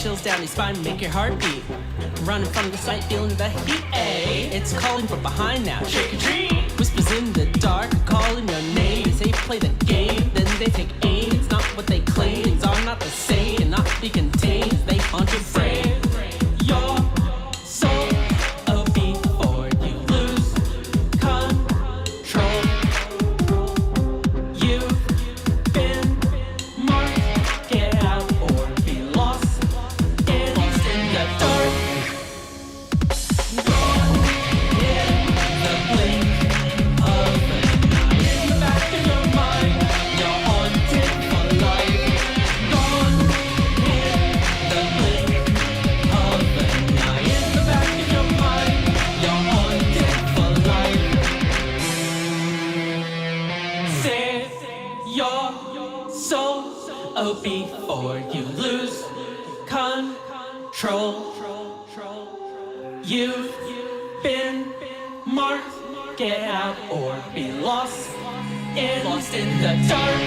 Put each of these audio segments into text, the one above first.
Chills down your spine, make your heart beat. Running from the sight, feeling the heat. It's calling from behind now. Trick or treat. Whispers in the dark, calling your name. They say play the game, then they take aim. It's not what they claim. Things are not the same, cannot be contained. They haunt your brain. Your soul, a beat before you lose control. You've been marked, get out or be lost in the dark. Gone in the blink of an eye. In the back of your mind, you're haunted for life. Gone in the blink of an eye. In the back of your mind, you're haunted for life. Save your soul, oh, before you lose control. You've been marked, get out or be lost in the dark.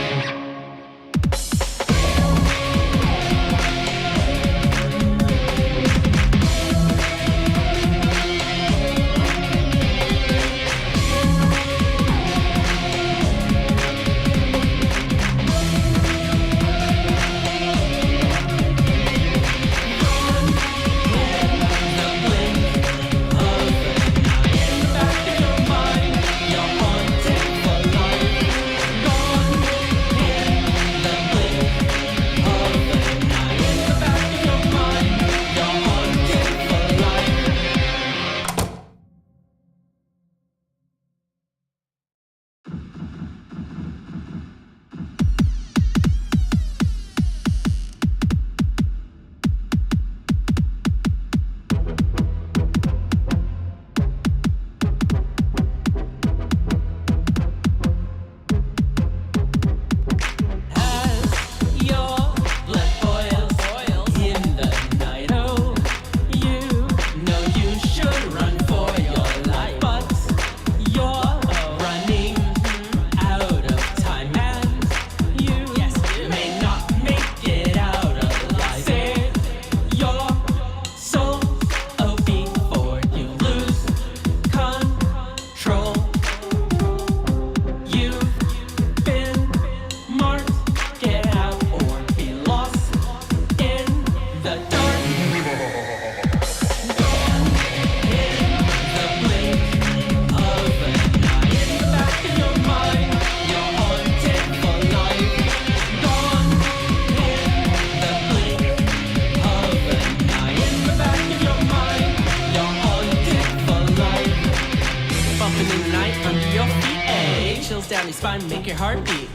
Down your spine, make your heart beat.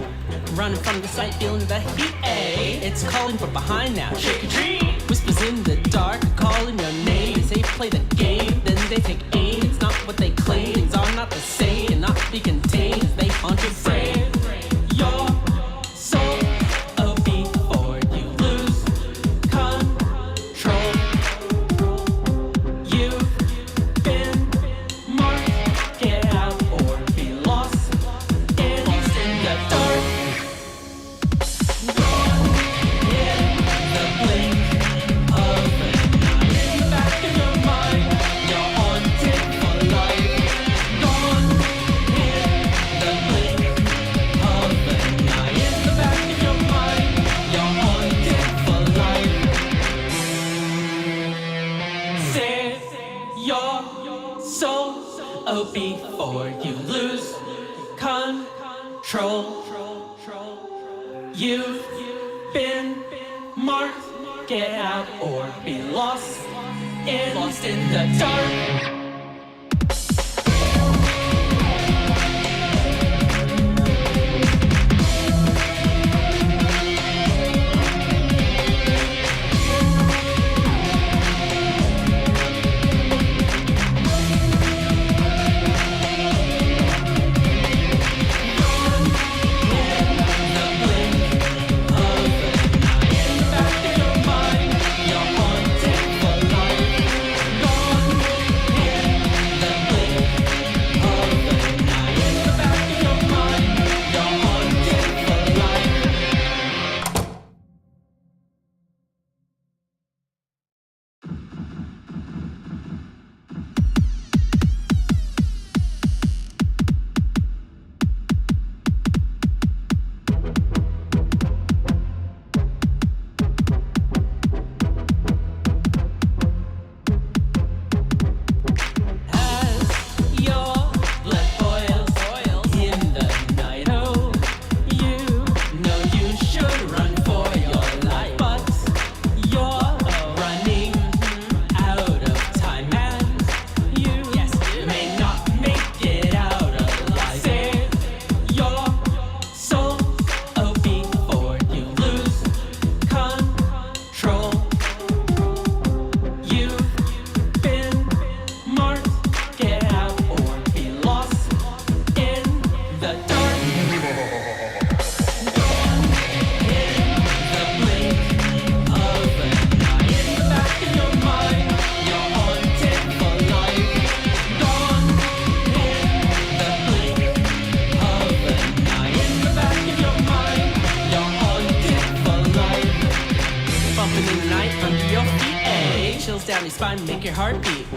Running from the sight, feeling the heat. It's calling from behind now. Trick or treat. Whispers in the dark, calling your name. They say play the game, then they take aim. It's not what they claim. Things are not the same, cannot be contained. They haunt your brain. Your soul, a beat before you lose control. You've been marked, get out or be lost in the dark. Gone in the blink of an eye. In the back of your mind, you're haunted for life. Gone in the blink of an eye. In the back of your mind, you're haunted for life. Save your soul, oh, before you lose control. You've been marked, get out or be lost in the dark. chills down your spine, make your heart beat.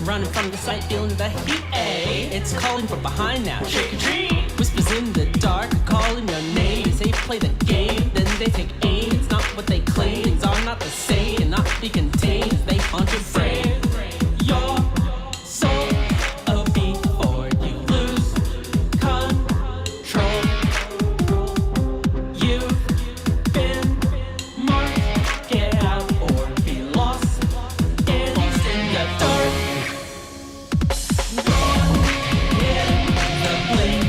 Running from the sight, feeling the heat. Ay, it's calling from behind now. Trick or treat. Whispers in the dark, calling your name. They say play the game, then they take aim. It's not what they claim. Things are not the same, cannot be contained. They haunt your brain. Your soul, a beat before you lose control. You've been marked, get out or be lost in the dark. Gone in the blink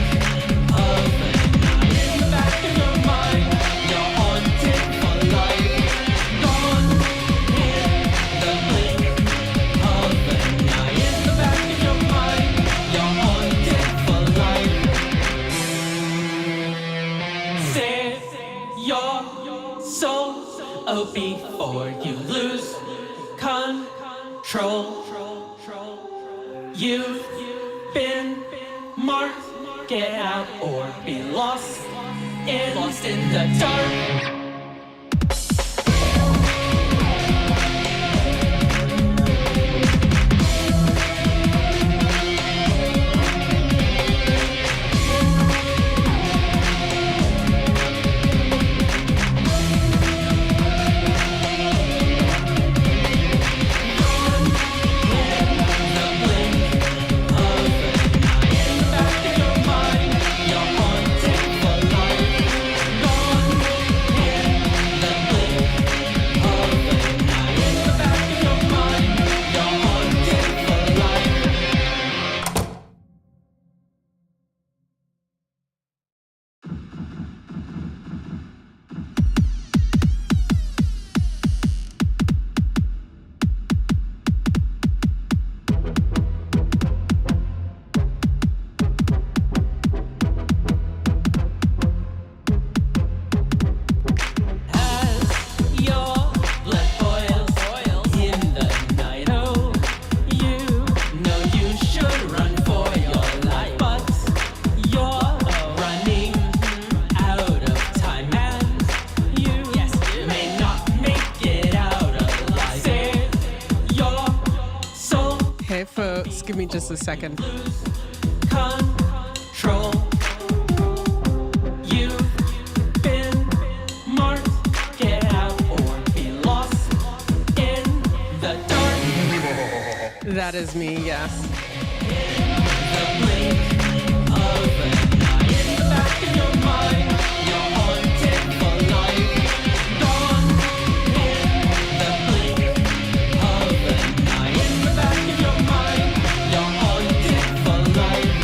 of an eye. In the back of your mind, you're haunted for life. Gone in the blink of an eye. In the back of your mind, you're haunted for life. Save your soul, oh, before you lose control. You've been marked, get out or be lost in the dark. Give me just a second. Control. You've been marked, get out or be lost in the dark. That is me, yes. The blink of an eye. In the back of your mind, you're haunted for life. Gone in the blink of an eye. In the back of your mind, you're haunted for life.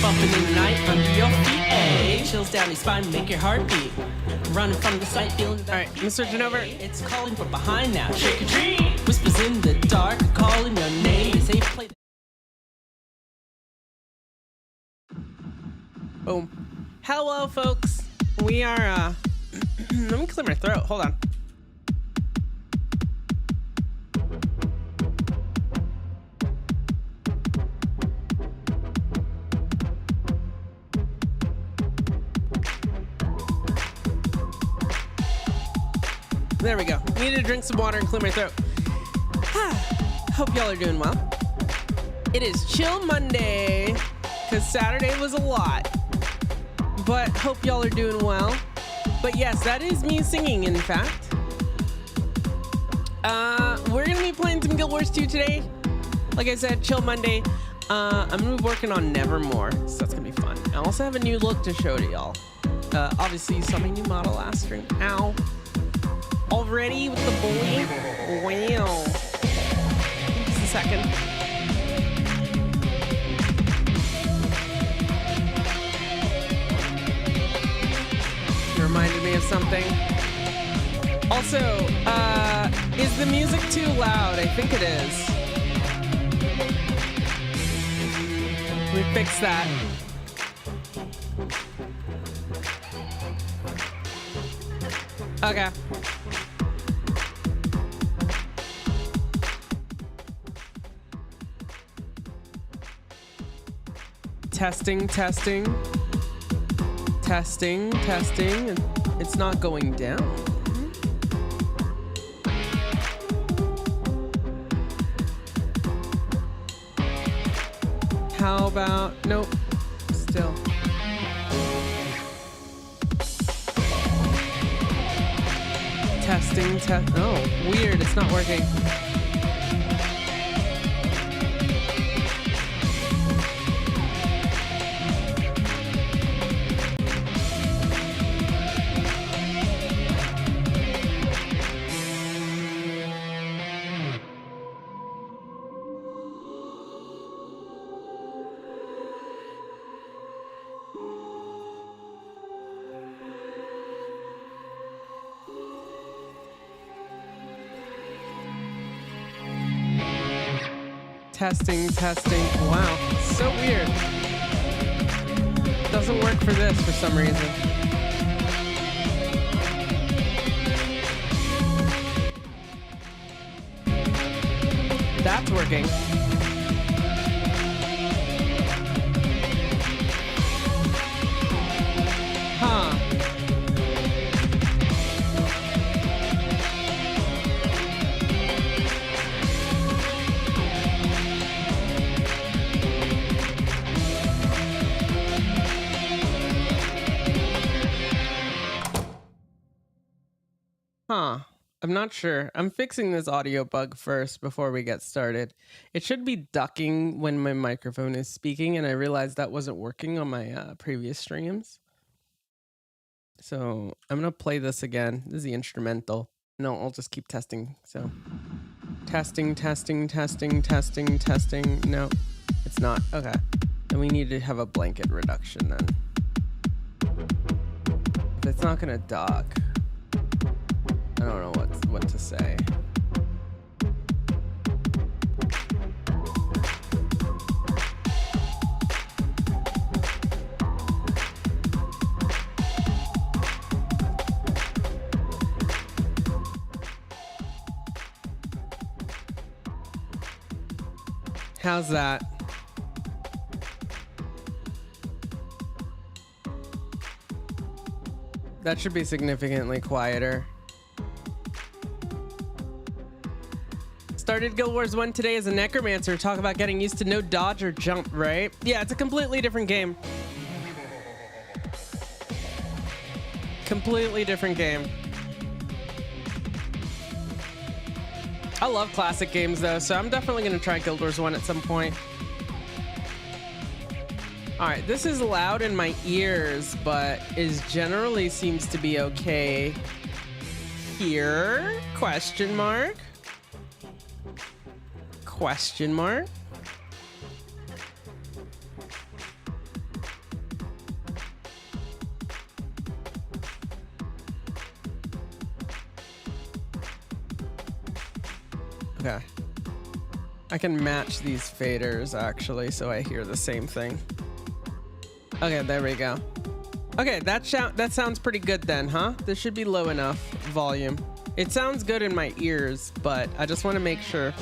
Bumping in the night under your feet, ay. Chills down your spine, make your heart beat. Running from the sight, feeling the. All right, Mr. Genova. It's calling from behind now. Trick or treat. Whispers in the dark, calling your name. They say play. Boom. Hello, folks. We are, let me clear my throat. Hold on. There we go. Need to drink some water and clear my throat. Hope y'all are doing well. It is Chill Monday, because Saturday was a lot. But hope y'all are doing well. But yes, that is me singing, in fact. We're going to be playing some Guild Wars 2 today. Like I said, Chill Monday. I'm going to be working on Nevermore, so that's going to be fun. I also have a new look to show to y'all. Obviously, you saw my new model last stream. Ow. Already with the boy? Wow. Just a second. You reminded me of something. Also, is the music too loud? I think it is. We fix that. Okay. Testing. It's not going down. How about, nope, still. Testing, oh, weird, it's not working. Testing. Wow, so weird. Doesn't work for this for some reason. That's working. Huh. Huh. I'm not sure. I'm fixing this audio bug first before we get started. It should be ducking when my microphone is speaking, and I realized that wasn't working on my previous streams. So I'm going to play this again. This is the instrumental. No, I'll just keep testing. So testing. No, it's not. Okay. Then we need to have a blanket reduction then. If it's not going to duck, I don't know what to say. How's that? That should be significantly quieter. Started Guild Wars 1 today as a necromancer. Talk about getting used to no dodge or jump, right? Yeah, it's a completely different game. Completely different game. I love classic games though, so I'm definitely going to try Guild Wars 1 at some point. All right, this is loud in my ears, but is generally seems to be okay here. Question mark. Question mark. Okay. I can match these faders actually, so I hear the same thing. Okay, there we go. Okay, that sounds pretty good then, huh? This should be low enough volume. It sounds good in my ears, but I just want to make sure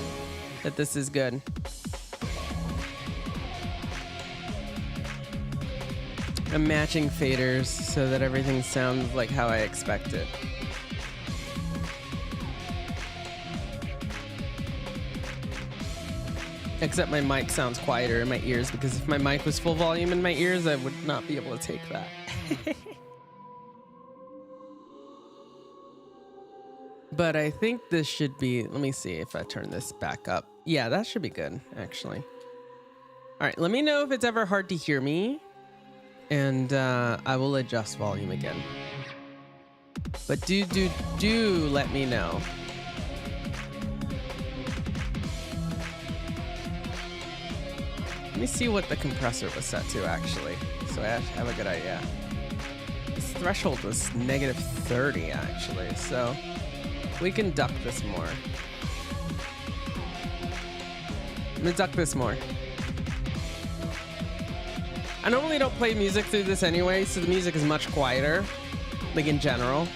that this is good. I'm matching faders so that everything sounds like how I expect it. Except my mic sounds quieter in my ears, because if my mic was full volume in my ears, I would not be able to take that. But I think this should be, let me see if I turn this back up. Yeah, that should be good, actually. All right, let me know if it's ever hard to hear me, and I will adjust volume again. But do let me know. Let me see what the compressor was set to, actually, so I have a good idea. This threshold was -30, actually, so we can duck this more. I'm gonna duck this more. I normally don't play music through this anyway, so the music is much quieter, like in general.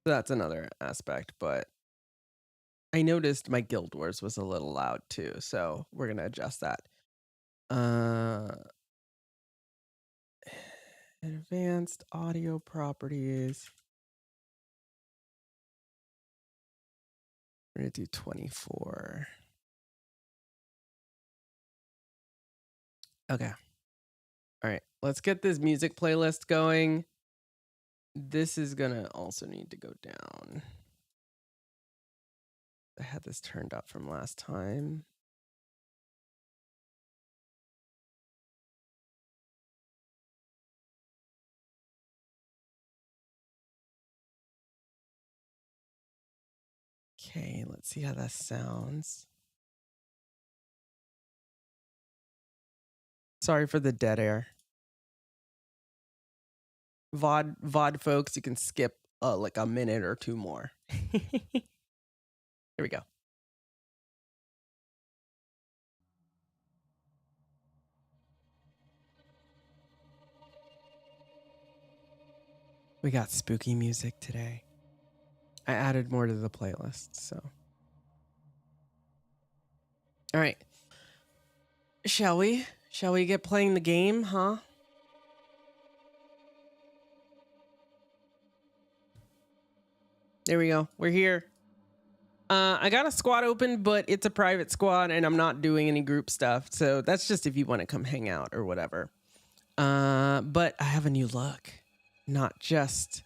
That's another aspect, but I noticed my Guild Wars was a little loud too, so we're gonna adjust that. Advanced audio properties. We're gonna do 24. Okay. All right, let's get this music playlist going. This is gonna also need to go down. I had this turned up from last time. Okay, let's see how that sounds. Sorry for the dead air. VOD folks, you can skip like a minute or two more. Here we go. We got spooky music today. I added more to the playlist, so. All right. Shall we? Shall we get playing the game, huh? There we go. We're here. I got a squad open, but it's a private squad and I'm not doing any group stuff. So that's just if you want to come hang out or whatever. But I have a new look. Not just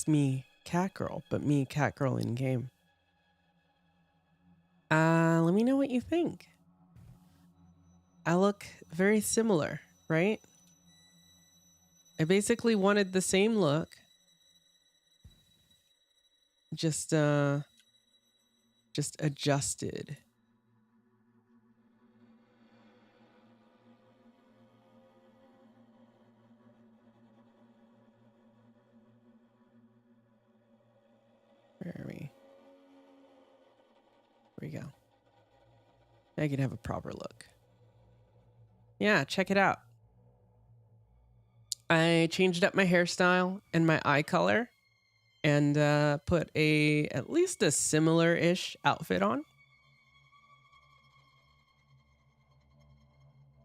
me, cat girl, but me, cat girl in game. Let me know what you think. I look very similar, right? I basically wanted the same look. Just adjusted. Where are we? Here we go. I can have a proper look. Yeah, check it out. I changed up my hairstyle and my eye color and put at least a similar-ish outfit on.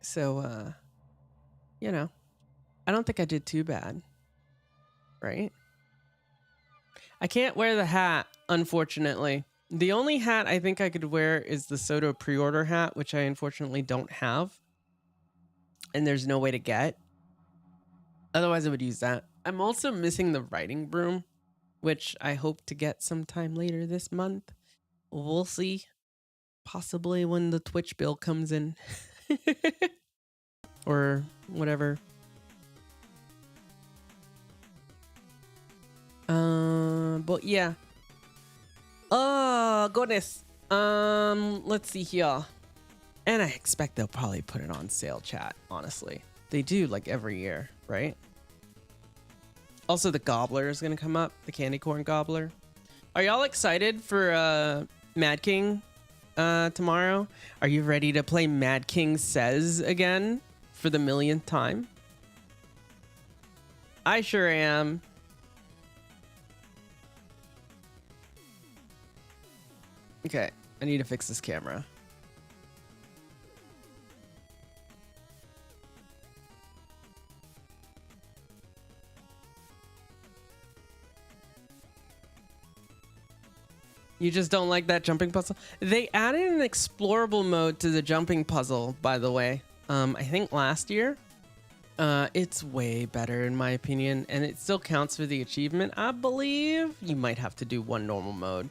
So, you know, I don't think I did too bad, right? I can't wear the hat, unfortunately. The only hat I think I could wear is the Soto pre-order hat, which I unfortunately don't have. And there's no way to get. Otherwise, I would use that. I'm also missing the riding broom, which I hope to get sometime later this month. We'll see. Possibly when the Twitch bill comes in. Or whatever. But yeah. Oh, goodness. Let's see here. And I expect they'll probably put it on sale, chat, honestly. They do, like, every year, right? Also, the Gobbler is going to come up. The Candy Corn Gobbler. Are y'all excited for Mad King tomorrow? Are you ready to play Mad King Says again for the millionth time? I sure am. Okay, I need to fix this camera. You just don't like that jumping puzzle? They added an explorable mode to the jumping puzzle, by the way. I think last year. It's way better in my opinion, and it still counts for the achievement, I believe. You might have to do one normal mode.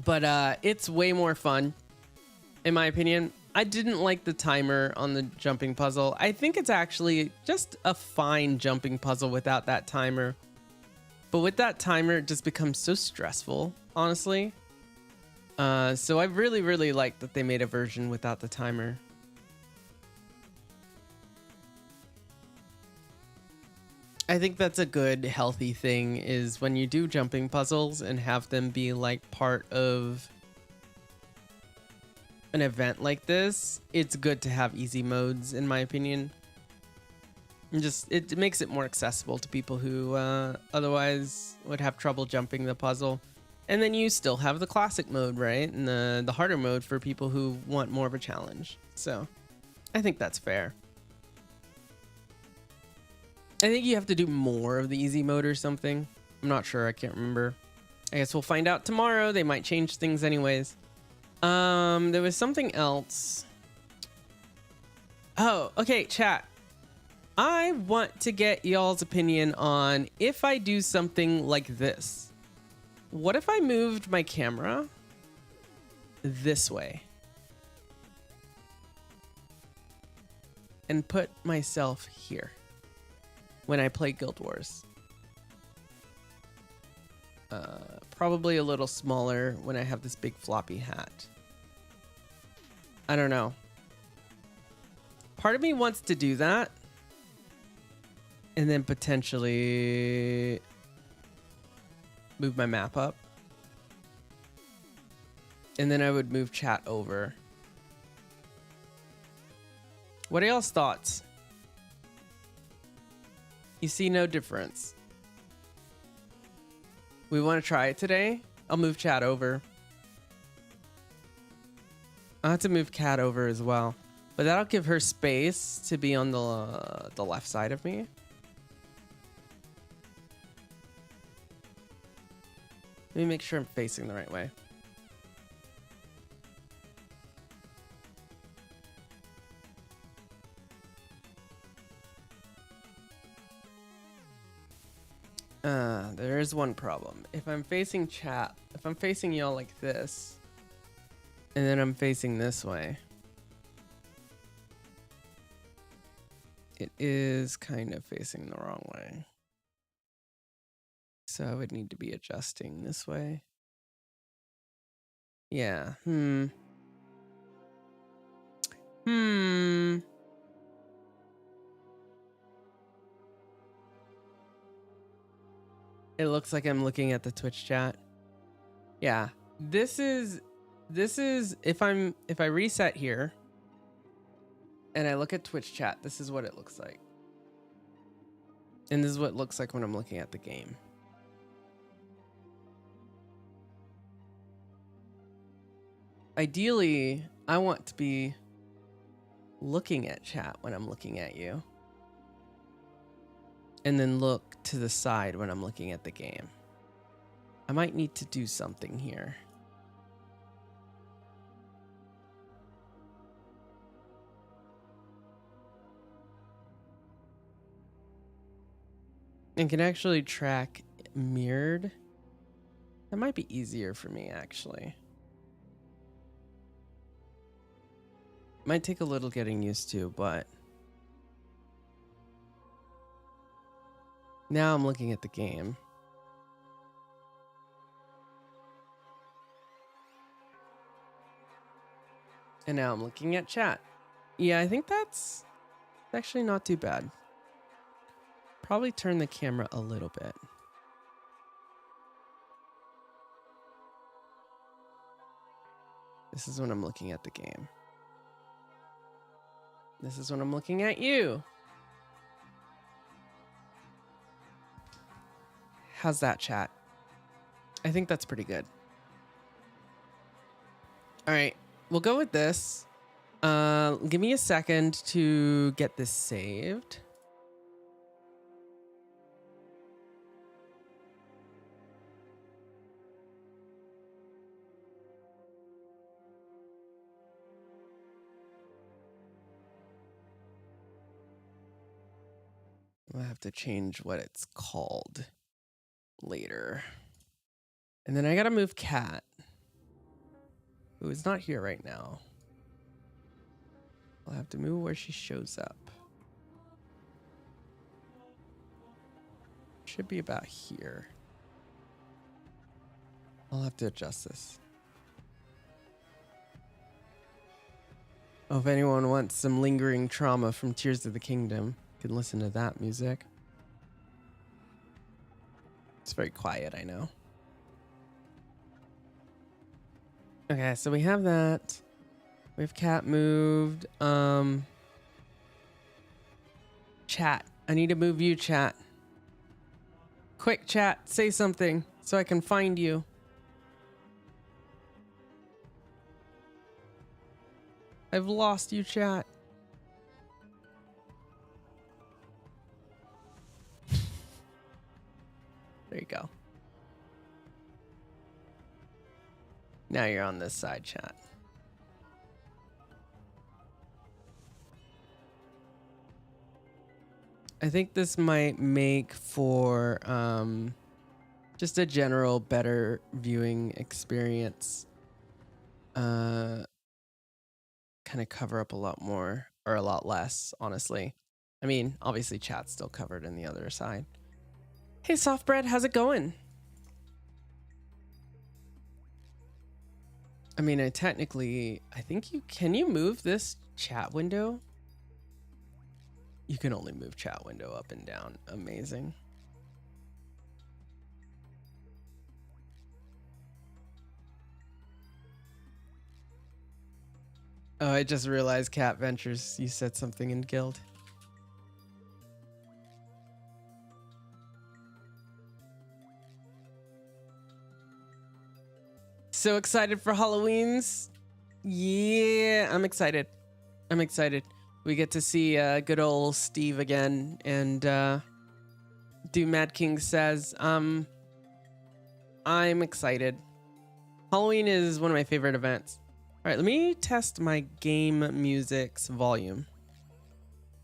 But it's way more fun, in my opinion. I didn't like the timer on the jumping puzzle. I think it's actually just a fine jumping puzzle without that timer. But with that timer, it just becomes so stressful, honestly. So I really, really like that they made a version without the timer. I think that's a good, healthy thing, is when you do jumping puzzles and have them be like part of an event like this, it's good to have easy modes, in my opinion. And just, it makes it more accessible to people who otherwise would have trouble jumping the puzzle. And then you still have the classic mode, right? And the harder mode for people who want more of a challenge. So I think that's fair. I think you have to do more of the easy mode or something. I'm not sure. I can't remember. I guess we'll find out tomorrow. They might change things anyways. There was something else. Oh, okay, chat. I want to get y'all's opinion on if I do something like this. What if I moved my camera this way and put myself here when I play Guild Wars? Probably a little smaller when I have this big floppy hat. I don't know. Part of me wants to do that. And then potentially move my map up. And then I would move chat over. What are y'all's thoughts? You see no difference. We want to try it today. I'll move chat over. I'll have to move Cat over as well. But that'll give her space to be on the left side of me. Let me make sure I'm facing the right way. There is one problem. If I'm facing chat, if I'm facing y'all like this, and then I'm facing this way, it is kind of facing the wrong way. So I would need to be adjusting this way. Yeah. It looks like I'm looking at the Twitch chat. Yeah. This is if I reset here and I look at Twitch chat, this is what it looks like. And this is what it looks like when I'm looking at the game. Ideally, I want to be looking at chat when I'm looking at you. And then look to the side when I'm looking at the game. I might need to do something here. And can actually track mirrored. That might be easier for me, actually. Might take a little getting used to, but now I'm looking at the game. And now I'm looking at chat. Yeah, I think that's actually not too bad. Probably turn the camera a little bit. This is when I'm looking at the game. This is when I'm looking at you. How's that, chat? I think that's pretty good. All right, we'll go with this. Give me a second to get this saved. I'll have to change what it's called later. And then I gotta move Cat, who is not here right now. I'll have to move where she shows up. Should be about here. I'll have to adjust this. Oh, if anyone wants some lingering trauma from Tears of the Kingdom, you can listen to that music. It's very quiet, I know. Okay, so we have that. We have Cat moved. Chat. I need to move you, chat. Quick, chat. Say something so I can find you. I've lost you, chat. There you go. Now you're on this side, chat. I think this might make for just a general better viewing experience. Kind of cover up a lot more or a lot less, honestly. I mean, obviously chat's still covered in the other side. Hey, Soft Bread, how's it going? I mean, I think can you move this chat window? You can only move chat window up and down. Amazing. Oh, I just realized Cat Ventures, you said something in Guild. So excited for Halloween's. Yeah, I'm excited. I'm excited. We get to see good old Steve again and do Mad King Says. I'm excited. Halloween is one of my favorite events. All right, let me test my game music's volume.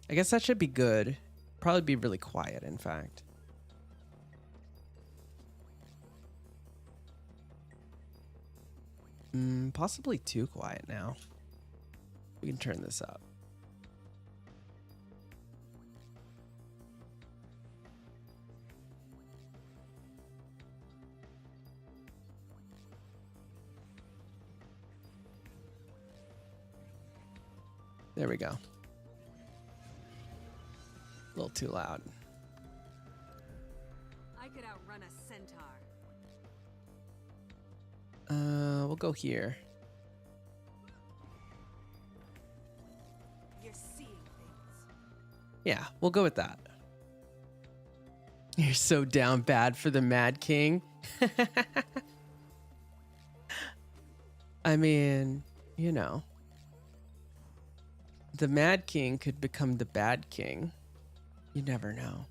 I guess that should be good. Probably be really quiet, in fact. Possibly too quiet now. We can turn this up. There we go. A little too loud. I could outrun a centaur. We'll go here. You're seeing things. Yeah, we'll go with that. You're so down bad for the Mad King. I mean, you know. The Mad King could become the Bad King. You never know.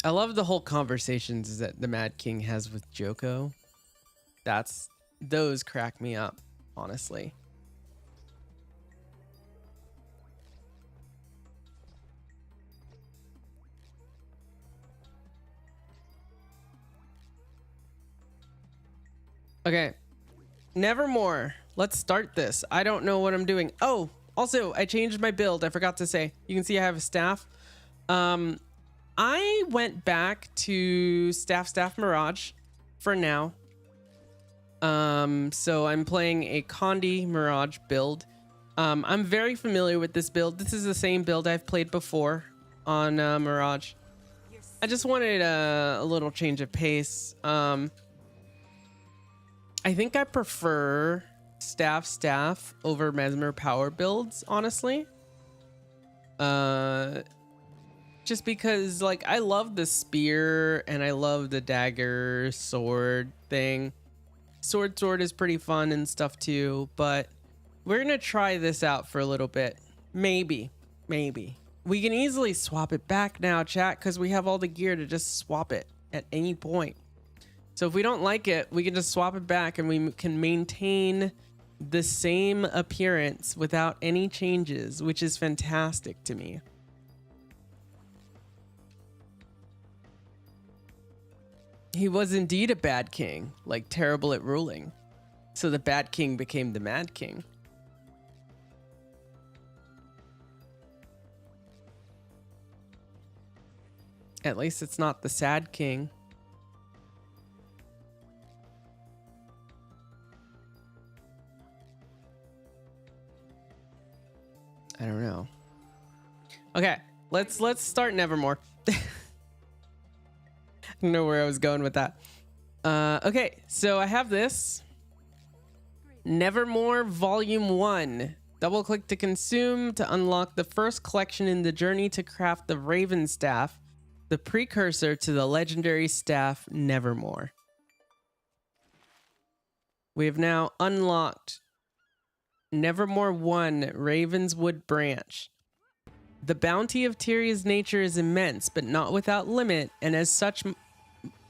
I love the whole conversations that the Mad King has with Joko. Those crack me up, honestly. Okay. Nevermore. Let's start this. I don't know what I'm doing. Oh, also, I changed my build. I forgot to say. You can see I have a staff. I went back to Staff Mirage for now. So I'm playing a Condi Mirage build. I'm very familiar with this build. This is the same build I've played before on Mirage. I just wanted a little change of pace. I think I prefer staff over Mesmer power builds, honestly. Just because, like, I love the spear and I love the dagger sword thing. Sword is pretty fun and stuff too, but we're gonna try this out for a little bit. Maybe. We can easily swap it back now, chat, because we have all the gear to just swap it at any point. So if we don't like it, we can just swap it back and we can maintain the same appearance without any changes, which is fantastic to me. He was indeed a bad king, like terrible at ruling. So the bad king became the mad king. At least it's not the sad king. I don't know. Okay, let's start Nevermore. I don't know where I was going with that. Okay, so I have this. Nevermore Volume 1. Double click to consume to unlock the first collection in the journey to craft the Raven Staff, the precursor to the legendary staff Nevermore. We have now unlocked Nevermore 1, Ravenswood Branch. The bounty of Tyria's nature is immense, but not without limit, and as such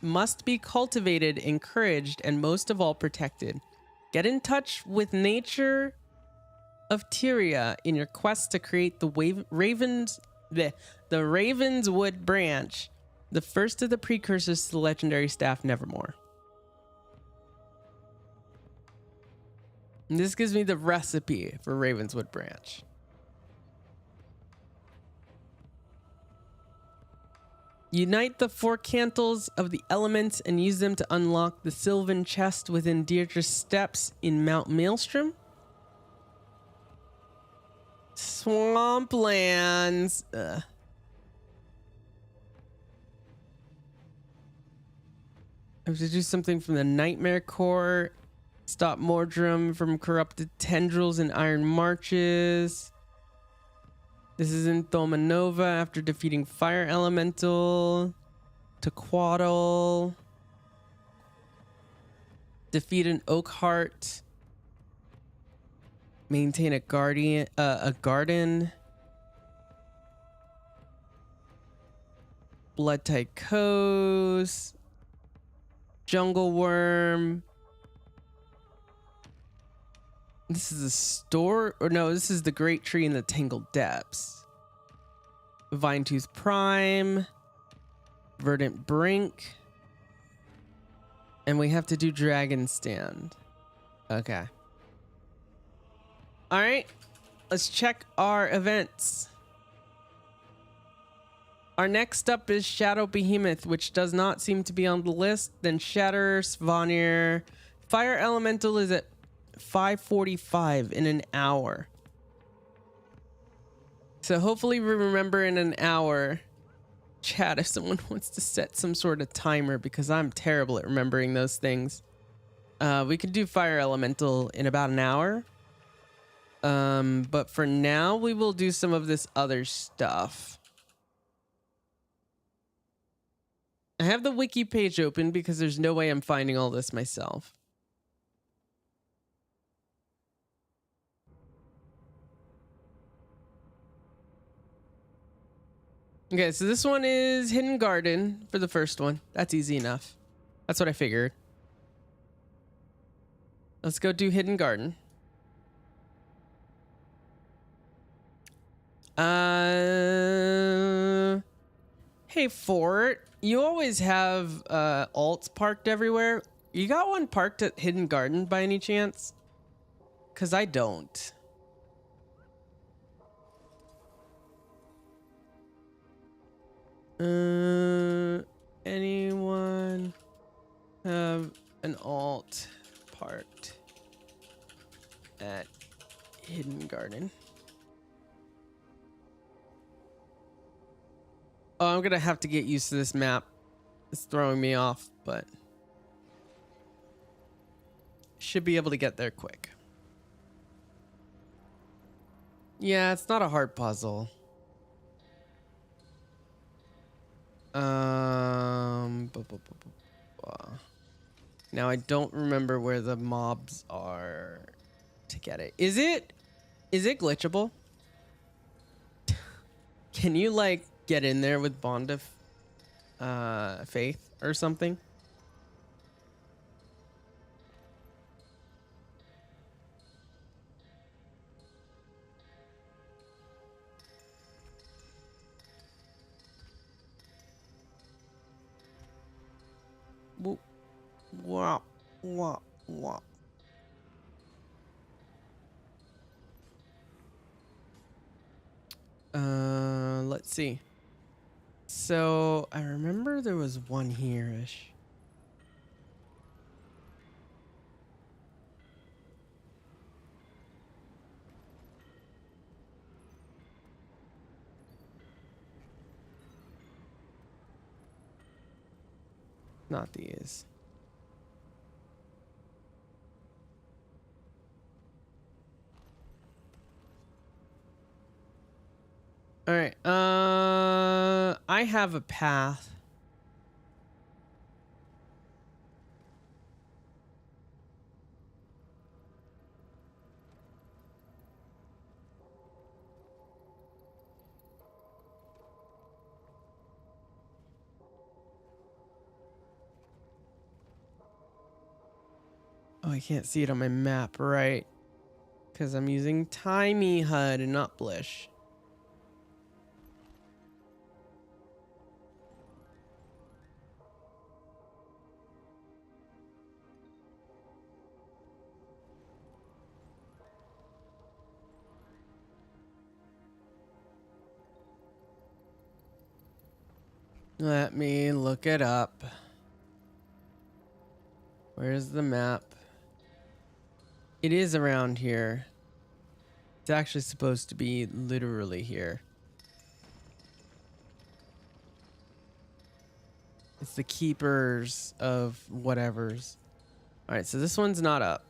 must be cultivated, encouraged, and most of all protected. Get in touch with nature of Tyria in your quest to create the Ravenswood branch, the first of the precursors to the legendary staff Nevermore. And this gives me the recipe for Ravenswood branch. Unite the four cantles of the elements and use them to unlock the sylvan chest within Deirdre's Steps in Mount Maelstrom. Swamplands. I have to do something from the Nightmare Core. Stop Mordrum from corrupted tendrils and iron marches. This is in Thomanova after defeating Fire Elemental. Tequaddle. Defeat an Oakheart. Maintain a garden. Blood Tychos. Jungle Worm. This is a store, or no, this is the Great Tree in the Tangled Depths. Vinetooth Prime. Verdant Brink. And we have to do Dragon Stand. Okay. All right, let's check our events. Our next up is Shadow Behemoth, which does not seem to be on the list. Then Shatter, Svanir. Fire Elemental is at 5:45 in an hour. So hopefully we remember in an hour. Chat, if someone wants to set some sort of timer, because I'm terrible at remembering those things. We could do Fire Elemental in about an hour. But for now, we will do some of this other stuff. I have the wiki page open because there's no way I'm finding all this myself. Okay, so this one is Hidden Garden for the first one. That's easy enough. That's what I figured. Let's go do Hidden Garden. Hey Fort, you always have alts parked everywhere. You got one parked at Hidden Garden by any chance? Cause I don't. Anyone have an alt parked at Hidden Garden? Oh, I'm gonna have to get used to this map. It's throwing me off, but should be able to get there quick. Yeah, it's not a hard puzzle. Now I don't remember where the mobs are to get it. Is it glitchable? Can you like get in there with Bond of Faith or something? Wow, wow, wow. Let's see. So I remember there was one here-ish. Not these. All right. I have a path. Oh, I can't see it on my map, right? Because I'm using Timey HUD and not Blish. Let me look it up. Where's the map? It is around here. It's actually supposed to be literally here. It's the keepers of whatevers. All right, so this one's not up.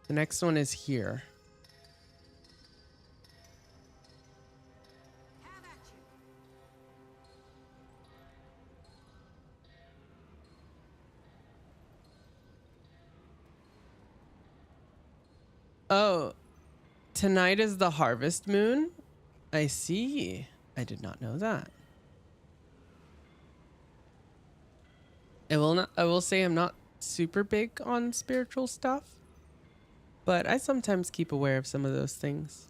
The next one is here. Have at you. Oh, tonight is the harvest moon? I see. I did not know that. I will say I'm not super big on spiritual stuff, but I sometimes keep aware of some of those things.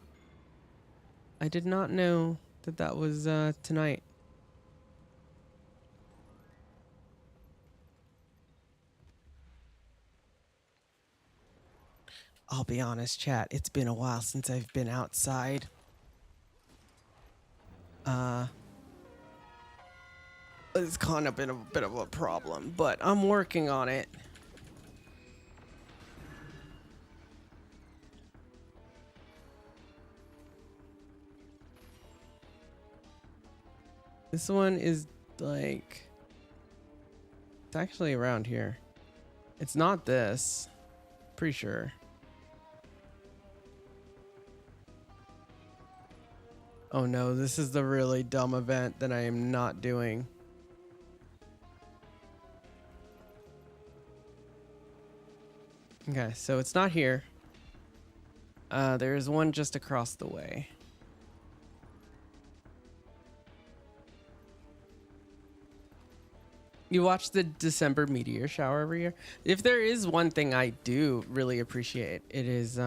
I did not know that that was tonight. I'll be honest, chat. It's been a while since I've been outside. It's kind of been a bit of a problem, but I'm working on it. This one is like, it's actually around here. It's not this, pretty sure. Oh no, this is the really dumb event that I am not doing. Okay, so it's not here. There's one just across the way. You watch the December meteor shower every year? If there is one thing I do really appreciate, it is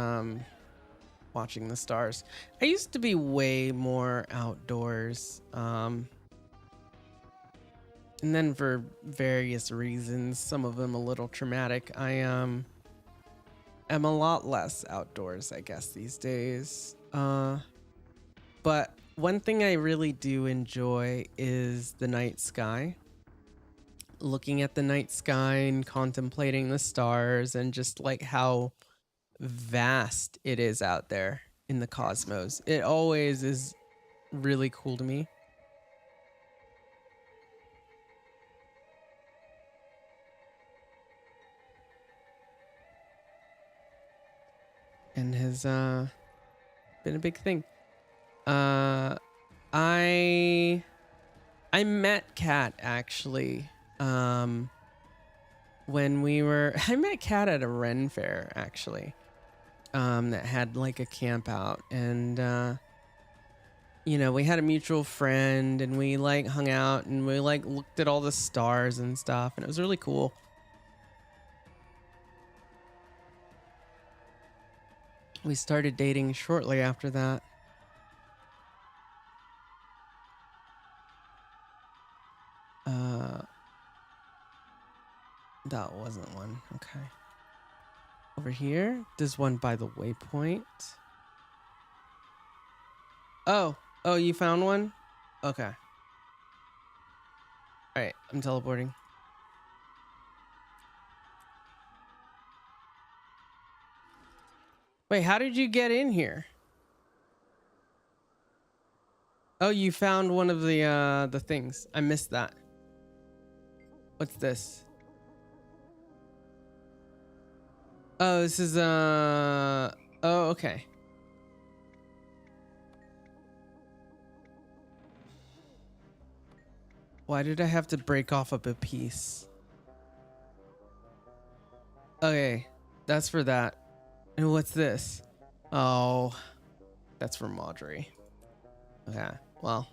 watching the stars. I used to be way more outdoors. And then for various reasons, some of them a little traumatic, I am a lot less outdoors, I guess, these days. But one thing I really do enjoy is the night sky. Looking at the night sky and contemplating the stars and just like how vast it is out there in the cosmos. It always is really cool to me. And has been a big thing. I met Kat actually when we were I met Kat at a Ren fair actually, that had like a camp out, and you know, we had a mutual friend and we like hung out and we like looked at all the stars and stuff, and it was really cool. We started dating shortly after that. That wasn't one. Okay. Over here, there's one by the waypoint. Oh, you found one? Okay. All right, I'm teleporting. Wait, how did you get in here? Oh, you found one of the things. I missed that. What's this? Oh, this is oh, okay. Why did I have to break off up a piece? Okay, that's for that. And what's this? Oh, that's for Maudry. Okay, well.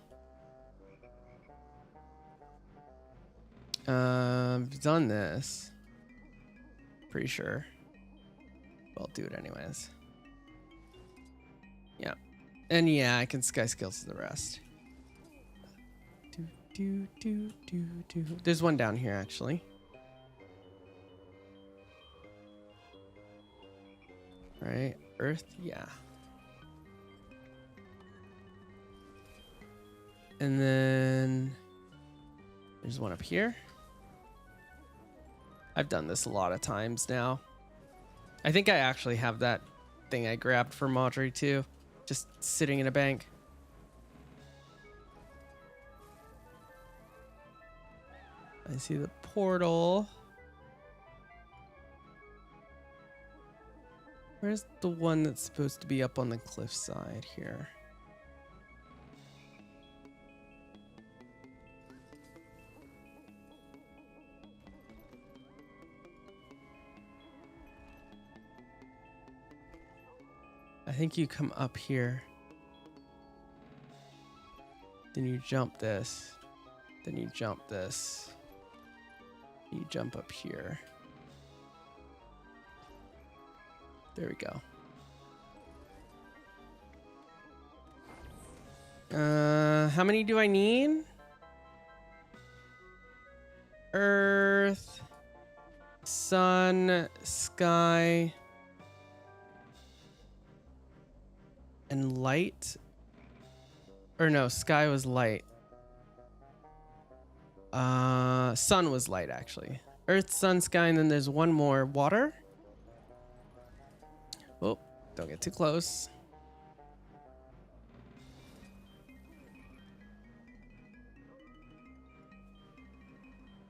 I've done this. Pretty sure. Well, I'll do it anyways. Yeah. And yeah, I can sky skills to the rest. There's one down here, actually. Right, Earth, yeah. And then there's one up here. I've done this a lot of times now. I think I actually have that thing I grabbed for Maudry too, just sitting in a bank. I see the portal. Where's the one that's supposed to be up on the cliffside here? I think you come up here. Then you jump this. Then you jump this. You jump up here. There we go. How many do I need? Earth, sun, sky, and light. Or no, sky was light. Sun was light, actually. Earth, sun, sky, and then there's one more. Water? Oh, don't get too close.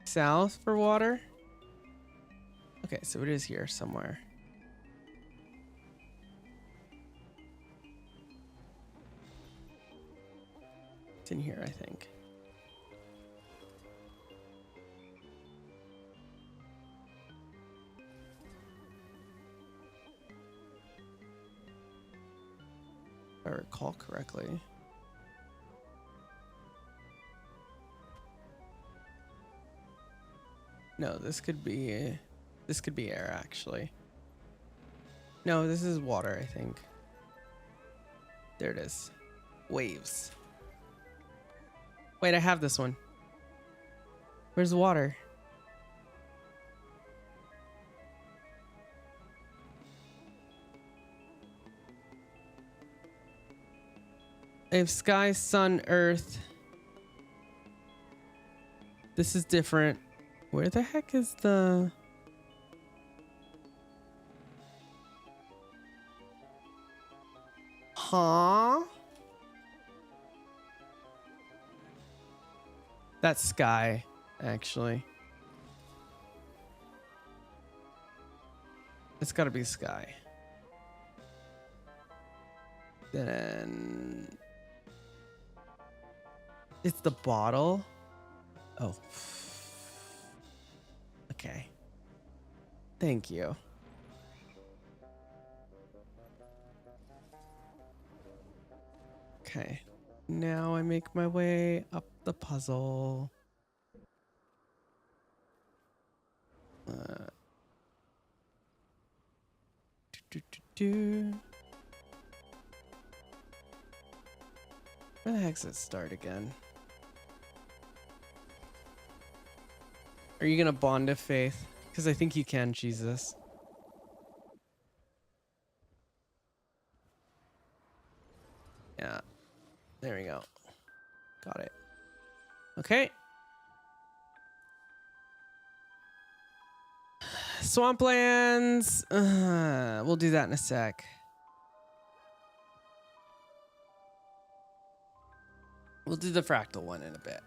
South for water? Okay, so it is here somewhere. It's in here, I think. If I recall correctly. No, this could be air, actually. No, this is water, I think. There it is. Waves. Wait, I have this one. Where's the water? I have sky, sun, earth. This is different. Where the heck is the... Huh? That's sky, actually. It's gotta be sky. Then... It's the bottle? Oh. Okay. Thank you. Okay. Now I make my way up the puzzle. Where the heck's it start again? Are you gonna bond of faith? Because I think you can, Jesus. Yeah. There we go. Got it. Okay. Swamplands. We'll do that in a sec. We'll do the fractal one in a bit.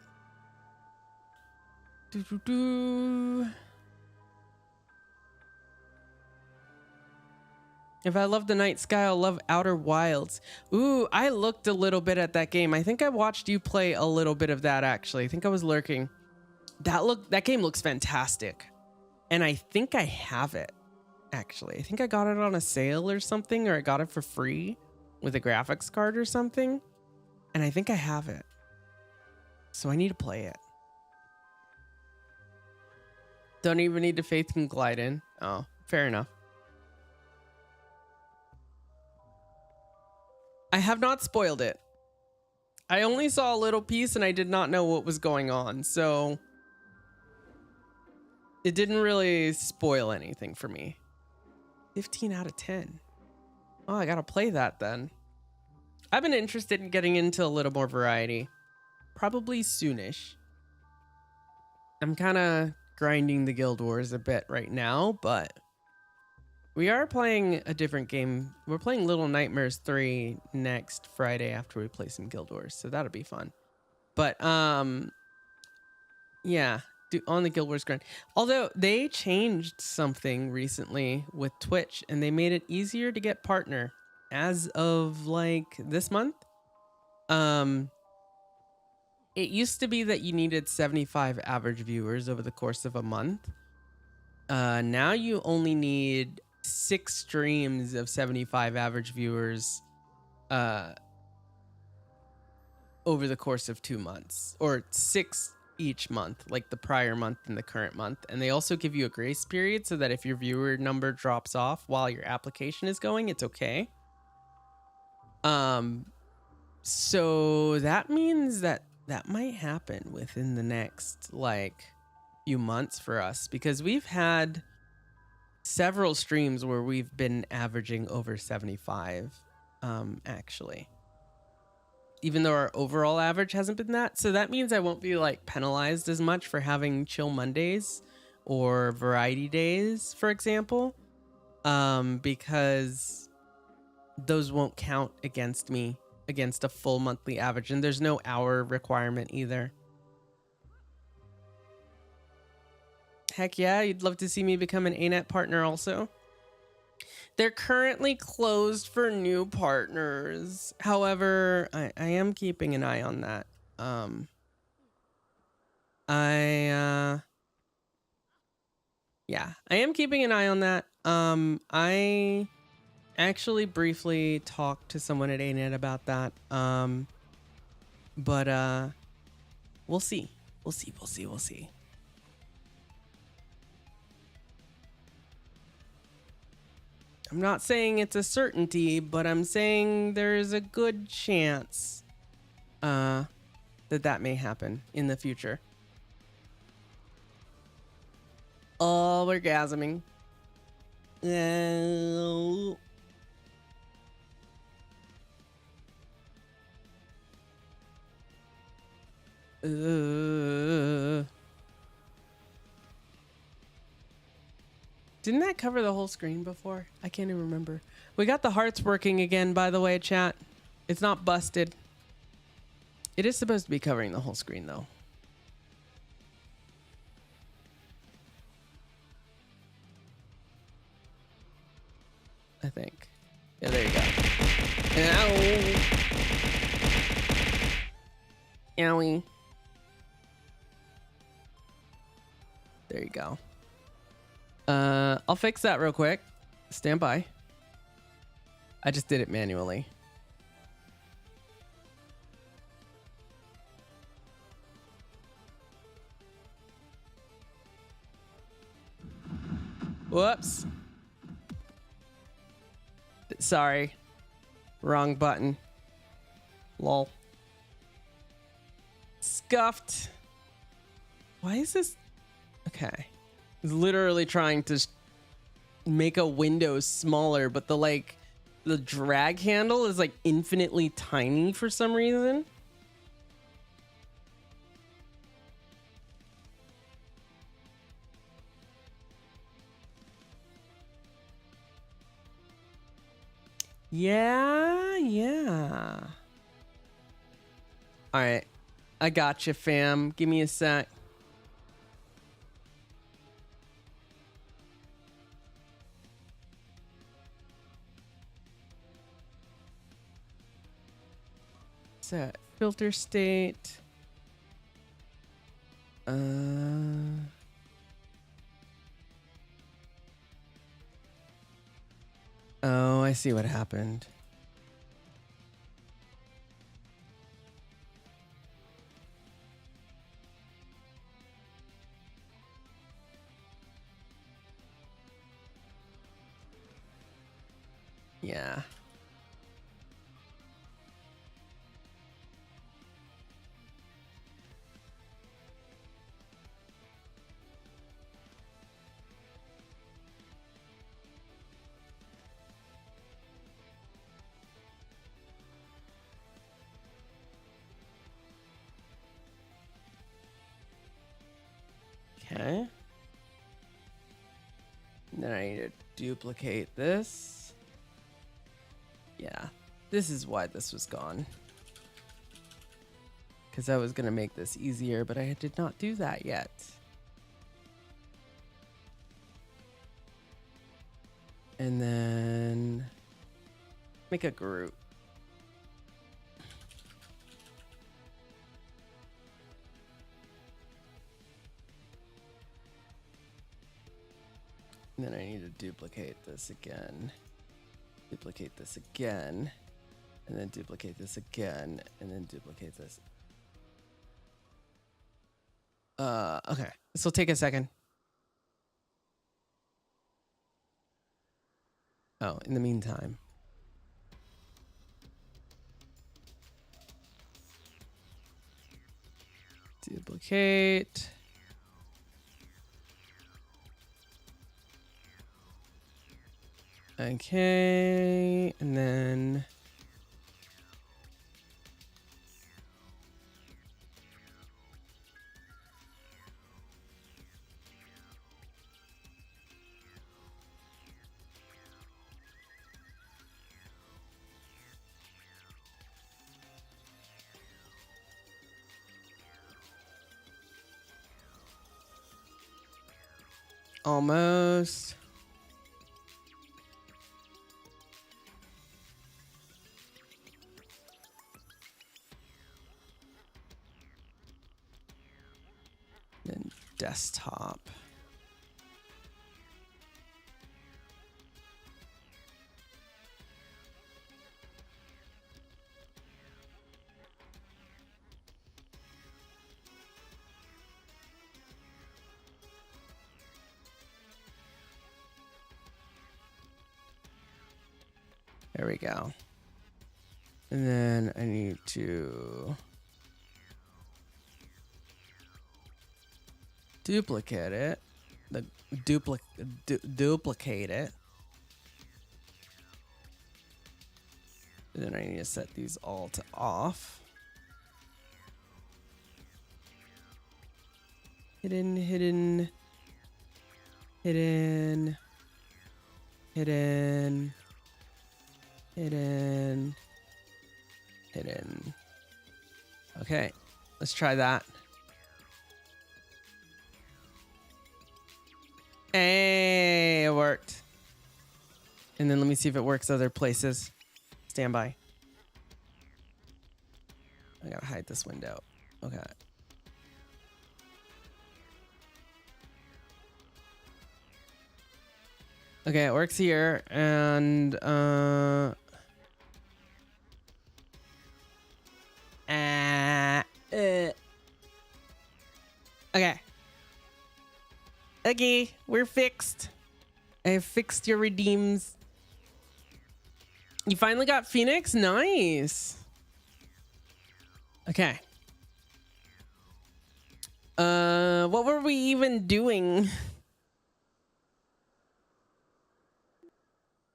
If I love the night sky, I'll love Outer Wilds. Ooh, I looked a little bit at that game. I think I watched you play a little bit of that, actually. I think I was lurking. That game looks fantastic. And I think I have it. actually. I think I got it on a sale or something, or I got it for free with a graphics card or something. And I think I have it. So I need to play it. Don't even need to Faith can glide in. Oh, fair enough. I have not spoiled it. I only saw a little piece and I did not know what was going on. So it didn't really spoil anything for me. 15 out of 10. Oh, I gotta play that then. I've been interested in getting into a little more variety. Probably soonish. I'm kind of grinding the Guild Wars a bit right now, but we are playing a different game. We're playing Little Nightmares 3 next Friday after we play some Guild Wars, so that'll be fun. But yeah, on the Guild Wars grind. Although they changed something recently with Twitch and they made it easier to get partner as of like this month. It used to be that you needed 75 average viewers over the course of a month. Now you only need 6 streams of 75 average viewers over the course of 2 months, or 6 each month, like the prior month and the current month. And they also give you a grace period so that if your viewer number drops off while your application is going, it's okay. So that means that might happen within the next like few months for us, because we've had several streams where we've been averaging over 75 actually, even though our overall average hasn't been that. So that means I won't be like penalized as much for having chill Mondays or variety days, for example, because those won't count against me against a full monthly average, and there's no hour requirement either. Heck yeah, you'd love to see me become an ANET partner also. They're currently closed for new partners. However, I am keeping an eye on that. Yeah, I am keeping an eye on that. I actually briefly talked to someone at ANET about that. But we'll see. We'll see. I'm not saying it's a certainty, but I'm saying there's a good chance that may happen in the future. Oh, we're gasming. Didn't that cover the whole screen before? I can't even remember. We got the hearts working again, by the way, chat. It's not busted. It is supposed to be covering the whole screen, though. I think. Yeah, there you go. Ow. Owie. There you go. I'll fix that real quick. Stand by. I just did it manually. Whoops. Sorry. Wrong button. Lol. Scuffed. Why is this? Okay. It's literally trying to make a window smaller, but the drag handle is like infinitely tiny for some reason. Yeah. All right. I got you, fam. Give me a sec. Set filter state. Oh, I see what happened. Yeah. Okay. Then I need to duplicate this. Yeah. This is why this was gone. Because I was going to make this easier, but I did not do that yet. And then make a group. And then I need to duplicate this again. Duplicate this again. And then duplicate this again. And then duplicate this. Okay. This will take a second. Oh, in the meantime. Duplicate. Okay, and then almost. Then desktop. There we go. And then I need to duplicate it. Duplicate it. And then I need to set these all to off. Hidden, hidden, hidden, hidden, hidden, hidden. Okay, let's try that. Hey, it worked. And then let me see if it works other places. Stand by. I gotta hide this window. Okay. Okay, it works here, and okay. Okay, we're fixed. I have fixed your redeems. You finally got Phoenix? Nice. Okay. What were we even doing?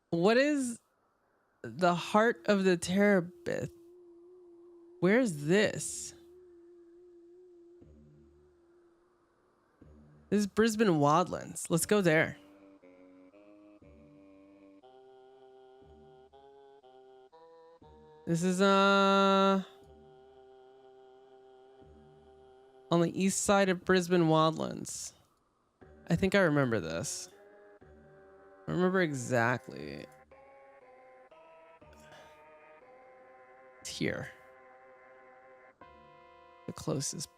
What is the heart of the Terabith? Where's this? This is Brisbane Wildlands. Let's go there. This is on the east side of Brisbane Wildlands. I think I remember this. I remember exactly. It's here. The closest.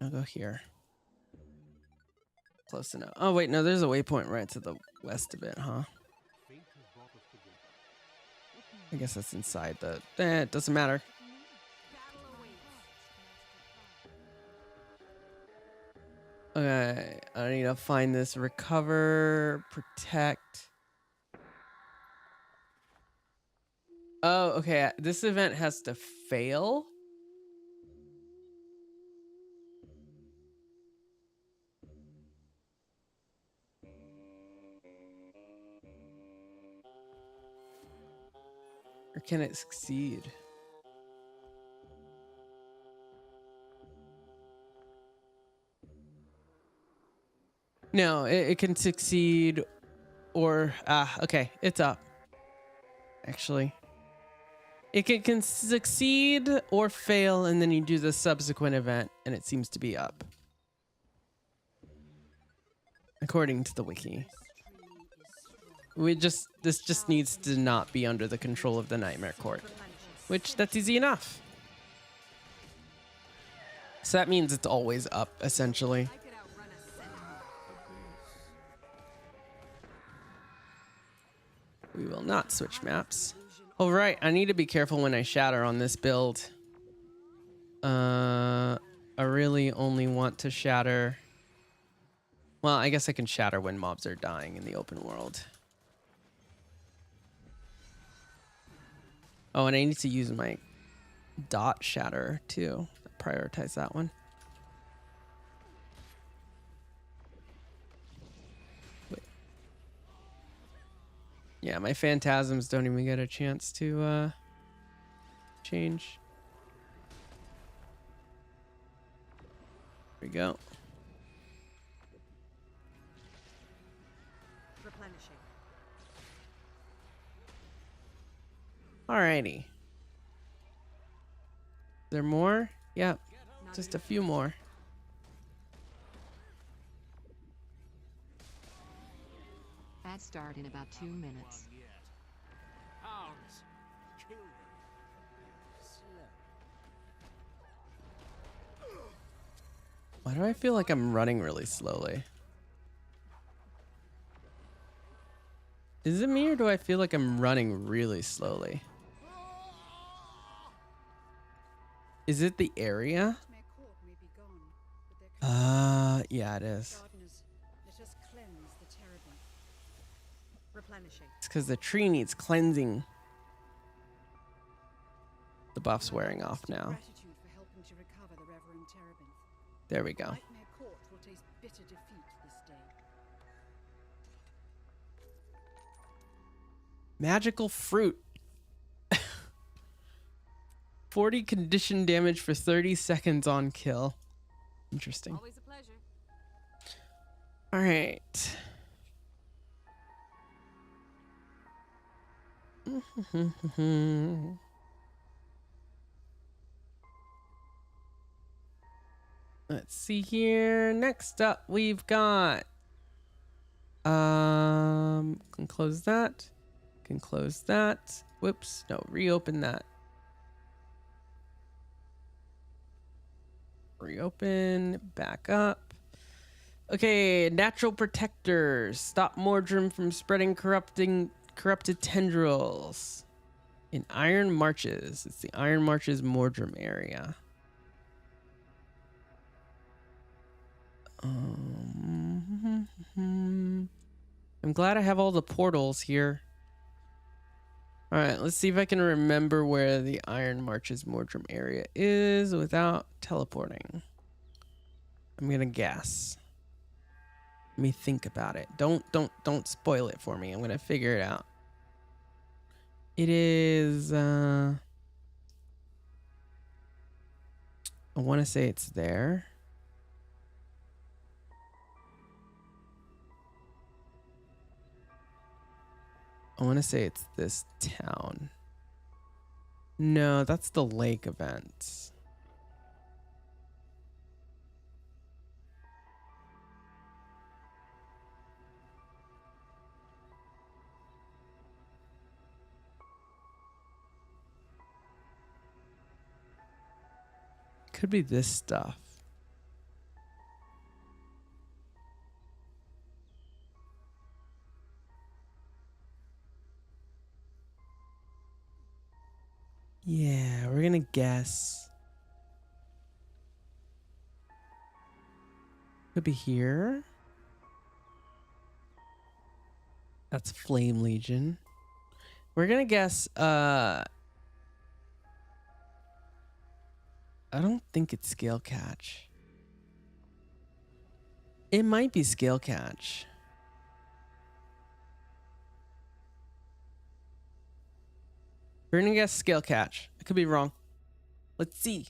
I'll go here. Close enough. Oh wait, no, there's a waypoint right to the west of it, huh? Fate has brought us I guess that's inside the... it doesn't matter. Okay, I need to find this recover, protect. Oh, okay. This event has to fail. Or can it succeed? No, it can succeed or... okay. It's up. Actually. It can succeed or fail, and then you do the subsequent event, and it seems to be up. According to the wiki. This just needs to not be under the control of the Nightmare Court. Which, that's easy enough. So that means it's always up, essentially. I could outrun a centaur. We will not switch maps. Oh, right. I need to be careful when I shatter on this build. I really only want to shatter... Well, I guess I can shatter when mobs are dying in the open world. Oh, and I need to use my dot shatter too. Prioritize that one. Wait. Yeah, my phantasms don't even get a chance to change. There we go. Replenishing. Alrighty. Is there more? Yep. Just a few more. Bad start in about 2 minutes. Hounds, kill them. Slow. Why do I feel like I'm running really slowly? Is it me or do I feel like I'm running really slowly? Is it the area? Nightmare Court may be gone, but there could Yeah, it is. gardeners. Let us cleanse the terebinth. Replenishing. It's because the tree needs cleansing. The buff's wearing off now. Gratitude for helping to recover the Reverend Terebinth. There we go. Nightmare Court will taste bitter defeat this day. Magical fruit. 40 condition damage for 30 seconds on kill. Interesting. Always a pleasure. All right. Let's see here. Next up, we've got can close that. Can close that. Whoops. No, reopen that. Reopen, back up. Okay, natural protectors. Stop Mordrum from spreading corrupted tendrils. In Iron Marches. It's the Iron Marches Mordrum area. I'm glad I have all the portals here. Alright, let's see if I can remember where the Iron Marches Mordrum area is without teleporting. I'm gonna guess. Let me think about it. Don't spoil it for me. I'm gonna figure it out. It is I wanna say it's there. I want to say it's this town. No, that's the lake event. Could be this stuff. gonna guess. Could be here. That's Flame Legion. We're gonna guess, I don't think it's Scale Catch. It might be Scale Catch. We're gonna guess Scale Catch. I could be wrong. Let's see.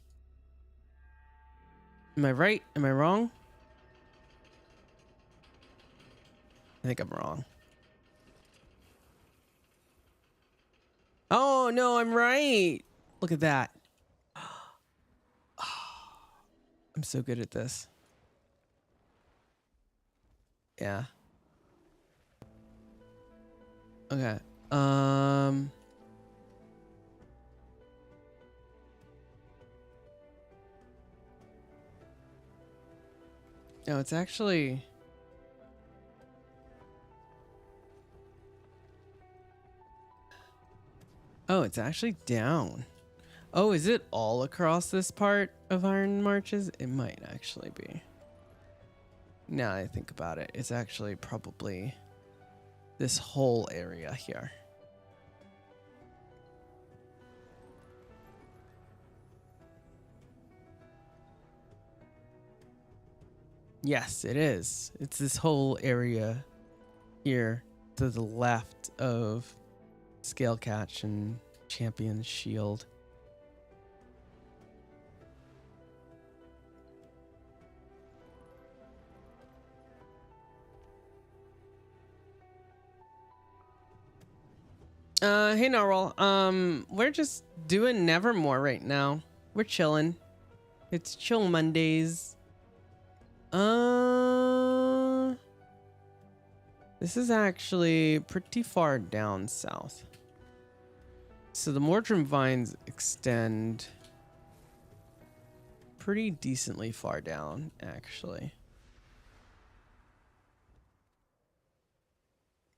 Am I right? Am I wrong? I think I'm wrong. Oh, no, I'm right. Look at that. I'm so good at this. Yeah. Okay. No, it's actually... Oh, it's actually down. Oh, is it all across this part of Iron Marches? It might actually be. Now I think about it, it's actually probably this whole area here. Yes, it is. It's this whole area here to the left of Scale Catch and Champion's Shield. Hey Narwhal, we're just doing Nevermore right now. We're chilling. It's chill Mondays. This is actually pretty far down south. So the Mordrim vines extend pretty decently far down, actually.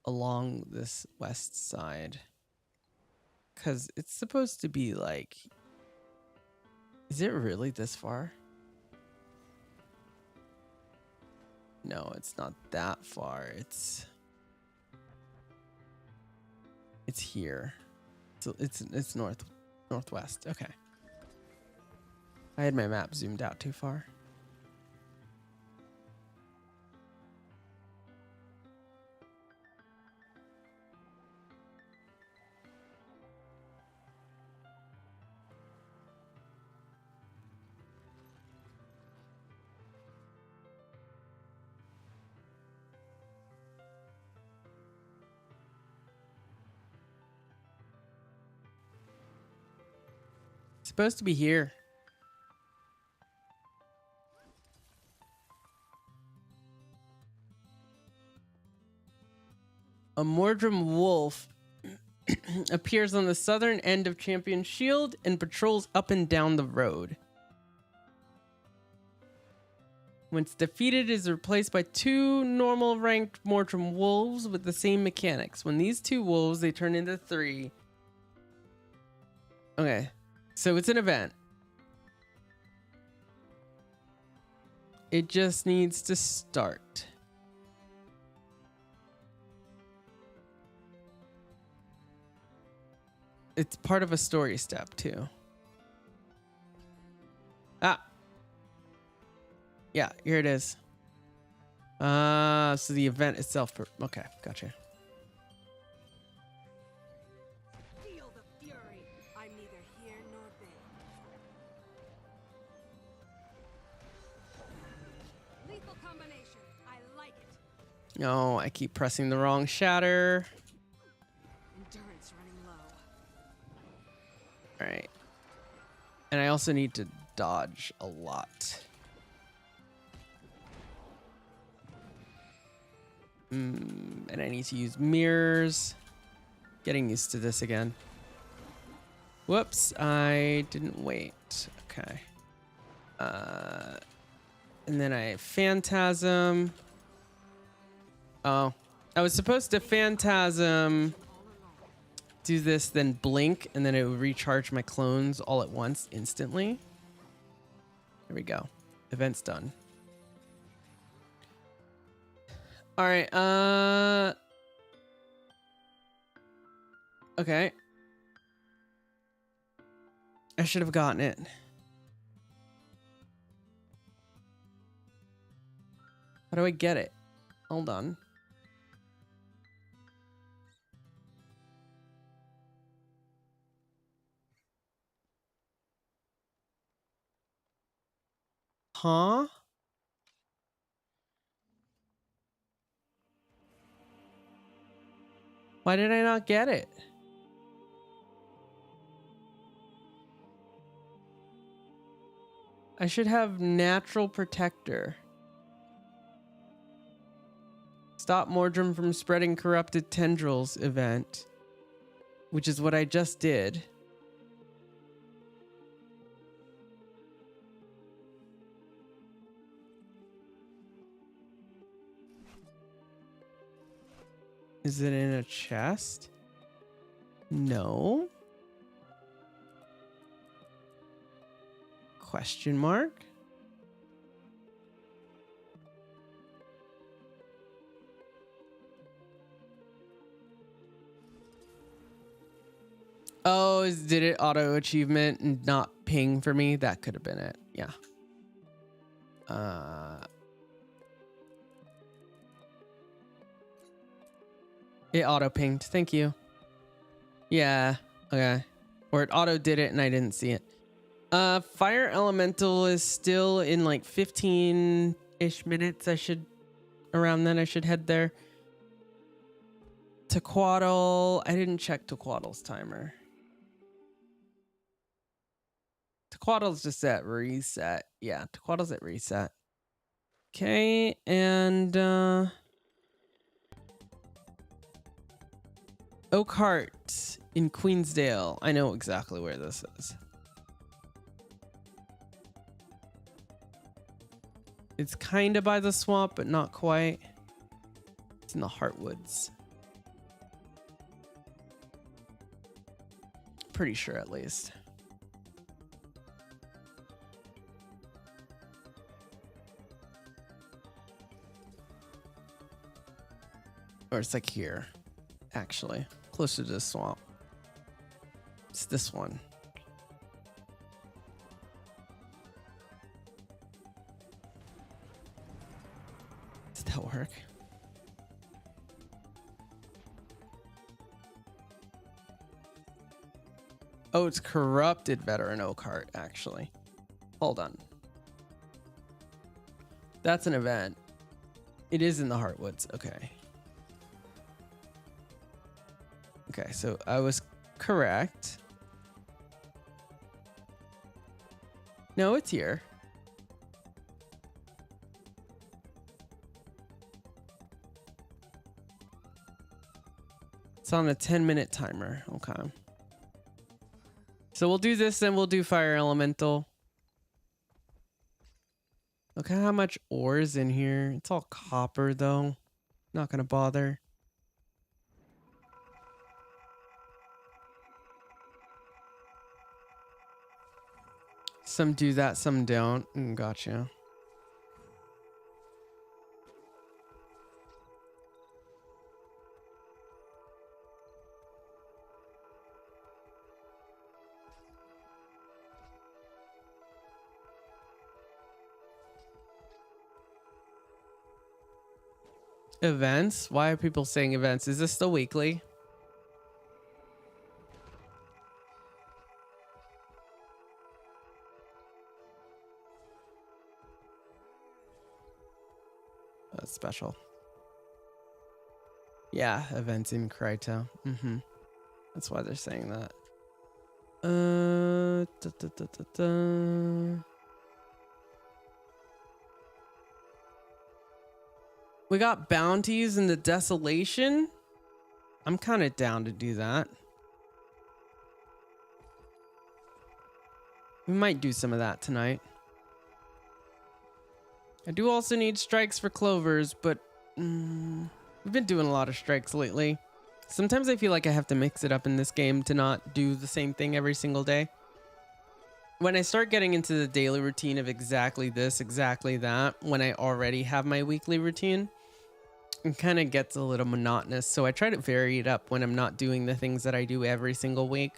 Along this west side. Because it's supposed to be like... Is it really this far? No, it's not that far. It's here. So it's northwest. Okay. I had my map zoomed out too far. Supposed to be here. A Mordrim wolf appears on the southern end of Champion's Shield and patrols up and down the road. Once defeated, it is replaced by two normal ranked Mordrim wolves with the same mechanics. When these two wolves, they turn into three. Okay. So it's an event. It just needs to start. It's part of a story step too. Ah. Yeah, here it is. So the event itself. Okay, gotcha. Feel the fury. I'm neither here nor there. Lethal combination. I like it. No, I keep pressing the wrong shatter. Endurance running low. All right. And I also need to dodge a lot. And I need to use mirrors. Getting used to this again. Whoops, I didn't wait. Okay. And then I Phantasm. Oh, I was supposed to Phantasm do this, then blink, and then it would recharge my clones all at once instantly. There we go. Event's done. All right. Okay. I should have gotten it. How do I get it? Hold on. Huh? Why did I not get it? I should have natural protector. Stop Mordrum from spreading corrupted tendrils event, which is what I just did. Is it in a chest? No. Question mark? Oh, did it auto achievement and not ping for me? That could have been it. Yeah. It auto pinged. Thank you. Yeah. Okay. Or it auto did it and I didn't see it. Fire elemental is still in like 15-ish minutes. Around then I should head there. Tequaddle. I didn't check Tequaddle's timer. Tequaddle's just at reset. Yeah, Tequaddle's at reset. Okay, and Oakhart in Queensdale. I know exactly where this is. It's kind of by the swamp, but not quite. It's in the Heartwoods. Pretty sure, at least. Or it's like here, actually. Closer to the swamp. It's this one. Does that work? Oh, it's corrupted veteran Oakhart, actually. Hold on. That's an event. It is in the Heartwoods. Okay. Okay, so I was correct. No, it's here. It's on a 10-minute timer. Okay. So we'll do this, then we'll do fire elemental. Look at how much ore is in here. It's all copper, though. Not gonna bother. Some do that, some don't. Gotcha. Events? Why are people saying events? Is this the weekly? That's special. Yeah, events in Kryto. That's why they're saying that. We got bounties in the Desolation. I'm kind of down to do that. We might do some of that tonight. I do also need strikes for clovers, but we've been doing a lot of strikes lately. Sometimes I feel like I have to mix it up in this game to not do the same thing every single day. When I start getting into the daily routine of exactly this, exactly that, when I already have my weekly routine, it kind of gets a little monotonous. So I try to vary it up when I'm not doing the things that I do every single week.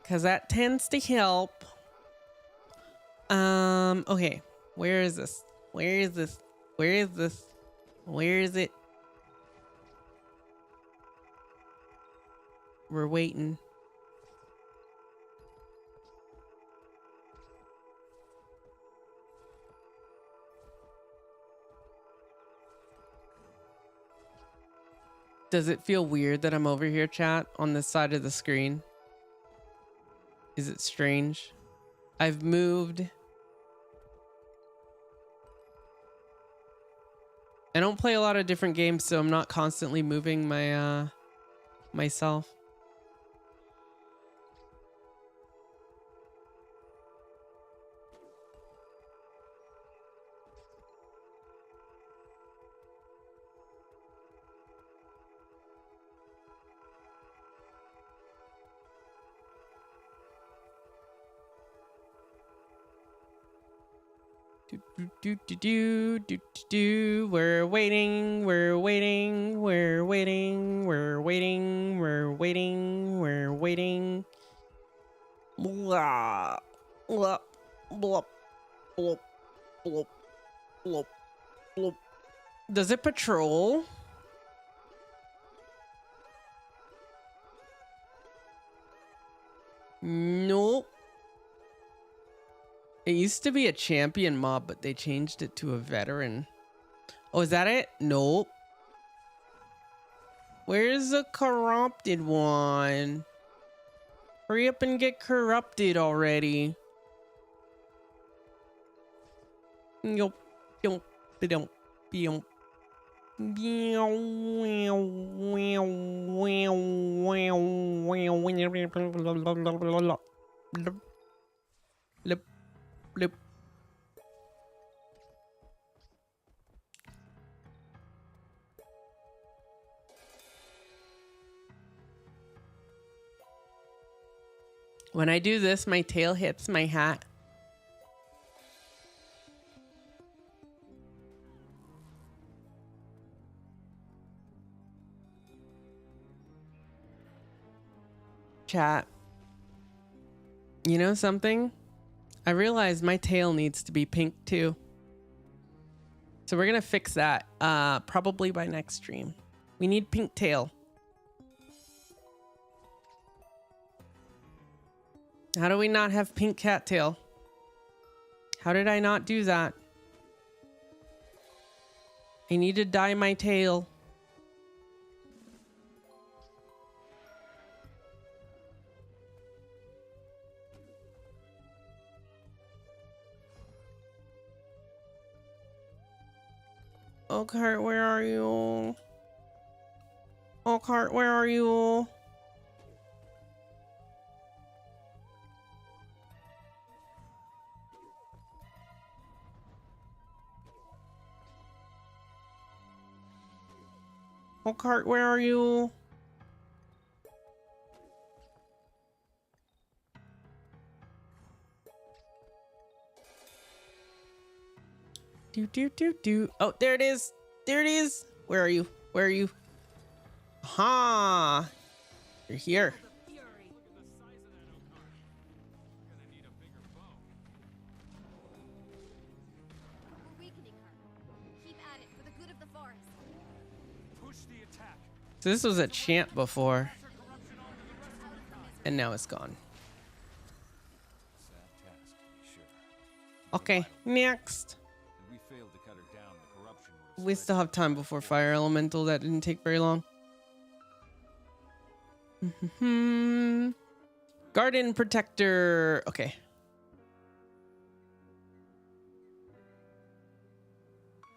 Because that tends to help. Okay. Where is this? Where is this? Where is this? Where is it? We're waiting. Does it feel weird that I'm over here, chat, on this side of the screen? Is it strange? I've moved. I don't play a lot of different games, so I'm not constantly moving my myself. We're waiting, we're waiting, we're waiting, we're waiting, we're waiting, we're waiting. Blah, blah, blah, blah, blah, blah, blah. Does it patrol? Nope. It used to be a champion mob, but they changed it to a veteran. Oh, is that it? Nope. Where's the corrupted one? Hurry up and get corrupted already. Yup, yup, ba-dum, yum. Lip, lip. When I do this, my tail hits my hat. Chat. You know something? I realized my tail needs to be pink too. So we're gonna fix that probably by next stream. We need pink tail. How do we not have pink cattail? How did I not do that? I need to dye my tail. Oh, Kurt, where are you? Oh, Kurt, where are you? Oh, Kurt, where are you? Do. Oh, there it is. There it is. Where are you? Where are you? Ha! You're here. We're weakening her. Keep at it for the good of the forest. Push the attack. So this was a champ before, and now it's gone. Sad task, to be sure. Okay, next. If we failed to cut her down, the corruption would have We still have time before Fire Elemental. That didn't take very long. Garden Protector. Okay.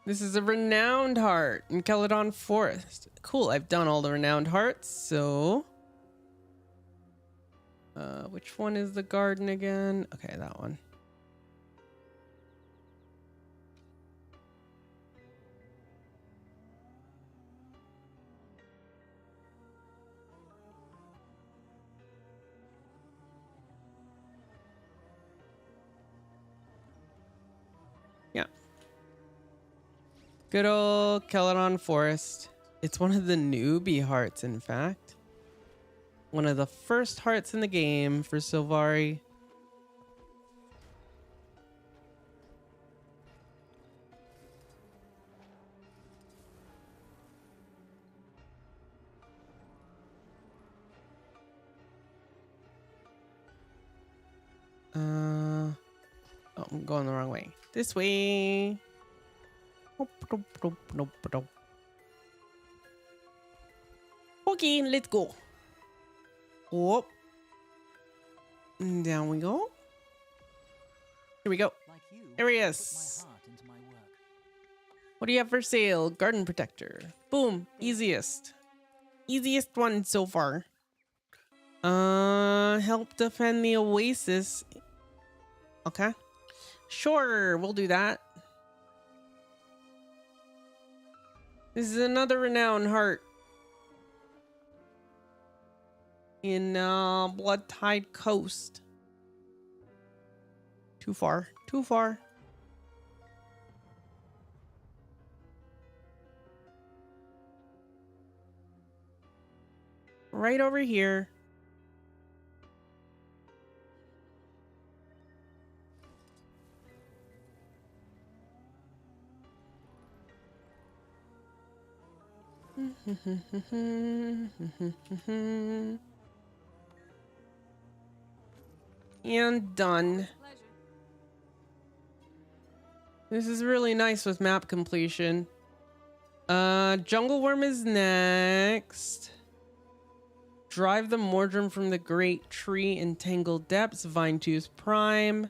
This is a Renowned Heart in Celadon Forest. Cool, I've done all the Renowned Hearts, so... which one is the garden again? Okay, that one. Good old Celeron Forest. It's one of the newbie hearts, in fact. One of the first hearts in the game for Sylvari. Oh, I'm going the wrong way. This way. Okay, let's go. Whoop. And down we go. Here we go. Like you, There he I put is. my heart into my work. What do you have for sale? Garden protector. Boom. Easiest. Easiest one so far. Help defend the oasis. Okay. Sure, we'll do that. This is another renowned heart. In Blood Tide Coast. Too far. Too far. Right over here. And done. Pleasure. This is really nice with map completion. Jungle Worm is next. Drive the Mordrum from the Great Tree in Tangled Depths. Vinetooth Prime.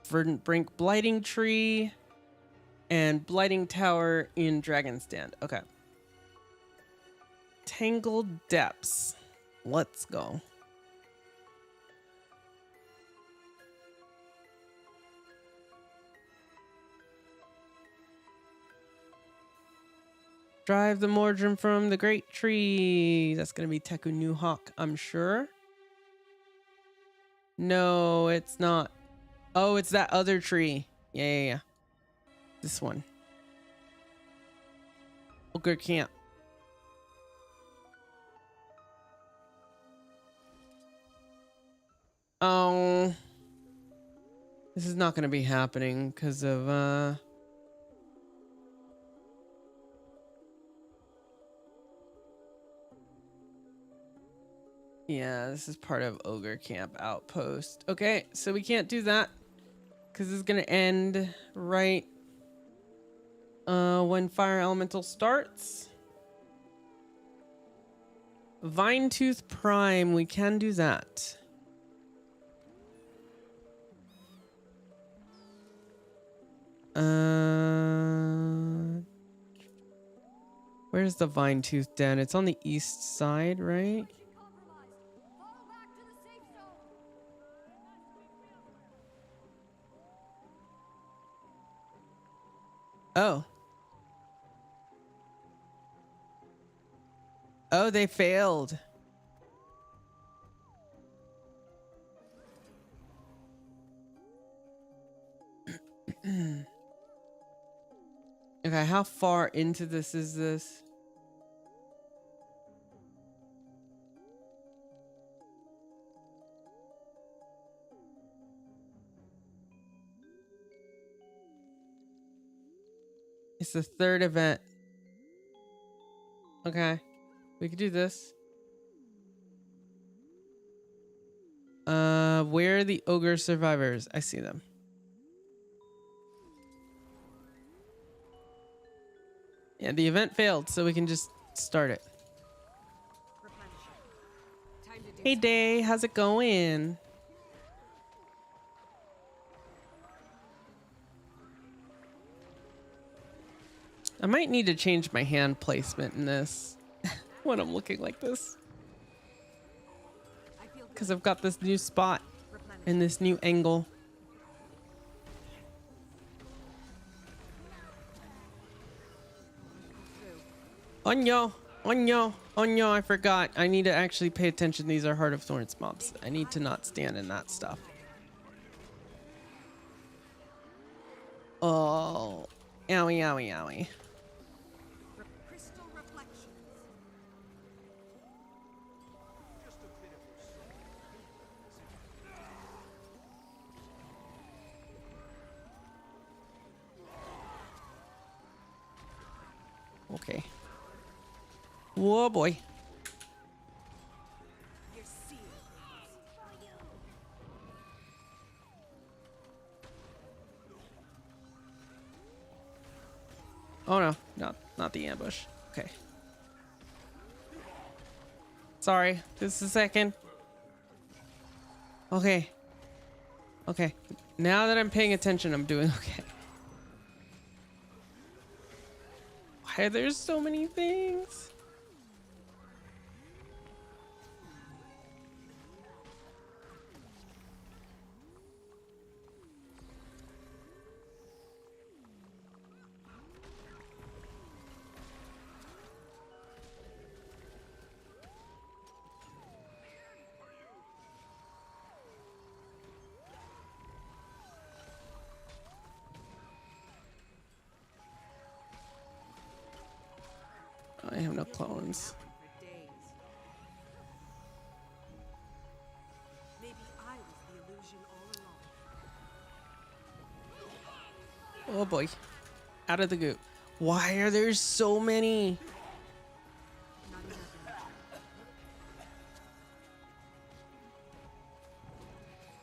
Verdant Brink Blighting Tree. And Blighting Tower in Dragon Stand. Okay. Tangled Depths. Let's go. Drive the Mordrum from the Great Tree. That's going to be Teku New Hawk, I'm sure. No, it's not. Oh, it's that other tree. Yeah. This one. Ogre Camp. Oh. This is not going to be happening because of, yeah, this is part of Ogre Camp Outpost. Okay, so we can't do that because it's going to end right when Fire Elemental starts. Vinetooth Prime, we can do that. Where's the Vinetooth Den? It's on the east side, right? Compromised. Fall back to the safe zone. Oh. Oh, they failed. Okay, how far into this is this? It's the third event. Okay. We could do this. Where are the ogre survivors? I see them. Yeah, the event failed, so we can just start it. Hey Day, how's it going? I might need to change my hand placement in this when I'm looking like this. Because I've got this new spot and this new angle. Onyo, I forgot. I need to actually pay attention. These are Heart of Thorns mobs. I need to not stand in that stuff. Oh, owie, owie, owie. Crystal reflections. Okay. Whoa, boy. You're seeing Oh no, not the ambush. Okay. Sorry, just a second. Okay. Okay. Now that I'm paying attention, I'm doing okay. Why are there so many things? I have no clones. for days. Maybe I was the illusion all along. Oh boy. Out of the goop. Why are there so many? Not enough.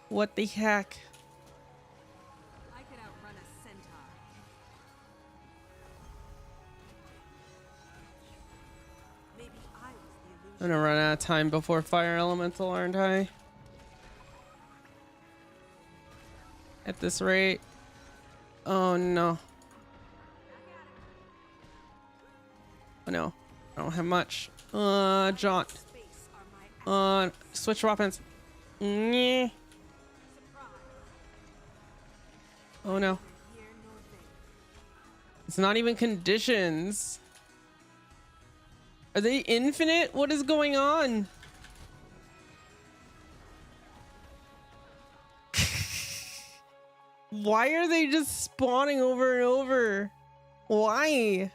What the heck? I could outrun a centaur. Maybe I was the illusion. I'm gonna run out of time before fire elemental, aren't I? At this rate. Oh no. Oh no. I don't have much. Jaunt. Space are my Switch weapons. Nyeh. surprise. Oh no. Here nor there. It's not even conditions. Are they infinite? What is going on? Why are they just spawning over and over? Why?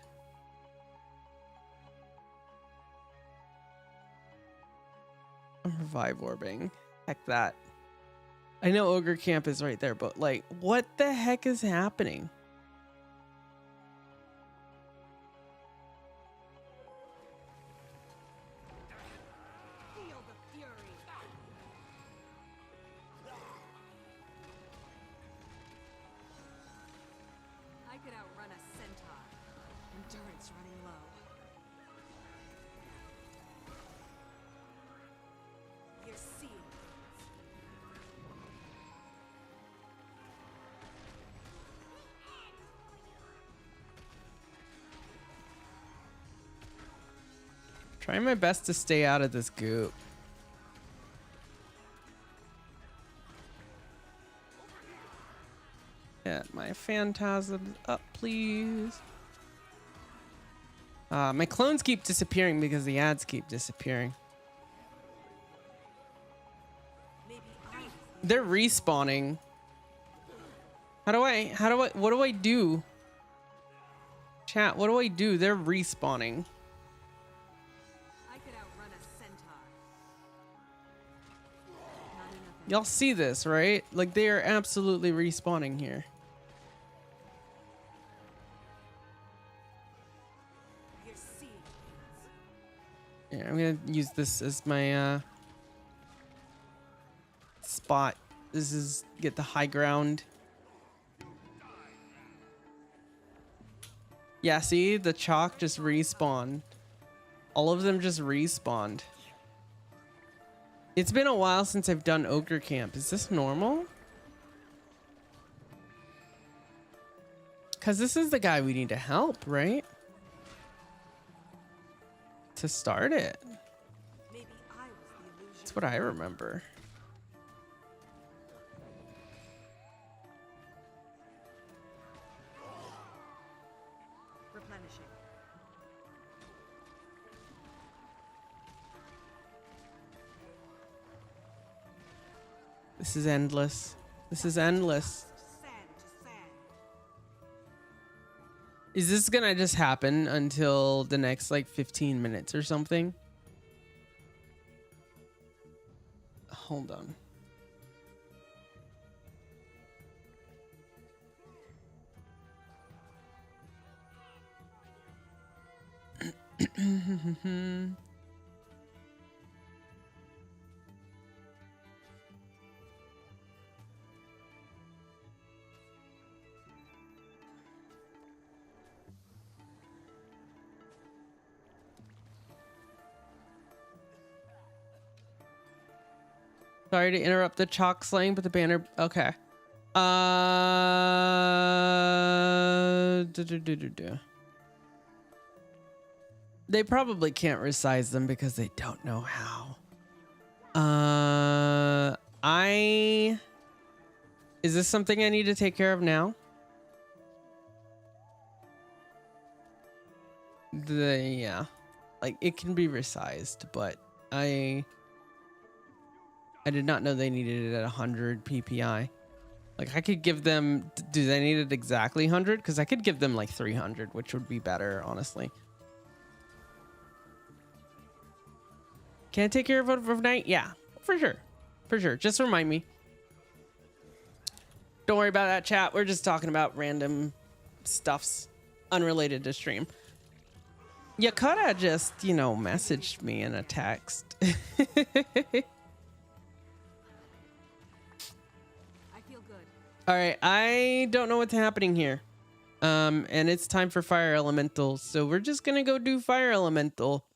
I'm revive orbing. Heck that. I know Ogre Camp is right there, but like, what the heck is happening? Feel the fury. I could outrun a centaur. Endurance running low. You're seeing things. Trying my best to stay out of this goop. Get my phantasm up, please. My clones keep disappearing because the ads keep disappearing. Maybe I was They're respawning. What do I do? Chat, what do I do? They're respawning. I could outrun a centaur. Not enough. Y'all see this, right? Like, they are absolutely respawning here. You're seeing things. Yeah, I'm gonna use this as my spot. This is get the high ground. Yeah, see, the chalk just respawned. All of them just respawned. It's been a while since I've done Ogre Camp. Is this normal? Because this is the guy we need to help, right? To start it. Maybe I was the illusion. That's what I remember. Replenishing. This is endless. This is endless. Sand to sand. Is this gonna just happen until the next like 15 minutes or something? Hold on. Sorry to interrupt the chalk slaying, but the banner. Okay. They probably can't resize them because they don't know how. Is this something I need to take care of now? Yeah. Like, it can be resized, but I did not know they needed it at 100 PPI. Like, I could give them... Do they need it exactly 100? Because I could give them, like, 300, which would be better, honestly. Can I take care of it overnight? Yeah, for sure. For sure. Just remind me. Don't worry about that, chat. We're just talking about random stuffs unrelated to stream. You could have just, you know, messaged me in a text. I feel good. All right, I don't know what's happening here. And it's time for Fire Elemental, so we're just gonna go do Fire Elemental.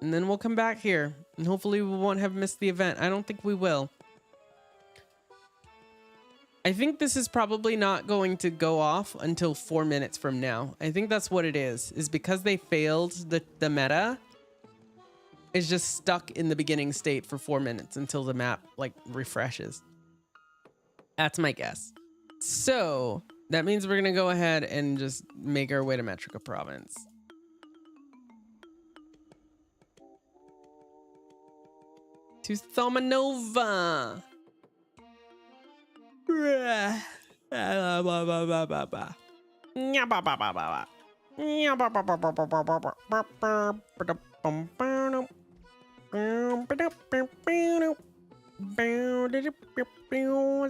And then we'll come back here, and hopefully we won't have missed the event. I don't think we will. I think this is probably not going to go off until 4 minutes from now. I think that's what it is because they failed the meta. It's just stuck in the beginning state for 4 minutes until the map like refreshes. That's my guess. So that means we're gonna go ahead and just make our way to Metrica Province. To Thomanova. I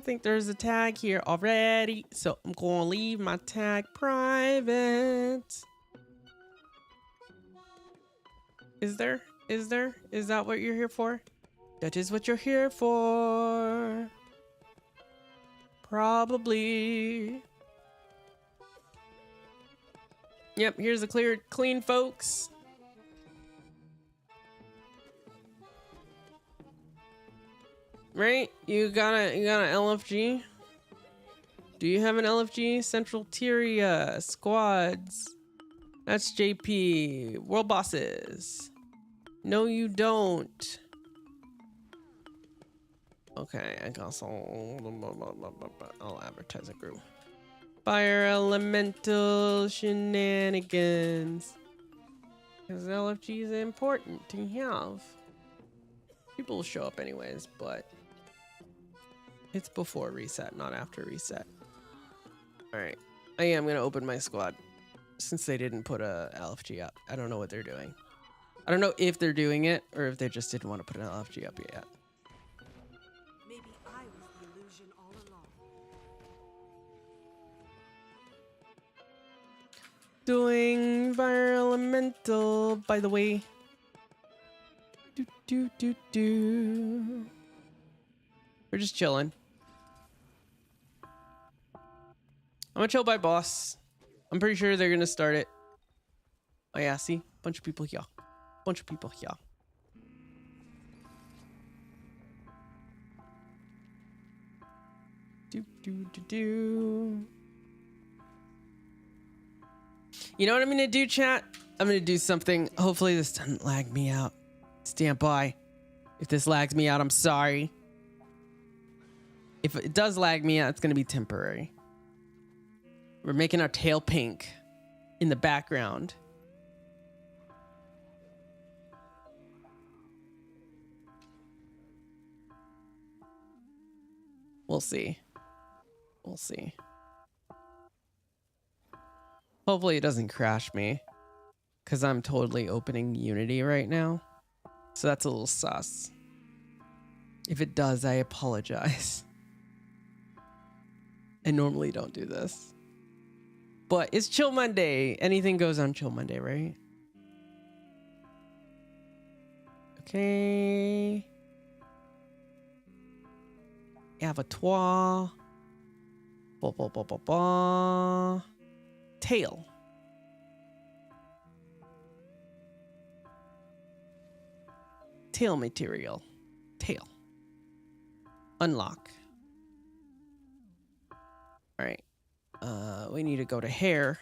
think there's a tag here already, so I'm gonna leave my tag private. Is there? Is that what you're here for? That is what you're here for. Probably. Yep, here's the clean folks. Right? You got an LFG? Do you have an LFG? Central Tyria squads. That's JP. World bosses. No, you don't. Okay, I guess I'll advertise a group. Fire Elemental shenanigans. Because LFG is important to have. People will show up anyways, but it's before reset, not after reset. Alright, I am going to open my squad since they didn't put a LFG up. I don't know what they're doing. I don't know if they're doing it or if they just didn't want to put an LFG up yet. Maybe I was the illusion all along. Doing Fire Elemental, by the way. We're just chilling. I'm gonna chill by boss. I'm pretty sure they're gonna start it. Oh yeah, see? Bunch of people here. Bunch of people here. You know what I'm gonna do, chat? I'm gonna do something. Hopefully this doesn't lag me out. Stand by. If this lags me out, I'm sorry. If it does lag me out, it's gonna be temporary. We're making our tail pink in the background. We'll see. We'll see. Hopefully it doesn't crash me, because I'm totally opening Unity right now. So that's a little sus. If it does, I apologize. I normally don't do this. But it's Chill Monday. Anything goes on Chill Monday, right? Okay. Abattoir. Ba, ba, ba, ba, ba. Tail. Tail material. Tail. Unlock. All right. We need to go to hair.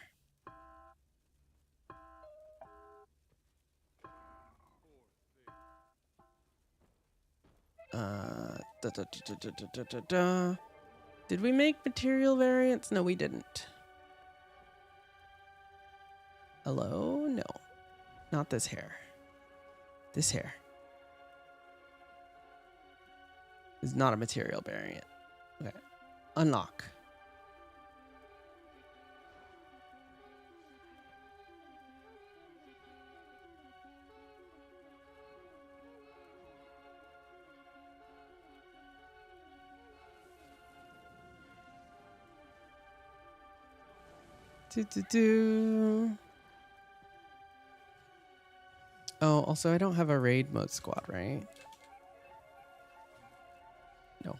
Did we make material variants? No, we didn't. Hello? No. Not this hair. This hair is not a material variant. Okay. Unlock. Oh, also I don't have a raid mode squad, right? No.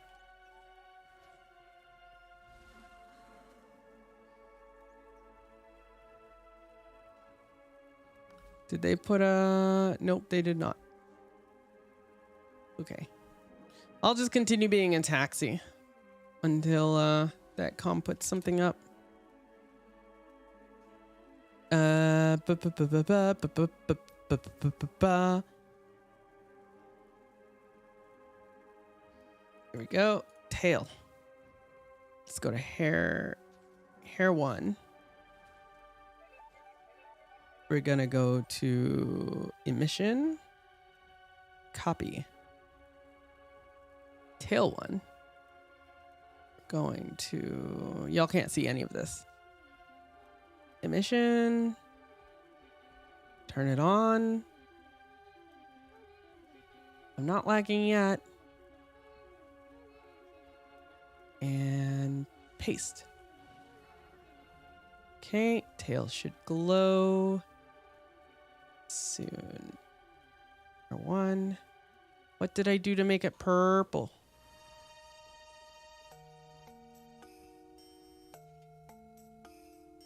Did they put a... Nope, they did not. Okay. I'll just continue being a taxi until that comp puts something up. Here we go. Tail. Let's go to hair. Hair 1. We're gonna go to emission. Copy. Tail 1. Going to... Y'all can't see any of this. Emission. Turn it on. I'm not lagging yet. And paste. Okay, tail should glow soon. One. What did I do to make it purple?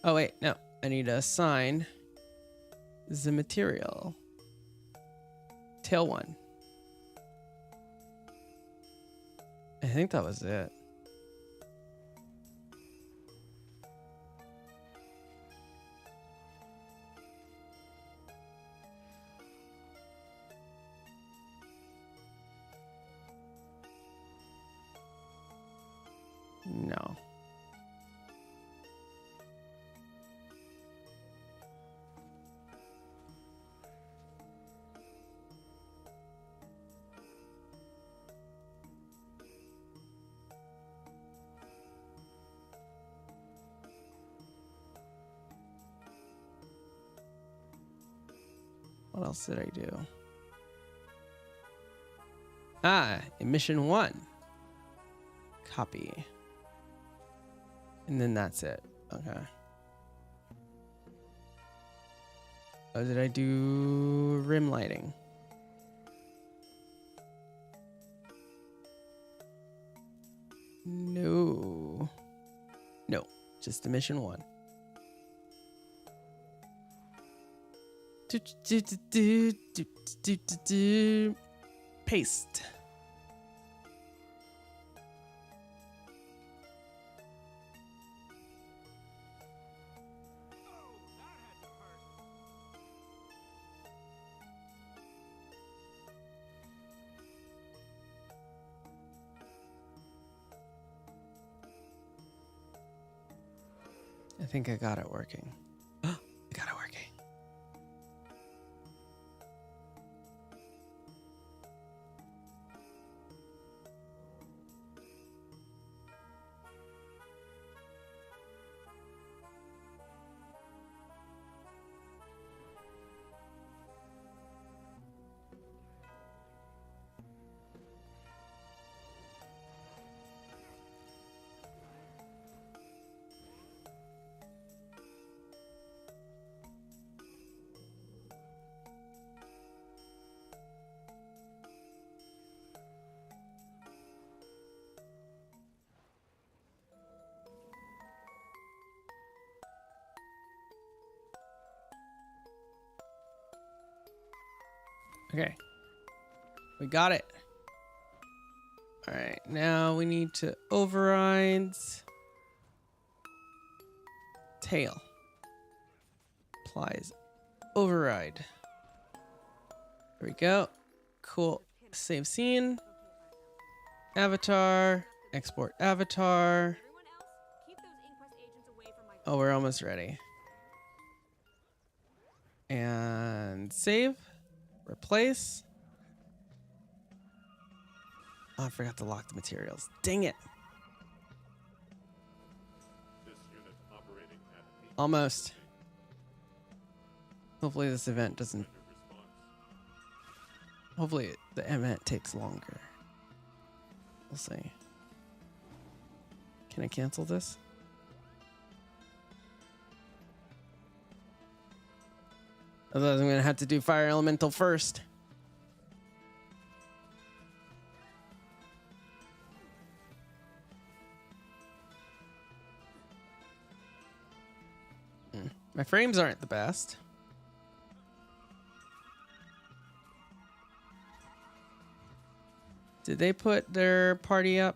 Oh wait, no. I need to assign the material. Tail 1. I think that was it. No. What else did I do? Emission 1. Copy. And then that's it. Okay. Oh, did I do rim lighting? No. No, just emission 1. Paste. I think I got it working. I got it working. Okay. We got it. All right, now we need to overrides. Tail. Applies override. There we go. Cool. Save scene. Avatar. Export avatar. Everyone else, keep those inquest agents away from my Oh, we're almost ready. And save. Replace. Oh, I forgot to lock the materials. Dang it. Almost. Hopefully this event doesn't... Hopefully the event takes longer. We'll see. Can I cancel this? Otherwise I'm going to have to do Fire Elemental first. My frames aren't the best. Did they put their party up?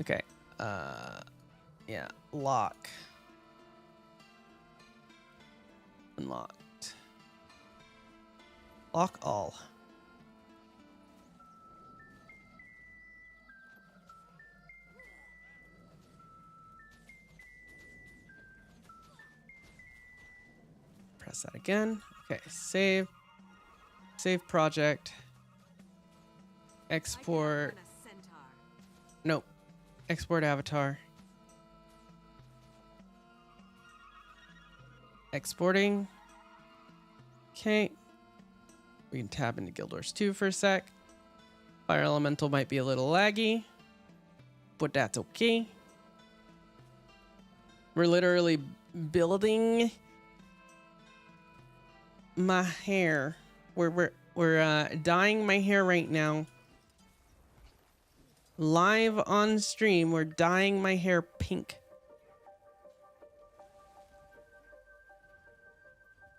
Okay. Yeah, lock. Unlocked. Lock all. Press that again. Okay, save. Save project. Export. Run a centaur. Nope. Export avatar. Exporting. Okay. We can tab into Guild Wars 2 for a sec. Fire Elemental might be a little laggy, but that's okay. We're literally building my hair. We're dyeing my hair right now. Live on stream, we're dyeing my hair pink.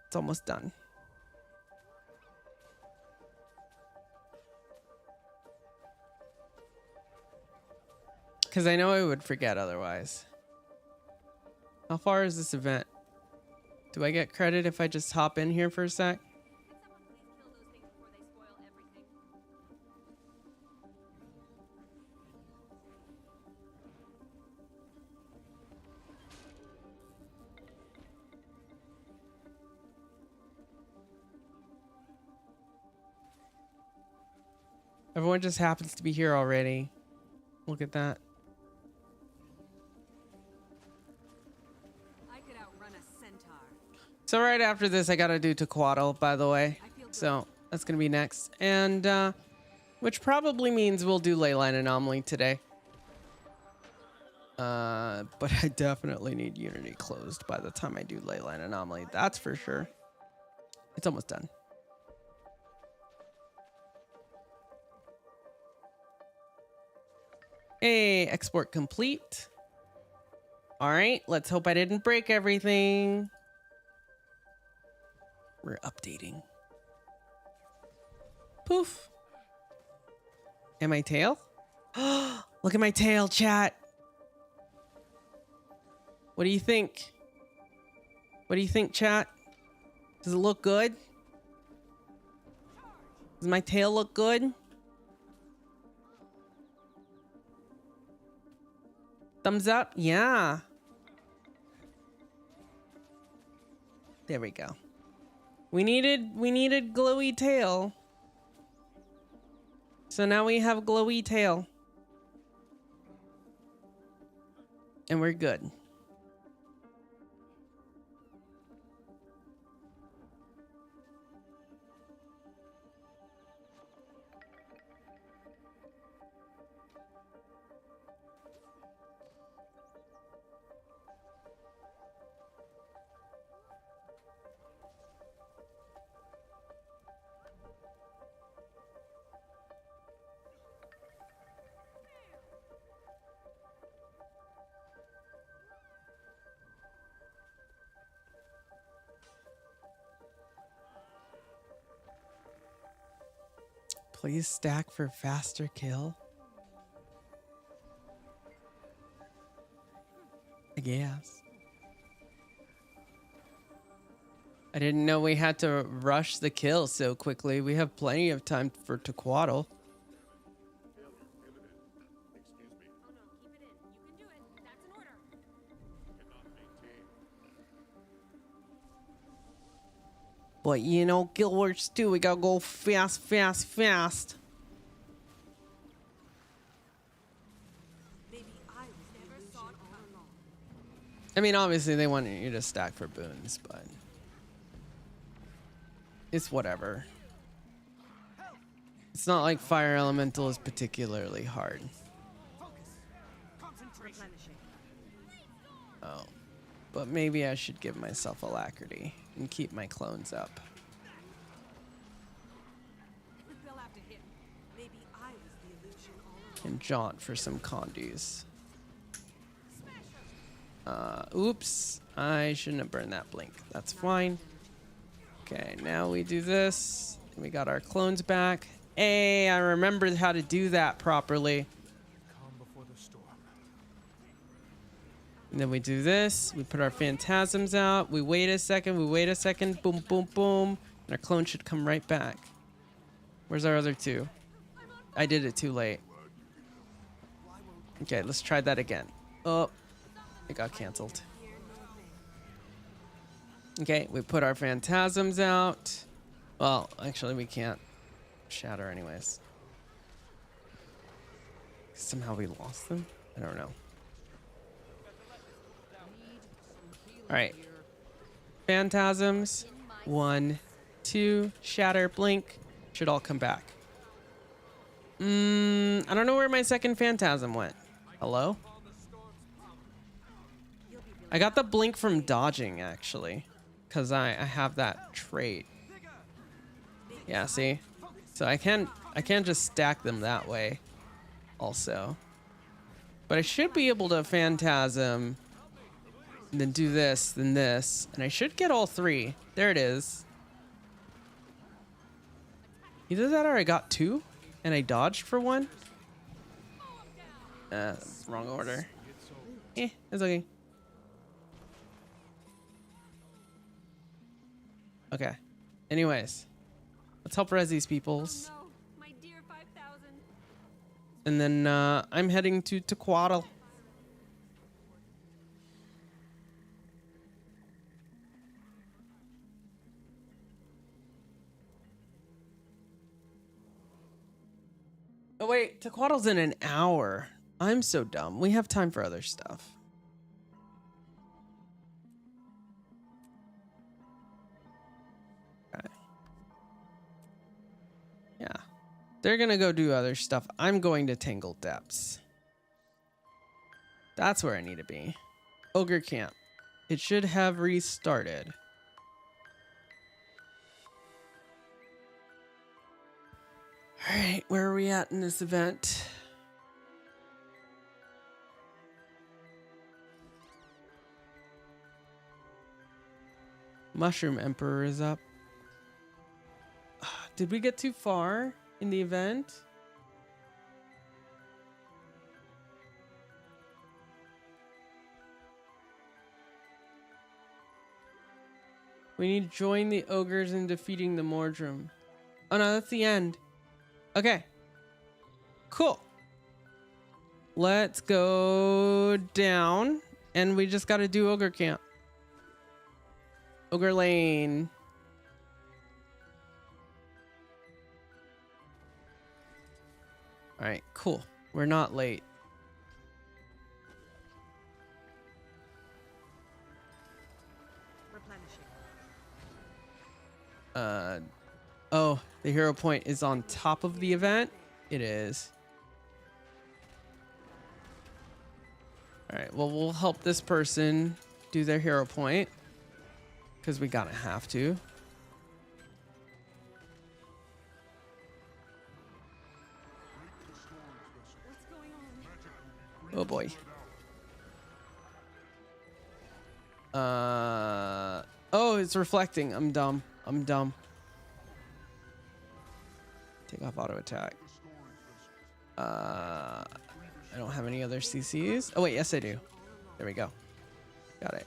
It's almost done. Because I know I would forget otherwise. How far is this event? Do I get credit if I just hop in here for a sec? Can someone please kill those things before they spoil everything? Everyone just happens to be here already. Look at that. I could outrun a centaur. So right after this, I gotta do Tequatl, by the way. I feel good. So that's gonna be next. And, which probably means we'll do Leyline Anomaly today. But I definitely need Unity closed by the time I do Leyline Anomaly. That's for sure. It's almost done. Hey, export complete. All right, let's hope I didn't break everything. We're updating. Poof. And my tail? Look at my tail, chat. What do you think? What do you think, chat? Does it look good? Does my tail look good? Thumbs up? Yeah. There we go. We needed glowy tail. So now we have glowy tail. And we're good. Please stack for faster kill. I guess. I didn't know we had to rush the kill so quickly. We have plenty of time for Tequaddle. But you know, Guild Wars 2, we gotta go fast, fast, fast. I mean, obviously they want you to stack for boons, but it's whatever. It's not like Fire Elemental is particularly hard. Replenishing. Oh, but maybe I should give myself alacrity and keep my clones up. They'll have to hit. Maybe I was the illusion all along. And jaunt for some condues. Oops. I shouldn't have burned that blink. That's fine. Okay, now we do this. We got our clones back. Hey, I remembered how to do that properly. Calm before the storm. And then we do this. We put our phantasms out. We wait a second. We wait a second. Boom, boom, boom. And our clone should come right back. Where's our other two? I did it too late. Okay, let's try that again. Oh, it got canceled. Okay, we put our phantasms out. Well, actually, we can't shatter anyways. Somehow we lost them? I don't know. Alright. Phantasms. 1, 2, shatter, blink. Should all come back. I don't know where my second phantasm went. Hello? I got the blink from dodging, actually. Because I have that trait. Yeah, see? So I can't just stack them that way. Also. But I should be able to phantasm. And then do this, then this. And I should get all three. There it is. Either that or I got two. And I dodged for one. Wrong order. It's okay. Okay. Anyways. Let's help res these peoples. No, my dear 5,000. And then I'm heading to Tequaddle. Oh wait, Tequaddle's in an hour. I'm so dumb. We have time for other stuff. Okay. Yeah. They're gonna go do other stuff. I'm going to Tangled Depths. That's where I need to be. Ogre Camp. It should have restarted. Alright, where are we at in this event? Mushroom Emperor is up. Did we get too far in the event? We need to join the ogres in defeating the Mordrum. Oh no, that's the end. Okay. Cool. Let's go down. And we just got to do Ogre Camp. Ogre Lane. Alright, cool. We're not late. Replenishing. Oh, the hero point is on top of the event. It is. All right, well, we'll help this person do their hero point because we gotta have to. Oh boy. Oh, it's reflecting. I'm dumb. I'm dumb. Take Take off auto attack. I don't have any other CCs. Oh wait, yes I do. There we go. Got it.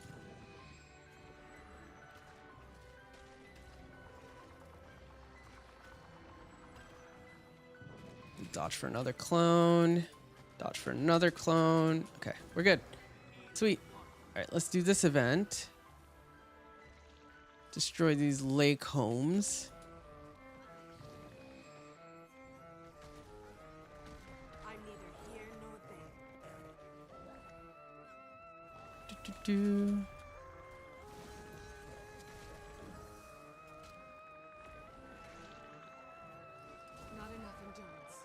Dodge for another clone. Dodge for another clone. Okay, we're good. Sweet. All right, let's do this event. Destroy these lake homes. I'm neither here nor there. Do. Not enough endurance.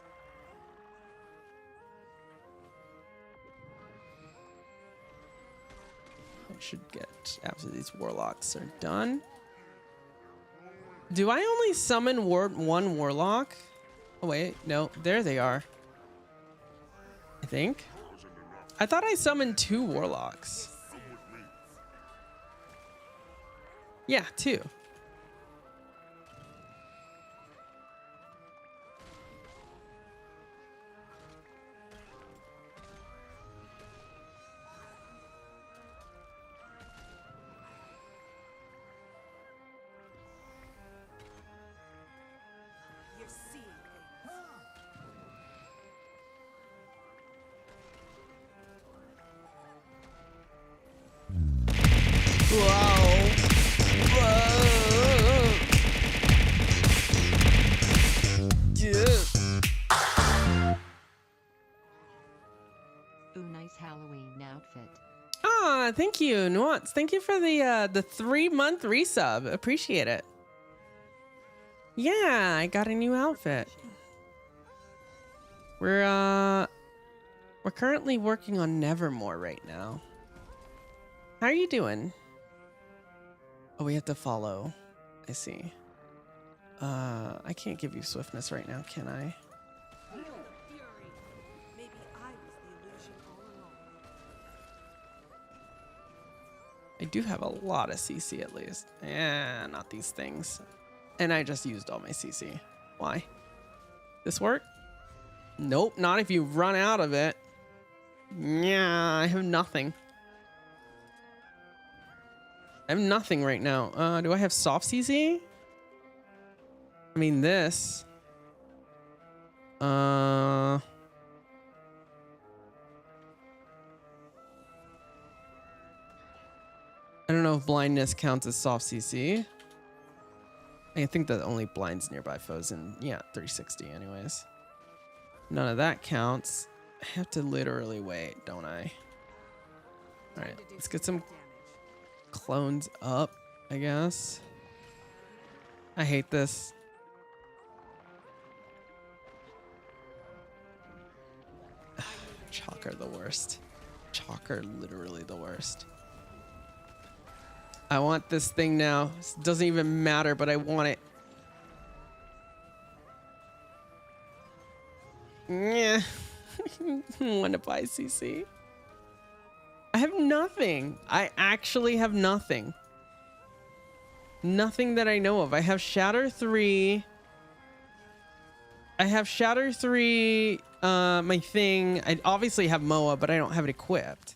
I should get after these warlocks are done. Do I only summon one warlock? Oh wait, no, there they are. I think. I thought I summoned 2 warlocks. Yeah, 2. You're seeing things. Whoa. Whoa. Yeah. Ooh, nice Halloween outfit. Ah, thank you, Nuance. Thank you for the 3-month resub. Appreciate it. Yeah, I got a new outfit. We're currently working on Nevermore right now. How are you doing? Oh, we have to follow. I see. I can't give you swiftness right now, can I? Feel the fury. Maybe I was the illusion all along. I do have a lot of CC at least. Not these things. And I just used all my CC. Why? This work? Nope, not if you run out of it. Yeah, I have nothing. I have nothing right now. Do I have soft CC? I mean this. I don't know if blindness counts as soft CC. I think that only blinds nearby foes in, yeah, 360 anyways. None of that counts. I have to literally wait, don't I? All right, let's get some clones up, I guess. I hate this. Chalk are the worst. Chalk are literally the worst. I want this thing now. It doesn't even matter, but I want it. Yeah. Want to buy CC? I have nothing. I actually have nothing. Nothing that I know of. I have Shatter 3. I have Shatter 3, my thing. I obviously have MOA, but I don't have it equipped.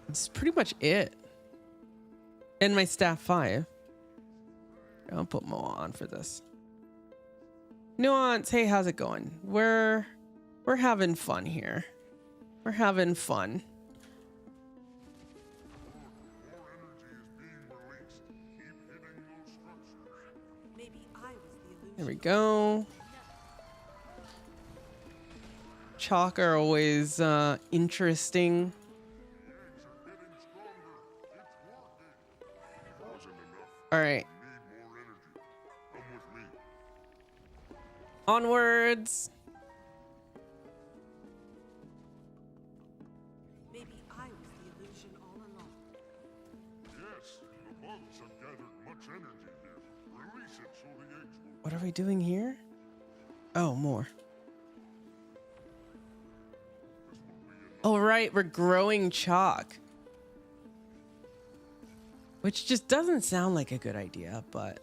That's pretty much it. And my staff 5. I'll put MOA on for this. Nuance, hey, how's it going? We're having fun here. We're having fun. Maybe I was the illusion. There we go. Chalk are always interesting. All right. Onwards. Maybe I was the illusion all along. Yes, the monks have gathered much energy here. Release it so the eggs will. What are we doing here? Oh, more. Oh, right. We're growing chalk. Which just doesn't sound like a good idea, but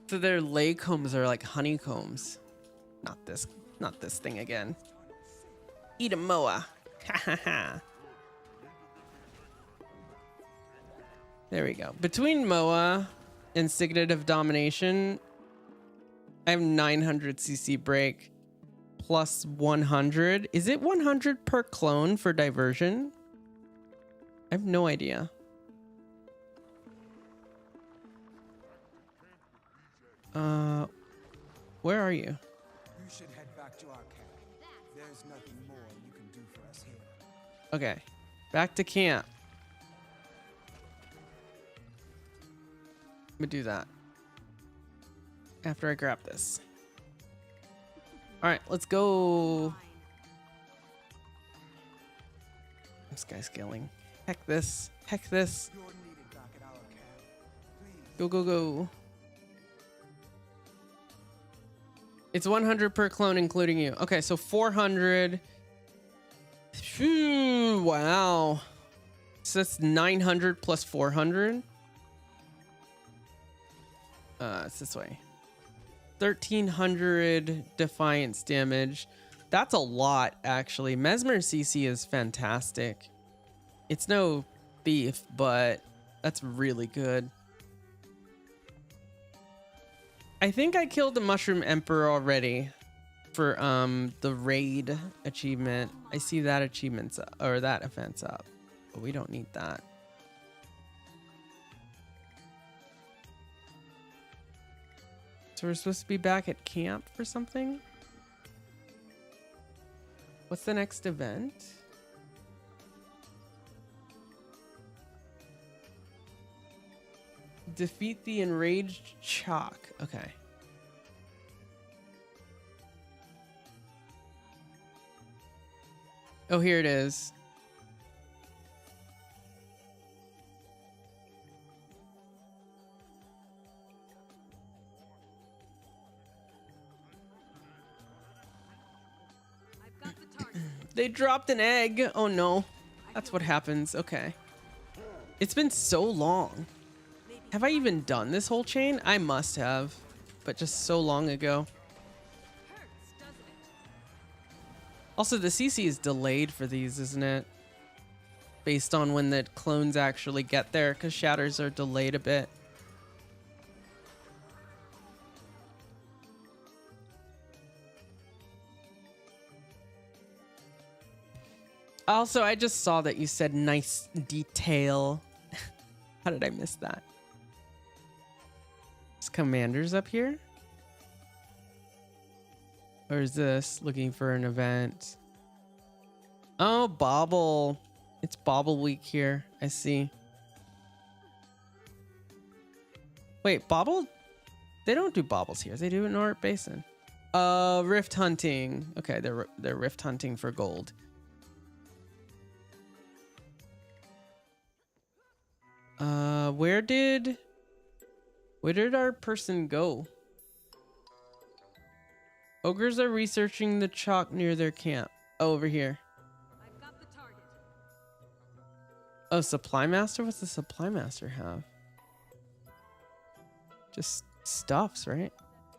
So their lay combs are like honeycombs. Not this thing again. Eat a moa. Ha ha ha. There we go. Between moa and Signet of Domination, I have 900 CC break plus 100. Is it 100 per clone for diversion? I have no idea. Where are you? You should head back to our camp. There's nothing more you can do for us here. Okay, back to camp. I'm gonna do that after I grab this. All right, let's go. I'm sky scaling. Heck this. Heck this. You're needed back at our camp. Please. Go, go, go. It's 100 per clone, including you. Okay, so 400. Phew, wow. So that's 900 plus 400. It's this way. 1300 defiance damage. That's a lot, actually. Mesmer CC is fantastic. It's no beef, but that's really good. I think I killed the Mushroom Emperor already for the raid achievement. I see that achievement's up, or that event's up, but we don't need that. So we're supposed to be back at camp for something? What's the next event? Defeat the enraged Chalk. Okay. Oh, here it is. I've got the target. They dropped an egg. Oh no. That's what happens. Okay. It's been so long. Have I even done this whole chain? I must have, but just so long ago. Hurts, doesn't it? Also, the CC is delayed for these, isn't it? Based on when the clones actually get there, because shatters are delayed a bit. Also, I just saw that you said nice detail. How did I miss that? Is Commander's up here? Or is this looking for an event? Oh, Bobble. It's Bobble week here. I see. Wait, Bobble? They don't do Bobbles here. They do it in North Basin. Rift hunting. Okay, they're rift hunting for gold. Where did our person go? Ogres are researching the chalk near their camp. Oh, over here. I've got the target. Oh, Supply Master? What's the Supply Master have? Just stuffs, right?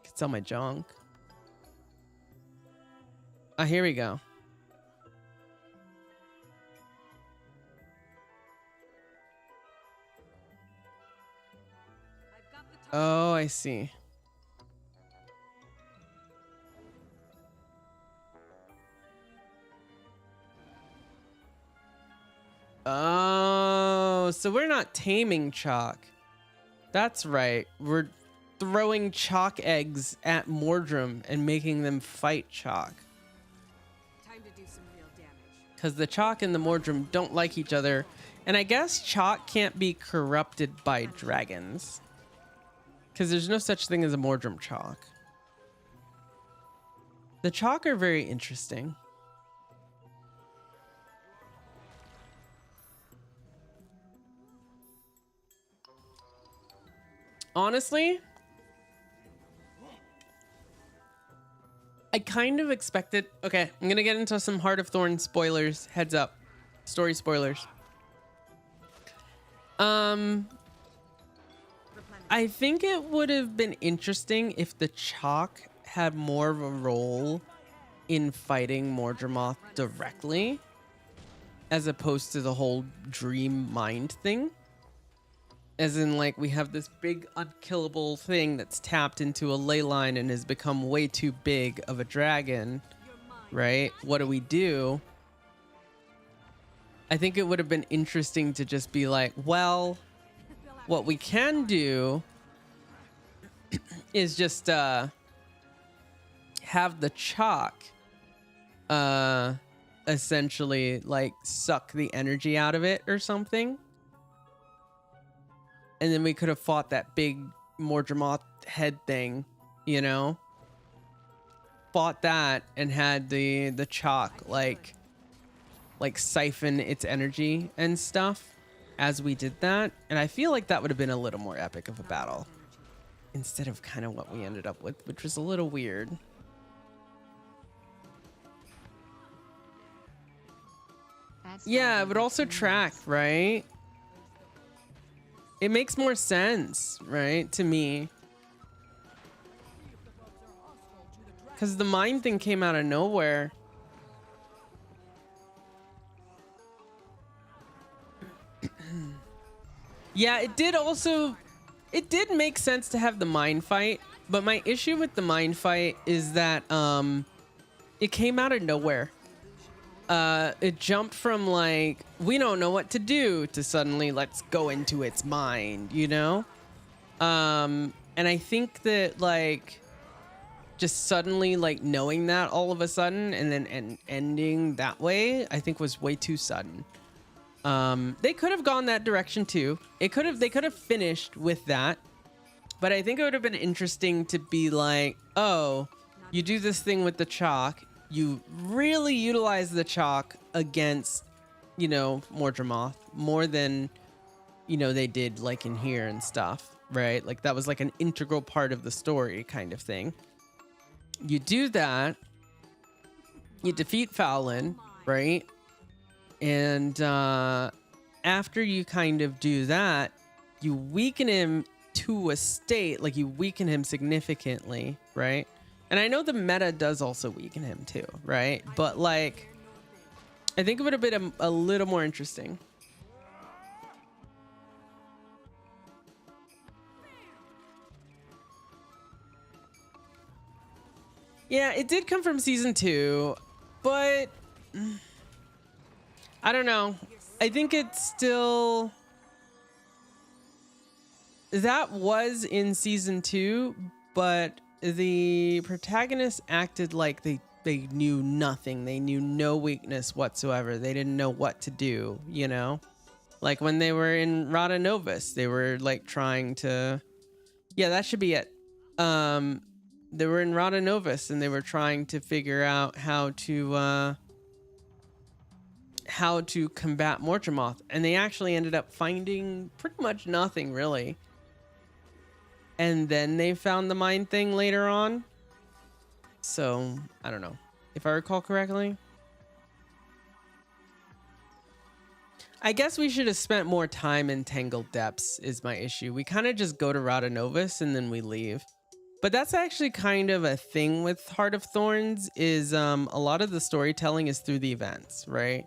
Can sell my junk. Ah, here we go. I've got the target. Oh, I see. Oh, so we're not taming chalk. That's right. We're throwing chalk eggs at Mordrum and making them fight chalk. Time to do some real damage. Because the chalk and the Mordrum don't like each other. And I guess chalk can't be corrupted by dragons. Because there's no such thing as a Mordrum chalk. The chalk are very interesting. Honestly, I kind of expected... Okay, I'm going to get into some Heart of Thorn spoilers. Heads up. Story spoilers. Replenish. I think it would have been interesting if the chalk had more of a role in fighting Mordremoth directly, as opposed to the whole dream mind thing. As in, like, we have this big unkillable thing that's tapped into a ley line and has become way too big of a dragon, right? What do we do? I think it would have been interesting to just be like, well, what we can do is just have the chalk essentially like suck the energy out of it or something. And then we could have fought that big Mordremoth head thing, you know? Fought that and had the chalk like siphon its energy and stuff as we did that. And I feel like that would have been a little more epic of a battle instead of kind of what we ended up with, which was a little weird. Yeah, it would also track, right? It makes more sense, right, to me. Because the mind thing came out of nowhere. Yeah, it did make sense to have the mind fight, but my issue with the mind fight is that it came out of nowhere. It jumped from like, we don't know what to do, to suddenly let's go into its mind, you know? And I think that like just suddenly like knowing that all of a sudden and then ending that way, I think was way too sudden. They could have gone that direction too. They could have finished with that, but I think it would have been interesting to be like, oh, you do this thing with the chalk. You really utilize the chalk against, you know, Mordremoth more than, you know, they did like in here and stuff, right? Like that was like an integral part of the story kind of thing. You do that, you defeat Fowlin, right? And after you kind of do that, you weaken him to a state, like you weaken him significantly, right? And I know the meta does also weaken him too, right? But like, I think it would have been a little more interesting. Yeah, it did come from season 2, but I don't know. I think it's still, that was in season 2, but the protagonist acted like they knew nothing. They knew no weakness whatsoever. They didn't know what to do, you know? Like when they were in Rada Novus, they were like trying to, yeah, that should be it. They were in Rada Novus and they were trying to figure out how to combat Mordremoth, and they actually ended up finding pretty much nothing really. And then they found the mind thing later on. So, I don't know. If I recall correctly. I guess we should have spent more time in Tangled Depths is my issue. We kind of just go to Rada Novus and then we leave. But that's actually kind of a thing with Heart of Thorns is a lot of the storytelling is through the events, right?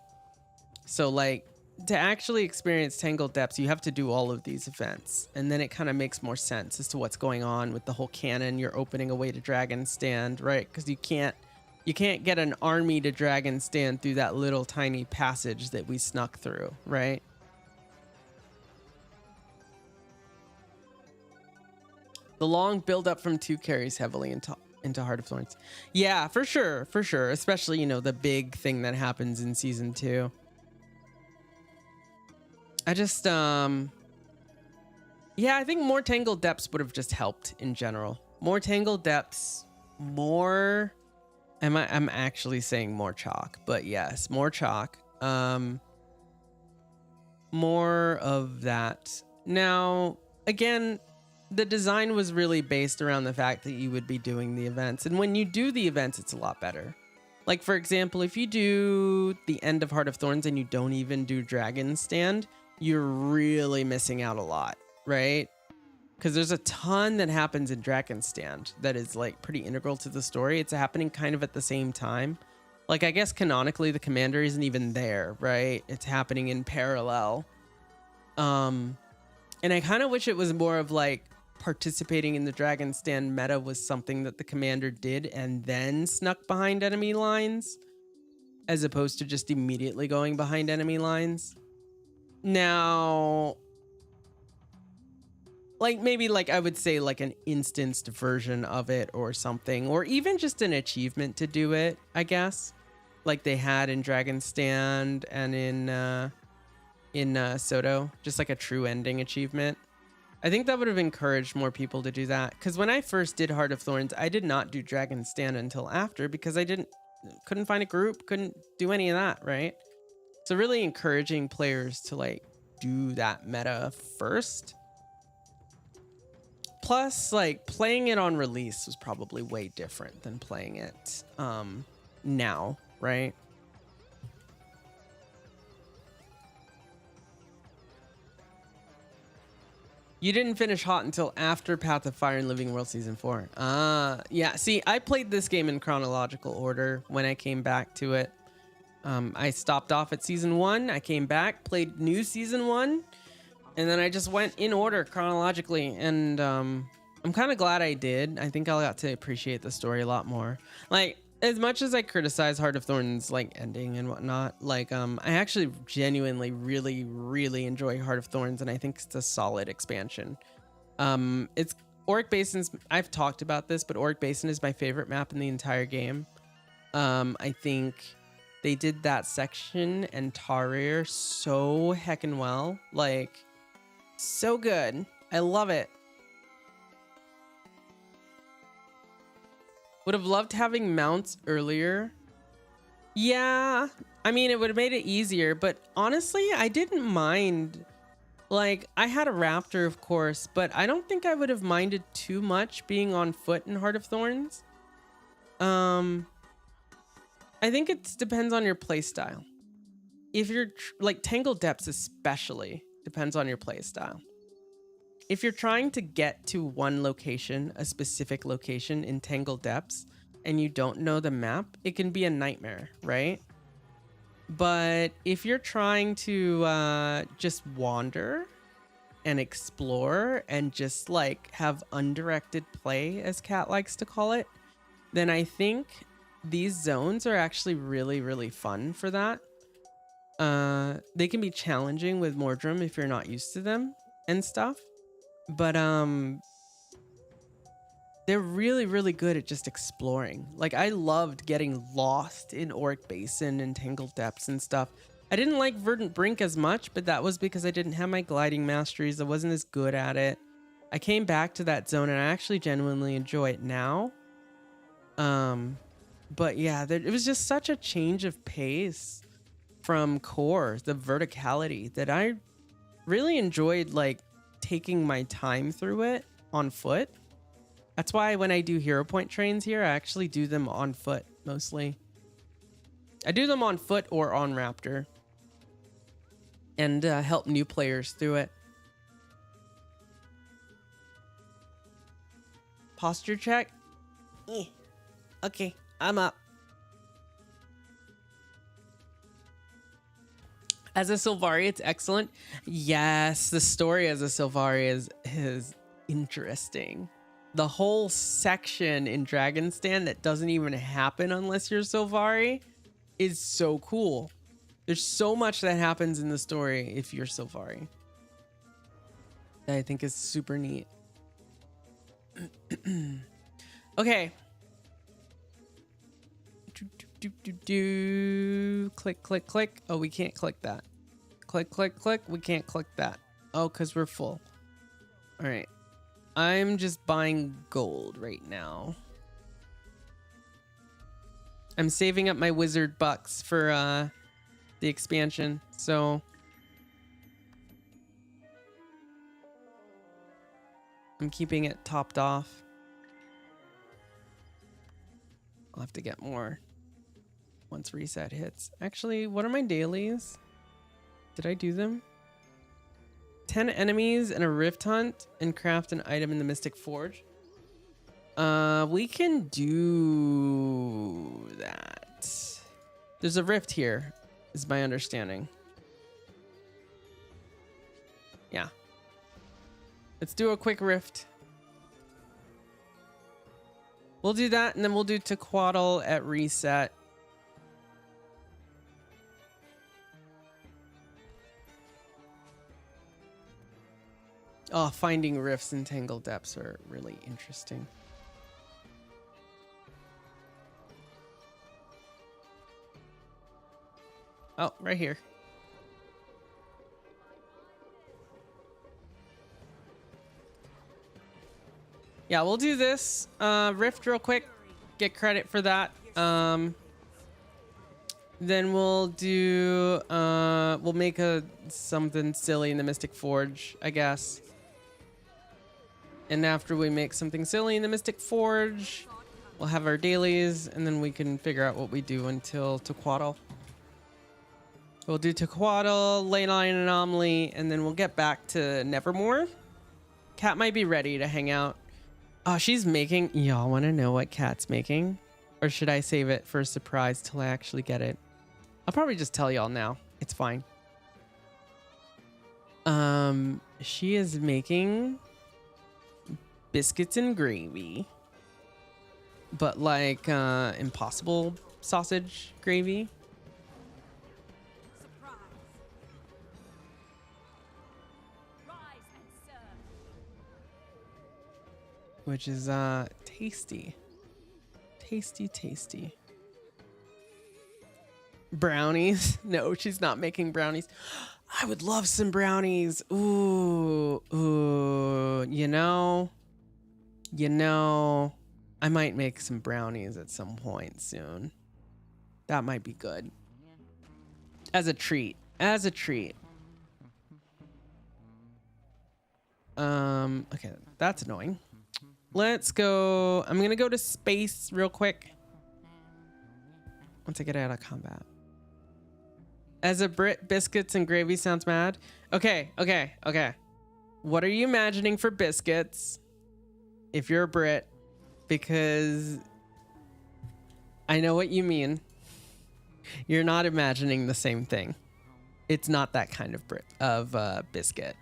So like to actually experience Tangled Depths, you have to do all of these events. And then it kind of makes more sense as to what's going on with the whole canon. You're opening a way to Dragon Stand, right? Because you can't get an army to Dragon Stand through that little tiny passage that we snuck through, right? The long build up from 2 carries heavily into Heart of Thorns. Yeah, for sure. Especially, you know, the big thing that happens in season 2. I just, yeah, I think more Tangled Depths would have just helped in general. More Tangled Depths, more, I'm actually saying more chalk, but yes, more chalk. More of that. Now, again, the design was really based around the fact that you would be doing the events. And when you do the events, it's a lot better. Like, for example, if you do the end of Heart of Thorns and you don't even do Dragon Stand, you're really missing out a lot, right? because there's a ton that happens in Dragonstand that is like pretty integral to the story. It's happening kind of at the same time. Like, I guess canonically the commander isn't even there, right? It's happening in parallel. And I kind of wish it was more of like participating in the Dragonstand meta was something that the commander did and then snuck behind enemy lines, as opposed to just immediately going behind enemy lines. Now, like maybe like I would say like an instanced version of it or something, or even just an achievement to do it, I guess, like they had in Dragonstand and in Soto, just like a true ending achievement. I think that would have encouraged more people to do that, because when I first did Heart of Thorns, I did not do Dragonstand until after, because I couldn't find a group, couldn't do any of that, right? So really encouraging players to like do that meta first. Plus, like, playing it on release was probably way different than playing it now, right? You didn't finish Hot until after Path of Fire and Living World Season 4. Yeah. See, I played this game in chronological order when I came back to it. I stopped off at Season 1. I came back, played new Season 1. And then I just went in order chronologically, and I'm kind of glad I did. I think I got to appreciate the story a lot more. Like, as much as I criticize Heart of Thorns like ending and whatnot, like I actually genuinely really enjoy Heart of Thorns, and I think it's a solid expansion. It's Auric Basin's, I've talked about this, but Auric Basin is my favorite map in the entire game. I think they did that section and Tarir so heckin' well. Like, so good. I love it. Would have loved having mounts earlier. Yeah, I mean, it would have made it easier, but honestly, I didn't mind. Like, I had a raptor, of course, but I don't think I would have minded too much being on foot in Heart of Thorns. I think it depends on your playstyle. If you're like Tangled Depths especially depends on your playstyle. If you're trying to get to one location, a specific location in Tangled Depths, and you don't know the map, it can be a nightmare, right? But if you're trying to just wander and explore and just like have undirected play, as Kat likes to call it, then I think these zones are actually really fun for that. They can be challenging with Mordrum if you're not used to them and stuff. But they're really good at just exploring. Like, I loved getting lost in Auric Basin and Tangled Depths and stuff. I didn't like Verdant Brink as much, but that was because I didn't have my gliding masteries. I wasn't as good at it. I came back to that zone and I actually genuinely enjoy it now. But yeah, it was just such a change of pace from core, the verticality, that I really enjoyed, like, taking my time through it on foot. That's why when I do hero point trains here, I actually do them on foot mostly. I do them on foot or on raptor and help new players through it. Posture check. Okay, I'm up. As a Sylvari, it's excellent. Yes, the story as a Sylvari is interesting. The whole section in Dragonstand that doesn't even happen unless you're Sylvari is so cool. There's so much that happens in the story if you're Sylvari that I think is super neat. Okay. Click. Oh, we can't click that. Click. We can't click that. Oh, because we're full. All right. I'm just buying gold right now. I'm saving up my wizard bucks for the expansion, so I'm keeping it topped off. I'll have to get more once reset hits. Actually, what are my dailies? Did I do them? 10 enemies and a rift hunt and craft an item in the Mystic Forge. We can do that. There's a rift here, is my understanding. Yeah. Let's do a quick rift. We'll do that, and then we'll do Tequaddle at reset. Oh, finding rifts in Tangled Depths are really interesting. Oh, right here. Yeah, we'll do this rift real quick. Get credit for that. Then we'll do we'll make something silly in the Mystic Forge, I guess. And after we make something silly in the Mystic Forge, we'll have our dailies, and then we can figure out what we do until Tequaddle. We'll do Tequaddle, Leyline Anomaly, and then we'll get back to Nevermore. Cat might be ready to hang out. Oh, she's making... Y'all want to know what Cat's making? Or should I save it for a surprise till I actually get it? I'll probably just tell y'all now. It's fine. She is making biscuits and gravy. But like Impossible sausage gravy. Surprise. Rise and serve. Which is tasty. Tasty. Brownies? No, she's not making brownies. I would love some brownies. Ooh, you know, I might make some brownies at some point soon. That might be good. As a treat. Okay, that's annoying. Let's go. I'm gonna go to space real quick. Once I get out of combat. As a Brit, biscuits and gravy sounds mad. Okay. What are you imagining for biscuits? If you're a Brit, because I know what you mean. You're not imagining the same thing. It's not that kind of biscuit.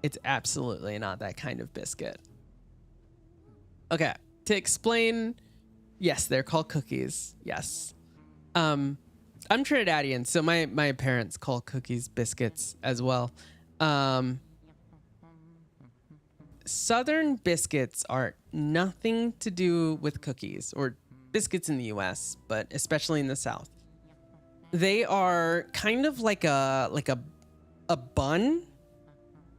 It's absolutely not that kind of biscuit. Okay, to explain, yes, they're called cookies. Yes. I'm Trinidadian, so my parents call cookies biscuits as well. Southern biscuits are nothing to do with cookies or biscuits in the US, but especially in the South. They are kind of like a bun.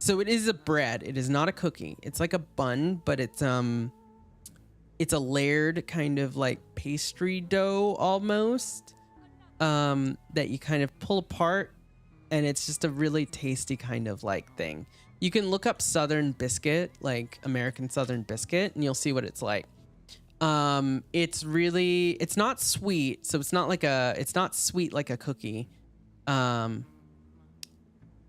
So it is a bread. It is not a cookie. It's like a bun, but it's a layered kind of like pastry dough almost. That you kind of pull apart, and it's just a really tasty kind of like thing. You can look up Southern biscuit, like American Southern biscuit, and you'll see what it's like. It's not sweet, so it's not sweet like a cookie.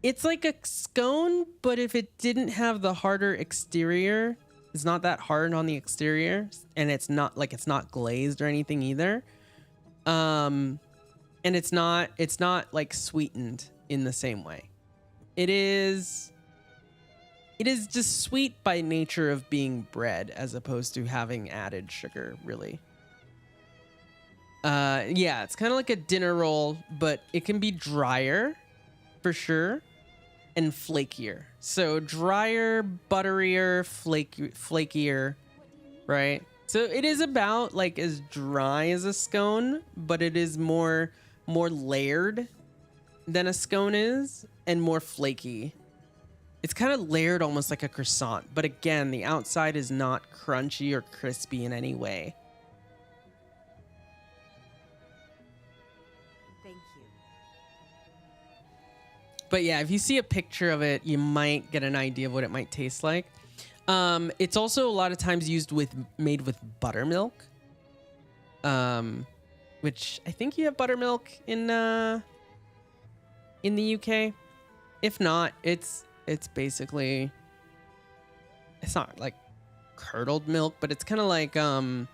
It's like a scone, but if it didn't have the harder exterior, it's not that hard on the exterior, and it's not glazed or anything either. And it's not like sweetened in the same way. It is just sweet by nature of being bread as opposed to having added sugar, really. Yeah, it's kind of like a dinner roll, but it can be drier for sure and flakier. So drier, butterier, flakier, right? So it is about like as dry as a scone, but it is more layered than a scone is and more flaky. It's kind of layered almost like a croissant, but again, the outside is not crunchy or crispy in any way. Thank you. But yeah, if you see a picture of it, you might get an idea of what it might taste like. It's also a lot of times made with buttermilk. Which I think you have buttermilk in the UK. If not, it's It's basically, it's not like curdled milk, but it's kind of like it's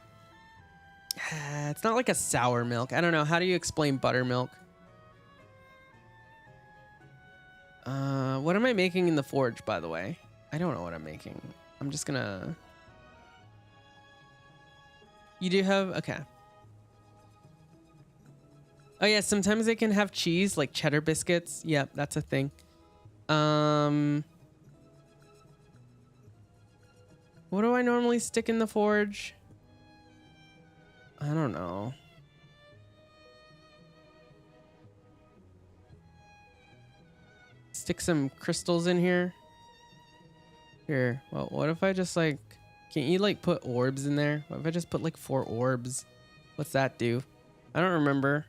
not like a sour milk. I don't know. How do you explain buttermilk? What am I making in the forge, by the way? I don't know what I'm making. I'm just gonna... You do have... Okay. Oh yeah, sometimes they can have cheese, like cheddar biscuits. Yep, that's a thing. What do I normally stick in the forge? I don't know. Stick some crystals in here. Here, well, what if I just like... Can't you like put orbs in there? What if I just put like 4 orbs? What's that do? I don't remember.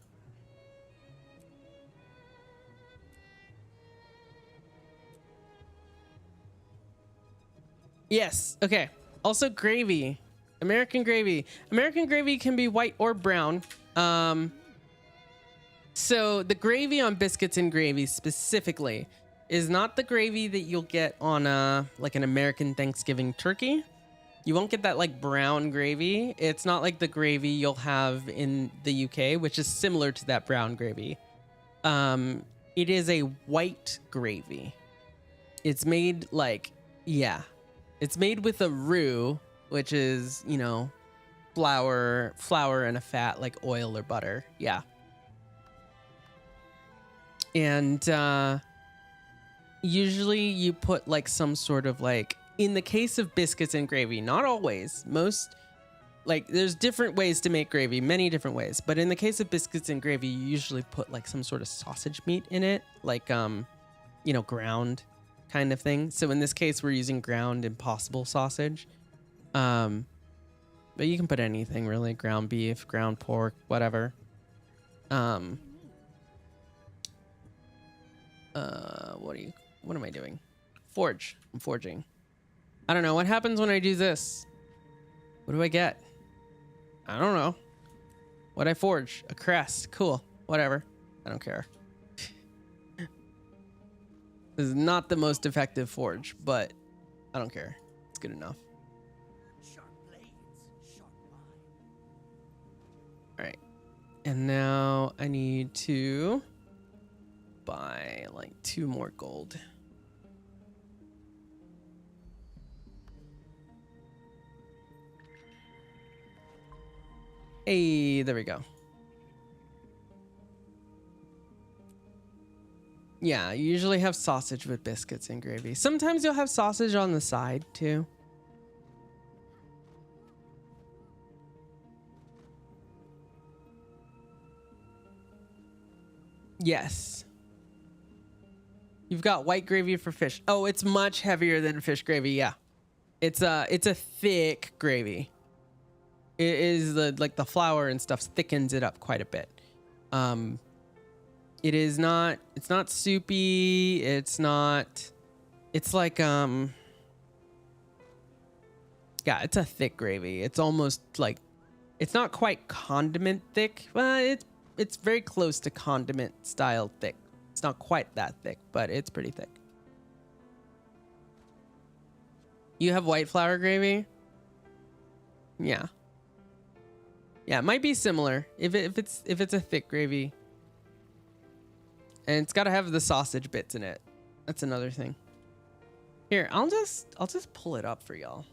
Yes. Okay. Also gravy. American gravy. American gravy can be white or brown. So the gravy on biscuits and gravy specifically is not the gravy that you'll get on like an American Thanksgiving turkey. You won't get that like brown gravy. It's not like the gravy you'll have in the UK, which is similar to that brown gravy. It is a white gravy. It's made like, yeah. It's made with a roux, which is, you know, flour and a fat like oil or butter. Yeah. And usually you put like some sort of like, in the case of biscuits and gravy, not always, most, like there's different ways to make gravy, many different ways. But in the case of biscuits and gravy, you usually put like some sort of sausage meat in it, like, you know, ground kind of thing. So in this case, we're using ground Impossible sausage. But you can put anything really, ground beef, ground pork, whatever. What am I doing? Forge. I'm forging. I don't know. What happens when I do this? What do I get? I don't know. What'd I forge? A crest. Cool. Whatever. I don't care. This is not the most effective forge, but I don't care. It's good enough. All right. And now I need to buy like 2 more gold. Hey, there we go. Yeah, you usually have sausage with biscuits and gravy. Sometimes you'll have sausage on the side too. Yes. You've got white gravy for fish. Oh, it's much heavier than fish gravy. Yeah. It's a thick gravy. It is the flour and stuff thickens it up quite a bit. It's not soupy. It's like, yeah, it's a thick gravy. It's almost like, it's not quite condiment thick. Well, it's very close to condiment style thick. It's not quite that thick, but it's pretty thick. You have white flour gravy? Yeah. Yeah, it might be similar if it's a thick gravy. And it's got to have the sausage bits in it. That's another thing. Here, I'll just pull it up for y'all.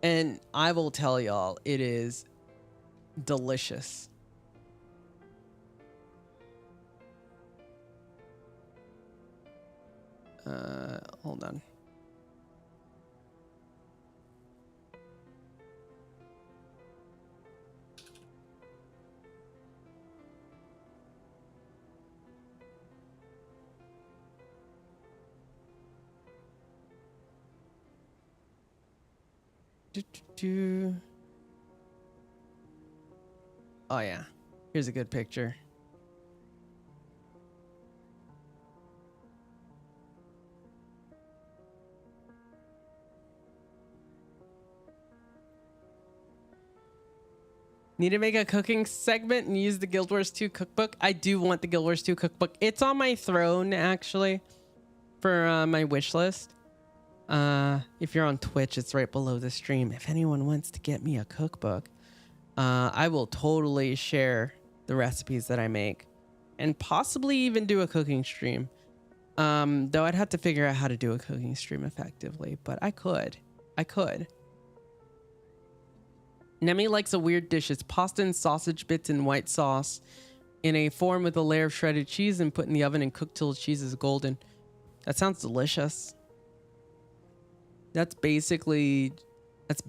And I will tell y'all, it is delicious. Hold on. Oh yeah, here's a good picture. Need to make a cooking segment and use the Guild Wars 2 cookbook. I do want the Guild Wars 2 cookbook. It's on my throne, actually, for my wish list. If you're on Twitch, it's right below the stream. If anyone wants to get me a cookbook, I will totally share the recipes that I make and possibly even do a cooking stream. Though I'd have to figure out how to do a cooking stream effectively, but I could. Nemi likes a weird dish. It's pasta and sausage bits in white sauce in a form with a layer of shredded cheese and put in the oven and cooked till the cheese is golden. That sounds delicious. That's basically like,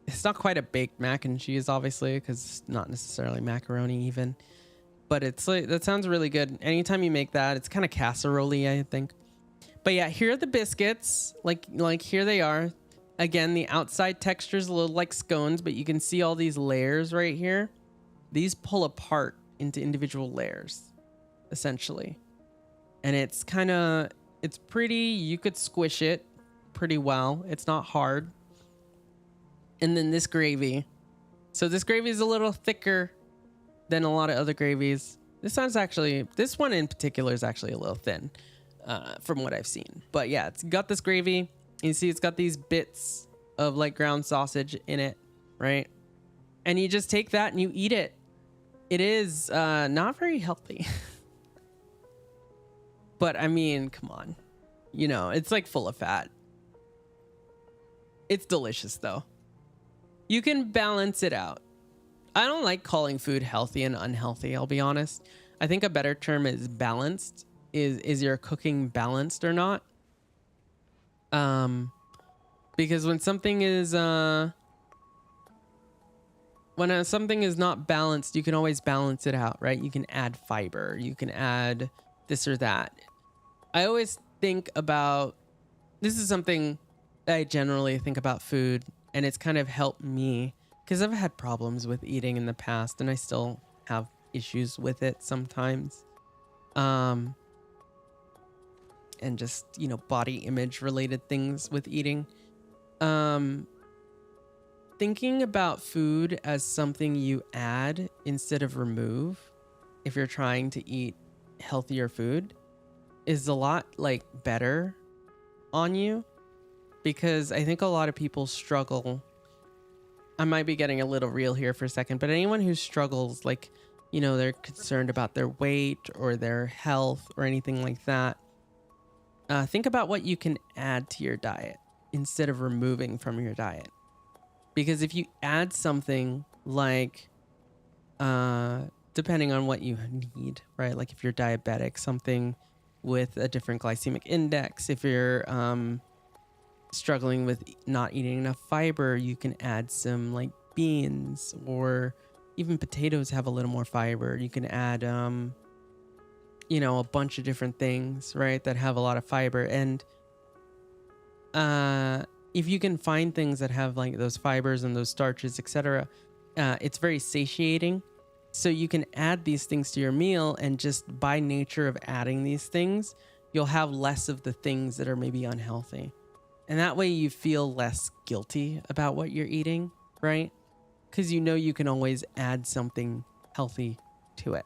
it's not quite a baked mac and cheese, obviously, because it's not necessarily macaroni even. But it's like, that sounds really good. Anytime you make that, it's kind of casserole-y, I think. But yeah, here are the biscuits. Like here they are. Again, the outside texture is a little like scones, but you can see all these layers right here. These pull apart into individual layers, essentially. And it's pretty, you could squish it pretty well. It's not hard. And then this gravy. So this gravy is a little thicker than a lot of other gravies. This one in particular is actually a little thin from what I've seen. But yeah, it's got this gravy. You see it's got these bits of like ground sausage in it, right? And you just take that and you eat it. It is not very healthy. But I mean, come on. You know, it's like full of fat. It's delicious though. You can balance it out. I don't like calling food healthy and unhealthy, I'll be honest. I think a better term is balanced. Is your cooking balanced or not? Because when something is something is not balanced, you can always balance it out, right? You can add fiber, you can add this or that. I always think about, this is something I generally think about food, and it's kind of helped me because I've had problems with eating in the past and I still have issues with it sometimes. And just, you know, body image related things with eating. Thinking about food as something you add instead of remove if you're trying to eat healthier food is a lot like better on you, because I think a lot of people struggle. I might be getting a little real here for a second, but anyone who struggles, like, you know, they're concerned about their weight or their health or anything like that, think about what you can add to your diet instead of removing from your diet. Because if you add something like, depending on what you need, right? Like if you're diabetic, something with a different glycemic index. If you're struggling with not eating enough fiber, you can add some like beans, or even potatoes have a little more fiber. You can add, you know, a bunch of different things, right, that have a lot of fiber. And if you can find things that have like those fibers and those starches, etc., it's very satiating. So you can add these things to your meal, and just by nature of adding these things, you'll have less of the things that are maybe unhealthy. And that way you feel less guilty about what you're eating, right? Because you know you can always add something healthy to it.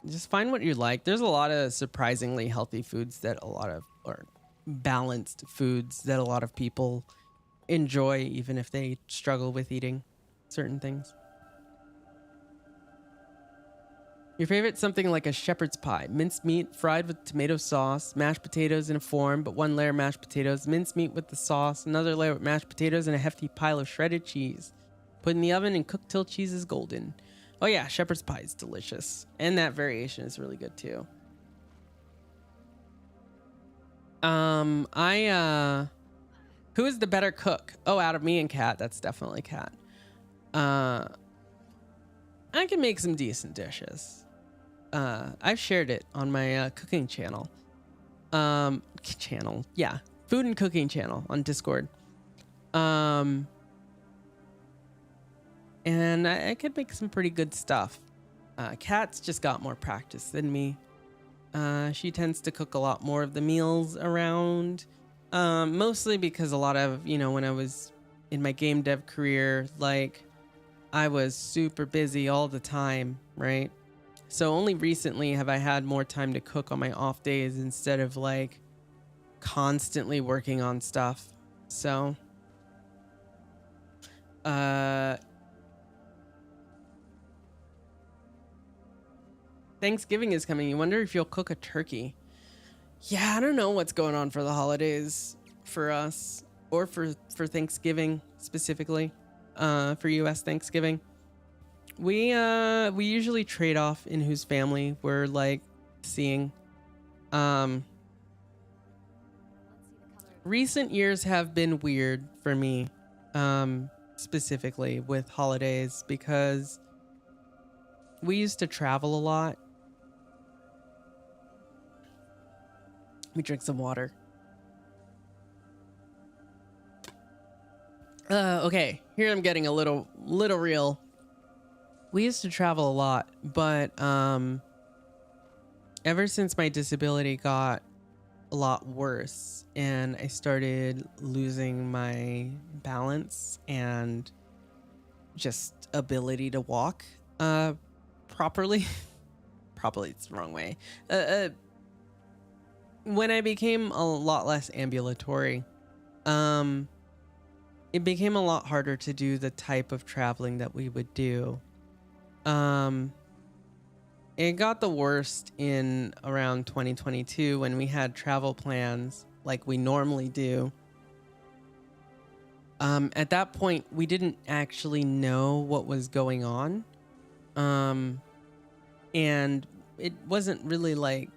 Just find what you like. There's a lot of surprisingly healthy foods or balanced foods that a lot of people enjoy, even if they struggle with eating certain things. Your favorite, something like a shepherd's pie, minced meat fried with tomato sauce, mashed potatoes in a form, but one layer mashed potatoes, minced meat with the sauce, another layer with mashed potatoes, and a hefty pile of shredded cheese. Put in the oven and cook till cheese is golden. Oh yeah, shepherd's pie is delicious. And that variation is really good too. Who is the better cook? Oh, out of me and Kat, that's definitely Kat. I can make some decent dishes. I've shared it on my cooking channel. Yeah, food and cooking channel on Discord. And I could make some pretty good stuff. Kat's just got more practice than me. She tends to cook a lot more of the meals around. Mostly because a lot of, when I was in my game dev career, like I was super busy all the time, right? So only recently have I had more time to cook on my off days instead of like constantly working on stuff. So, Thanksgiving is coming. You wonder if you'll cook a turkey. Yeah, I don't know what's going on for the holidays for us or for Thanksgiving specifically, for US Thanksgiving. We usually trade off in whose family we're like seeing. Recent years have been weird for me, specifically with holidays because we used to travel a lot. Let me drink some water. Okay, here I'm getting a little real. We used to travel a lot, but ever since my disability got a lot worse and I started losing my balance and just ability to walk properly. Probably it's the wrong way. When I became a lot less ambulatory, it became a lot harder to do the type of traveling that we would do. It got the worst in around 2022 when we had travel plans like we normally do. At that point, we didn't actually know what was going on. And it wasn't really like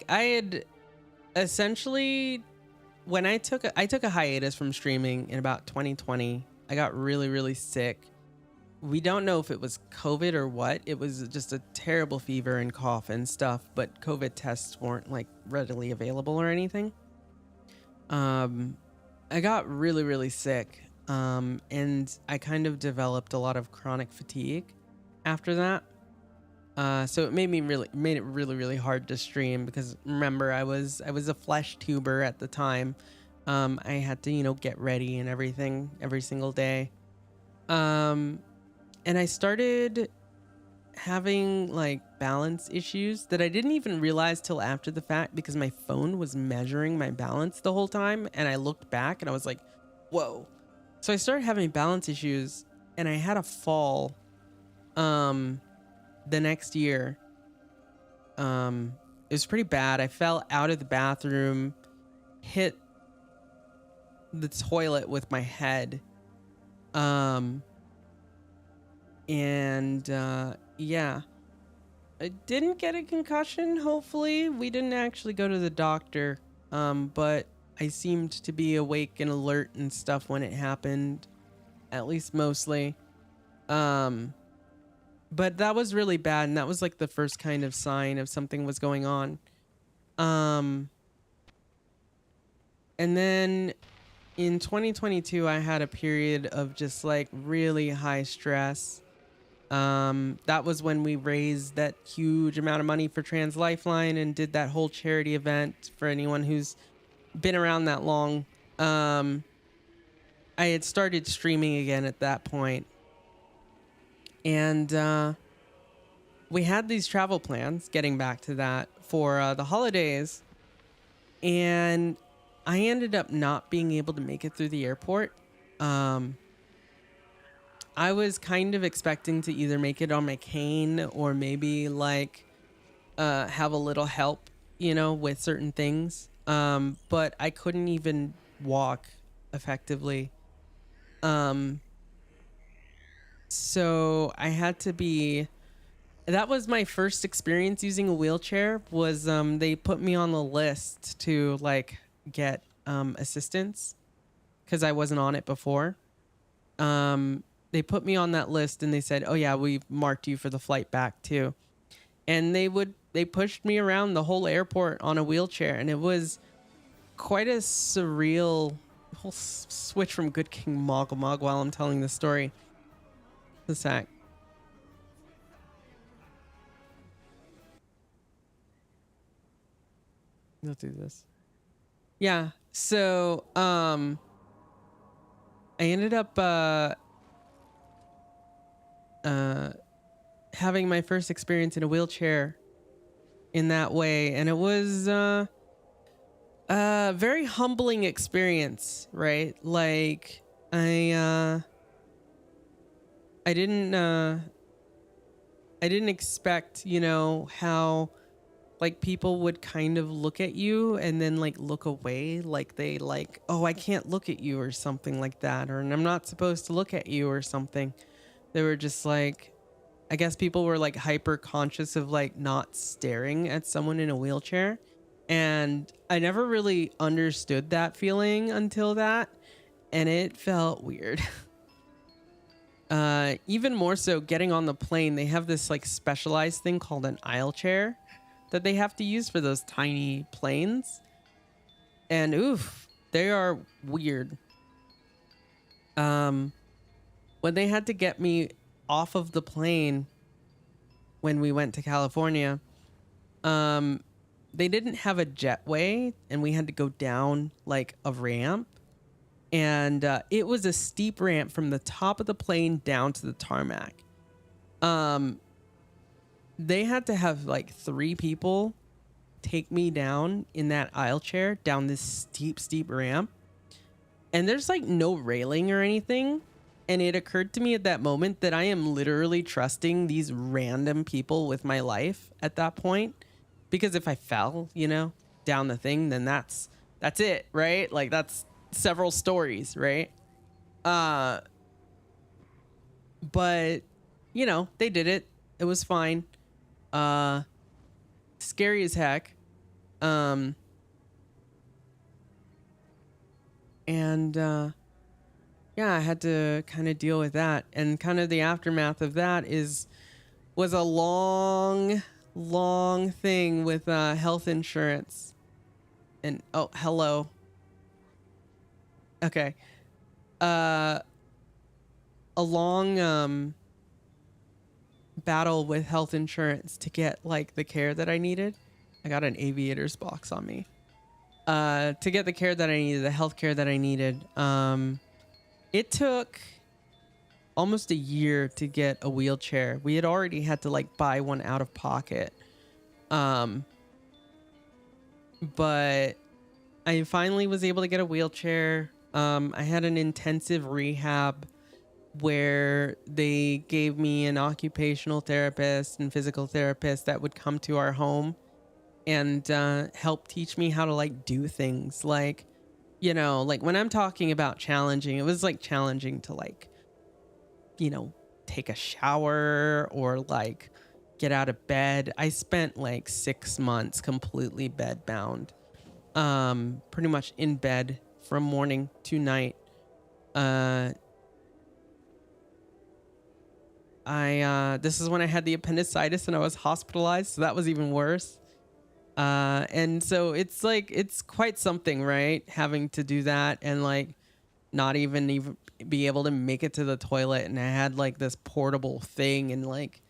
I had essentially, when I took a hiatus from streaming in about 2020, I got really, really sick. We don't know if it was COVID or what. It was just a terrible fever and cough and stuff, but COVID tests weren't like readily available or anything. I got really, really sick. And I kind of developed a lot of chronic fatigue after that. So it made it really, really hard to stream because remember I was a flesh tuber at the time. I had to, get ready and everything every single day. And I started having like balance issues that I didn't even realize till after the fact because my phone was measuring my balance the whole time. And I looked back and I was like, whoa. So I started having balance issues and I had a fall, the next year. It was pretty bad. I fell out of the bathroom, hit the toilet with my head. Yeah, I didn't get a concussion. Hopefully we didn't actually go to the doctor. But I seemed to be awake and alert and stuff when it happened, at least mostly. But that was really bad, and that was like the first kind of sign of something was going on. And then in 2022, I had a period of just like really high stress. That was when we raised that huge amount of money for Trans Lifeline and did that whole charity event for anyone who's been around that long. I had started streaming again at that point. And we had these travel plans, getting back to that, for the holidays. And I ended up not being able to make it through the airport. I was kind of expecting to either make it on my cane or maybe like have a little help, with certain things. But I couldn't even walk effectively. So I had to be, that was my first experience using a wheelchair was, they put me on the list to like get, assistance cause I wasn't on it before. They put me on that list and they said, oh yeah, we've marked you for the flight back too. And they pushed me around the whole airport on a wheelchair. And it was quite a surreal whole switch from Good King Moggle Mog while I'm telling the story. The sack. Let's do this. Yeah. So, I ended up having my first experience in a wheelchair in that way, and it was a very humbling experience, right? Like I didn't I didn't expect, how like people would kind of look at you and then like look away, like they like, oh, I can't look at you or something like that, or I'm not supposed to look at you or something. They were just like, I guess people were like hyper conscious of like not staring at someone in a wheelchair. And I never really understood that feeling until that. And it felt weird. Even more so getting on the plane, they have this like specialized thing called an aisle chair that they have to use for those tiny planes. And oof, they are weird. When they had to get me off of the plane when we went to California, they didn't have a jetway and we had to go down like a ramp. And it was a steep ramp from the top of the plane down to the tarmac. They had to have like 3 people take me down in that aisle chair down this steep ramp. And there's like no railing or anything. And it occurred to me at that moment that I am literally trusting these random people with my life at that point. Because if I fell, down the thing, then that's it, right? Like that's several stories, right? But they did it. It was fine. Scary as heck. Yeah, I had to kind of deal with that, and kind of the aftermath of that was a long thing with health insurance. And oh, hello. Okay. A long battle with health insurance to get like the care that I needed. I got an aviator's box on me. To get the care that I needed, the health care that I needed. It took almost a year to get a wheelchair. We had already had to like buy one out of pocket. But I finally was able to get a wheelchair. I had an intensive rehab where they gave me an occupational therapist and physical therapist that would come to our home and help teach me how to like do things like, like when I'm talking about challenging, it was like challenging to like, take a shower or like get out of bed. I spent like 6 months completely bedbound, pretty much in bed from morning to night. This is when I had the appendicitis and I was hospitalized, so that was even worse. And so it's like, it's quite something, right? Having to do that and like not even be able to make it to the toilet. And I had like this portable thing and like,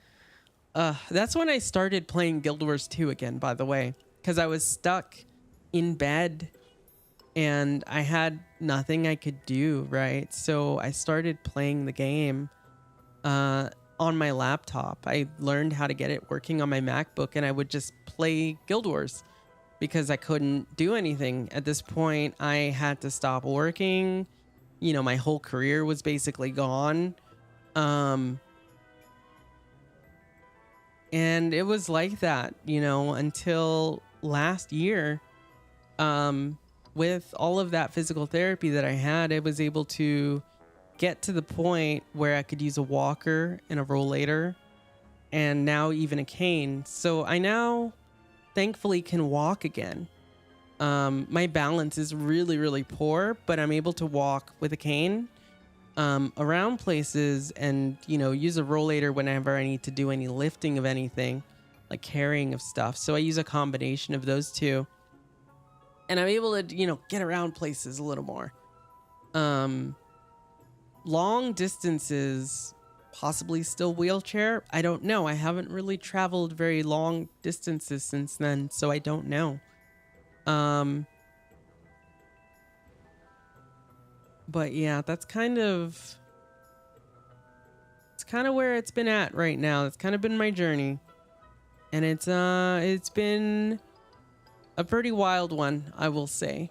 that's when I started playing Guild Wars 2 again, by the way, because I was stuck in bed and I had nothing I could do, right? So I started playing the game, on my laptop. I learned how to get it working on my MacBook and I would just play Guild Wars because I couldn't do anything. At this point, I had to stop working. My whole career was basically gone. And it was like that, until last year. With all of that physical therapy that I had, I was able to get to the point where I could use a walker and a rollator and now even a cane. So I now thankfully can walk again. My balance is really, really poor, but I'm able to walk with a cane around places and, use a rollator whenever I need to do any lifting of anything, like carrying of stuff. So I use a combination of those two. And I'm able to, get around places a little more. Long distances, possibly still wheelchair. I don't know. I haven't really traveled very long distances since then, so I don't know. But yeah, it's kind of where it's been at right now. It's kind of been my journey. And it's been a pretty wild one, I will say.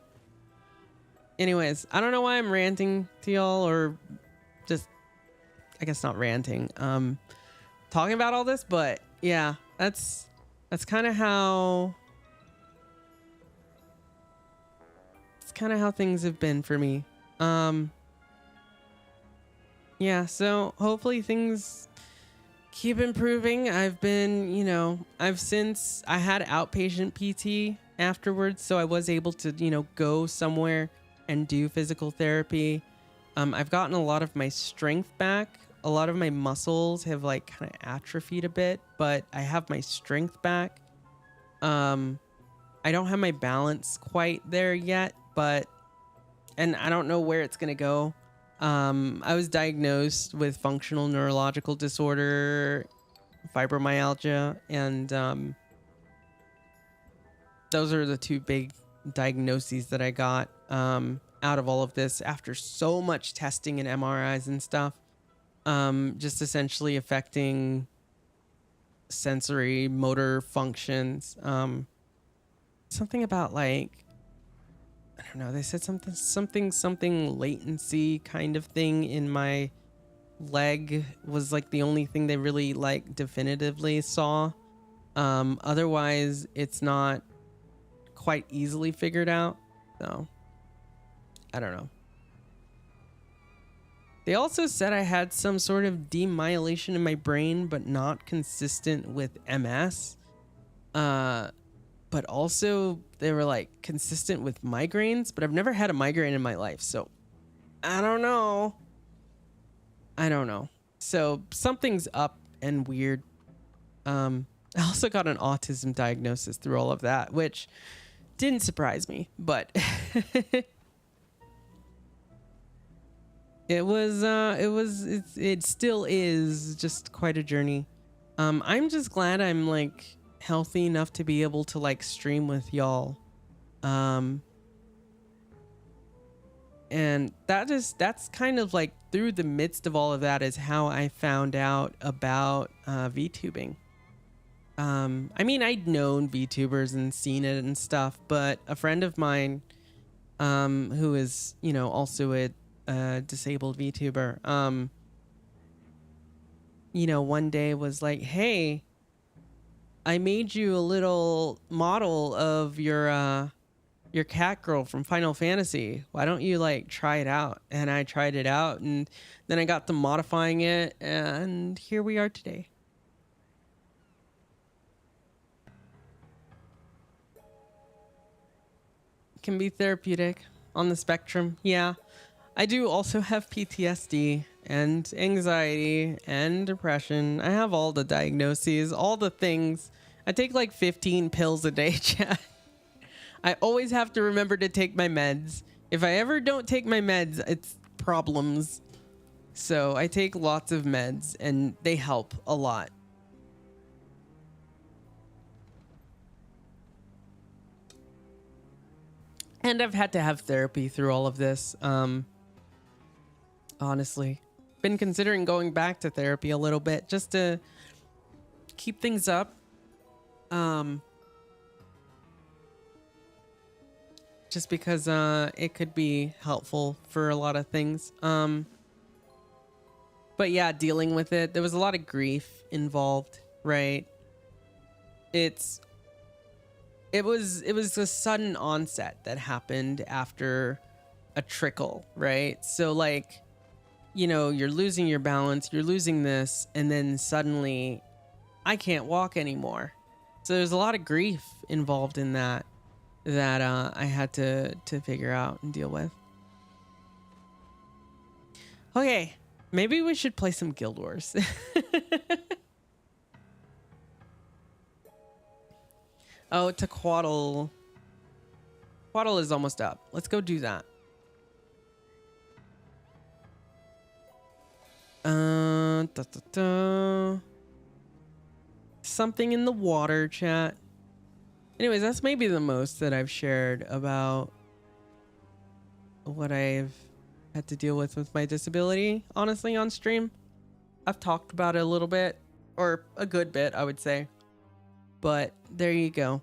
Anyways, I don't know why I'm ranting to y'all, or just, I guess not ranting, talking about all this, but yeah, that's kind of how things have been for me. Yeah, so hopefully things keep improving. I've been, I had outpatient PT afterwards, so I was able to, go somewhere and do physical therapy. I've gotten a lot of my strength back. A lot of my muscles have like kind of atrophied a bit, but I have my strength back. I don't have my balance quite there yet, and I don't know where it's going to go. I was diagnosed with functional neurological disorder, fibromyalgia, and those are the two big diagnoses that I got out of all of this after so much testing and MRIs and stuff. Just essentially affecting sensory motor functions. Something about like, I don't know, they said something latency kind of thing in my leg was like the only thing they really like definitively saw. Otherwise it's not quite easily figured out. So I don't know. They also said I had some sort of demyelation in my brain, but not consistent with MS. But also they were like consistent with migraines, but I've never had a migraine in my life. So I don't know. So something's up and weird. I also got an autism diagnosis through all of that, which didn't surprise me, but it still is just quite a journey. I'm just glad I'm like healthy enough to be able to like stream with y'all. And that's kind of like through the midst of all of that is how I found out about VTubing. I mean, I'd known VTubers and seen it and stuff, but a friend of mine, who is, also a disabled VTuber, one day was like, hey, I made you a little model of your cat girl from Final Fantasy. Why don't you like try it out? And I tried it out, and then I got to modifying it, and here we are today. Can be therapeutic on the spectrum. Yeah. I do also have PTSD and anxiety and depression. I have all the diagnoses, all the things. I take like 15 pills a day, chat. I always have to remember to take my meds. If I ever don't take my meds, it's problems. So I take lots of meds and they help a lot. And I've had to have therapy through all of this. Honestly, been considering going back to therapy a little bit just to keep things up. Just because it could be helpful for a lot of things. But yeah, dealing with it, there was a lot of grief involved, right? It was a sudden onset that happened after a trickle, right? So like, you're losing your balance, you're losing this, and then suddenly I can't walk anymore. So there's a lot of grief involved in that I had to figure out and deal with. Okay, maybe we should play some Guild Wars. Oh, to Quaddle. Quaddle is almost up. Let's go do that. Something in the water, chat. Anyways, that's maybe the most that I've shared about what I've had to deal with my disability, honestly, on stream. I've talked about it a little bit, or a good bit, I would say. But there you go.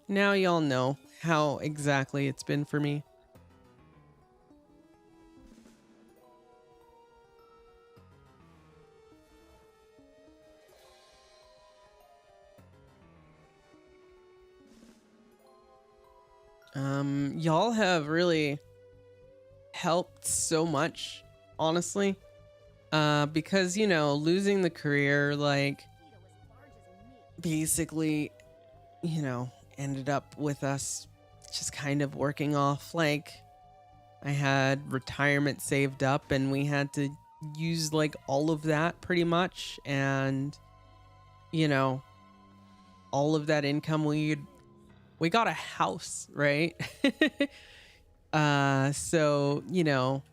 Now y'all know how exactly it's been for me. Y'all have really helped so much, honestly. Because, you know, losing the career, like, basically, you know, ended up with us just kind of working off, like, I had retirement saved up and we had to use, like, all of that pretty much. And, you know, all of that income, we got a house, right? So, you know,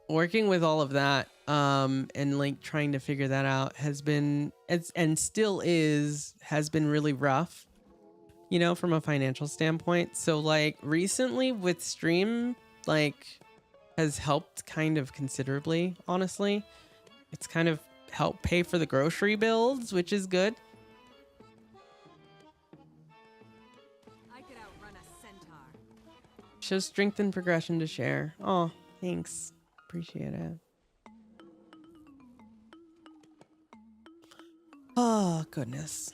working with all of that, and like trying to figure that out has been, and still has been really rough, you know, from a financial standpoint. So like recently with stream, like has helped kind of considerably, honestly. It's kind of helped pay for the grocery bills, which is good. Shows strength and progression to share. Oh, thanks. Appreciate it. Oh, goodness.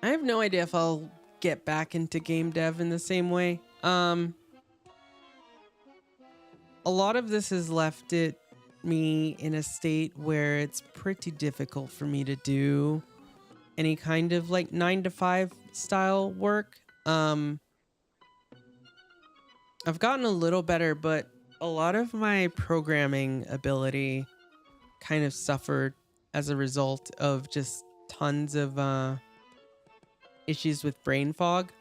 I have no idea if I'll get back into game dev in the same way. A lot of this has left me in a state where it's pretty difficult for me to do any kind of like 9 to 5 style work. I've gotten a little better, but a lot of my programming ability kind of suffered as a result of just tons of issues with brain fog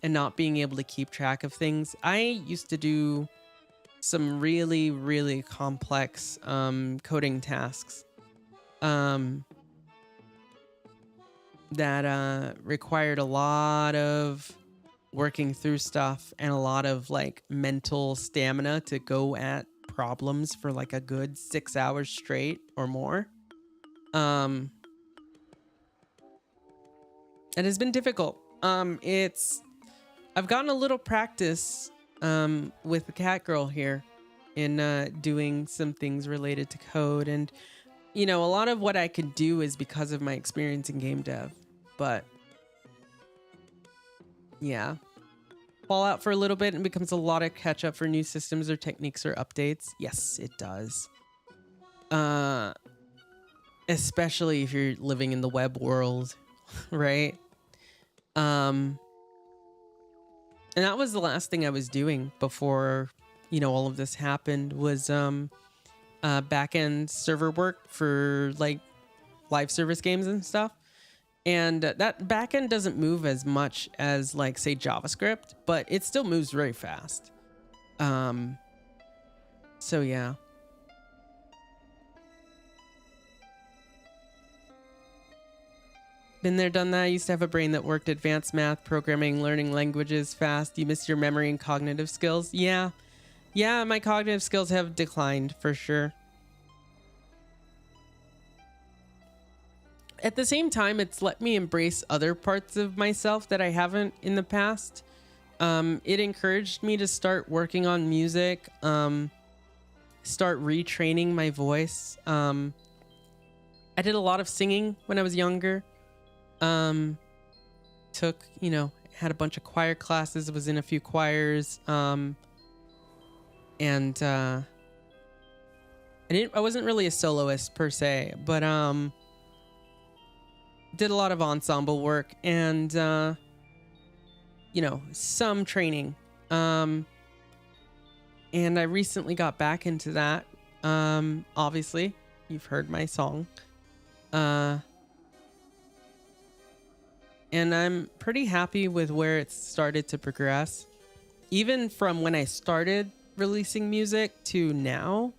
and not being able to keep track of things. I used to do some really, really complex coding tasks that required a lot of working through stuff and a lot of like mental stamina to go at problems for like a good 6 hours straight or more. It has been difficult. I've gotten a little practice with the cat girl here in doing some things related to code, and you know, a lot of what I can do is because of my experience in game dev. But yeah, fall out for a little bit and becomes a lot of catch up for new systems or techniques or updates. Yes, it does. Especially if you're living in the web world, right? And that was the last thing I was doing before, you know, all of this happened was back-end server work for like live service games and stuff. And that backend doesn't move as much as like say JavaScript, but it still moves very fast. So yeah. Been there, done that. I used to have a brain that worked advanced math, programming, learning languages fast. You miss your memory and cognitive skills. Yeah. Yeah, my cognitive skills have declined for sure. At the same time, it's let me embrace other parts of myself that I haven't in the past. It encouraged me to start working on music, start retraining my voice. I did a lot of singing when I was younger. Took, you know, had a bunch of choir classes, was in a few choirs. I wasn't really a soloist per se, but did a lot of ensemble work and you know, some training. And I recently got back into that. Obviously, you've heard my song. And I'm pretty happy with where it's started to progress. Even from when I started releasing music to now,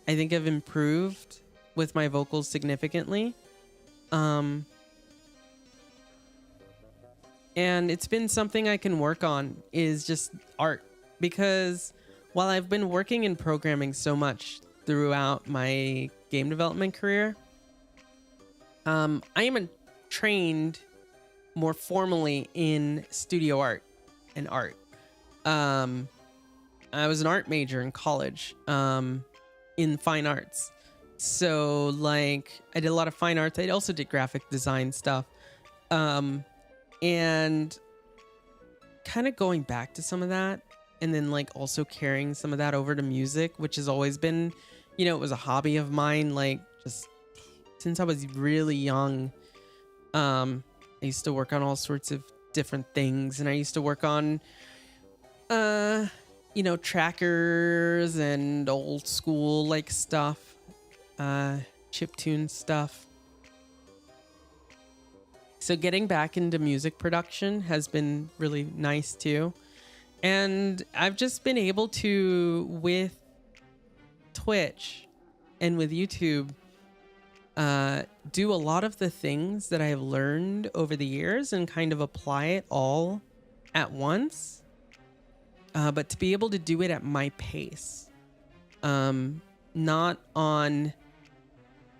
I think I've improved with my vocals significantly. and it's been something I can work on, is just art. Because while I've been working in programming so much throughout my game development career, I am trained more formally in studio art and art. I was an art major in college, in fine arts. So like I did a lot of fine arts. I also did graphic design stuff. And kind of going back to some of that, and then like also carrying some of that over to music, which has always been, you know, it was a hobby of mine, like just since I was really young. I used to work on all sorts of different things, and I used to work on you know, trackers and old school like stuff, chiptune stuff. So getting back into music production has been really nice too. And I've just been able to, with Twitch and with YouTube, do a lot of the things that I have learned over the years and kind of apply it all at once. But to be able to do it at my pace, not on,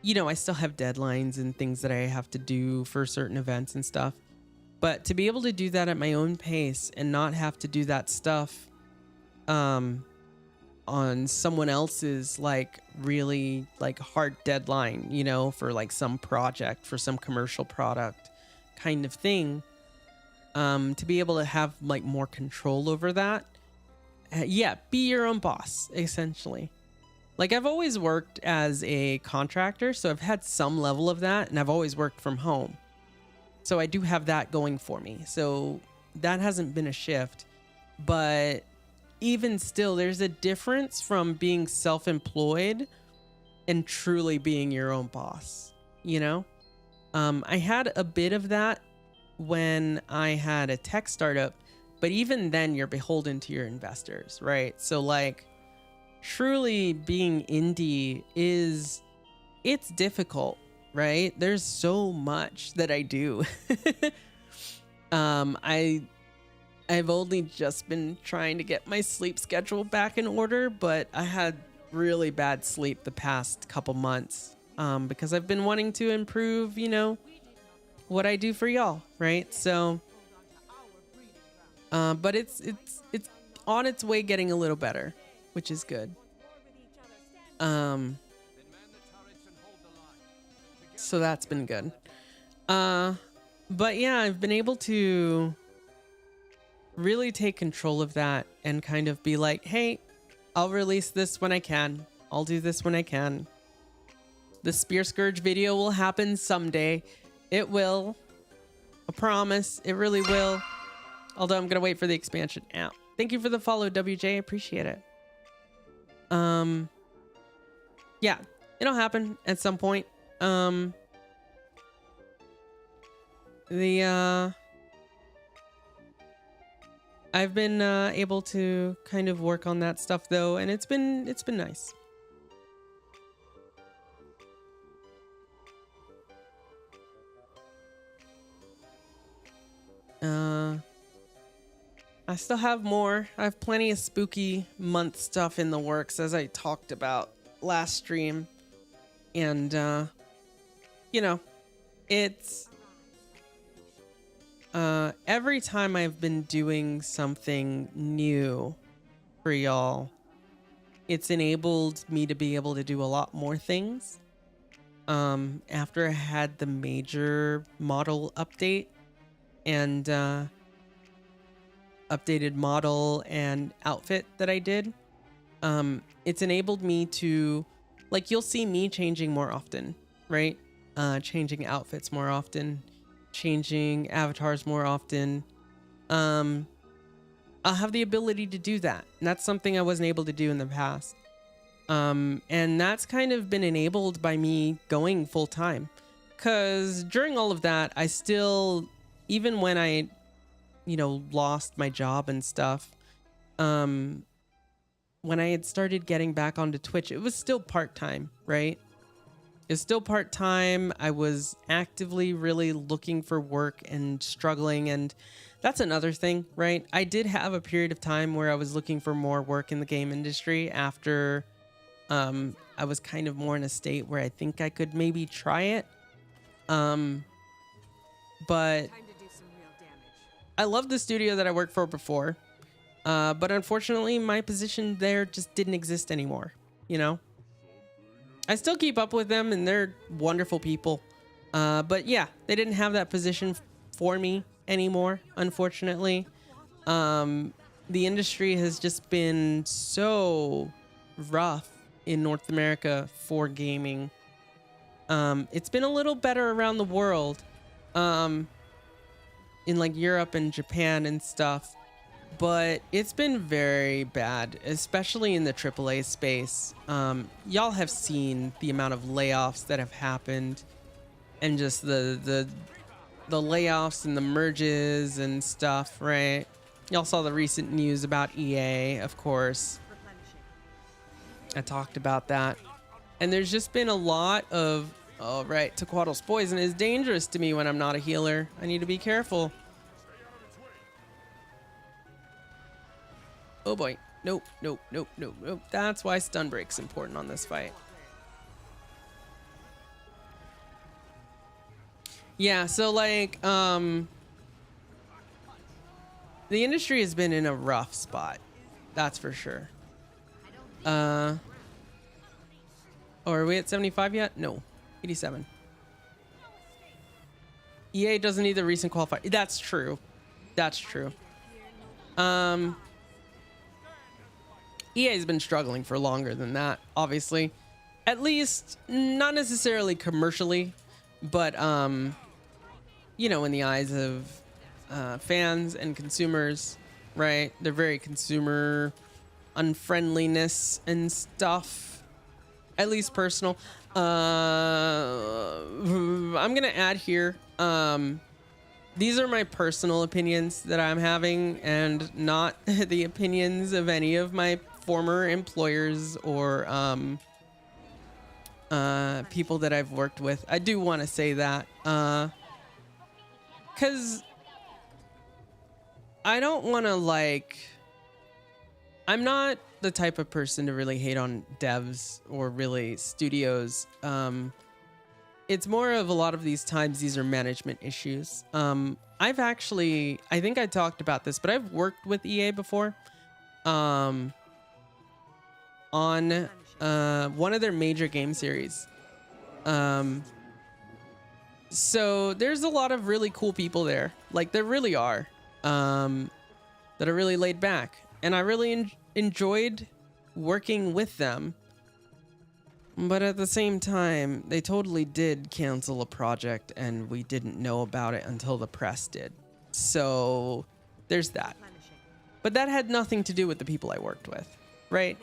you know, I still have deadlines and things that I have to do for certain events and stuff, but to be able to do that at my own pace and not have to do that stuff, on someone else's like really like hard deadline, you know, for like some project, for some commercial product kind of thing, to be able to have like more control over that. Yeah, be your own boss, essentially. Like I've always worked as a contractor, so I've had some level of that, and I've always worked from home. So I do have that going for me. So that hasn't been a shift. But even still, there's a difference from being self-employed and truly being your own boss, you know? I had a bit of that when I had a tech startup, but even then you're beholden to your investors, right? So like truly being indie it's difficult, right? There's so much that I do. I've only just been trying to get my sleep schedule back in order, but I had really bad sleep the past couple months, because I've been wanting to improve, you know, what I do for y'all, right? So, but it's on its way getting a little better, which is good. So that's been good. But yeah, I've been able to really take control of that and kind of be like, hey, I'll release this when I can. I'll do this when I can. The Spear Scourge video will happen someday. It will. I promise. It really will. Although I'm going to wait for the expansion out. Thank you for the follow, WJ. Appreciate it. Yeah, it'll happen at some point. I've been able to kind of work on that stuff though, and it's been nice. I still have more. I have plenty of spooky month stuff in the works, as I talked about last stream. And you know, it's every time I've been doing something new for y'all, it's enabled me to be able to do a lot more things. After I had the major model update and updated model and outfit that I did, it's enabled me to, like, you'll see me changing more often, right? Changing outfits more often, changing avatars more often. I'll have the ability to do that, and that's something I wasn't able to do in the past. And that's kind of been enabled by me going full time, because during all of that, I still, even when I, you know, lost my job and stuff, when I had started getting back onto Twitch, it was still part-time, right? It is still part-time. I was actively really looking for work and struggling, and that's another thing, right? I did have a period of time where I was looking for more work in the game industry after I was kind of more in a state where I think I could maybe try it. But I love the studio that I worked for before. But unfortunately, my position there just didn't exist anymore, you know? I still keep up with them, and they're wonderful people. But yeah, they didn't have that position for me anymore, unfortunately. The industry has just been so rough in North America for gaming. It's been a little better around the world, in like Europe and Japan and stuff. But it's been very bad, especially in the AAA space. Y'all have seen the amount of layoffs that have happened, and just the layoffs and the merges and stuff, right? Y'all saw the recent news about EA, of course. I talked about that. And there's just been a lot of, oh, right, Tequattle's poison is dangerous to me when I'm not a healer. I need to be careful. Oh boy. Nope, nope, nope, nope, nope. That's why stun break's important on this fight. Yeah, so like, the industry has been in a rough spot. That's for sure. Oh, are we at 75 yet? No, 87. EA doesn't need the recent qualifier. That's true. That's true. EA's been struggling for longer than that, obviously. At least, not necessarily commercially, but, you know, in the eyes of fans and consumers, right? They're very consumer unfriendliness and stuff. At least personal. I'm going to add here, these are my personal opinions that I'm having, and not the opinions of any of my former employers or people that I've worked with. I do want to say that, because I don't want to, like, I'm not the type of person to really hate on devs or really studios. It's more of a lot of these times, these are management issues. I've actually, I think I talked about this, but I've worked with EA before. On one of their major game series. So there's a lot of really cool people there. Like, there really are. That are really laid back. And I really enjoyed working with them. But at the same time, they totally did cancel a project, and we didn't know about it until the press did. So there's that. But that had nothing to do with the people I worked with, right?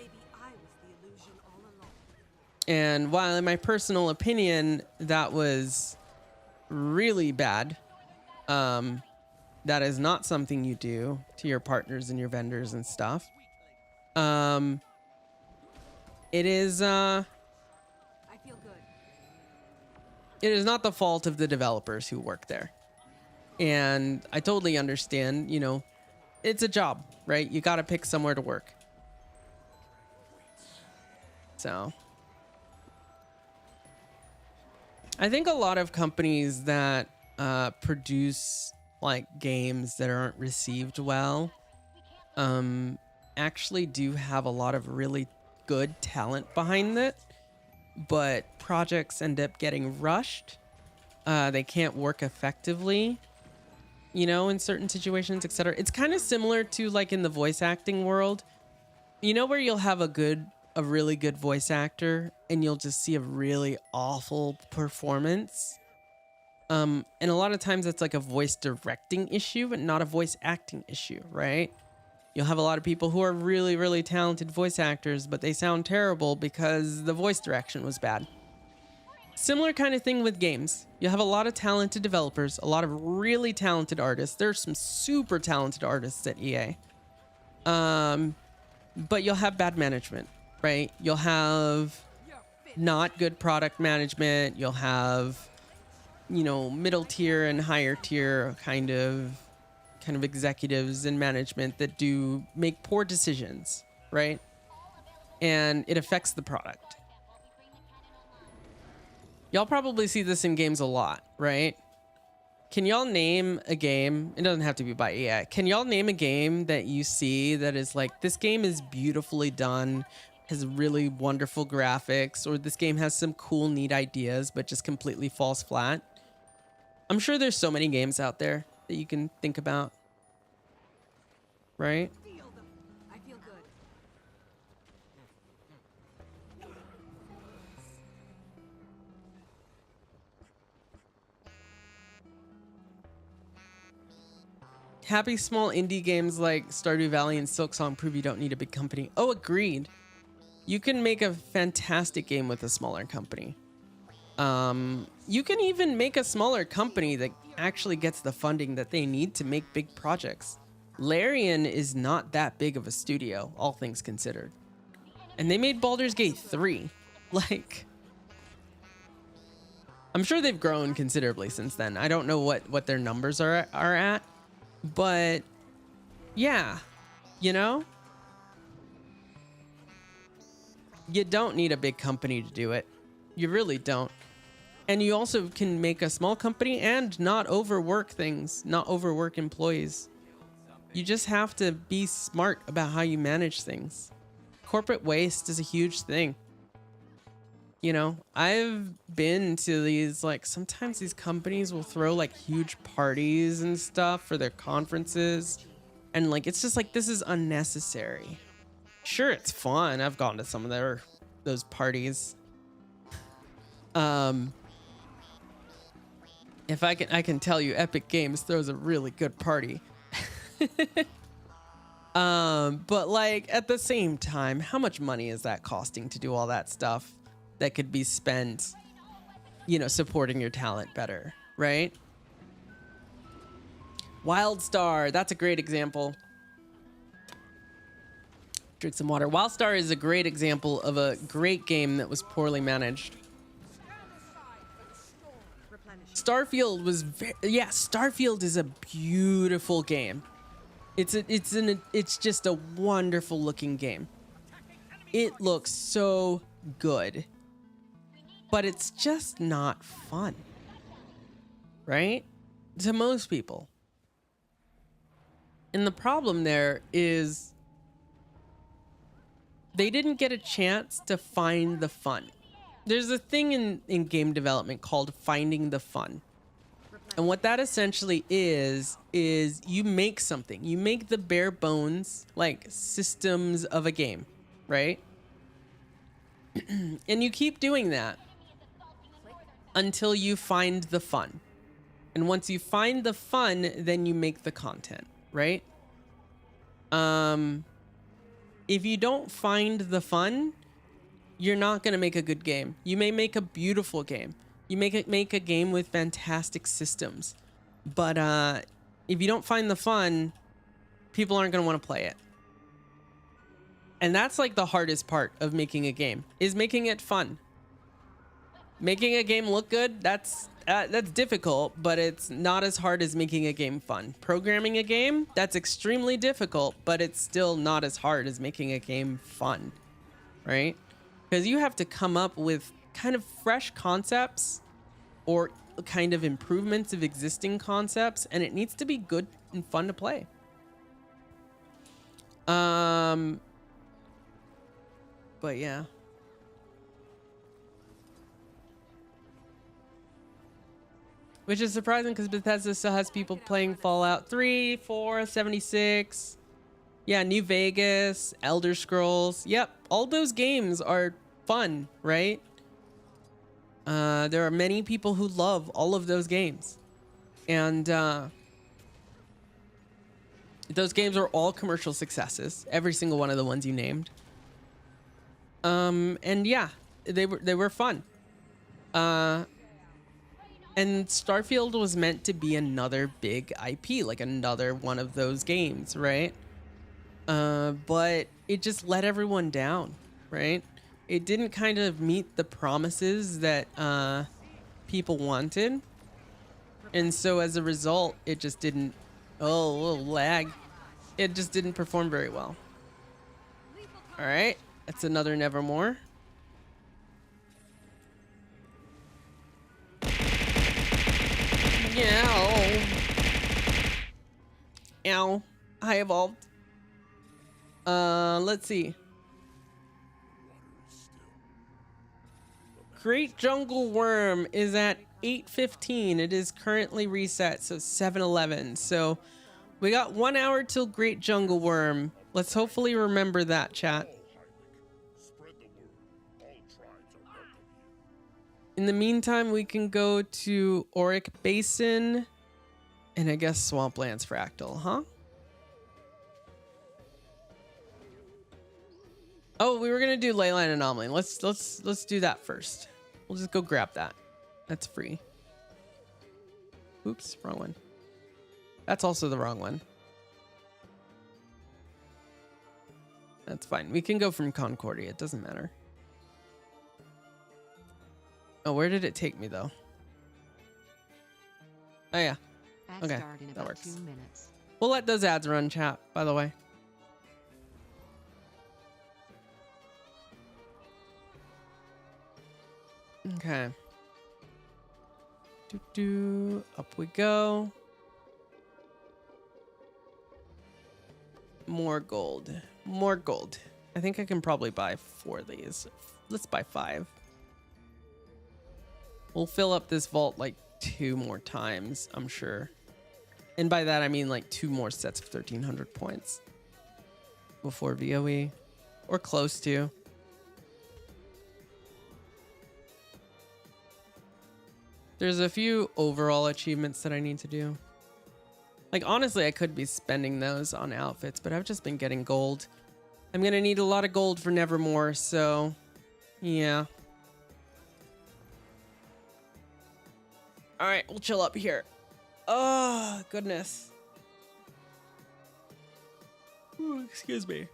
And while in my personal opinion, that was really bad, that is not something you do to your partners and your vendors and stuff. It is, it is not the fault of the developers who work there. And I totally understand, you know, it's a job, right? You got to pick somewhere to work. So I think a lot of companies that produce like games that aren't received well actually do have a lot of really good talent behind it, but projects end up getting rushed. They can't work effectively, you know, in certain situations, etc. It's kind of similar to like in the voice acting world, you know, where you'll have a really good voice actor and you'll just see a really awful performance. And a lot of times it's like a voice directing issue, but not a voice acting issue, right? You'll have a lot of people who are really, really talented voice actors, but they sound terrible because the voice direction was bad. Similar kind of thing with games. You'll have a lot of talented developers, a lot of really talented artists. There's some super talented artists at EA. But you'll have bad management, right? You'll have not good product management. You'll have, you know, middle tier and higher tier kind of executives and management that do make poor decisions, right? And it affects the product. Y'all probably see this in games a lot, right? Can y'all name a game? It doesn't have to be by AI. Can y'all name a game that you see that is like, this game is beautifully done, has really wonderful graphics, or this game has some cool, neat ideas, but just completely falls flat? I'm sure there's so many games out there that you can think about, right? Feel them. I feel good. Happy small indie games like Stardew Valley and Silksong prove you don't need a big company. Oh, agreed. You can make a fantastic game with a smaller company. You can even make a smaller company that actually gets the funding that they need to make big projects. Larian is not that big of a studio, all things considered. And they made Baldur's Gate 3. Like, I'm sure they've grown considerably since then. I don't know what their numbers are at. But yeah, you know, you don't need a big company to do it. You really don't. And you also can make a small company and not overwork things, not overwork employees. You just have to be smart about how you manage things. Corporate waste is a huge thing. You know, I've been to these, like, sometimes these companies will throw like huge parties and stuff for their conferences. And like, it's just like, this is unnecessary. Sure, it's fun. I've gone to some of those parties. If I can tell you, Epic Games throws a really good party. But like, at the same time, how much money is that costing to do all that stuff that could be spent, you know, supporting your talent better, right? Wildstar, that's a great example. Drink some water. Wildstar is a great example of a great game that was poorly managed. Starfield was Starfield is a beautiful game. It's just a wonderful looking game. It looks so good, but it's just not fun, right? To most people. And the problem there is they didn't get a chance to find the fun. There's a thing in game development called finding the fun. And what that essentially is you make something. You make the bare bones, like, systems of a game, right? And you keep doing that until you find the fun. And once you find the fun, then you make the content, right? If you don't find the fun, you're not going to make a good game. You may make a beautiful game. You make a game with fantastic systems. But if you don't find the fun, people aren't going to want to play it. And that's like the hardest part of making a game, is making it fun. Making a game look good, that's difficult, but it's not as hard as making a game fun. Programming a game, that's extremely difficult, but it's still not as hard as making a game fun, right? Because you have to come up with kind of fresh concepts or kind of improvements of existing concepts, and it needs to be good and fun to play. But yeah. Which is surprising because Bethesda still has people playing Fallout 3, 4, 76. Yeah, New Vegas, Elder Scrolls. Yep, all those games are fun, right? There are many people who love all of those games. And those games are all commercial successes. Every single one of the ones you named. And yeah, they were fun. And Starfield was meant to be another big IP, like another one of those games, right? But it just let everyone down, right? it didn't kind of meet the promises that people wanted. And so as a result, it just didn't, oh, a little lag. It just didn't perform very well. All right, that's another Nevermore. Yeah. Ow. I evolved. Let's see. Great Jungle Worm is at 8:15. It is currently reset, so 7:11. So we got 1 hour till Great Jungle Worm. Let's hopefully remember that, chat. Spread the word. All tribes are welcome here. In the meantime, we can go to Auric Basin and I guess Swamplands Fractal, huh? Oh, we were gonna do Leyline Anomaly. Let's do that first. We'll just go grab that. That's free. Oops, wrong one. That's also the wrong one. That's fine. We can go from Concordia. It doesn't matter. Oh, where did it take me though? Oh yeah. Ads Okay, start in that about works. 2 minutes. We'll let those ads run, chat, by the way. Okay. Up we go. More gold. More gold. I think I can probably buy 4 of these. Let's buy 5. We'll fill up this vault like 2 more times, I'm sure. And by that, I mean like 2 more sets of 1,300 points before VOE, or close to. There's a few overall achievements that I need to do. Like, honestly, I could be spending those on outfits, but I've just been getting gold. I'm gonna need a lot of gold for Nevermore, so yeah. All right, we'll chill up here. Oh, goodness. Ooh, excuse me.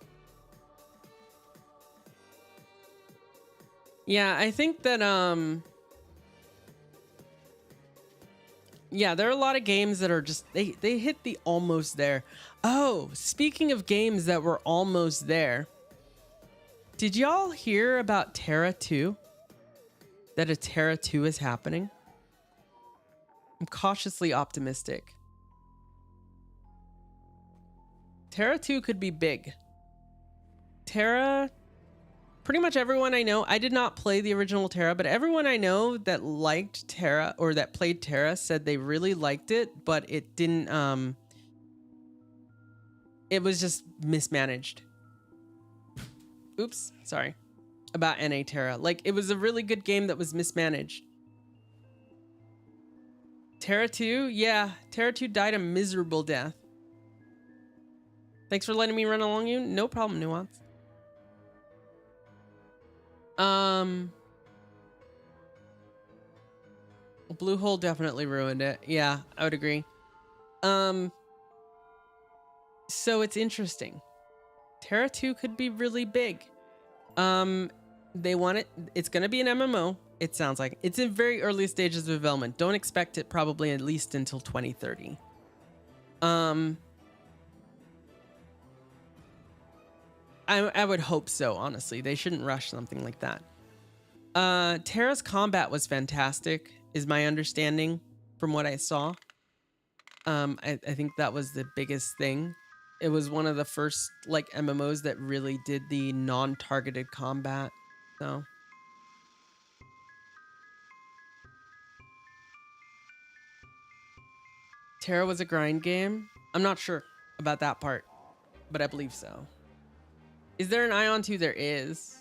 Yeah, I think that, yeah, there are a lot of games that are just, they hit the almost there. Oh, speaking of games that were almost there, did y'all hear about Terra 2? That a Terra 2 is happening? I'm cautiously optimistic. Terra 2 could be big. Terra, pretty much everyone I know, I did not play the original Terra, but everyone I know that liked Terra or that played Terra said they really liked it, but it didn't, it was just mismanaged. Oops, sorry. About NA Terra. Like, it was a really good game that was mismanaged. Terra 2? Yeah, Terra 2 died a miserable death. Thanks for letting me run along you. No problem, Nuance. Bluehole definitely ruined it. Yeah, I would agree. So it's interesting. Terra 2 could be really big. They want it. It's going to be an MMO. It sounds like it's in very early stages of development. Don't expect it probably at least until 2030. I would hope so, honestly. They shouldn't rush something like that. Terra's combat was fantastic, is my understanding from what I saw. I think that was the biggest thing. It was one of the first like MMOs that really did the non-targeted combat. So Terra was a grind game. I'm not sure about that part, but I believe so. Is there an Ion 2? There is.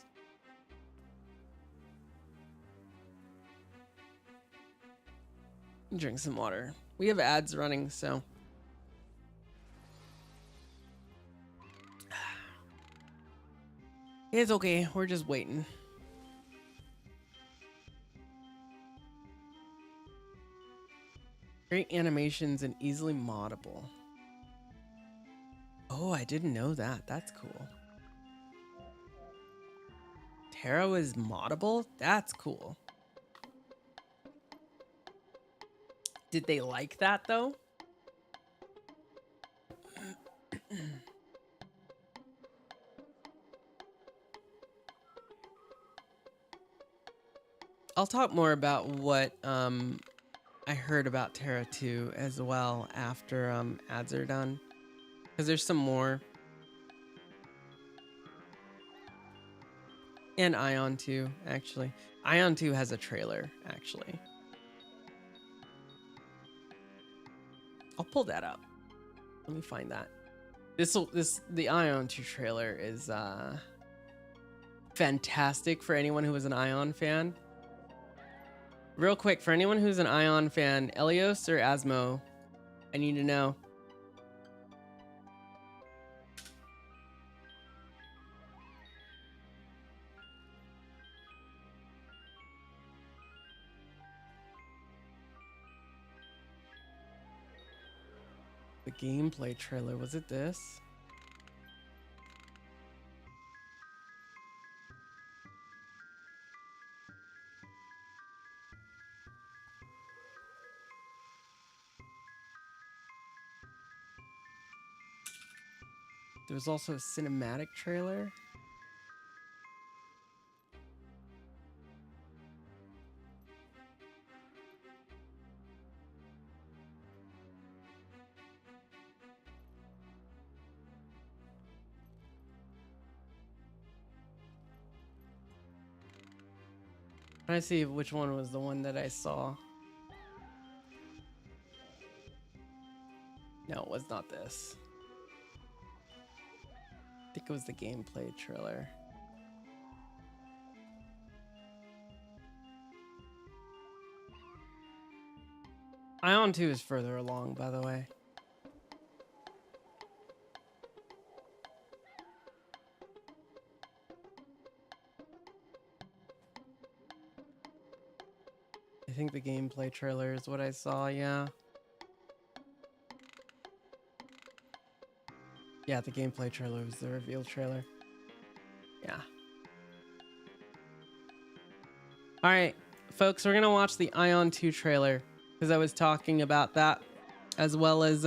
Drink some water. We have ads running, so. It's okay. We're just waiting. Great animations and easily moddable. Oh, I didn't know that. That's cool. Terra is moddable? That's cool. Did they like that though? I'll talk more about what I heard about Terra 2 as well after ads are done, because there's some more. And Ion 2, actually. Ion 2 has a trailer, actually. I'll pull that up. Let me find that. The Ion 2 trailer is fantastic for anyone who is an Ion fan. Real quick, for anyone who's an Ion fan, Elios or Asmo, I need to know. The gameplay trailer, was it this? There was also a cinematic trailer. Trying to see which one was the one that I saw. No, it was not this. I think it was the gameplay trailer. Ion 2 is further along, by the way. I think the gameplay trailer is what I saw, yeah. Yeah, the gameplay trailer was the reveal trailer. Yeah. Alright, folks, we're gonna watch the Ion 2 trailer, because I was talking about that, as well as,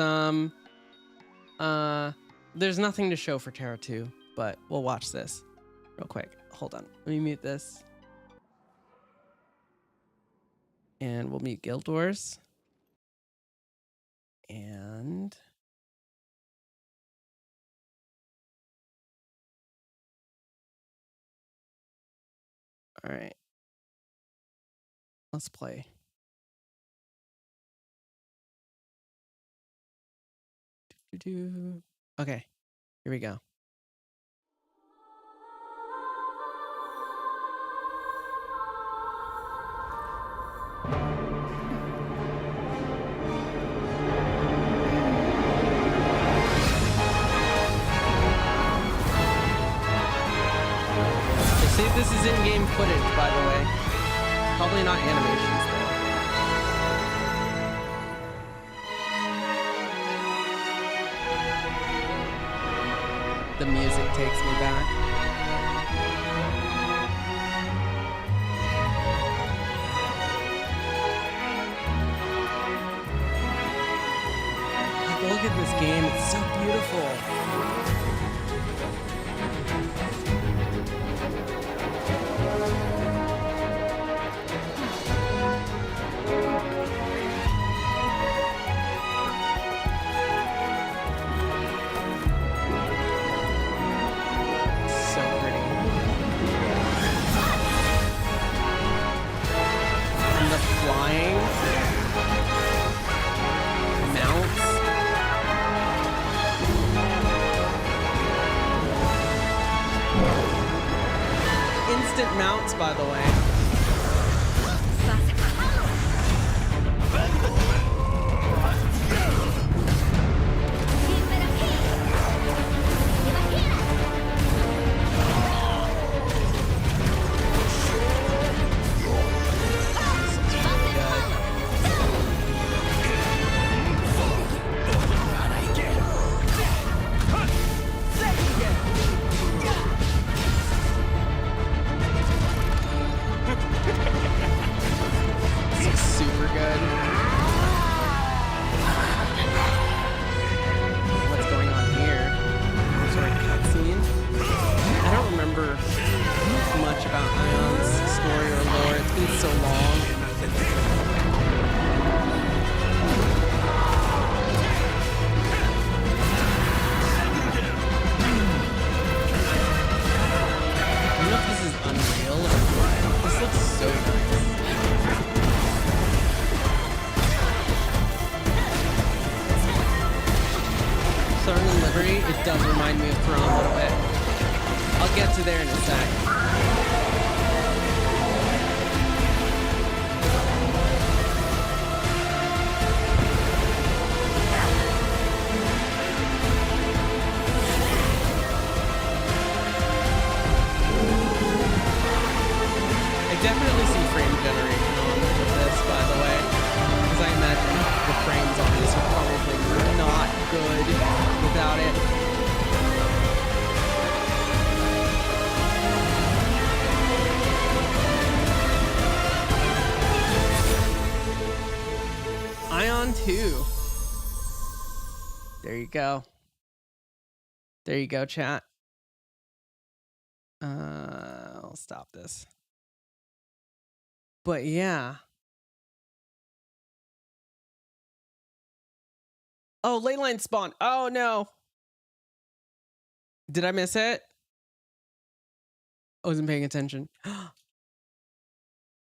there's nothing to show for Terra 2, but we'll watch this real quick. Hold on, let me mute this. And we'll mute Guild Wars. And... Alright. Let's play. Okay, here we go. They say this is in-game footage, by the way. Probably not animations, though. The music takes me back. Like, look at this game, it's so beautiful. Mounts, by the way. so nice. Southern Liberty, it does remind me of Throne a little bit. I'll get to there in a sec. I definitely see frame generation on with this, by the way, because I imagine the frames on this are probably not good without it. Ion 2. There you go. There you go, chat. I'll stop this. But yeah. Oh, ley line spawn. Oh no. Did I miss it? I wasn't paying attention.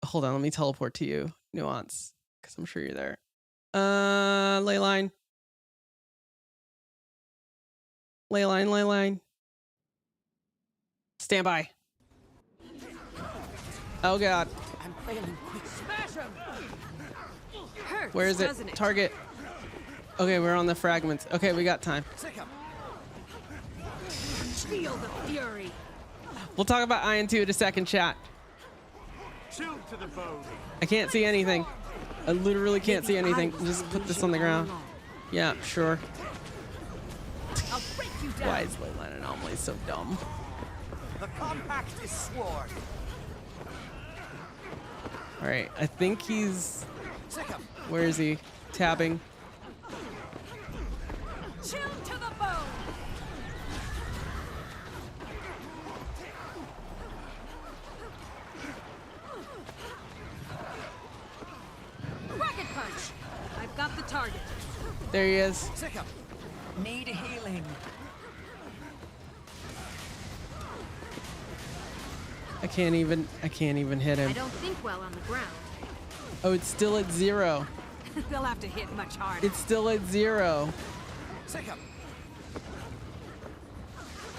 Hold on, let me teleport to you, Nuance, because I'm sure you're there. Ley line. Ley line, ley line. Stand by. Oh god. I'm failing quick. Smash him! Hurts, Where is it? doesn't it? Target. Okay, we're on the fragments. Okay, we got time. Feel the fury. We'll talk about Ion 2 in a second, chat. Chill to the bone. I can't see anything. I literally can't see anything. Just put this on the ground. Yeah, sure. I'll break you down. Why is Leyline Anomaly so dumb? The compact is sworn. Alright, I think he's... Where is he? Tabbing. Chill to the bone. Rocket punch. I've got the target. There he is. Need healing. I can't even hit I him. don't think well on the ground. Oh, it's still at 0. They'll have to hit much harder. It's still at 0.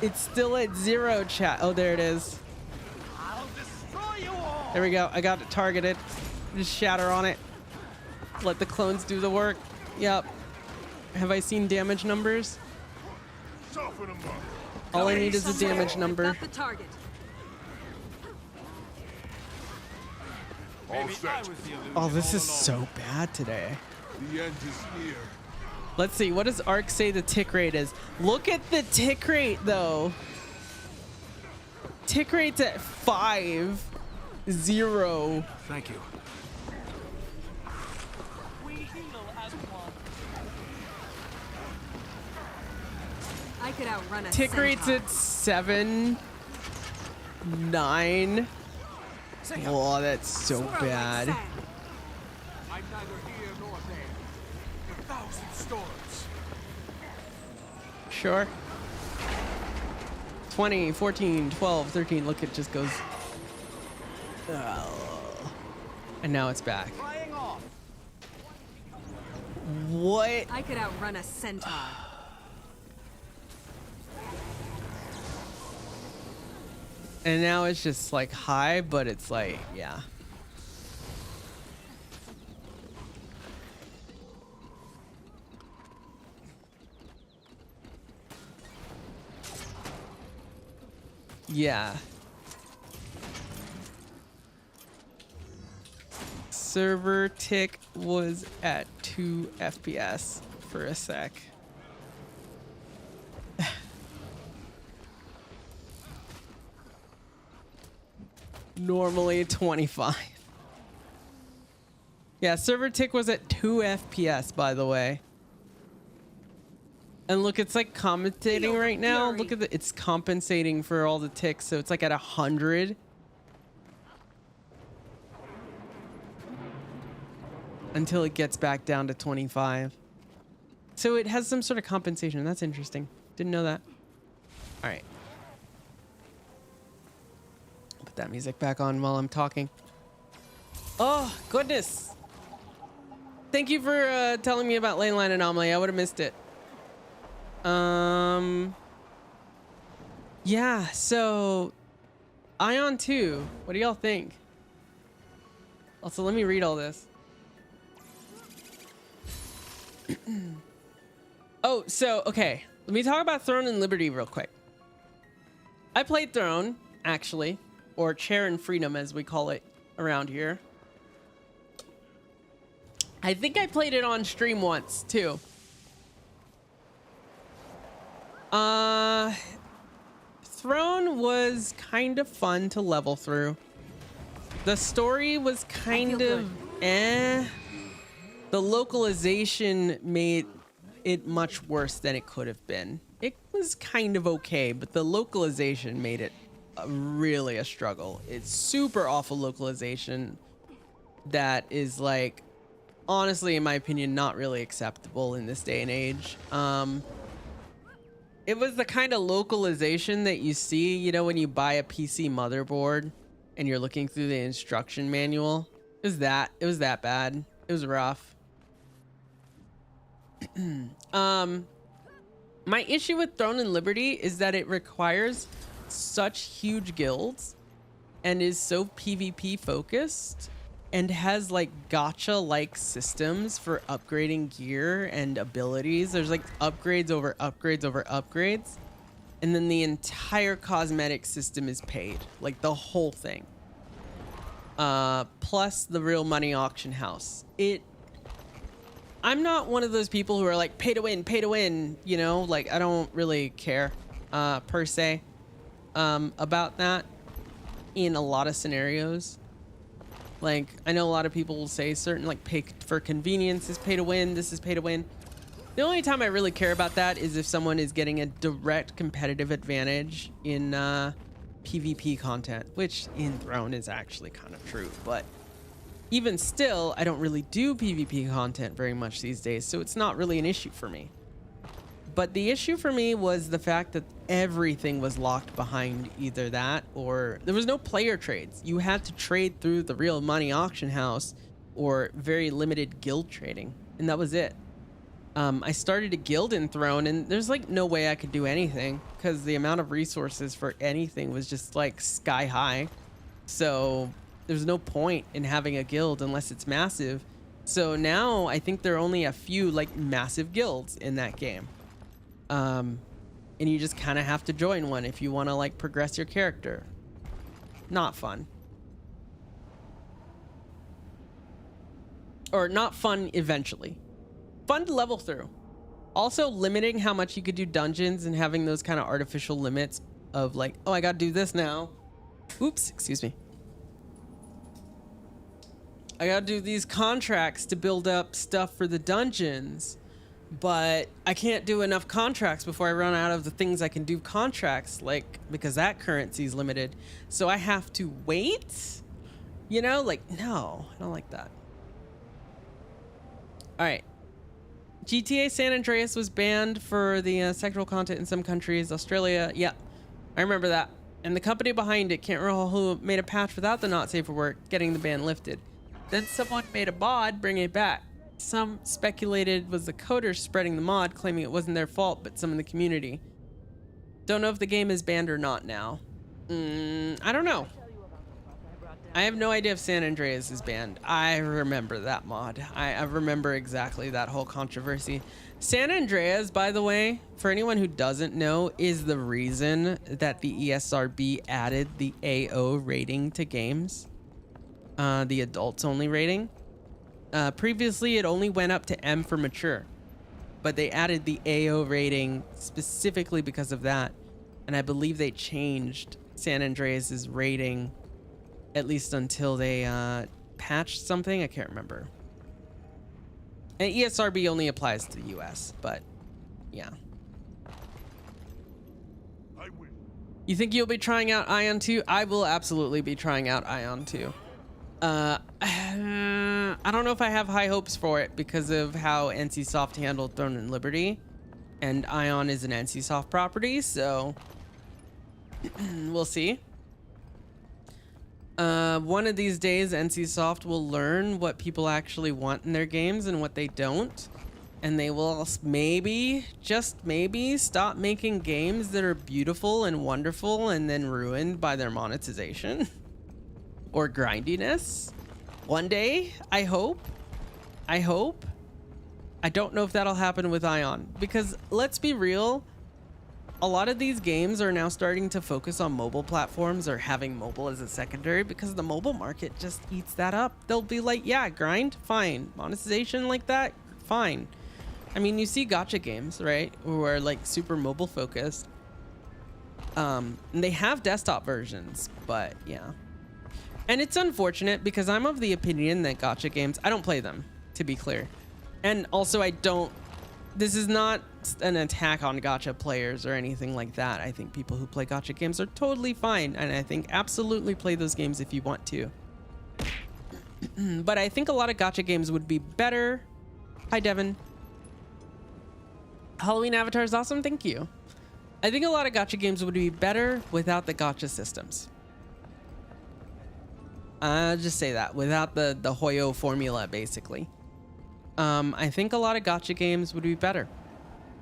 It's still at 0, chat. Oh, there it is. I'll destroy you all. There we go. I got it targeted. Just shatter on it. Let the clones do the work. Yep. Have I seen damage numbers? Toughen him up. All I need is a damage number. Got the target. All Maybe I set. was the illusion Oh, this all is along. so bad today. The end is near. Let's see. What does Ark say the tick rate is? Look at the tick rate, though. Tick rate's at 5, 0. Thank you. I could outrun a Tick rate's centaur. at 7, 9. Oh, that's so Swirl like bad. sand. I'm neither here nor there. 1,000 storms. Sure. 20, 14, 12, 13. Look, it just goes. Oh. And now it's back. Flying off. What? I could outrun a centaur. And now it's just like high, but it's like, yeah. Yeah. Server tick was at 2 FPS for a sec. Normally 25. Yeah, server tick was at 2 FPS, by the way. And look, it's like commentating right now. Look at it's compensating for all the ticks, so it's like at 100. Until it gets back down to 25. So it has some sort of compensation. That's interesting. Didn't know that. All right. Put that music back on while I'm talking. Oh, goodness. Thank you for telling me about Leyline Anomaly. I would have missed it. Yeah, so Ion 2. What do y'all think? Also, let me read all this. Oh, so, okay. Let me talk about Throne and Liberty real quick. I played Throne, actually, or Chair and Freedom as we call it around here. I think I played it on stream once, too. Throne was kind of fun to level through. The story was kind of eh. The localization made it much worse than it could have been. It was kind of okay, but the localization made it really a struggle. It's super awful localization that is, like, honestly, in my opinion, not really acceptable in this day and age. It was the kind of localization that you see, you know, when you buy a PC motherboard and you're looking through the instruction manual. It was that bad. It was rough. My issue with Throne and Liberty is that it requires such huge guilds and is so PvP focused and has like gacha like systems for upgrading gear and abilities. There's like upgrades over upgrades over upgrades, and then the entire cosmetic system is paid, like the whole thing, plus the real money auction house. I'm not one of those people who are like pay to win, you know, like I don't really care per se about that in a lot of scenarios. Like, I know a lot of people will say certain, like, pay for convenience is pay to win, this is pay to win. The only time I really care about that is if someone is getting a direct competitive advantage in PvP content, which in Throne is actually kind of true. But even still, I don't really do PvP content very much these days, so it's not really an issue for me. But the issue for me was the fact that everything was locked behind either that or there was no player trades. You had to trade through the real money auction house or very limited guild trading, and that was it. I started a guild in Throne, and there's like no way I could do anything because the amount of resources for anything was just like sky high. So there's no point in having a guild unless it's massive. So now I think there are only a few like massive guilds in that game. And you just kind of have to join one if you want to like progress your character. Not fun. Or not fun eventually. Fun to level through. Also limiting how much you could do dungeons and having those kind of artificial limits of like, oh, I gotta do this now. Oops, excuse me. I gotta do these contracts to build up stuff for the dungeons. But I can't do enough contracts before I run out of the things I can do contracts, like, because that currency is limited. So I have to wait, you know, like, no, I don't like that. All right. GTA San Andreas was banned for the sexual content in some countries. Australia, yeah, I remember that. And the company behind it, can't recall who, made a patch without the not safe for work, getting the ban lifted. Then someone made a mod, bringing it back. Some speculated was the coders spreading the mod, claiming it wasn't their fault, but some in the community. Don't know if the game is banned or not now. I don't know. I have no idea if San Andreas is banned. I remember that mod. I remember exactly that whole controversy. San Andreas, by the way, for anyone who doesn't know, is the reason that the ESRB added the AO rating to games. The adults only rating. Previously, it only went up to M for mature, but they added the AO rating specifically because of that. And I believe they changed San Andreas's rating at least until they patched something. I can't remember. And ESRB only applies to the US, but yeah. You think you'll be trying out Ion 2? I will absolutely be trying out Ion 2. I don't know if I have high hopes for it because of how NCSoft handled Throne and Liberty, and Ion is an NCSoft property, so we'll see. One of these days, NCSoft will learn what people actually want in their games and what they don't. And they will maybe, just maybe, stop making games that are beautiful and wonderful and then ruined by their monetization or grindiness. One day, I hope. I hope. I don't know if that'll happen with Ion, because let's be real, a lot of these games are now starting to focus on mobile platforms or having mobile as a secondary because the mobile market just eats that up. They'll be like, yeah, grind, fine. Monetization like that, fine. I mean, you see gacha games, right, who are like super mobile focused. And they have desktop versions, but yeah. And it's unfortunate because I'm of the opinion that gacha games, I don't play them, to be clear. And also this is not an attack on gacha players or anything like that. I think people who play gacha games are totally fine. And I think absolutely play those games if you want to. But I think a lot of gacha games would be better. Hi, Devin. Halloween Avatar is awesome. Thank you. I think a lot of gacha games would be better without the gacha systems. Just say that without the Hoyo formula, basically. I think a lot of gacha games would be better.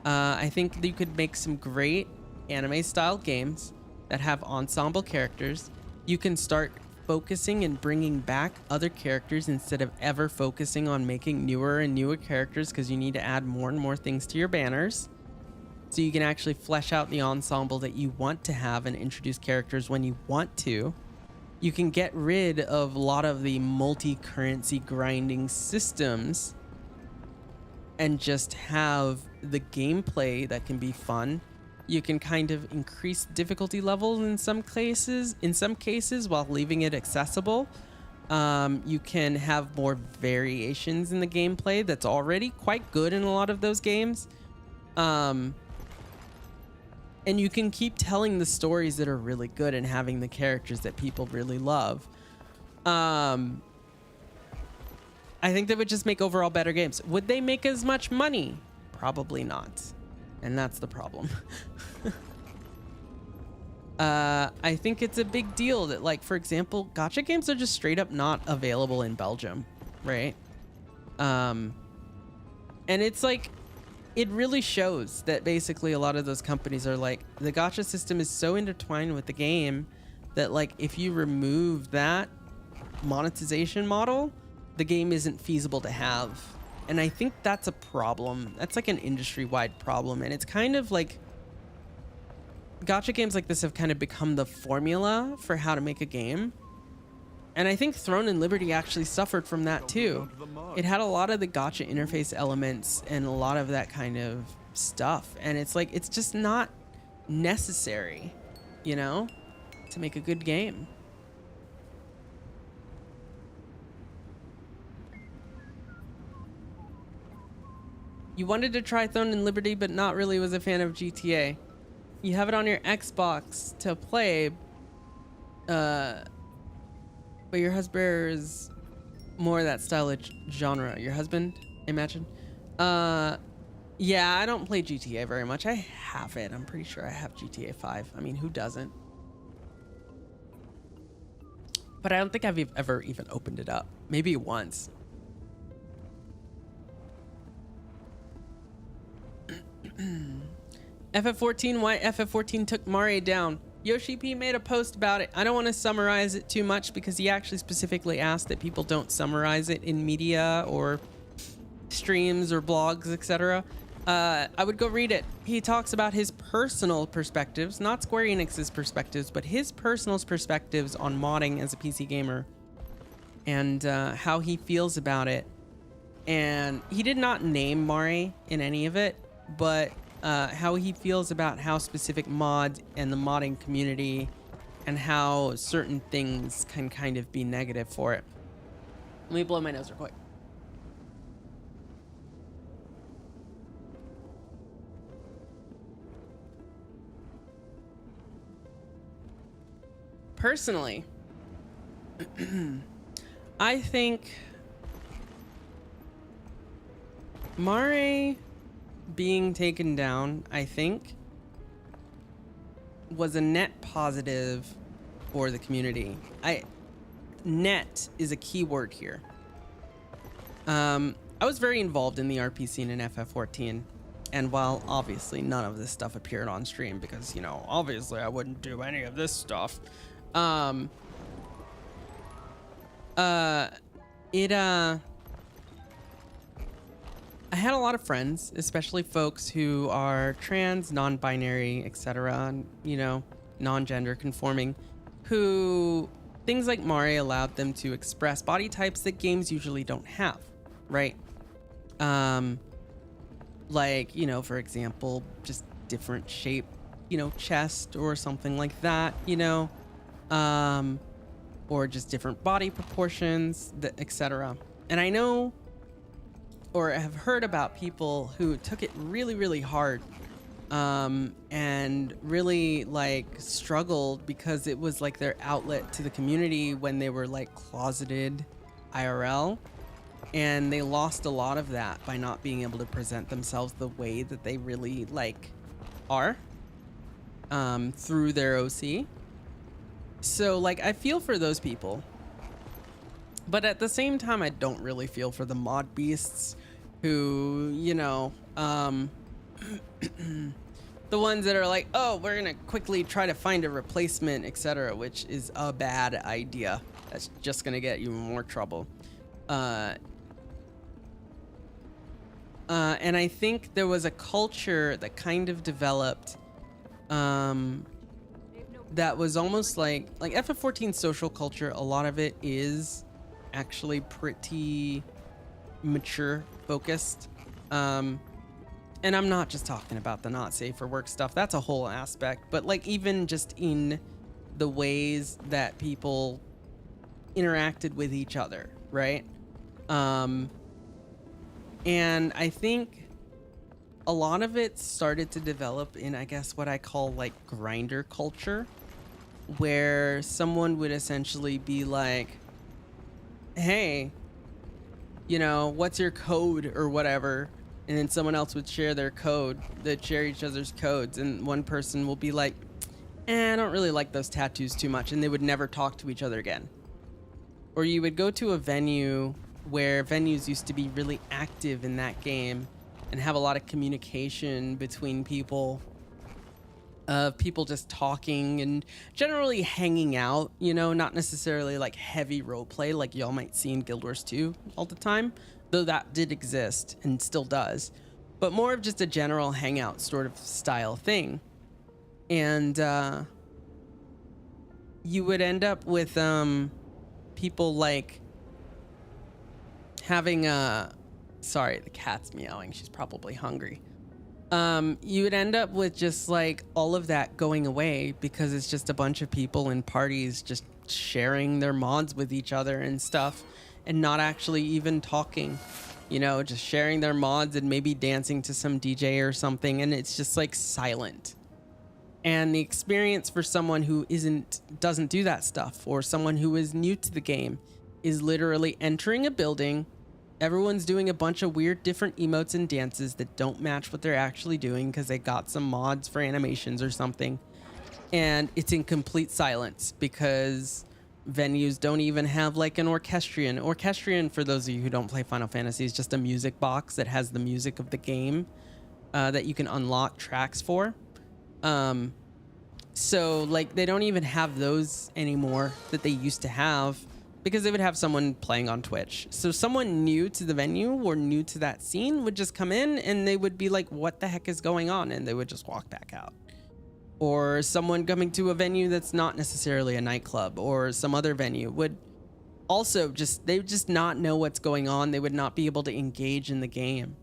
I think you could make some great anime style games that have ensemble characters. You can start focusing and bringing back other characters instead of ever focusing on making newer and newer characters, because you need to add more and more things to your banners. So you can actually flesh out the ensemble that you want to have and introduce characters when you want to. You can get rid of a lot of the multi-currency grinding systems and just have the gameplay that can be fun. You can kind of increase difficulty levels in some cases while leaving it accessible. You can have more variations in the gameplay that's already quite good in a lot of those games. And you can keep telling the stories that are really good and having the characters that people really love. I think that would just make overall better games. Would they make as much money? Probably not. And that's the problem. I think it's a big deal that, like, for example, gacha games are just straight up not available in Belgium, right? And it's like, it really shows that basically a lot of those companies are like, the gacha system is so intertwined with the game that, like, if you remove that monetization model, the game isn't feasible to have. And I think that's a problem. That's like an industry-wide problem. And it's kind of like, gacha games like this have kind of become the formula for how to make a game. And I think Throne and Liberty actually suffered from that too. It had a lot of the gacha interface elements and a lot of that kind of stuff. And it's like, it's just not necessary, you know, to make a good game. You wanted to try Throne and Liberty, but not really was a fan of GTA. You have it on your Xbox to play, but your husband is more of that style of genre. Your husband, I imagine? Yeah, I don't play GTA very much. I have it. I'm pretty sure I have GTA 5. I mean, who doesn't? But I don't think I've ever even opened it up. Maybe once. FF14, why FF14 took Mare down. Yoshi P made a post about it. I don't want to summarize it too much because he actually specifically asked that people don't summarize it in media or streams or blogs, etc. I would go read it. He talks about his personal perspectives, not Square Enix's perspectives, but his personal perspectives on modding as a PC gamer and how he feels about it. And he did not name Mare in any of it, but how he feels about how specific mods and the modding community and how certain things can kind of be negative for it. Let me blow my nose real quick. Personally, I think Mare being taken down, I think, was a net positive for the community. net is a key word here. I was very involved in the RP scene in FF14, and while obviously none of this stuff appeared on stream because, you know, obviously I wouldn't do any of this stuff, I had a lot of friends, especially folks who are trans, non-binary, etc., you know, non-gender conforming, who things like Mario allowed them to express body types that games usually don't have, right? Like, you know, for example, just different shape, you know, chest or something like that, you know, or just different body proportions, etc. And I know, or have heard about people who took it really, really hard, and really like struggled because it was like their outlet to the community when they were like closeted IRL. And they lost a lot of that by not being able to present themselves the way that they really like are, through their OC. So like, I feel for those people, but at the same time, I don't really feel for the mod beasts who, you know, the ones that are like, oh, we're gonna quickly try to find a replacement, etc., which is a bad idea. That's just gonna get you in more trouble. And I think there was a culture that kind of developed, that was almost like FF14 social culture. A lot of it is actually pretty mature focused. And I'm not just talking about the not safe for work stuff. That's a whole aspect, but like even just in the ways that people interacted with each other, right? And I think a lot of it started to develop in, I guess, what I call like grinder culture, where someone would essentially be like, hey, you know, what's your code or whatever? And then someone else would share their code. They'd share each other's codes. And one person will be like, I don't really like those tattoos too much. And they would never talk to each other again. Or you would go to a venue where venues used to be really active in that game and have a lot of communication between people, of people just talking and generally hanging out, you know, not necessarily like heavy roleplay like y'all might see in Guild Wars 2 all the time, though that did exist and still does, but more of just a general hangout sort of style thing. And you would end up with people like having sorry, the cat's meowing, she's probably hungry. You would end up with just like all of that going away because it's just a bunch of people in parties just sharing their mods with each other and stuff and not actually even talking, you know, just sharing their mods and maybe dancing to some DJ or something, and it's just like silent. And the experience for someone who doesn't do that stuff, or someone who is new to the game, is literally entering a building. Everyone's doing a bunch of weird different emotes and dances that don't match what they're actually doing because they got some mods for animations or something. And it's in complete silence because venues don't even have like an orchestrion. Orchestrion, for those of you who don't play Final Fantasy, is just a music box that has the music of the game that you can unlock tracks for. So like they don't even have those anymore that they used to have, because they would have someone playing on Twitch. So someone new to the venue or new to that scene would just come in and they would be like, what the heck is going on? And they would just walk back out. Or someone coming to a venue that's not necessarily a nightclub or some other venue would also they would just not know what's going on. They would not be able to engage in the game.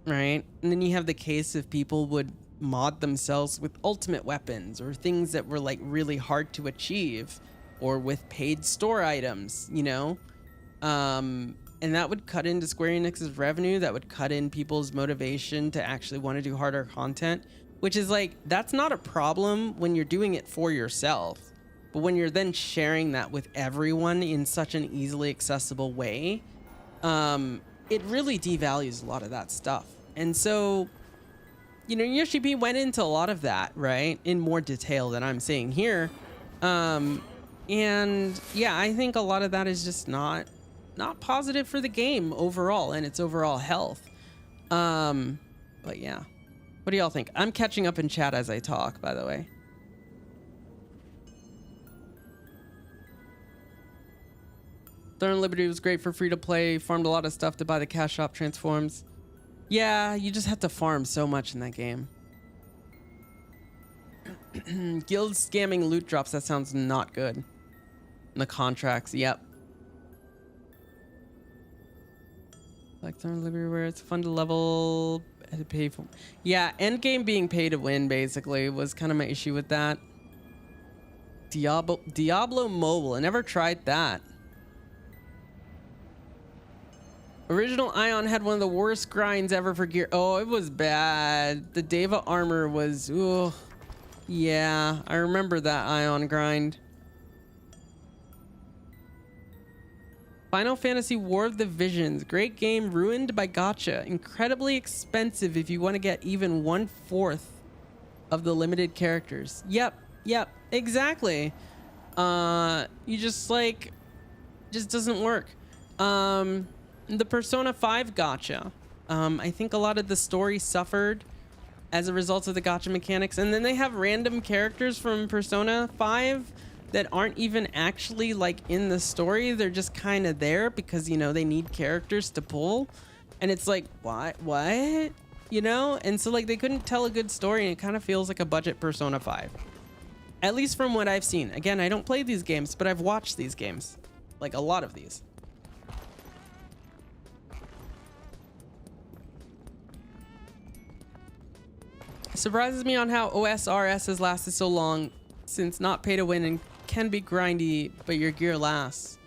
Right? And then you have the case of people would mod themselves with ultimate weapons or things that were like really hard to achieve, or with paid store items, you know? And that would cut into Square Enix's revenue. That would cut in people's motivation to actually want to do harder content, which is like, that's not a problem when you're doing it for yourself. But when you're then sharing that with everyone in such an easily accessible way, it really devalues a lot of that stuff. And so, you know, Yoshi P went into a lot of that, right? In more detail than I'm saying here. And yeah, I think a lot of that is just not positive for the game overall and its overall health. But yeah, what do y'all think? I'm catching up in chat as I talk, by the way. Throne Liberty was great for free to play. Farmed a lot of stuff to buy the cash shop transforms. Yeah, you just have to farm so much in that game. Guild scamming loot drops. That sounds not good. And the contracts. Yep. Like Throne Liberty, where it's fun to level and to pay for. Yeah, endgame being pay to win basically was kind of my issue with that. Diablo Mobile. I never tried that. Original Ion had one of the worst grinds ever for gear. Oh, it was bad. The Deva armor was, ooh. Yeah, I remember that Ion grind. Final Fantasy War of the Visions. Great game, ruined by gacha. Incredibly expensive if you want to get even 1/4 of the limited characters. Yep, exactly. You just like, just doesn't work. The Persona 5 gacha. I think a lot of the story suffered as a result of the gacha mechanics. And then they have random characters from Persona 5 that aren't even actually like in the story. They're just kind of there because, you know, they need characters to pull. And it's like, what? You know? And so like they couldn't tell a good story, and it kind of feels like a budget Persona 5. At least from what I've seen. Again, I don't play these games, but I've watched these games. Like a lot of these. It surprises me on how OSRS has lasted so long, since not pay to win and can be grindy, but your gear lasts.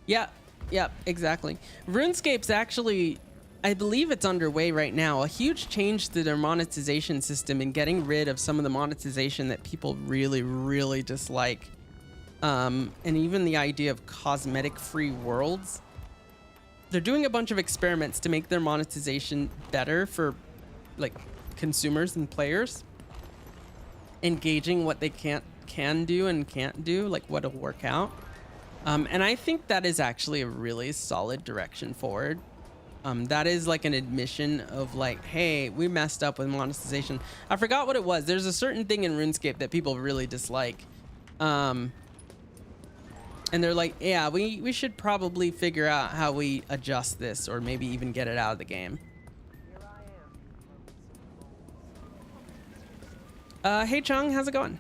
Yeah, exactly. RuneScape's actually, I believe it's underway right now. A huge change to their monetization system and getting rid of some of the monetization that people really, really dislike. And even the idea of cosmetic-free worlds. They're doing a bunch of experiments to make their monetization better for, like, consumers and players, engaging what they can do and can't do, like what'll work out. And I think that is actually a really solid direction forward. That is like an admission of like, hey, we messed up with monetization. I forgot what it was. There's a certain thing in RuneScape that people really dislike. And they're like, yeah, we should probably figure out how we adjust this, or maybe even get it out of the game. Hey Chung, how's it going?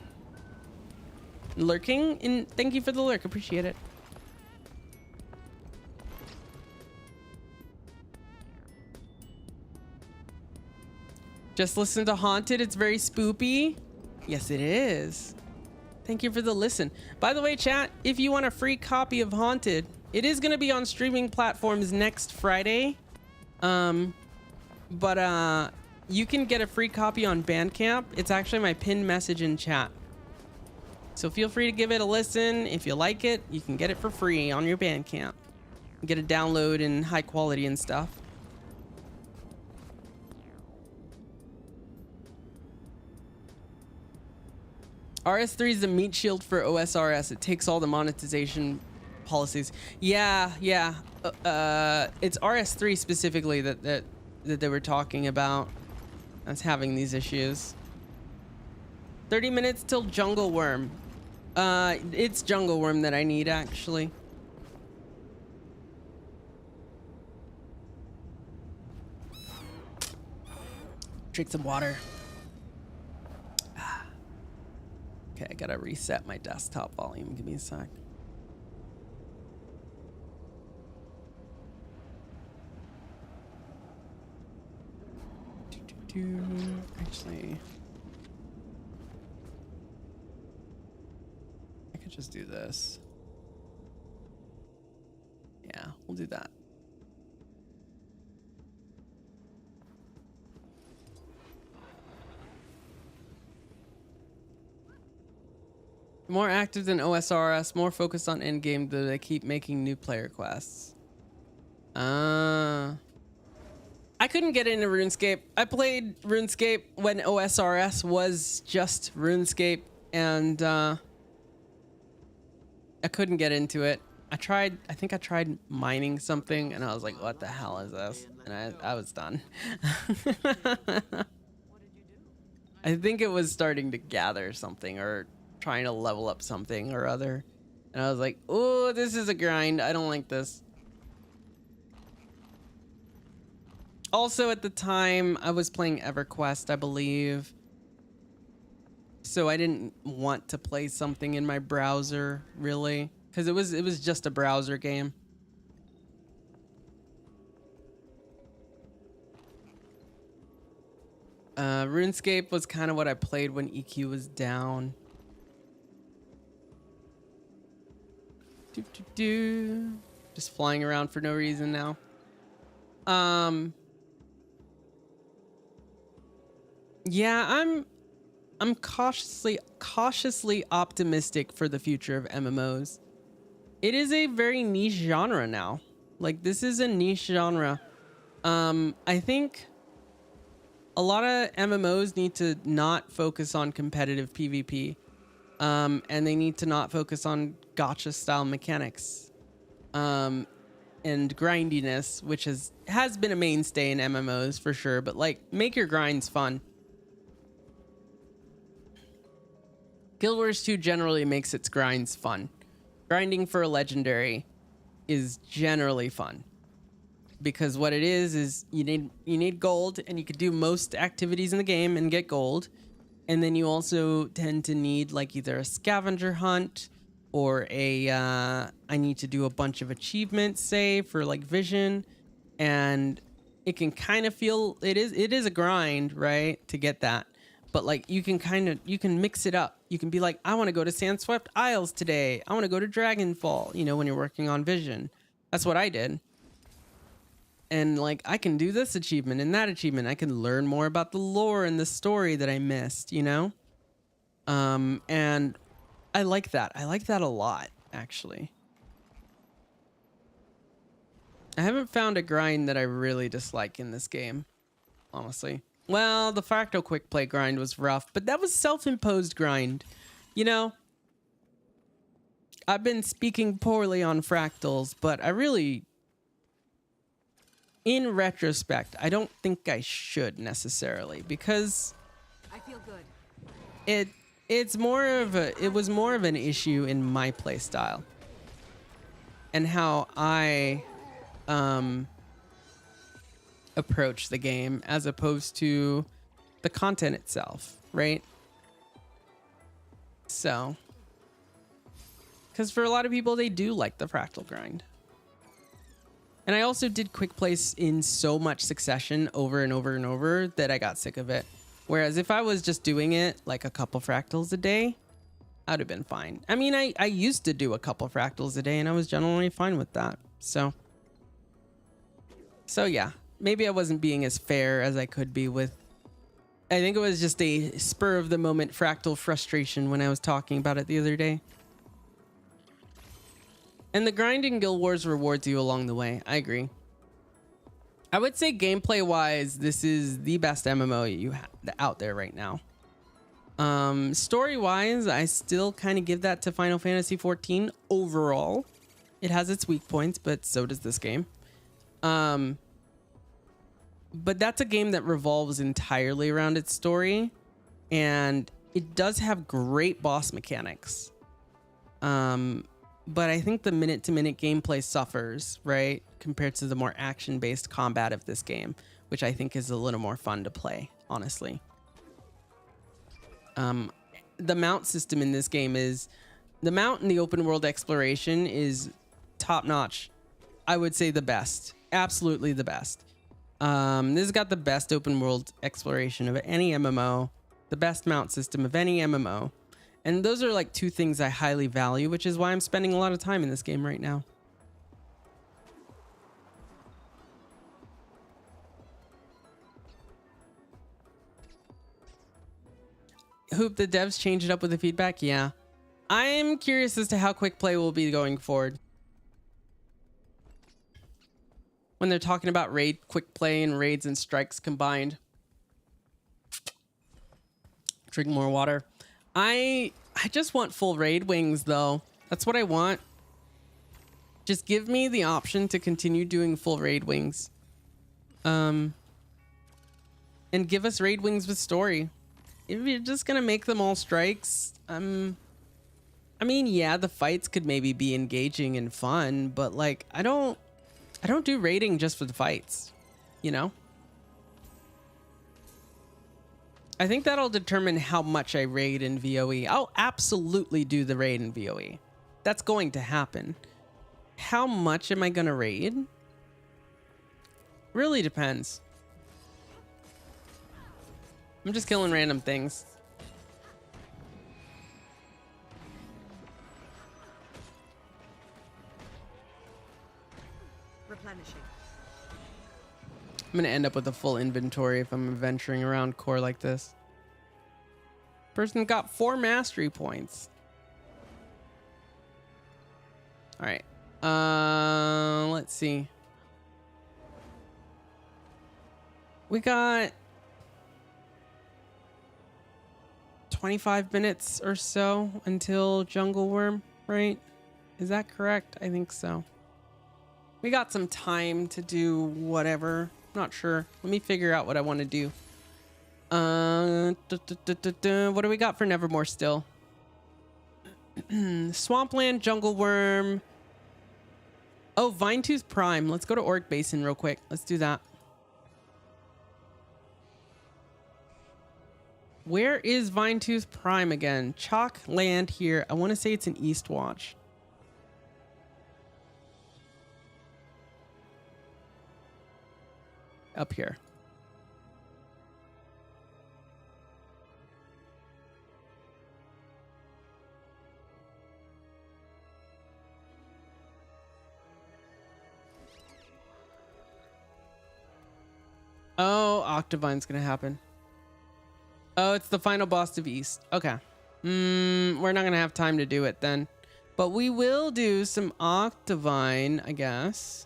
Lurking, and thank you for the lurk, appreciate it. Just listen to Haunted, it's very spoopy. Yes, it is. Thank you for the listen. By the way, chat, if you want a free copy of Haunted, it is going to be on streaming platforms next Friday. You can get a free copy on Bandcamp. It's actually my pinned message in chat. So feel free to give it a listen. If you like it, you can get it for free on your Bandcamp. Get a download in high quality and stuff. RS3 is the meat shield for OSRS. It takes all the monetization policies. Yeah. It's RS3 specifically that they were talking about. That's having these issues. 30 minutes till Jungle Worm. It's Jungle Worm that I need, actually. Drink some water. Okay, I gotta reset my desktop volume. Give me a sec. Actually, I could just do this. Yeah, we'll do that. More active than OSRS, more focused on endgame, though they keep making new player quests. I couldn't get into RuneScape. I played RuneScape when OSRS was just RuneScape, and I I couldn't get into it. I think I tried mining something and I was like, what the hell is this? And I was done. I think it was starting to gather something or trying to level up something or other. And I was like, oh, this is a grind. I don't like this. Also, at the time, I was playing EverQuest, I believe. So I didn't want to play something in my browser, really. Because it was just a browser game. RuneScape was kind of what I played when EQ was down. Just flying around for no reason now. Yeah, I'm cautiously optimistic for the future of MMOs. It is a very niche genre now. Like, this is a niche genre. I think a lot of MMOs need to not focus on competitive PvP. And they need to not focus on gacha style mechanics. And grindiness, which has been a mainstay in MMOs for sure, but like, make your grinds fun. Guild Wars 2 generally makes its grinds fun. Grinding for a legendary is generally fun. Because what it is you need gold, and you could do most activities in the game and get gold. And then you also tend to need like either a scavenger hunt or I need to do a bunch of achievements, say, for like vision. And it can kind of feel, it is a grind, right, to get that. But like, you can mix it up. You can be like, I want to go to Sandswept Isles today. I want to go to Dragonfall, you know, when you're working on vision. That's what I did. And like, I can do this achievement and that achievement. I can learn more about the lore and the story that I missed, you know? And I like that. I like that a lot, actually. I haven't found a grind that I really dislike in this game, honestly. Well, the Fractal Quick Play grind was rough, but that was self-imposed grind. You know, I've been speaking poorly on fractals, but I really, in retrospect, I don't think I should necessarily, because I feel good. it was more of an issue in my play style and how I approach the game as opposed to the content itself, right? So, because for a lot of people, they do like the fractal grind. And I also did quick plays in so much succession over and over and over that I got sick of it. Whereas if I was just doing it like a couple fractals a day, I'd have been fine. I mean, I used to do a couple fractals a day and I was generally fine with that. So yeah, maybe I wasn't being as fair as I could be with, I think it was just a spur of the moment fractal frustration when I was talking about it the other day. And the grind in Guild Wars rewards you along the way. I agree. I would say gameplay wise, this is the best MMO you have out there right now. Story wise, I still kind of give that to Final Fantasy XIV overall. It has its weak points, but so does this game. But that's a game that revolves entirely around its story, and it does have great boss mechanics. But I think the minute-to-minute gameplay suffers, right, compared to the more action-based combat of this game, which I think is a little more fun to play, honestly. The mount system in this game is, the mount in the open world exploration is top-notch. I would say the best, absolutely the best. This has got the best open world exploration of any MMO, the best mount system of any MMO. And those are like two things I highly value, which is why I'm spending a lot of time in this game right now. Hoop, the devs changed it up with the feedback? Yeah. I'm curious as to how quick play will be going forward. When they're talking about raid quick play and raids and strikes combined. Drink more water. I just want full raid wings though. That's what I want. Just give me the option to continue doing full raid wings. And give us raid wings with story. If you're just gonna make them all strikes, I mean, yeah, the fights could maybe be engaging and fun, but like I don't do raiding just for the fights, you know? I think that'll determine how much I raid in VOE. I'll absolutely do the raid in VOE. That's going to happen. How much am I gonna raid? Really depends. I'm just killing random things. Replenishing. I'm gonna end up with a full inventory if I'm venturing around core like this. Person got 4 mastery points. All right. Let's see. We got 25 minutes or so until Jungle Worm, right? Is that correct? I think so. We got some time to do whatever. Not sure. Let me figure out what I want to do. What do we got for Nevermore still? Swampland, Jungle Worm. Oh, Vinetooth Prime. Let's go to Orc Basin real quick. Let's do that. Where is Vinetooth Prime again? Chalk Land here. I want to say it's an Eastwatch. Up here. Oh, Octavine's gonna happen. Oh, it's the final boss of East. Okay. We're not gonna have time to do it then. But we will do some Octavine, I guess.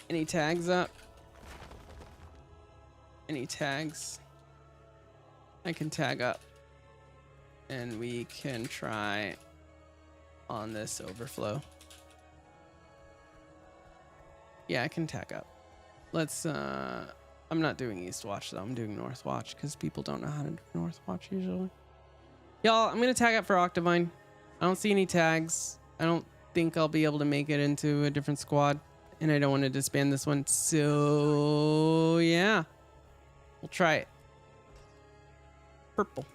Any tags up? Any tags? I can tag up. And we can try on this overflow. Yeah, I can tag up. Let's, I'm not doing Eastwatch though. I'm doing Northwatch because people don't know how to do Northwatch usually. Y'all, I'm going to tag up for Octavine. I don't see any tags. I don't think I'll be able to make it into a different squad. And I don't want to disband this one. So, yeah. We'll try it. Purple.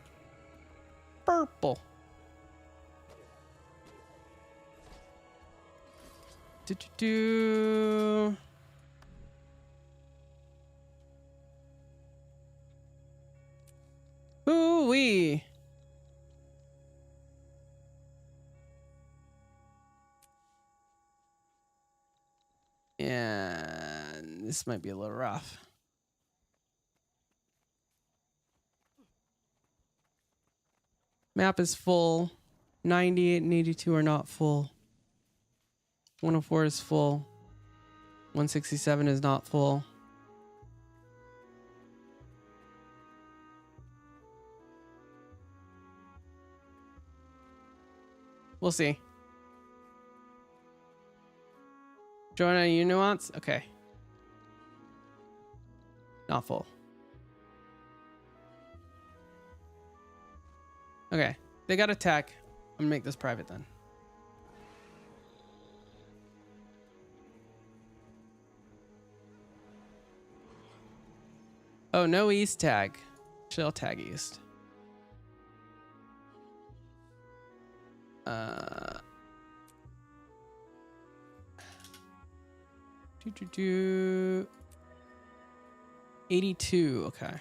Purple. Do-do-do. Ooh-wee. Yeah, this might be a little rough. Map is full. 98 and 82 are not full. 104 is full. 167 is not full. We'll see. Joanna, you nuance? Okay. Not full. Okay. They got attack. I'm gonna make this private then. Oh, no East tag. She'll tag East. Do 82. Okay.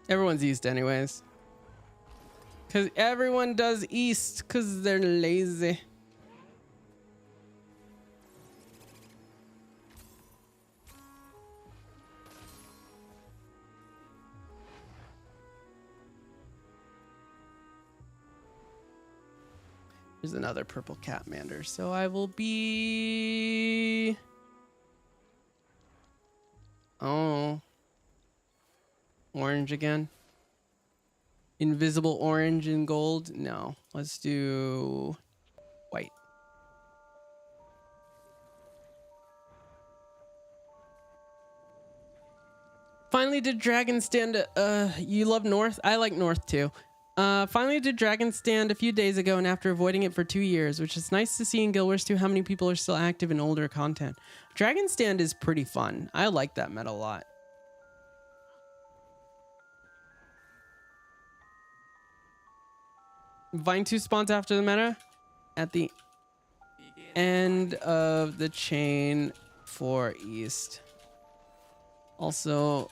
Everyone's East anyways. Because everyone does East because they're lazy. There's another purple Catmander. So I will be... Oh. Orange again. Invisible orange and gold. No. Let's do white. Finally did Dragon stand. You love North? I like North too. Finally did Dragon stand a few days ago, and after avoiding it for 2 years, which is nice to see in Guild Wars 2 how many people are still active in older content. Dragon stand is pretty fun. I like that meta a lot. Vine 2 spawns after the meta at the end of the chain for East. Also,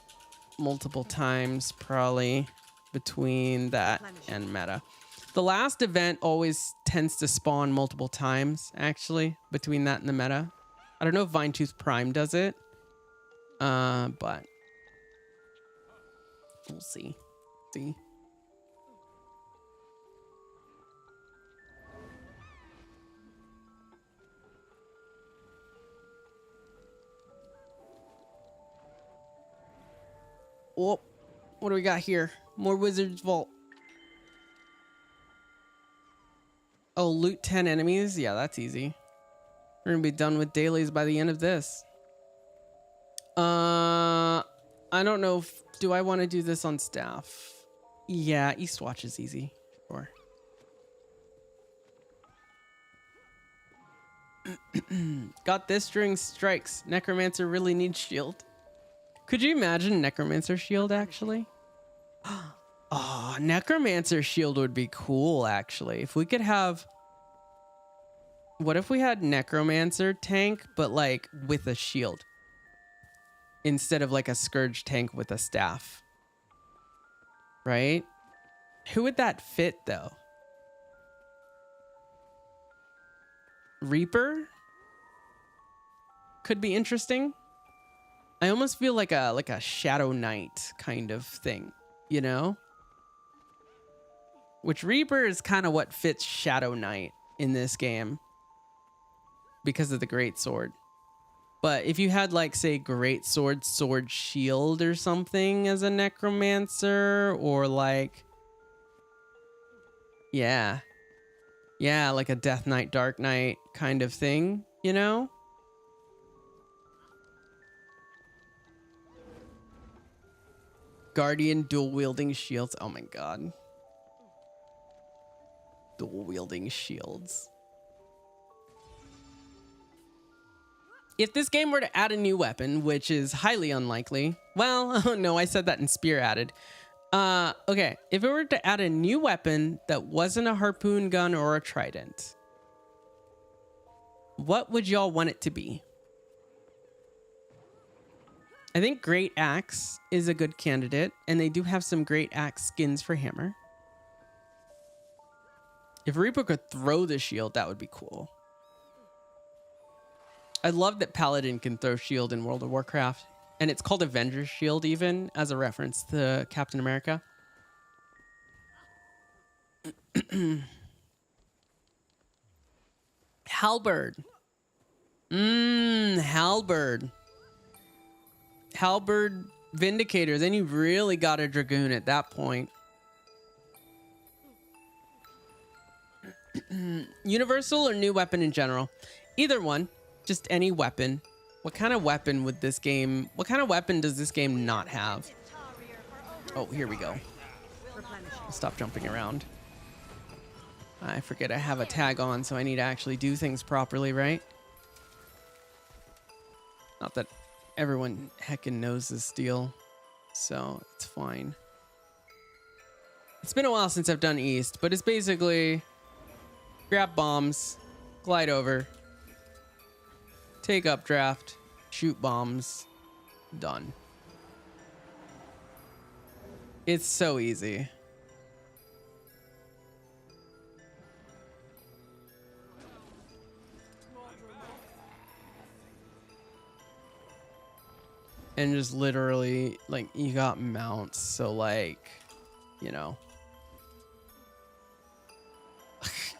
multiple times probably between that and meta. The last event always tends to spawn multiple times, actually, between that and the meta. I don't know if Vinetooth Prime does it, but we'll see. See. Oh, what do we got here? More Wizard's Vault. Oh, loot 10 enemies? Yeah, that's easy. We're gonna be done with dailies by the end of this. I don't know if... Do I want to do this on staff? Yeah, Eastwatch is easy. Sure. Got this during strikes. Necromancer really needs shield. Could you imagine Necromancer shield, actually? Oh, Necromancer shield would be cool, actually. If we could have... What if we had Necromancer tank, but like with a shield? Instead of like a Scourge tank with a staff. Right? Who would that fit, though? Reaper? Could be interesting. I almost feel like a Shadow Knight kind of thing, you know? Which Reaper is kind of what fits Shadow Knight in this game because of the Great Sword. But if you had like, say, Great Sword, Sword Shield or something as a Necromancer, or like, yeah, like a Death Knight, Dark Knight kind of thing, you know? Guardian dual wielding shields. Oh my god. Dual wielding shields. If this game were to add a new weapon, which is highly unlikely. Well, oh no, I said that in Spear added. Okay. If it were to add a new weapon that wasn't a harpoon gun or a trident, what would y'all want it to be? I think Great Axe is a good candidate, and they do have some Great Axe skins for Hammer. If Reaper could throw the shield, that would be cool. I love that Paladin can throw shield in World of Warcraft, and it's called Avenger's Shield even, as a reference to Captain America. Halberd. Halberd. Halberd Vindicator. Then you really got a Dragoon at that point. Universal or new weapon in general? Either one. Just any weapon. What kind of weapon would this game... What kind of weapon does this game not have? Oh, here we go. Stop jumping around. I forget I have a tag on, so I need to actually do things properly, right? Not that everyone heckin' knows this deal, so it's fine. It's been a while since I've done East, but it's basically grab bombs, glide over, take updraft, shoot bombs, done. It's so easy. And just literally, like, you got mounts, so, like, you know.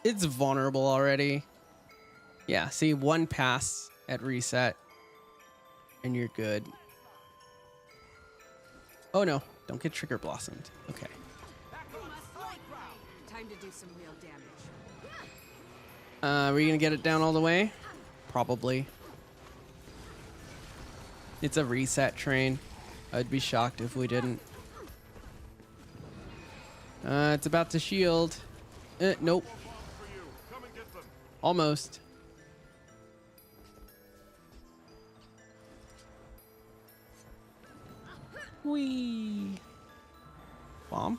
It's vulnerable already. Yeah, see, one pass at reset and you're good. Oh no, don't get trigger blossomed. Okay. Time to do some real damage. Are we gonna get it down all the way? Probably. It's a reset train. I'd be shocked if we didn't. It's about to shield. Nope. Almost. Whee. Bomb.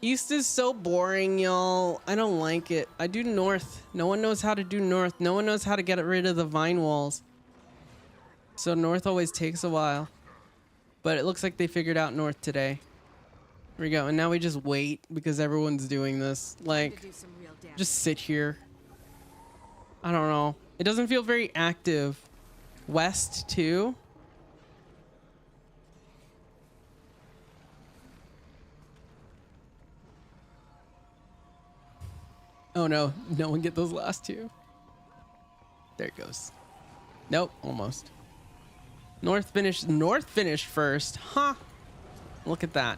East is so boring, y'all. I don't like it. I do north. No one knows how to do north. No one knows how to get rid of the vine walls. So north always takes a while. But it looks like they figured out north today. Here we go. And now we just wait because everyone's doing this. Like, just sit here. I don't know. It doesn't feel very active. West too. Oh no, no one get those last two. There it goes. Nope, almost. North finished first. Huh. Look at that.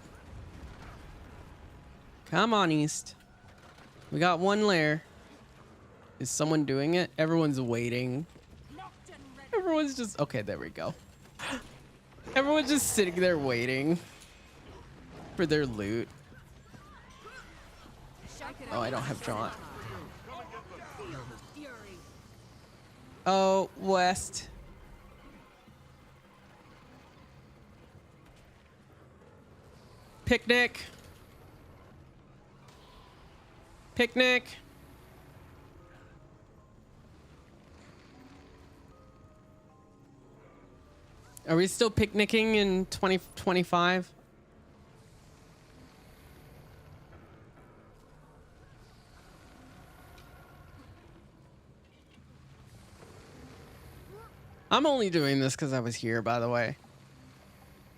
Come on, East. We got one layer. Is someone doing it? Everyone's waiting. Everyone's just... Okay, there we go. Everyone's just sitting there waiting for their loot. Oh, I don't have jaunt. Oh, west. Picnic. Picnic. Are we still picnicking in 2025? I'm only doing this because I was here, by the way.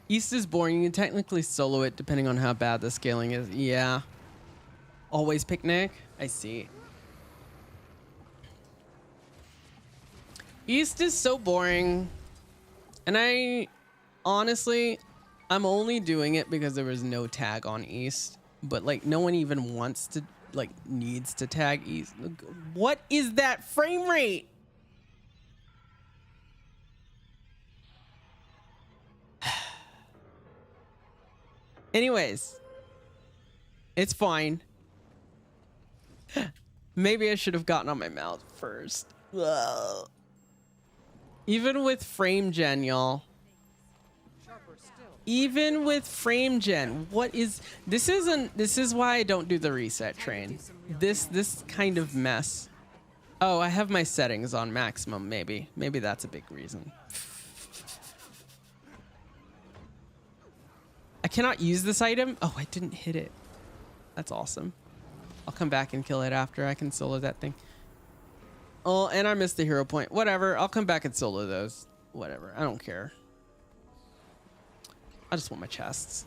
East is boring. You can technically solo it depending on how bad the scaling is. Yeah. Always picnic? I see. East is so boring. And I... Honestly, I'm only doing it because there was no tag on East. But, like, no one even wants to... Like, needs to tag East. What is that frame rate? Anyways, it's fine. Maybe I should have gotten on my mouth first. Ugh. Even with frame gen, y'all. Even with frame gen, what is this? This is why I don't do the reset train. This kind of mess. Oh, I have my settings on maximum. Maybe that's a big reason. I cannot use this item. Oh, I didn't hit it. That's awesome. I'll come back and kill it after. I can solo that thing. Oh, and I missed the hero point. Whatever. I'll come back and solo those. Whatever. I don't care. I just want my chests.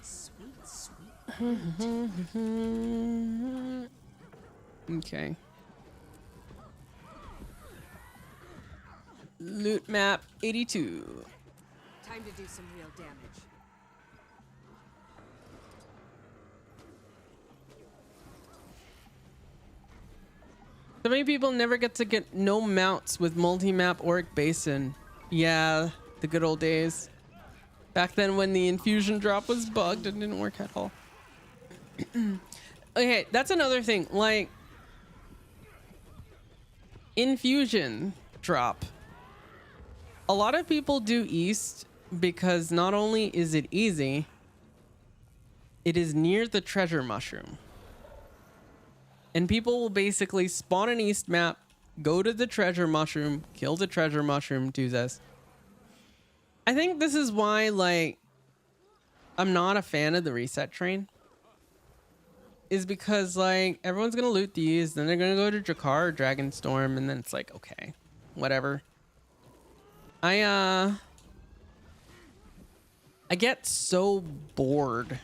Sweet, sweet. Okay. Loot map 82. Time to do some real damage. So many people never get to get no mounts with multi-map Auric Basin. Yeah, the good old days. Back then when the infusion drop was bugged and didn't work at all. Okay, that's another thing. Like, infusion drop. A lot of people do East because not only is it easy, it is near the treasure mushroom. And people will basically spawn an East map, go to the treasure mushroom, kill the treasure mushroom, do this. I think this is why, like, I'm not a fan of the reset train. Is because, like, everyone's gonna loot these, then they're gonna go to Jakar or Dragonstorm, and then it's like, okay, whatever. I I get so bored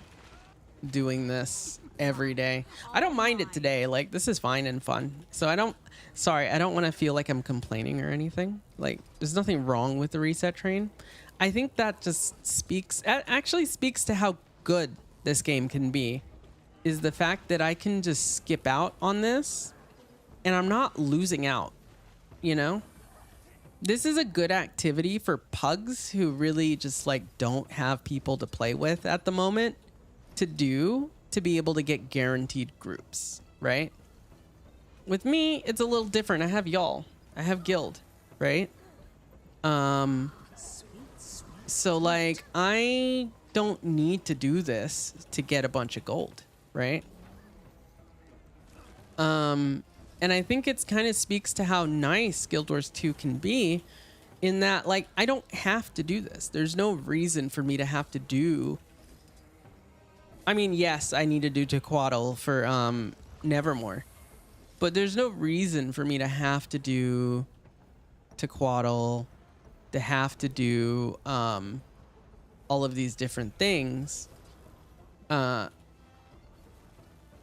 doing this every day. I don't mind it today. Like, this is fine and fun. So I don't want to feel like I'm complaining or anything. Like, there's nothing wrong with the reset train. I think that just actually speaks to how good this game can be, is the fact that I can just skip out on this and I'm not losing out, you know? This is a good activity for pugs who really just like don't have people to play with at the moment to be able to get guaranteed groups, right? With me, it's a little different. I have y'all. I have guild, right? So like I don't need to do this to get a bunch of gold, right? And I think it's kind of speaks to how nice Guild Wars 2 can be, in that like I don't have to do this. There's no reason for me to have to do. I mean, yes, I need to do Tequaddle for Nevermore, but there's no reason for me to have to do Tequaddle, to have to do all of these different things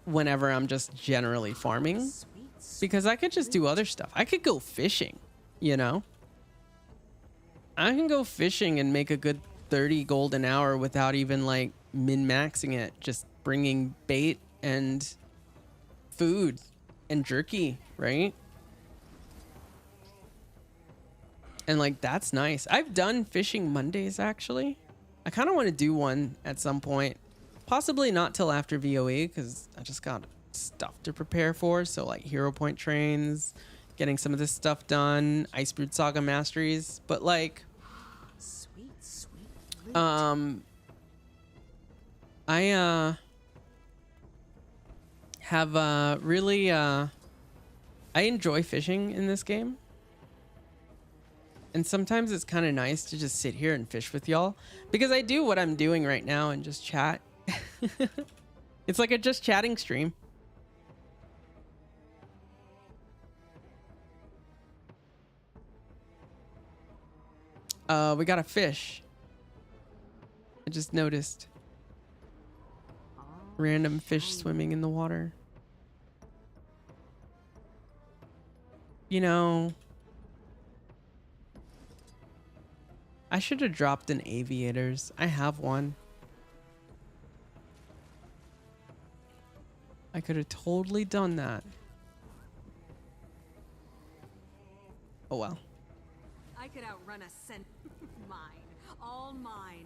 whenever I'm just generally farming, because I could just do other stuff. I could go fishing, you know? I can go fishing and make a good 30 gold an hour without even like min-maxing it, just bringing bait and food and jerky, right? And like that's nice. I've done fishing Mondays actually. I kind of want to do one at some point, possibly not till after VOE, because I just got stuff to prepare for. So like hero point trains, getting some of this stuff done, Icebrood Saga masteries, but like I have really I enjoy fishing in this game, and sometimes it's kind of nice to just sit here and fish with y'all, because I do what I'm doing right now and just chat. It's like a just chatting stream. We got a fish. I just noticed. Random fish swimming in the water. You know, I should have dropped an aviators. I have one. I could have totally done that. Oh well. I could outrun a cent. Mine. All mine.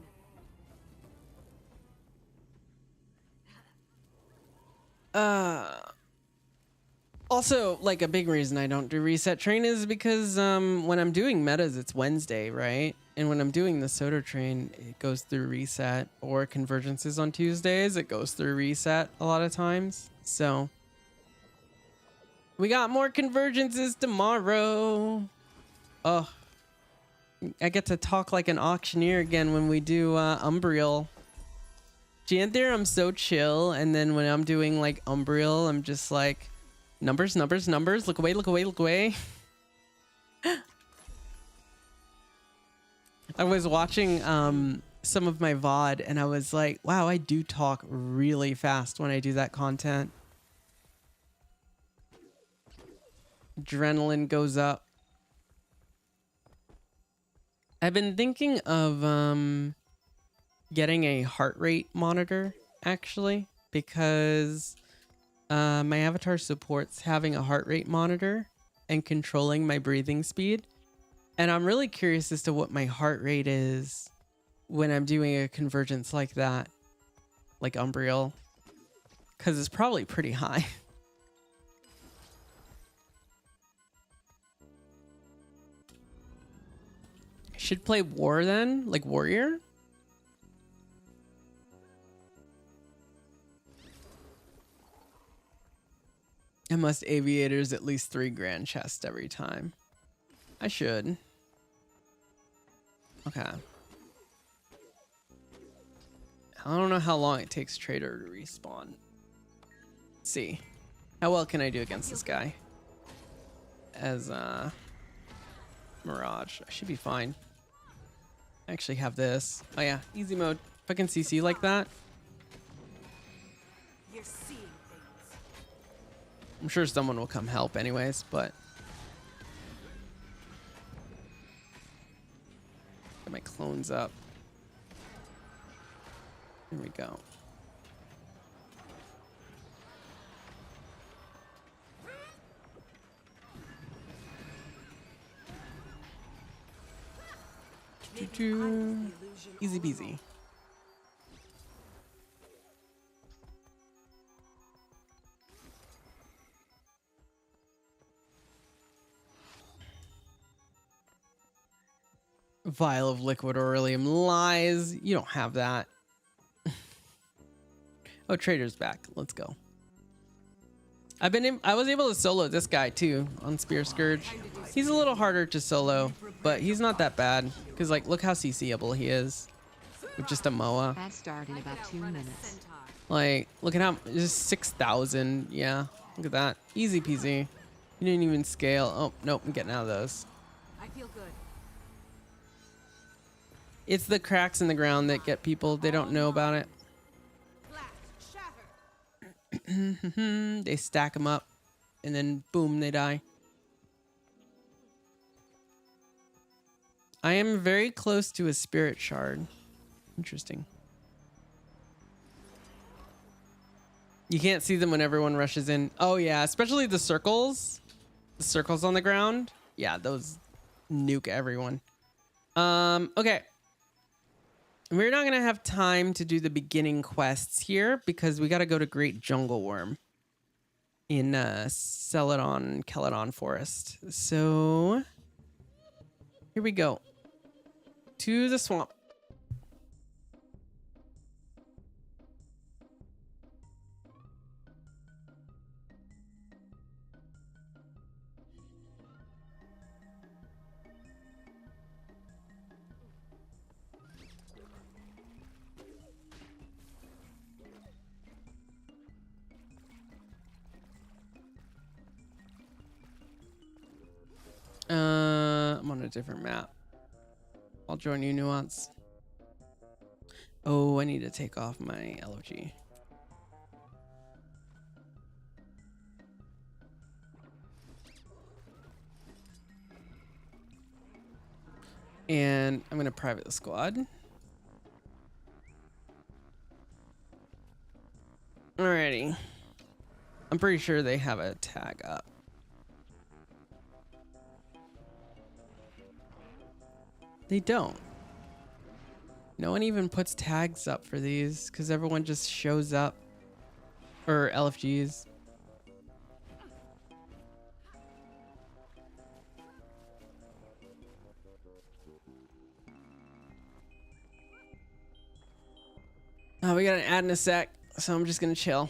Also, like a big reason I don't do reset train is because when I'm doing metas, it's Wednesday, right? And when I'm doing the Soda train, it goes through reset, or convergences on Tuesdays, it goes through reset a lot of times. So we got more convergences tomorrow. Oh, I get to talk like an auctioneer again when we do Umbriel. Janther, I'm so chill, and then when I'm doing like Umbriel, I'm just like numbers, numbers, numbers. Look away, look away, look away. I was watching some of my VOD, and I was like, wow, I do talk really fast when I do that content. Adrenaline goes up. I've been thinking of getting a heart rate monitor, actually, because my avatar supports having a heart rate monitor and controlling my breathing speed. And I'm really curious as to what my heart rate is when I'm doing a convergence like that, like Umbriel, because it's probably pretty high. Should play War then, like Warrior. I must aviators at least 3 grand chests every time. I should. Okay. I don't know how long it takes Trader to respawn. Let's see. How well can I do against this guy? As Mirage. I should be fine. I actually have this. Oh yeah, easy mode. If I can CC like that. You're seeing things. I'm sure someone will come help anyways, but get my clones up. There we go. Easy peasy. Vial of liquid aurelium. Lies. You don't have that. Oh, Trader's back. Let's go. I was able to solo this guy too on Spear Scourge. He's a little harder to solo, but he's not that bad. Cause like, look how CCable he is with just a MOA. Fast start in about 2 minutes. Like, look at how just 6,000. Yeah, look at that. Easy peasy. You didn't even scale. Oh nope, I'm getting out of those. I feel good. It's the cracks in the ground that get people. They don't know about it. Blast, shatter. They stack them up, and then boom, they die. I am very close to a spirit shard. Interesting. You can't see them when everyone rushes in. Oh yeah, especially the circles. The circles on the ground. Yeah, those nuke everyone. Okay. We're not gonna have time to do the beginning quests here because we gotta go to Great Jungle Worm in Celadon, Celadon Forest. So here we go. To the swamp. I'm on a different map. I'll join you, Nuance. Oh, I need to take off my LOG. And I'm gonna private the squad. Alrighty. I'm pretty sure they have a tag up. They don't. No one even puts tags up for these because everyone just shows up. Or LFGs. Oh, we got an ad in a sec, so I'm just gonna chill.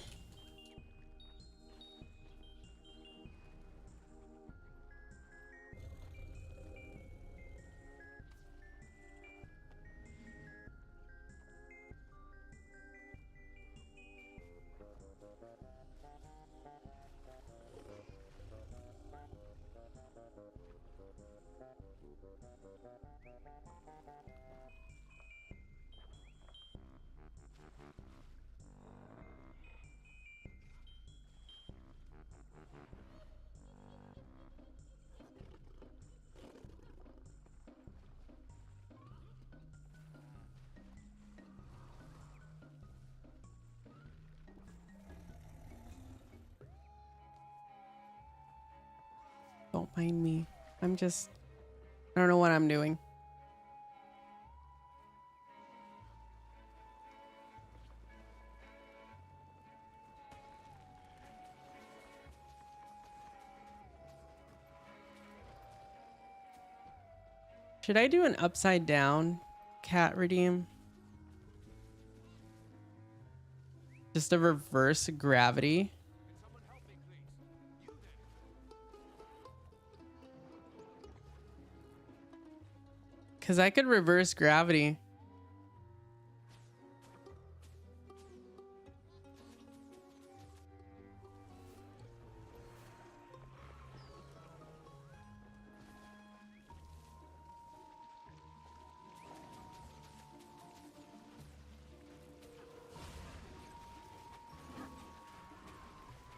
Don't mind me. I don't know what I'm doing. Should I do an upside down cat redeem? Just a reverse gravity. Because I could reverse gravity.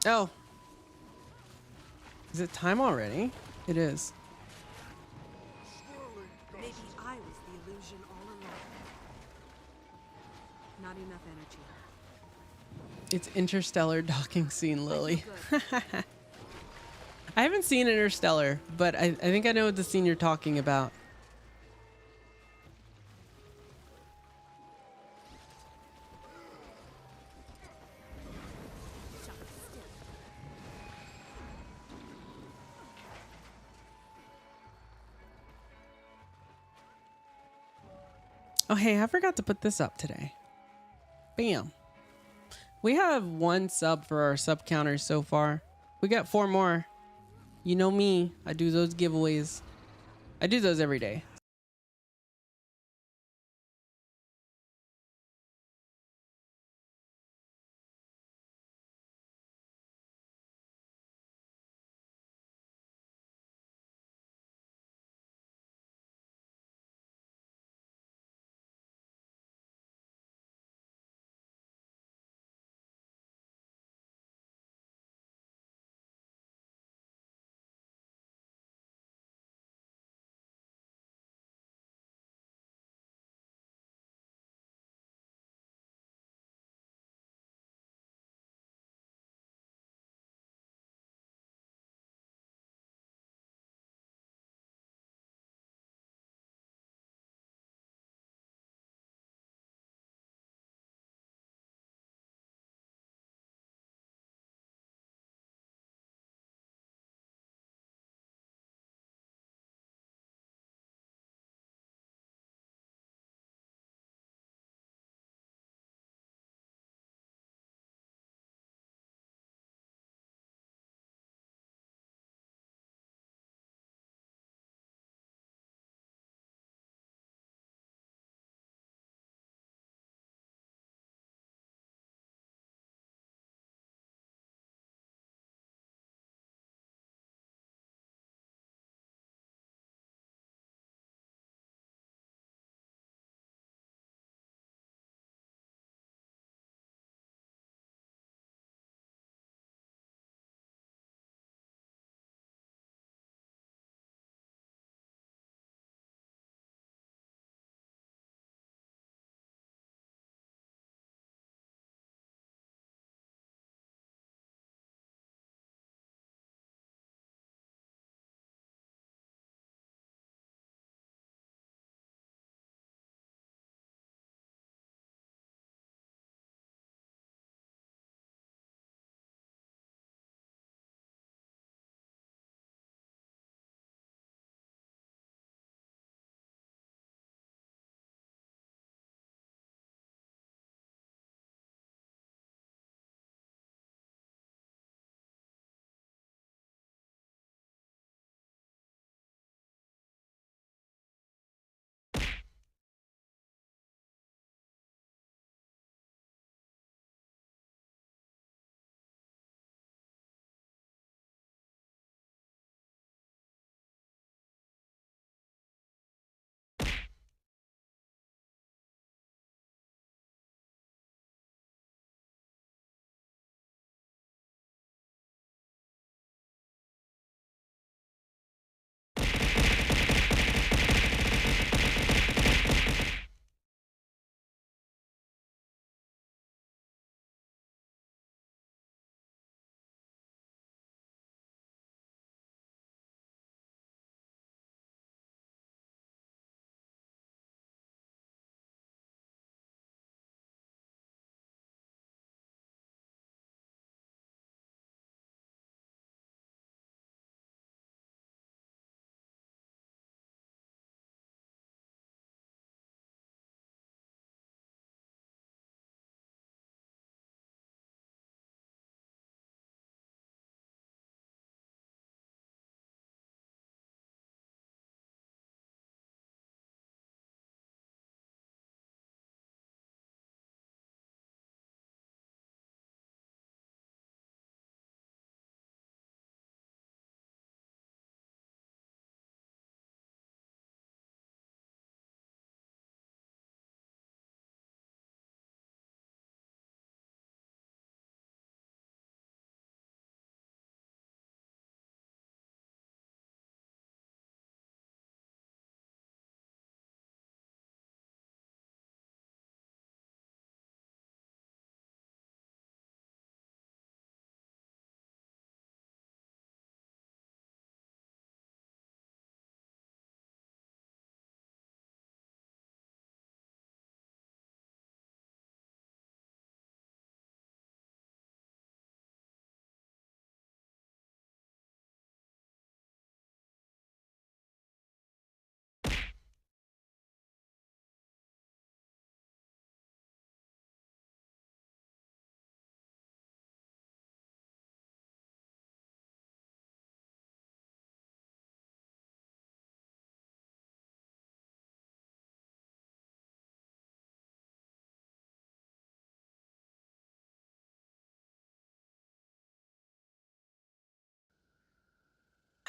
Oh. Is it time already? It is. Maybe I was the illusion all along. Not enough energy. It's Interstellar docking scene, Lily. I feel good. I haven't seen Interstellar, but I think I know the scene you're talking about. Oh, hey, I forgot to put this up today. Bam. We have 1 sub for our sub counters so far. We got 4 more. You know me. I do those giveaways. I do those every day.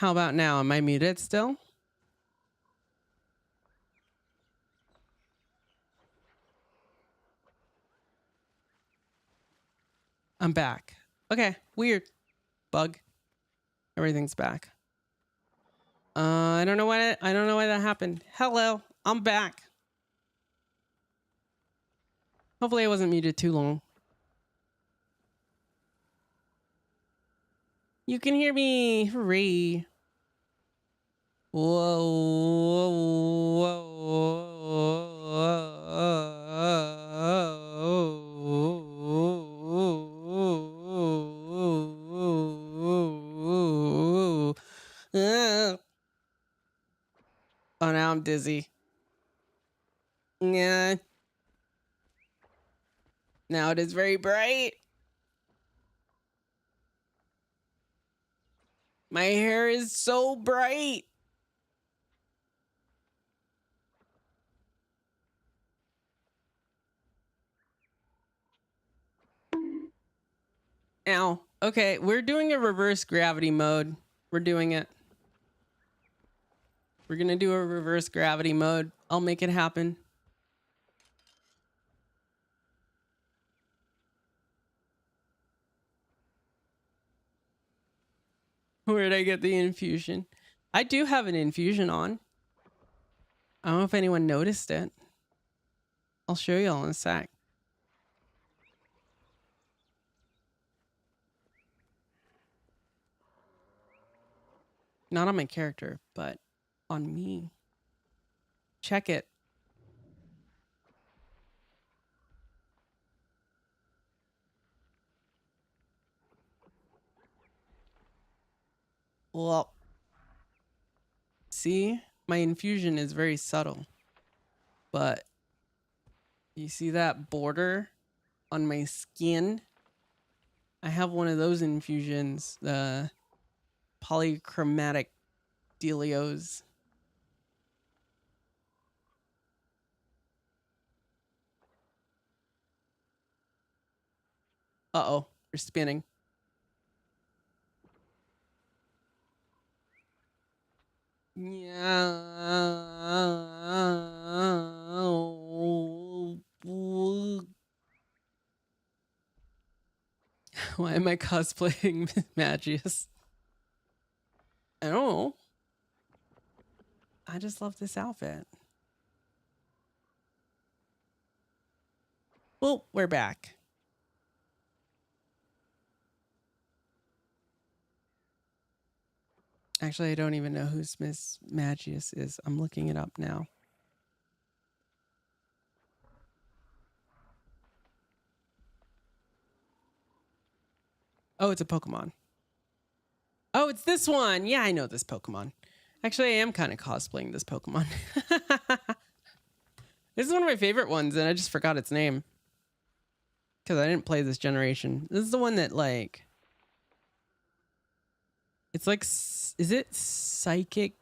How about now? Am I muted still? I'm back. Okay, weird. Bug. Everything's back. I don't know why that happened. Hello, I'm back. Hopefully I wasn't muted too long. You can hear me. Hooray. Whoa. Oh, now I'm dizzy. Yeah. Now it is very bright. My hair is so bright. Ow. Okay, we're doing a reverse gravity mode. We're doing it. We're gonna do a reverse gravity mode. I'll make it happen. Where did I get the infusion? I do have an infusion on. I don't know if anyone noticed it. I'll show you all in a sec. Not on my character, but on me. Check it. Well, see, my infusion is very subtle, but you see that border on my skin? I have one of those infusions, the polychromatic dealios. Uh-oh, you're spinning. Why am I cosplaying Magius? I don't know. I just love this outfit. Well, we're back. Actually, I don't even know who Miss Magius is. I'm looking it up now. Oh, it's a Pokemon. Oh, it's this one. Yeah, I know this Pokemon. Actually, I am kind of cosplaying this Pokemon. This is one of my favorite ones, and I just forgot its name. Because I didn't play this generation. This is the one that, like... It's like... Is it Psychic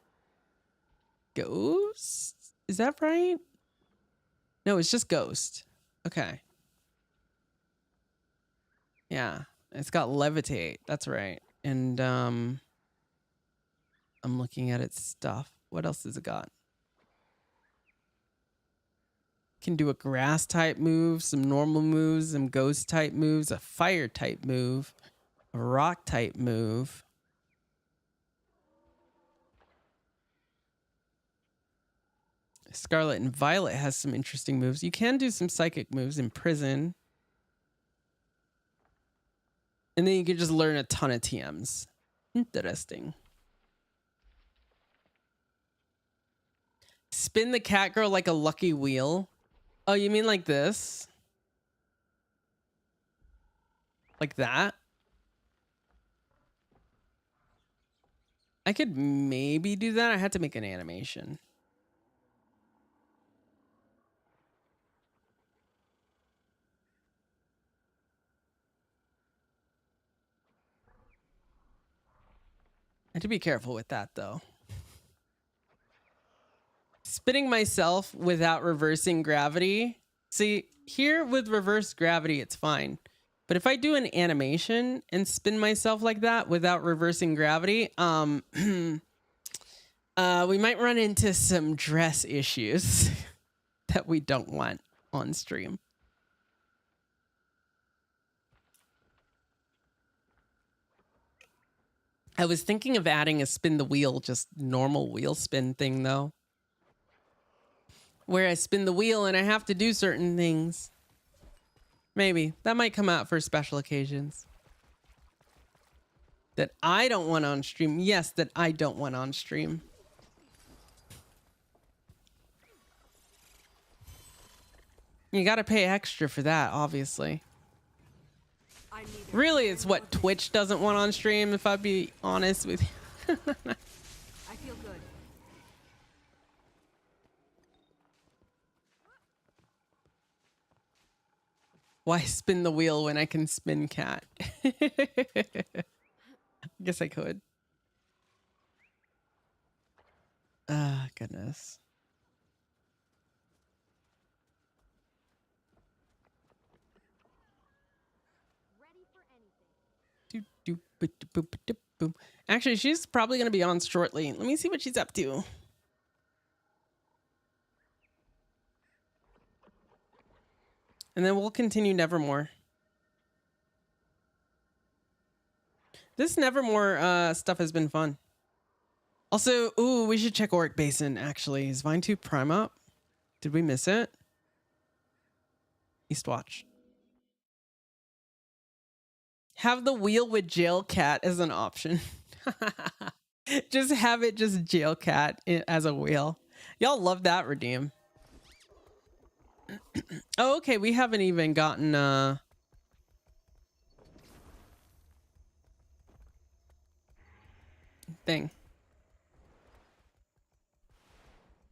Ghost? Is that right? No, it's just Ghost. Okay. Yeah. It's got Levitate. That's right. And, I'm looking at its stuff. What else has it got? Can do a grass type move, some normal moves, some ghost type moves, a fire type move, a rock type move. Scarlet and Violet has some interesting moves. You can do some psychic moves in prison. And then you can just learn a ton of TMs. Interesting. Spin the cat girl like a lucky wheel. Oh, you mean like this? Like that? I could maybe do that. I had to make an animation. I had to be careful with that, though. Spinning myself without reversing gravity. See, here with reverse gravity, it's fine. But if I do an animation and spin myself like that without reversing gravity, we might run into some dress issues that we don't want on stream. I was thinking of adding a spin the wheel, just normal wheel spin thing though. Where I spin the wheel and I have to do certain things. Maybe. That might come out for special occasions. That I don't want on stream. Yes, that I don't want on stream. You gotta pay extra for that, obviously. Really, it's what Twitch doesn't want on stream, if I'd be honest with you. I feel good. Why spin the wheel when I can spin cat? I guess I could. Ah, goodness. Boom. Actually, she's probably going to be on shortly. Let me see what she's up to. And then we'll continue Nevermore. This Nevermore stuff has been fun. Also, ooh, we should check Auric Basin, actually. Is Vine2 Prime up? Did we miss it? Eastwatch. Have the wheel with jail cat as an option. Just have it just jail cat as a wheel. Y'all love that redeem. Oh, okay. We haven't even gotten thing.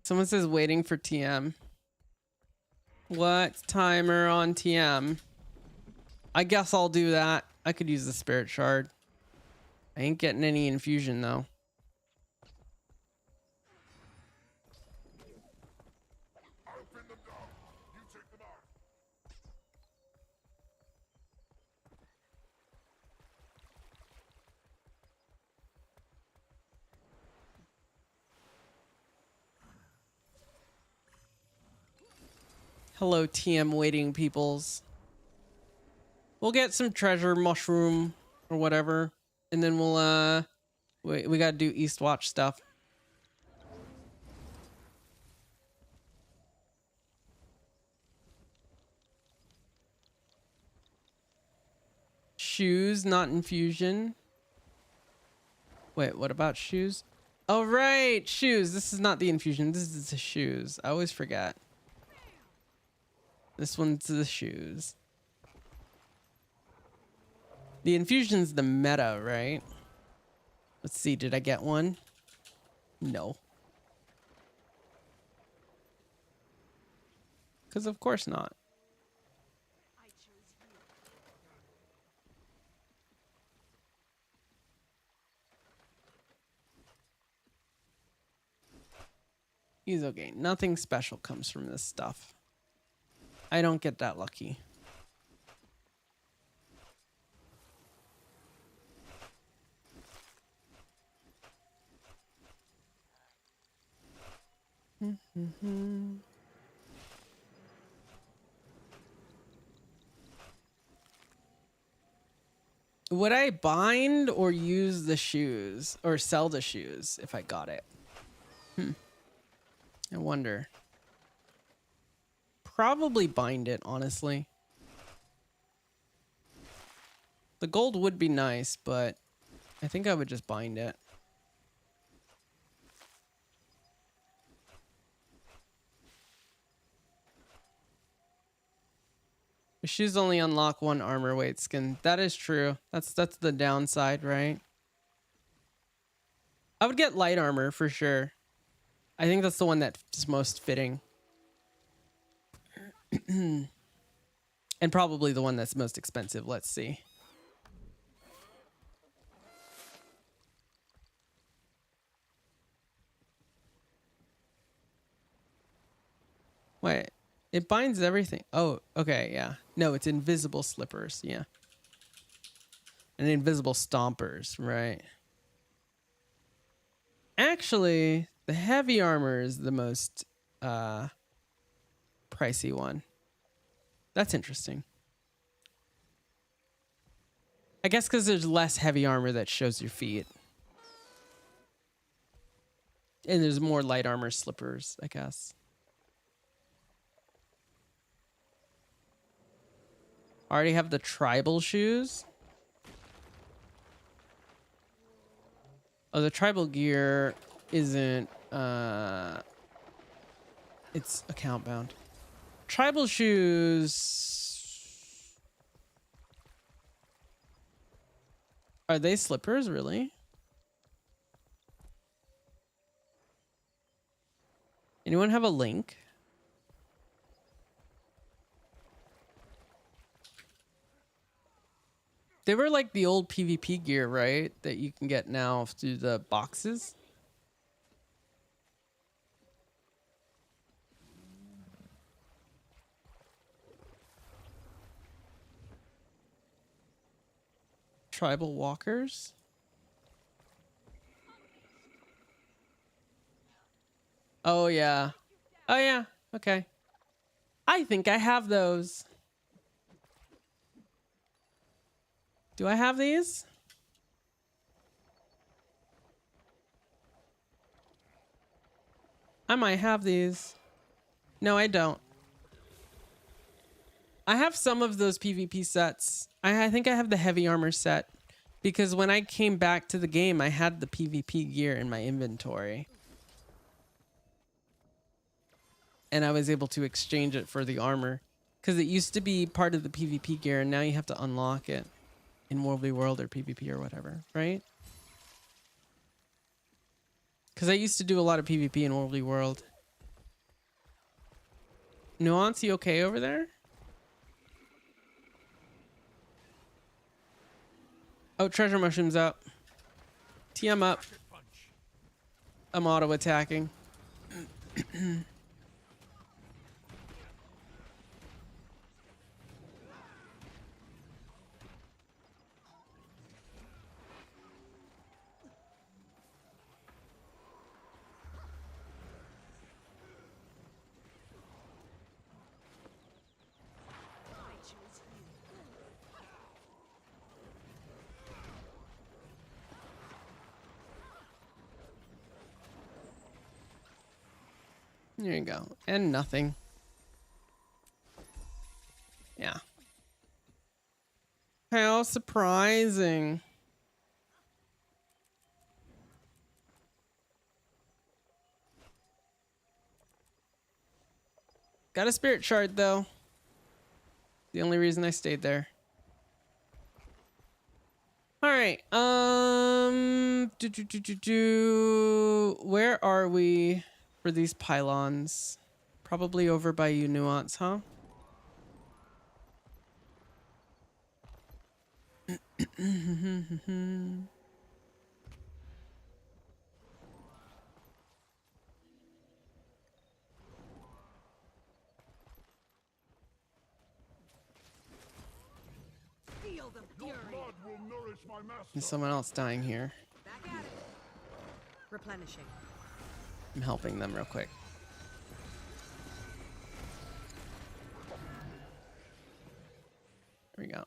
Someone says waiting for TM. What timer on TM? I guess I'll do that. I could use the spirit shard. I ain't getting any infusion though. Hello, TM waiting peoples. We'll get some treasure mushroom or whatever. And then we'll, we gotta do Eastwatch stuff. Shoes, not infusion. Wait, what about shoes? Oh, right, shoes. This is not the infusion. This is the shoes. I always forget. This one's the shoes. The infusion's the meta, right? Let's see, did I get one? No. Because of course not. He's okay. Nothing special comes from this stuff. I don't get that lucky. Would I bind or use the shoes or sell the shoes if I got it? I wonder. Probably bind it, honestly. The gold would be nice, but I think I would just bind it. The shoes only unlock one armor weight skin. That is true. That's the downside, right? I would get light armor for sure. I think that's the one that's most fitting. And probably the one that's most expensive. Let's see. Wait, it binds everything. Oh, okay, yeah. No, it's invisible slippers. Yeah. And invisible stompers, right? Actually, the heavy armor is the most pricey one. That's interesting. I guess because there's less heavy armor that shows your feet. And there's more light armor slippers, I guess. I already have the tribal shoes. Oh, the tribal gear isn't, it's account bound. Tribal shoes. Are they slippers, really? Anyone have a link? They were like the old PvP gear, right? That you can get now through the boxes. Tribal walkers. Oh, yeah. Oh, yeah. Okay. I think I have those. Do I have these? I might have these. No, I don't. I have some of those PvP sets. I think I have the heavy armor set because when I came back to the game, I had the PvP gear in my inventory. And I was able to exchange it for the armor because it used to be part of the PvP gear and now you have to unlock it in World v World or PvP or whatever, right? Because I used to do a lot of PvP in World v World. Nuance, you okay over there? Oh, treasure mushrooms up. TM up. I'm auto attacking. There you go. And nothing. Yeah. How surprising. Got a spirit shard though. The only reason I stayed there. All right. Where are we for these pylons? Probably over by you, Nuance, huh? Feel the fury. Blood will nourish my master. There's someone else dying here. Back at it. Replenishing. I'm helping them real quick. There we go.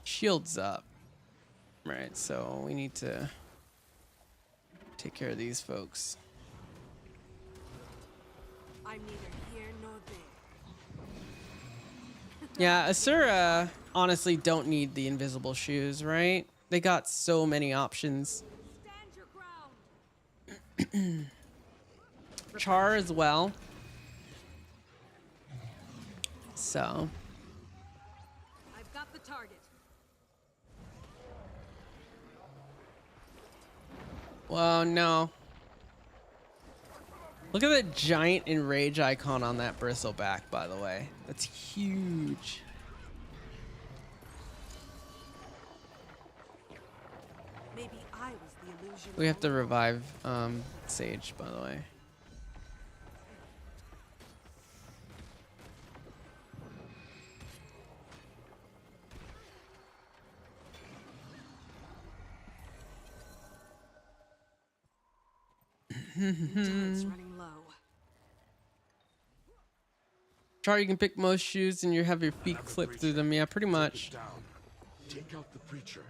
Shields up. Right, so we need to take care of these folks. I'm neither here nor there. Yeah, Asura honestly don't need the invisible shoes, right? They got so many options. Stand your ground. Char as well. So. I've got the target. Well, no. Look at the giant enrage icon on that bristleback, by the way. That's huge. Maybe I was the illusion. illusion We have all to along. revive Sage, by the way. Endurance running low. Try you can pick most shoes and you have your feet clip through them. Yeah, pretty much. Down. Take out the preacher,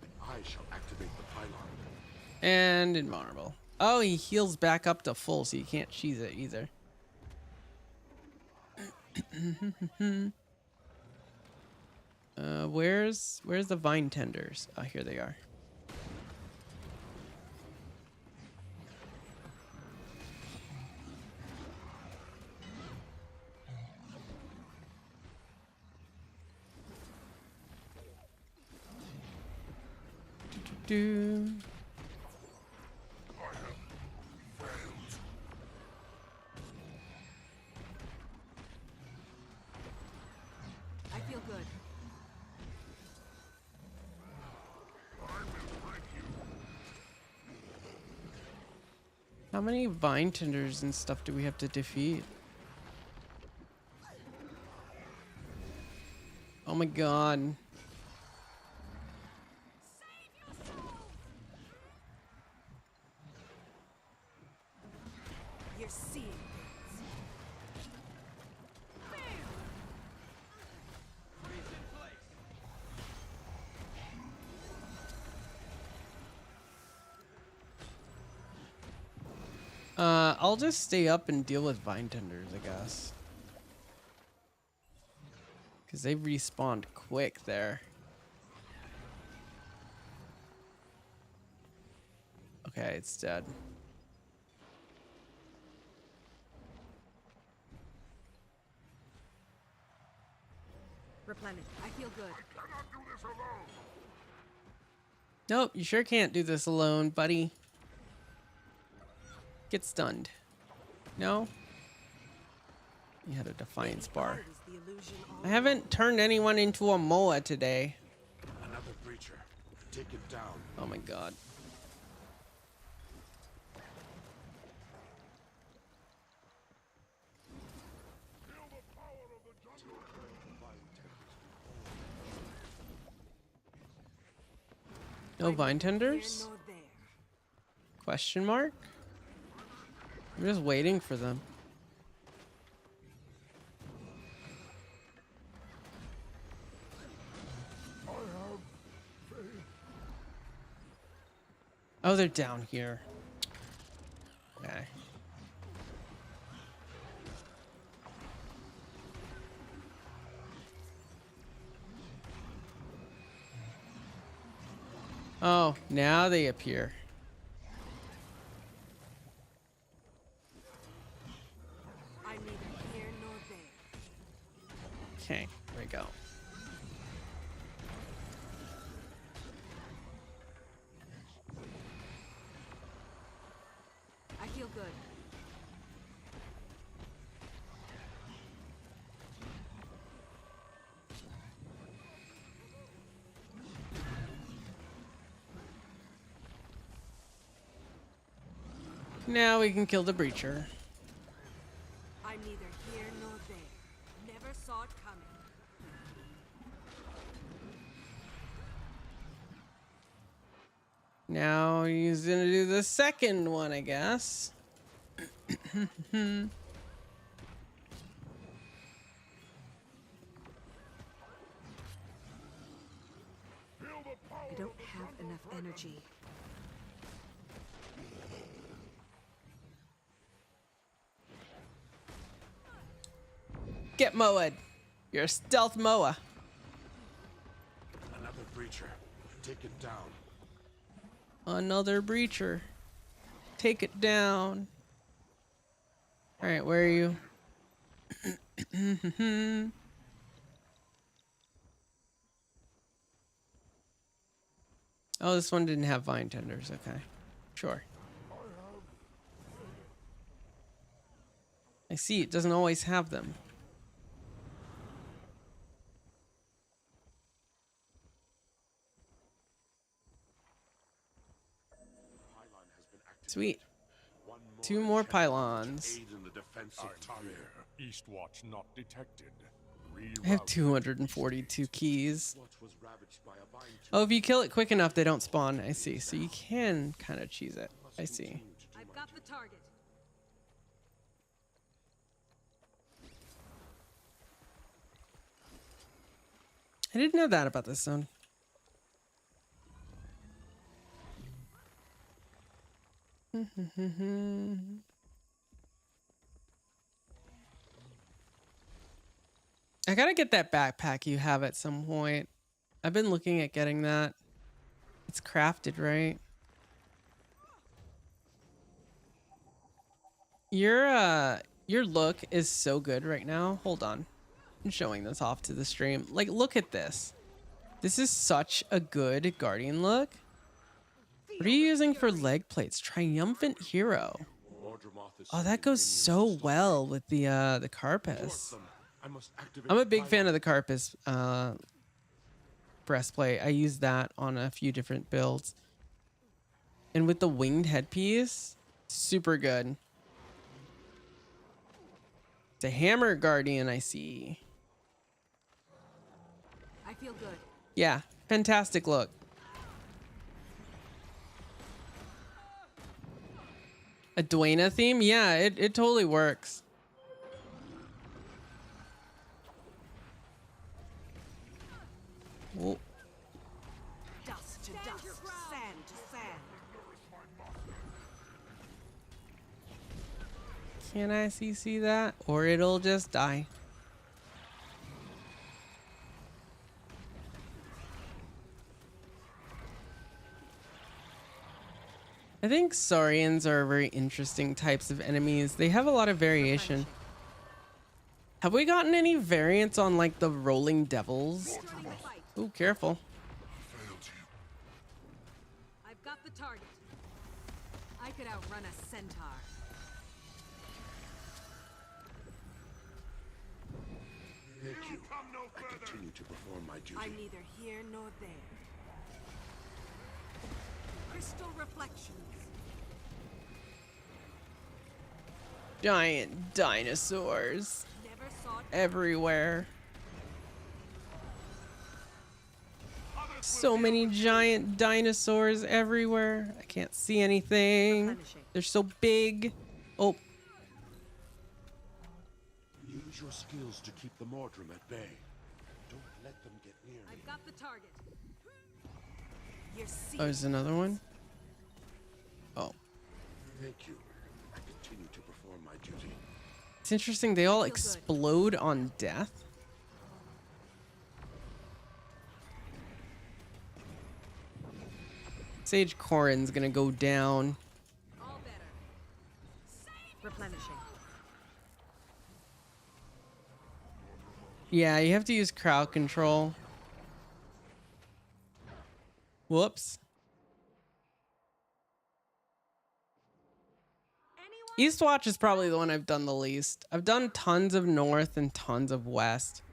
and I shall activate the pylon. And in marble. Oh, he heals back up to full, so you can't cheese it either. Where's the vine tenders? Oh, here they are. Do. I feel good. How many vine tenders and stuff do we have to defeat? Oh my god. You're seeing things. I'll just stay up and deal with vine tenders, I guess. Because they respawned quick there. Okay, it's dead. Replenish. I feel good. Cannot do this alone. Nope, you sure can't do this alone, buddy. Get stunned. No? You had a defiance bar. Is the illusion all I haven't turned anyone into a Moa today. Another preacher. Take it down. Oh my god. No vine tenders? here nor there. Question mark? I'm just waiting for them. Oh, they're down here. Okay. Oh, now they appear. I'm neither here nor there. Okay, there we go. I feel good. Now we can kill the breacher. I'm neither here nor there. Never saw it coming. Now he's gonna do the second one, I guess. I don't have enough energy. Get Moa'd. You're a stealth Moa. Another breacher. Take it down. Another breacher. Take it down. Alright, where are you? Oh, this one didn't have vine tenders. Okay. Sure. I see, it doesn't always have them. Sweet. One 2 more chance to pylons. aid in the defense of Tyre. Eastwatch not detected. I have Reroute. 242 keys. Watch was ravaged by a vine Oh, if you kill it quick enough, they don't spawn. I see. So you can kind of cheese it. I see. I've got the target. I didn't know that about this zone. I gotta get that backpack you have at some point. I've been looking at getting that. It's crafted, right? Your look is so good right now. Hold on. I'm showing this off to the stream. Like, look at this. This is such a good Guardian look. What are you using for leg plates? Triumphant Hero. Oh, that goes so well with the Carpus. I'm a big fan of the Carpus breastplate. I use that on a few different builds. And with the winged headpiece, super good. It's a hammer guardian, I see. I feel good. Yeah, fantastic look. A Dwayna theme? Yeah, it totally works. Whoa. Dust to dust, sand to sand. Can I CC that? Or it'll just die. I think Saurians are very interesting types of enemies. They have a lot of variation. Have we gotten any variants on like the rolling devils? Ooh, careful. I've got the target. I could outrun a centaur. Thank you. I continue to perform my duty. I'm neither here nor there. Crystal reflections. Giant dinosaurs Never saw it. everywhere. So many giant dinosaurs everywhere. I can't see anything. Replenishing. They're so big. Oh, Use your skills to keep the Mordrum at bay. Don't let them get near me. I've got the target. You're oh, there's another one. Oh, Thank you. I continue to perform my duty. it's interesting. They all feel good. explode on death. Sage Corin's gonna go down. All better. Replenishing. Yeah, you have to use crowd control. Whoops. Eastwatch is probably the one I've done the least. I've done tons of north and tons of west.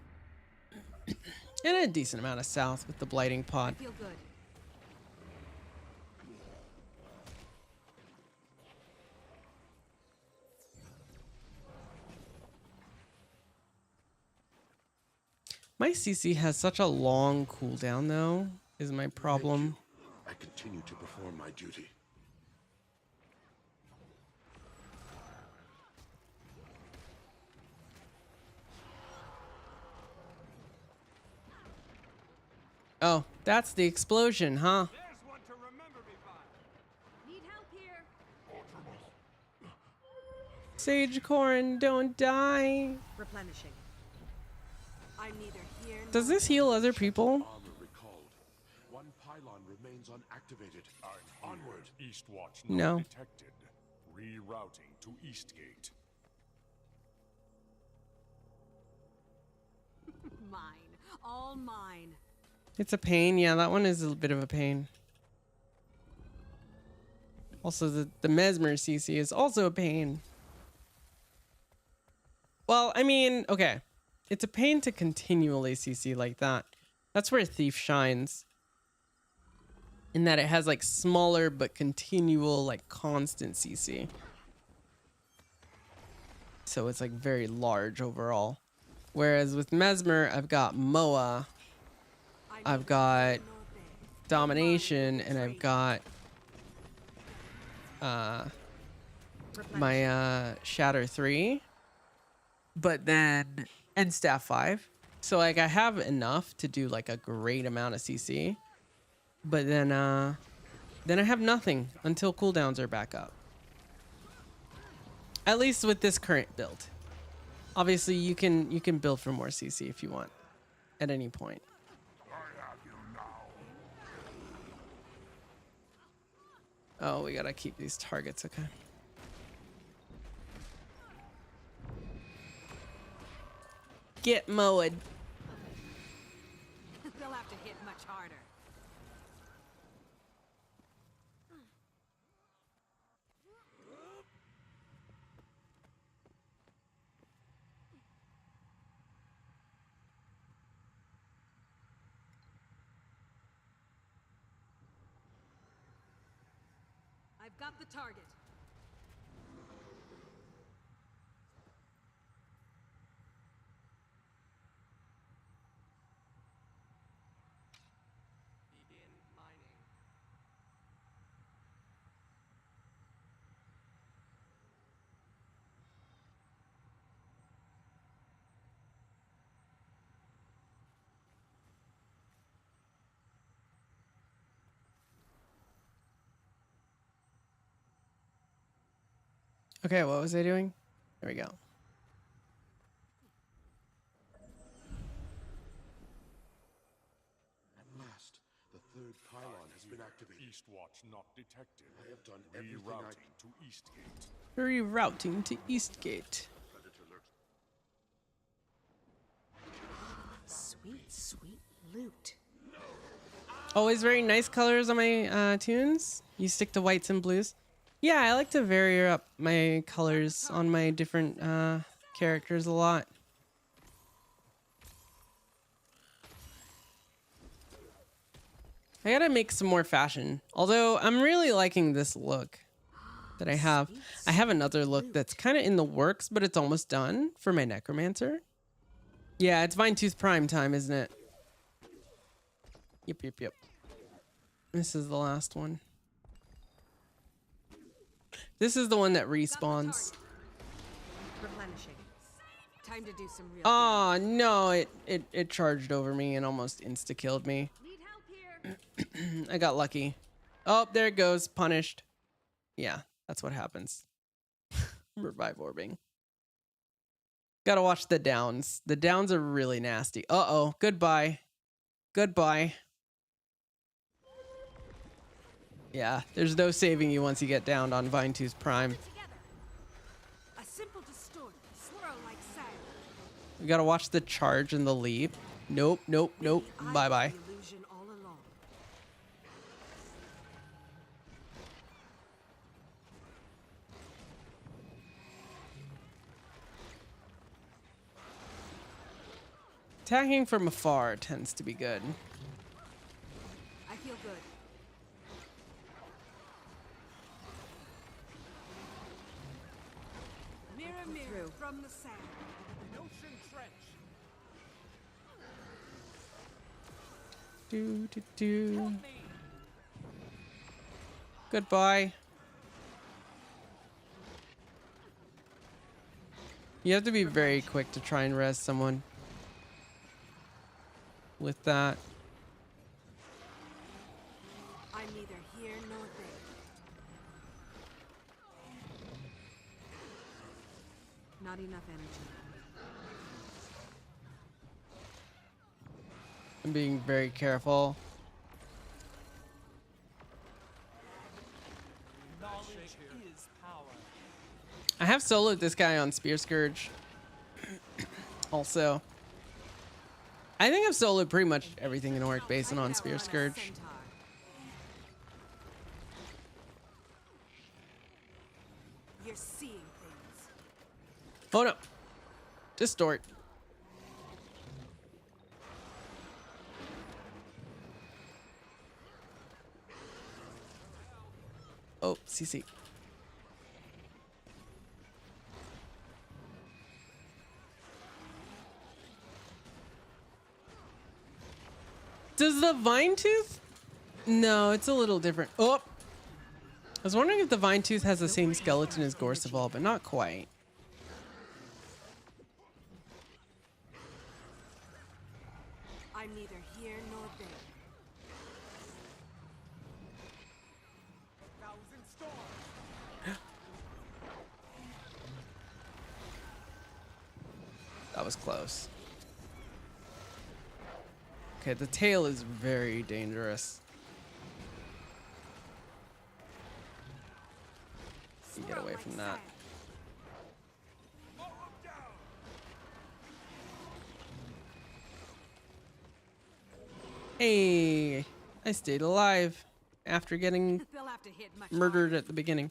And a decent amount of south with the blighting pod. Feel good. My CC has such a long cooldown though, is my problem. I continue to perform my duty. Oh, that's the explosion, huh? There's one to remember me by. Need help here. Sage Corin, don't die. Replenishing. I'm neither here nor Does this heal other people? Armor recalled. One pylon remains unactivated. Onward. Eastwatch not No. detected. Rerouting to Eastgate. mine. All mine. It's a pain. Yeah, that one is a bit of a pain. Also, the Mesmer CC is also a pain. Well, I mean, okay. It's a pain to continually CC like that. That's where Thief shines. in that it has like smaller but continual, like constant CC. So it's like very large overall. Whereas with Mesmer, I've got Moa, I've got Domination, and I've got my Shatter 3, but then and Staff 5. So like I have enough to do like a great amount of CC, but then I have nothing until cooldowns are back up. At least with this current build. Obviously, you can build for more CC if you want at any point. Oh, we gotta keep these targets, okay. Get mowed. They'll have to hit much harder. I've got the target. Okay, what was I doing? There we go. At last, the third pylon has been activated. Eastwatch not detected. I have done everything I Rerouting to Eastgate. Rerouting to Eastgate. Sweet, sweet loot. Always very nice colors on my tunes. You stick to whites and blues. Yeah, I like to vary up my colors on my different characters a lot. I gotta make some more fashion. Although I'm really liking this look that I have. I have another look that's kind of in the works, but it's almost done for my Necromancer. Yeah, it's Vinetooth Prime time, isn't it? Yep. This is the last one. This is the one that respawns. Replenishing. Time to do some real Oh no, it charged over me and almost insta-killed me. Need help here. I got lucky. Oh, there it goes. Punished. Yeah, that's what happens. Revive orbing. Gotta watch the downs. The downs are really nasty. Uh-oh. Goodbye. Goodbye. Yeah, there's no saving you once you get downed on Vinetooth Prime. together. A simple distort, swirl like sand. You gotta watch the charge and the leap. Nope. Bye-bye. The illusion all along. Attacking from afar tends to be good. I feel good. Mirror from the sand. Ocean Trench. Do. Goodbye. You have to be very quick to try and res someone with that. I'm neither here nor there. Not enough energy. I'm being very careful. Knowledge is power. I have soloed this guy on Spear Scourge. Also, I think I've soloed pretty much everything in Orc Basin on Spear Scourge. You're seeing things. Oh no. Distort. Oh, CC. Does the vine tooth? No, it's a little different. Oh, I was wondering if the vine tooth has the same skeleton as Gorseval, but not quite. I'm neither here nor there. That was close. Okay, the tail is very dangerous. You get away from that. Hey, I stayed alive after getting They'll have to hit much murdered at the beginning.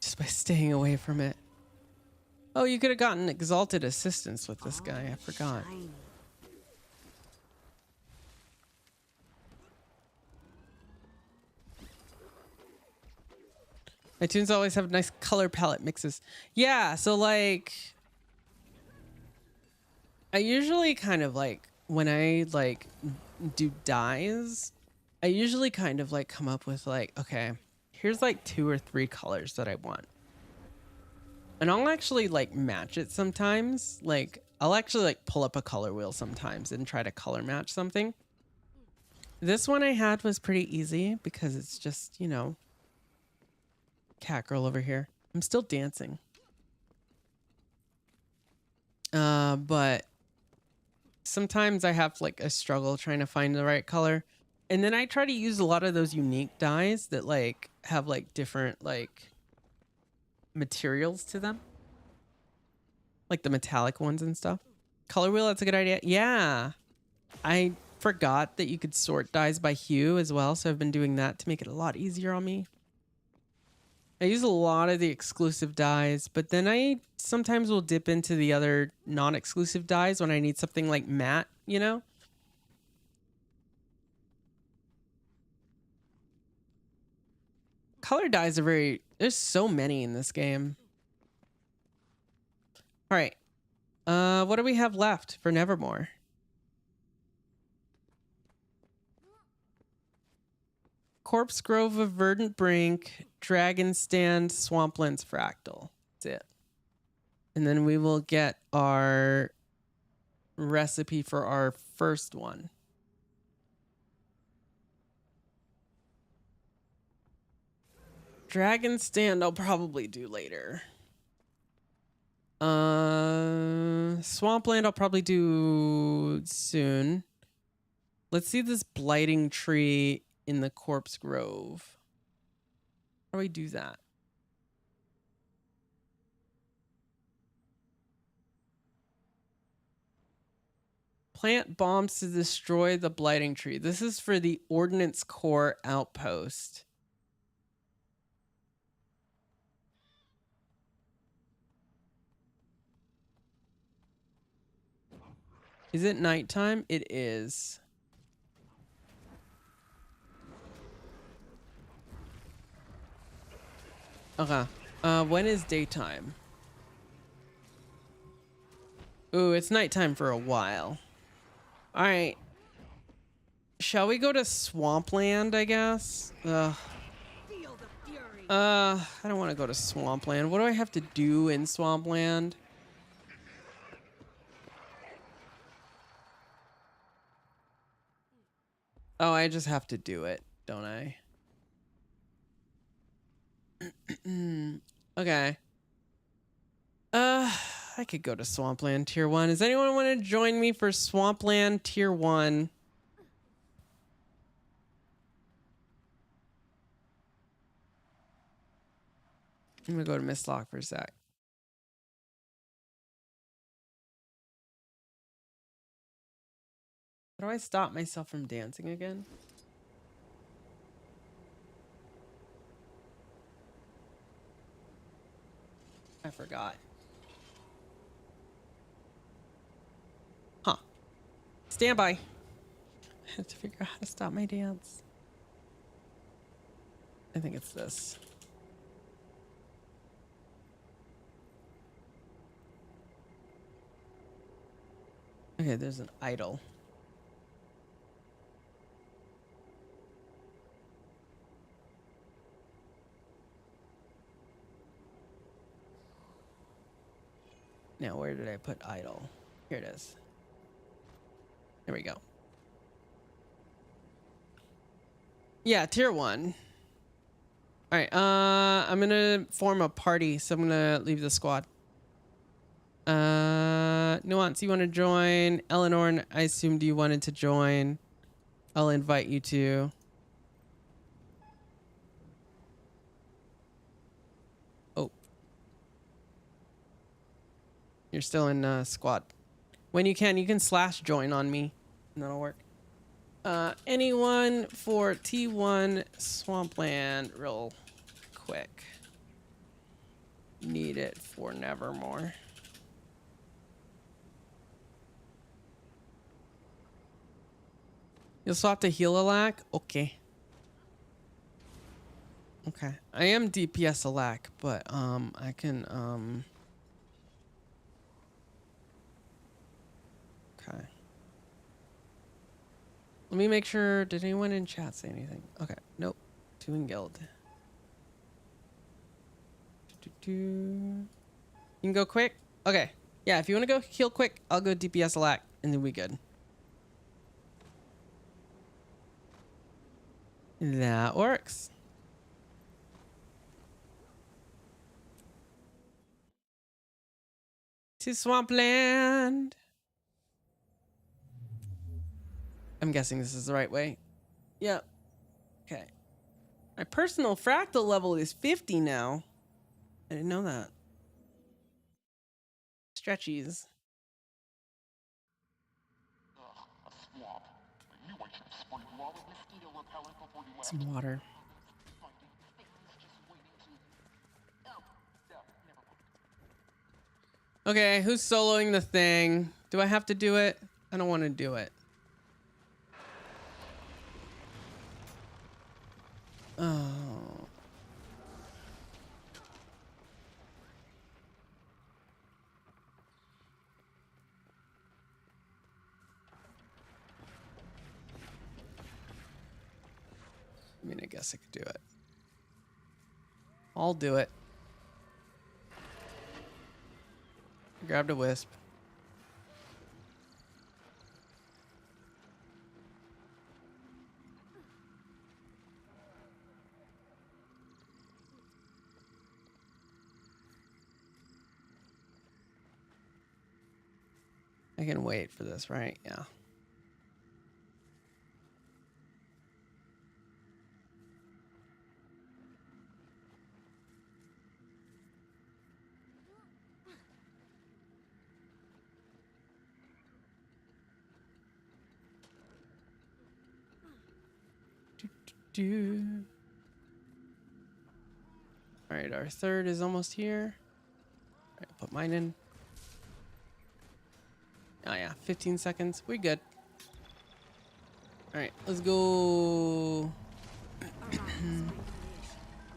Just by staying away from it. Oh, you could have gotten exalted assistance with this guy. I forgot. shiny. My tunes always have nice color palette mixes. Yeah, so like I usually kind of like when I like do dyes, I usually kind of like come up with like, okay, here's like 2 or 3 colors that I want. And I'll actually like match it sometimes. Like I'll actually like pull up a color wheel sometimes and try to color match something. This one I had was pretty easy because it's just, you know, cat girl over here. I'm still dancing. But sometimes I have like a struggle trying to find the right color. And then I try to use a lot of those unique dyes that like have like different like materials to them. Like the metallic ones and stuff. Color wheel, that's a good idea. Yeah. I forgot that you could sort dyes by hue as well. So I've been doing that to make it a lot easier on me. I use a lot of the exclusive dyes, but then I sometimes will dip into the other non-exclusive dyes when I need something like matte, you know? Color dyes are there's so many in this game. All right. What do we have left for Nevermore? Corpse Grove of Verdant Brink, Dragon Stand, Swamplands Fractal. That's it. And then we will get our recipe for our first one. Dragon Stand I'll probably do later. Swampland I'll probably do soon. Let's see this blighting tree in the Corpse Grove. How do we do that? Plant bombs to destroy the blighting tree. This is for the Ordnance Corps outpost. Is it nighttime? It is. Okay. When is daytime? Ooh, it's nighttime for a while. All right. Shall we go to Swampland, I guess? Feel the fury. I don't want to go to Swampland. What do I have to do in Swampland? Oh, I just have to do it, don't I? Okay. I could go to Swampland Tier 1. Does anyone want to join me for Swampland Tier 1? I'm gonna go to Mistlock for a sec. How do I stop myself from dancing again? I forgot. Huh. Stand by. I have to figure out how to stop my dance. I think it's this. Okay, there's an idol. Now, where did I put idol? Here it is. There we go. Yeah, tier 1. All right, I'm gonna form a party, so I'm gonna leave the squad. Nuance, you want to join? Eleanor, I assumed you wanted to join. I'll invite you to. Oh. You're still in squad. When you can slash join on me, and that'll work. Anyone for T1 Swampland real quick? Need it for Nevermore. You'll swap to heal a lack? Okay. Okay. I am DPS a lack, but I can okay. Let me make sure, did anyone in chat say anything? Okay. Nope. 2 in guild. You can go quick? Okay. Yeah, if you want to go heal quick, I'll go DPS a lack and then we good. That works. To Swampland. I'm guessing this is the right way. Yep. Okay. My personal fractal level is 50 now. I didn't know that. Stretchies. Some water. Okay, who's soloing the thing? Do I have to do it? I don't want to do it. Oh. I mean, I guess I could do it. I'll do it. Grabbed a wisp. I can wait for this, right? Yeah. All right, our third is almost here. All right, put mine in. Oh yeah, 15 seconds. We're good. All right, let's go.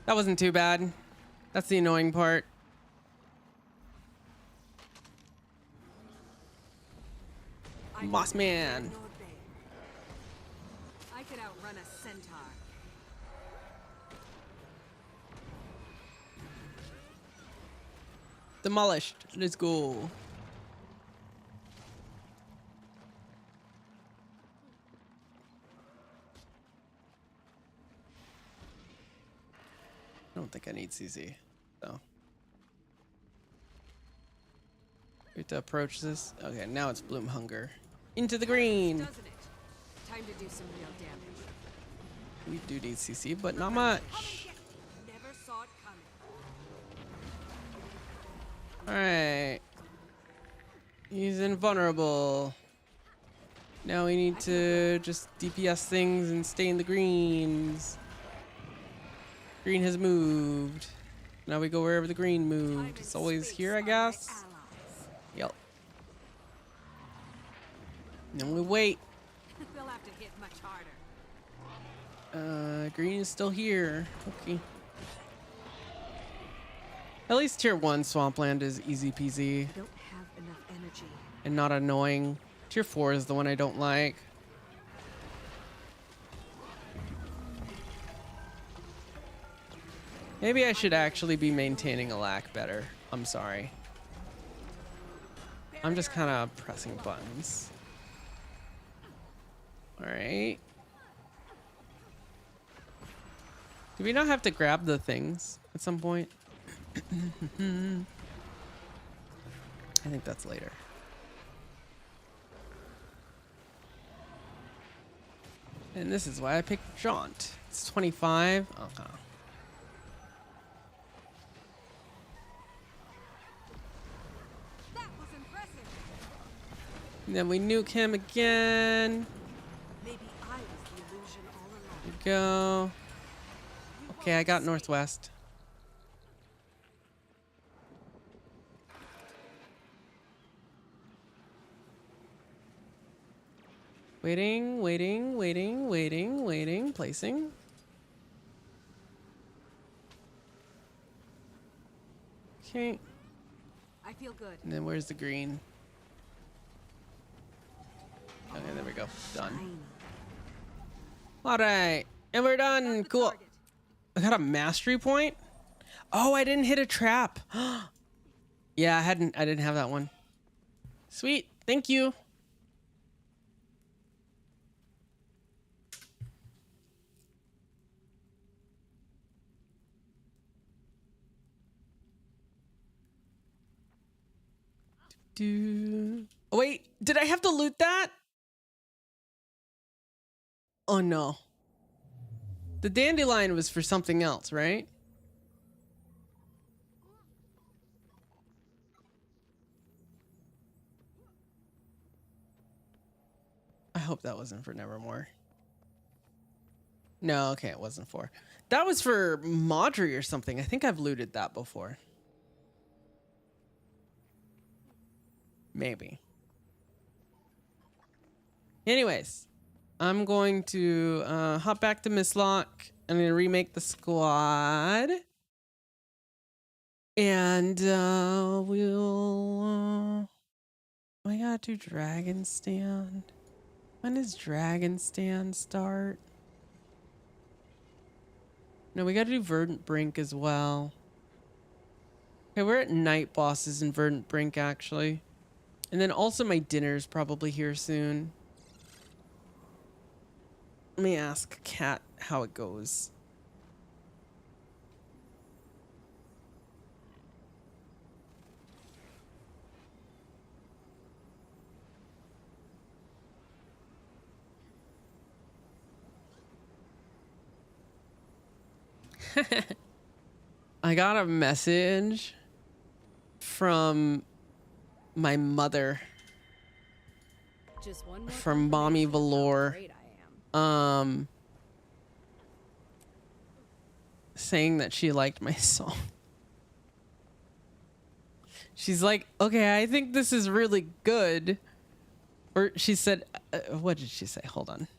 That wasn't too bad. That's the annoying part. Boss man. I could outrun a centaur. Demolished. Let's go. I don't think I need CC, so. We have to approach this. Okay, now it's Bloom Hunger. Into the green. Doesn't it? Time to do some real damage. We do need CC, but not much. Never saw it coming. Alright. He's invulnerable. Now we need to just DPS things and stay in the greens. Green has moved. Now we go wherever the green moved. It's always here, I guess. Yep. And then we wait. We'll have to hit it much harder. Green is still here. Okay. At least tier 1 swampland is easy peasy I don't have enough energy. and not annoying. Tier 4 is the one I don't like. Maybe I should actually be maintaining a lack better. I'm sorry. I'm just kind of pressing buttons. All right. Do we not have to grab the things at some point? I think that's later. And this is why I picked Jaunt. It's 25. Okay. That was impressive. And then we nuke him again. Maybe I was the illusion all along. There we go. Okay, I got northwest. Waiting, waiting, waiting, waiting, waiting, placing. Okay. I feel good. And then where's the green? Okay, there we go. Done. Fine. All right. And we're done. The Cool. target. I got a mastery point. Oh, I didn't hit a trap. Yeah, I didn't have that one. Sweet. Thank you. Oh, wait, did I have to loot that? Oh no. The dandelion was for something else, right? I hope that wasn't for Nevermore. No, okay, it wasn't for. That was for Maudry or something. I think I've looted that before. Maybe. Anyways, I'm going to hop back to Mistlock. I'm going to remake the squad. And we'll... I gotta do Dragon Stand. When does Dragon Stand start? No, we gotta do Verdant Brink as well. Okay, we're at night bosses in Verdant Brink, actually. And then also my dinner's probably here soon. Let me ask Kat how it goes. I got a message from my mother Just one more from Mommy confirmation of how Valor. great I am. Saying that she liked my song. She's like, okay, I think this is really good. Or she said, what did she say? Hold on.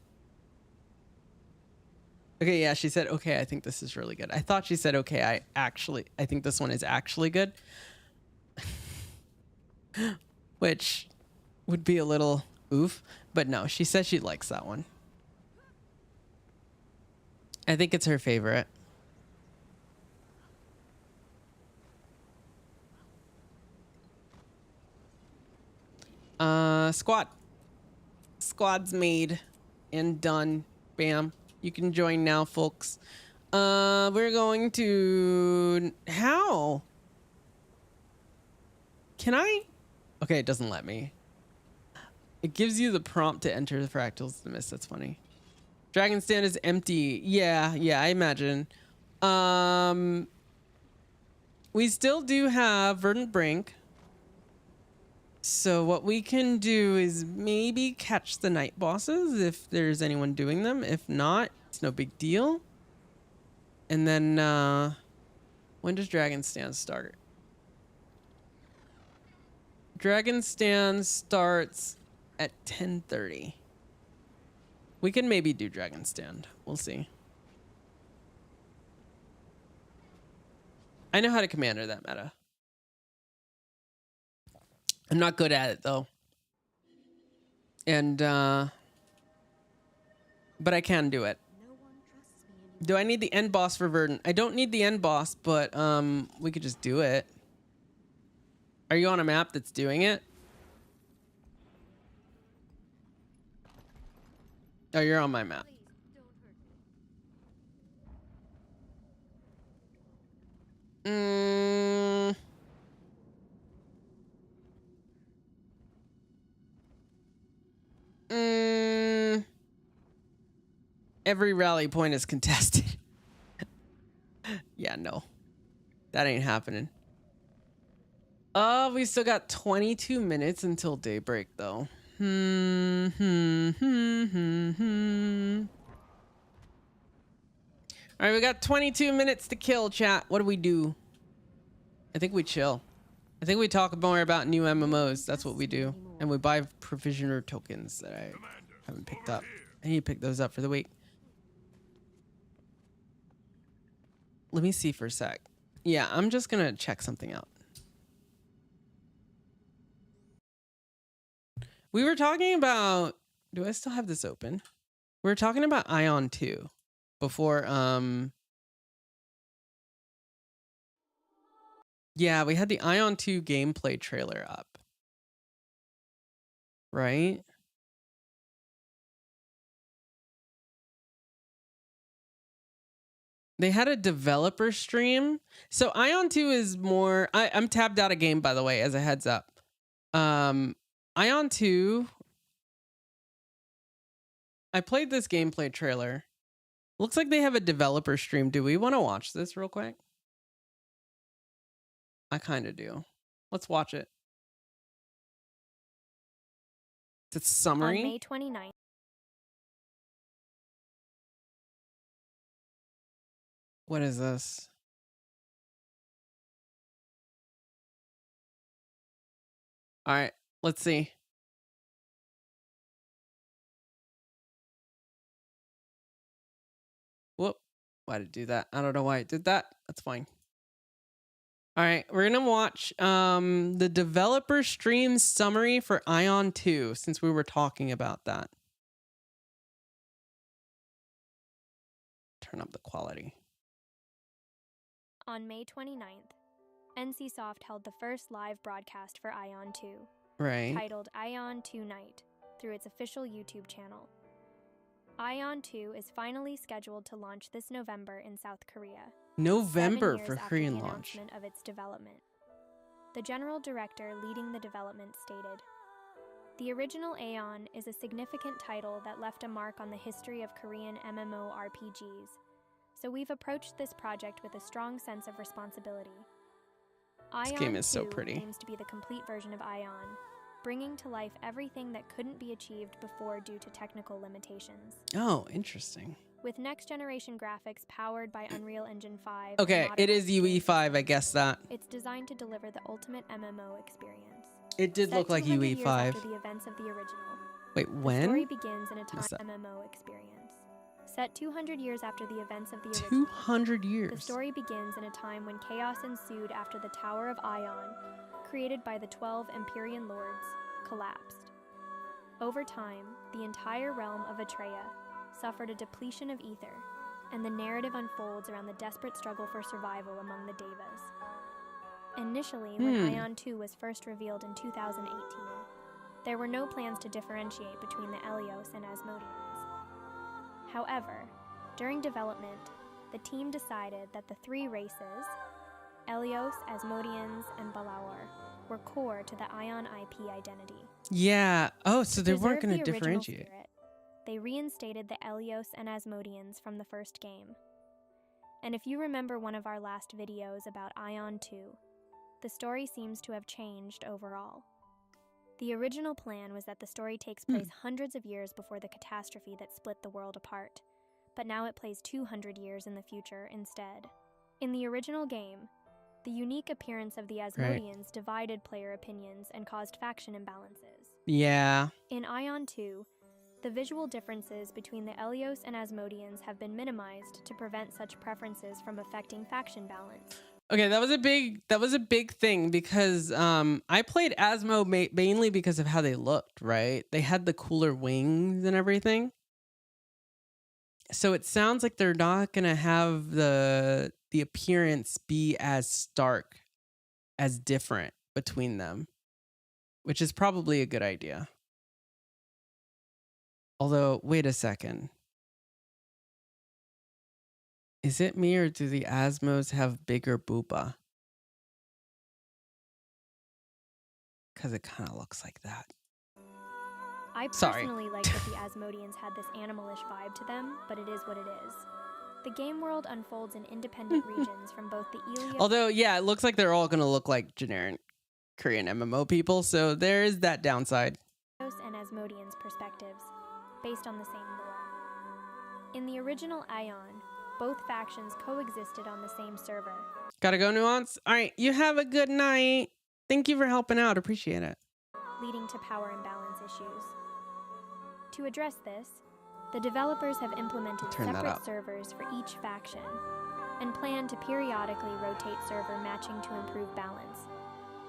Okay, yeah, she said, okay, I think this is really good. I thought she said, okay, I think this one is actually good. Which would be a little oof. But no, she says she likes that one. I think it's her favorite. Squad. Squad's made and done. Bam. You can join now, folks. We're going to... How? Can I? Okay, it doesn't let me. It gives you the prompt to enter the fractals of the mist. That's funny. Dragon Stand is empty. Yeah, I imagine. We still do have Verdant Brink. So what we can do is maybe catch the night bosses if there's anyone doing them. If not, it's no big deal. And then when does Dragon Stand start? Dragon Stand starts at 10:30. We can maybe do Dragon Stand. We'll see. I know how to commander that meta. I'm not good at it though. And but I can do it. Do I need the end boss for Verdant? I don't need the end boss, but we could just do it. Are you on a map that's doing it? Oh, you're on my map. Every rally point is contested. Yeah, no. That ain't happening. We still got 22 minutes until daybreak, though. All right, we got 22 minutes to kill, chat. What do we do? I think we chill. I think we talk more about new MMOs. That's what we do. And we buy provisioner tokens that I haven't picked up. I need to pick those up for the week. Let me see for a sec. Yeah, I'm just going to check something out. We were talking about... Do I still have this open? We were talking about Ion 2 before... Yeah, we had the Ion 2 gameplay trailer up. Right? They had a developer stream. So Ion 2 is more... I'm tabbed out of game, by the way, as a heads up. Ion 2... I played this gameplay trailer. Looks like they have a developer stream. Do we want to watch this real quick? I kind of do. Let's watch it. It's a summary. On May 29th. What is this? All right, let's see. Whoop. Why did it do that? I don't know why it did that. That's fine. All right, we're going to watch the developer stream summary for Ion 2 since we were talking about that. Turn up the quality. On May 29th, NCSoft held the first live broadcast for Ion 2, right, titled Ion 2 Night, through its official YouTube channel. Ion 2 is finally scheduled to launch this November in South Korea. November 7 years for after Korean the launch. announcement of its development. The general director leading the development stated, "The original Aeon is a significant title that left a mark on the history of Korean MMORPGs, so we've approached this project with a strong sense of responsibility." This Ion game is 2 so pretty. aims to be the complete version of Ion, bringing to life everything that couldn't be achieved before due to technical limitations. Oh, interesting. With next-generation graphics powered by Unreal Engine 5... Okay, it is UE5, I guess that. It's designed to deliver the ultimate MMO experience. It did look like UE5. After the events of the original. Wait, when? The story begins in a time MMO experience. Set 200 years after the events of the original. 200 years. The story begins in a time when chaos ensued after the Tower of Ion, created by the 12 Empyrean Lords, collapsed. Over time, the entire realm of Atreya suffered a depletion of ether, and the narrative unfolds around the desperate struggle for survival among the Devas. Initially, when Ion 2 was first revealed in 2018, there were no plans to differentiate between the Elios and Asmodeans. However, during development, the team decided that the three races, Elios, Asmodeans, and Balawar, were core to the Ion IP identity. Yeah. Oh, so they weren't preserve going to the original differentiate. spirit, they reinstated the Elios and Asmodeans from the first game. And if you remember one of our last videos about Ion 2, the story seems to have changed overall. The original plan was that the story takes place hundreds of years before the catastrophe that split the world apart, but now it plays 200 years in the future instead. In the original game, the unique appearance of the Asmodeans divided player opinions and caused faction imbalances. Yeah. In Ion 2, The visual differences between the Elios and Asmodeans have been minimized to prevent such preferences from affecting faction balance. Okay, that was a big thing because I played Asmo mainly because of how they looked, right? They had the cooler wings and everything. So it sounds like they're not going to have the appearance be as stark, as different between them, which is probably a good idea. Although, wait a second. Is it me or do the Asmos have bigger booba? Because it kind of looks like that. I personally like that the Asmodeans had this animalish vibe to them, but it is what it is. The game world unfolds in independent regions from both the Elios... Although, yeah, it looks like they're all going to look like generic Korean MMO people, so there is that downside. ...and Asmodeans' perspectives, based on the same lore. In the original Ion, both factions coexisted on the same server. Gotta go, Nuance? All right, you have a good night. Thank you for helping out. Appreciate it. Leading to power imbalance issues. To address this, the developers have implemented separate servers for each faction and plan to periodically rotate server matching to improve balance,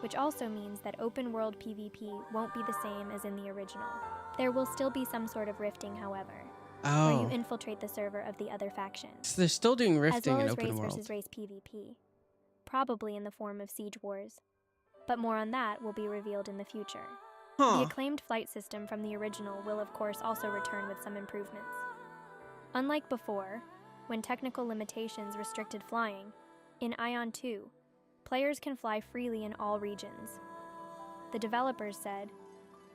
which also means that open world PvP won't be the same as in the original. There will still be some sort of rifting, however, where you infiltrate the server of the other faction. So they're still doing rifting as well in as open race world. versus race PvP, probably in the form of siege wars. But more on that will be revealed in the future. The acclaimed flight system from the original will of course also return with some improvements. Unlike before, when technical limitations restricted flying, in Ion 2, players can fly freely in all regions. The developers said,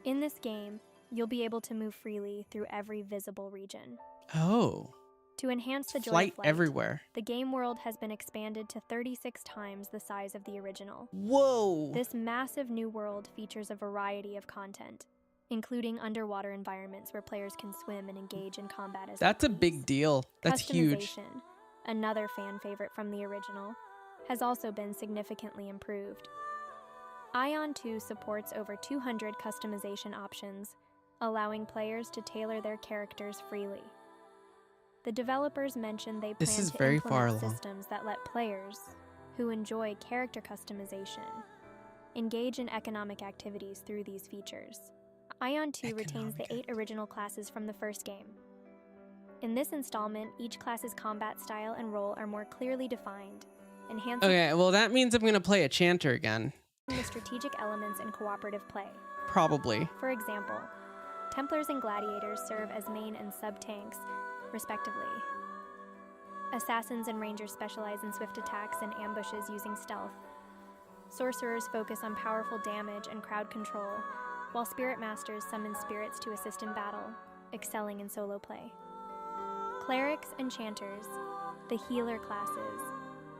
"In this game, you'll be able to move freely through every visible region." Oh. To enhance the joy Flight of flight, everywhere. the game world has been expanded to 36 times the size of the original. Whoa! This massive new world features a variety of content, including underwater environments where players can swim and engage in combat as That's a NPCs. big deal. That's huge. Customization, another fan favorite from the original, has also been significantly improved. Ion 2 supports over 200 customization options, allowing players to tailor their characters freely. The developers mentioned they plan to implement systems that let players, who enjoy character customization, engage in economic activities through these features. Ion 2 retains the 8 original classes from the first game. In this installment, each class's combat style and role are more clearly defined, enhancing Okay, well that means I'm going to play a chanter again. the strategic elements in cooperative play. Probably. For example, Templars and Gladiators serve as main and sub-tanks, respectively. Assassins and Rangers specialize in swift attacks and ambushes using stealth. Sorcerers focus on powerful damage and crowd control, while Spirit Masters summon spirits to assist in battle, excelling in solo play. Clerics and Chanters, the healer classes,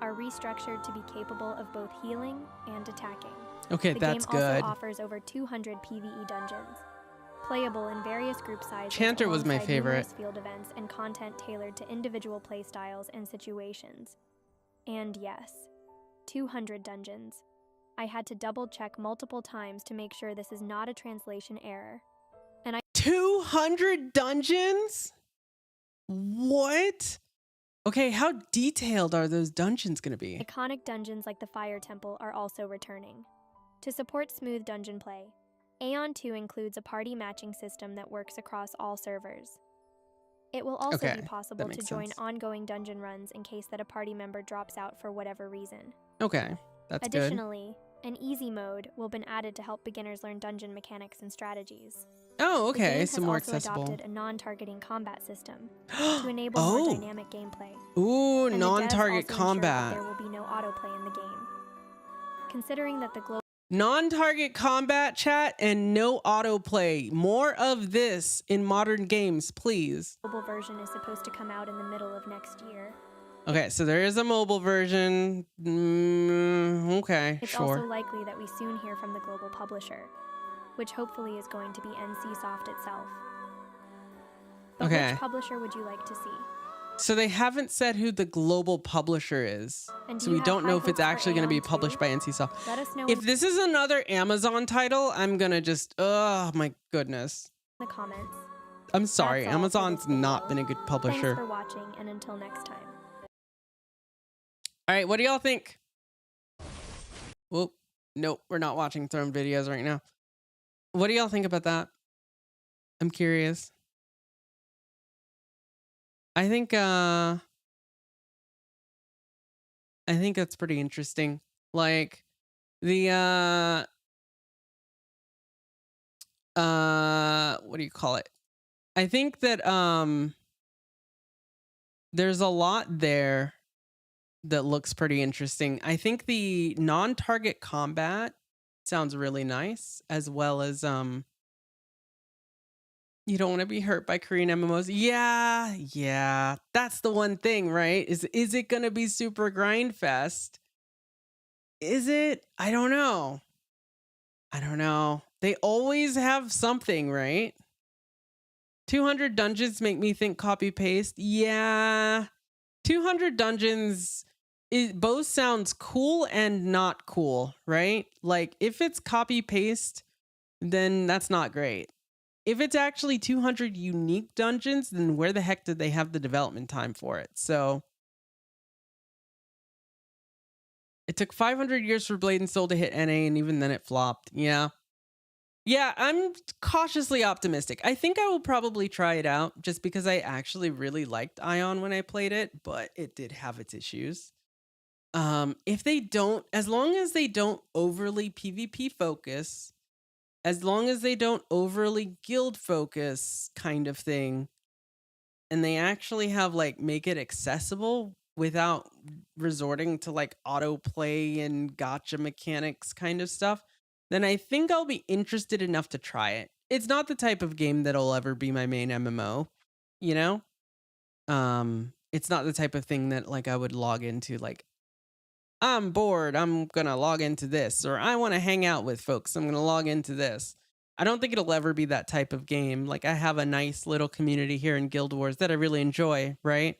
are restructured to be capable of both healing and attacking. Okay, that's good. The game also offers over 200 PvE dungeons, playable in various group sizes. Chanter was my favorite. Numerous field events and content tailored to individual play styles and situations. And yes, 200 dungeons. I had to double check multiple times to make sure this is not a translation error. And 200 dungeons? What? Okay, how detailed are those dungeons going to be? Iconic dungeons like the Fire Temple are also returning. To support smooth dungeon play, Aeon 2 includes a party matching system that works across all servers. It will also be possible to join ongoing dungeon runs in case that a party member drops out for whatever reason. Okay, that's good. Additionally, an easy mode will be added to help beginners learn dungeon mechanics and strategies. Oh, okay, the game some more has also accessible. adopted a non-targeting combat system to enable more dynamic gameplay. Ooh, And non-target the devs also ensure that combat. there will be no autoplay in the game. Considering that the global Non-target combat, chat, and no autoplay. More of this in modern games, please. version is supposed to come out in the middle of next year. Okay, so there is a mobile version. Okay, It's sure. also likely that we soon hear from the global publisher, which hopefully is going to be NCSoft itself. But Okay. which publisher would you like to see? So they haven't said who the global publisher is. And do So you we have don't know high if it's hopes for actually going to be Aeon 2? published by NCSoft. Let us know If in this is another Amazon title, I'm going to just, oh my goodness. the comments. I'm sorry, That's all for Amazon's this video. not been a good publisher. Thanks for watching, and until next time. All right, what do y'all think? Whoop. Nope, we're not watching Throne videos right now. What do y'all think about that? I'm curious. I think that's pretty interesting. Like the what do you call it? I think that there's a lot there that looks pretty interesting. I think the non-target combat sounds really nice, as well as you don't want to be hurt by Korean MMOs. Yeah, that's the one thing, right? Is it gonna be super grind fest? Is it? I don't know. They always have something, right? 200 dungeons make me think copy paste. Yeah. 200 dungeons, it both sounds cool and not cool, right? Like if it's copy paste, then that's not great. If it's actually 200 unique dungeons, then where the heck did they have the development time for it? So it took 500 years for Blade and Soul to hit NA, and even then it flopped. Yeah, I'm cautiously optimistic. I think I will probably try it out just because I actually really liked Ion when I played it, but it did have its issues. If they don't, as long as they don't overly PvP focus, as long as they don't overly guild focus kind of thing, and they actually have like make it accessible without resorting to like autoplay and gotcha mechanics kind of stuff, then I think I'll be interested enough to try it. It's not the type of game that'll ever be my main MMO, you know? It's not the type of thing that like I would log into like, I'm bored, I'm gonna log into this, or I want to hang out with folks, I'm gonna log into this. I don't think it'll ever be that type of game. Like I have a nice little community here in Guild Wars that I really enjoy, right?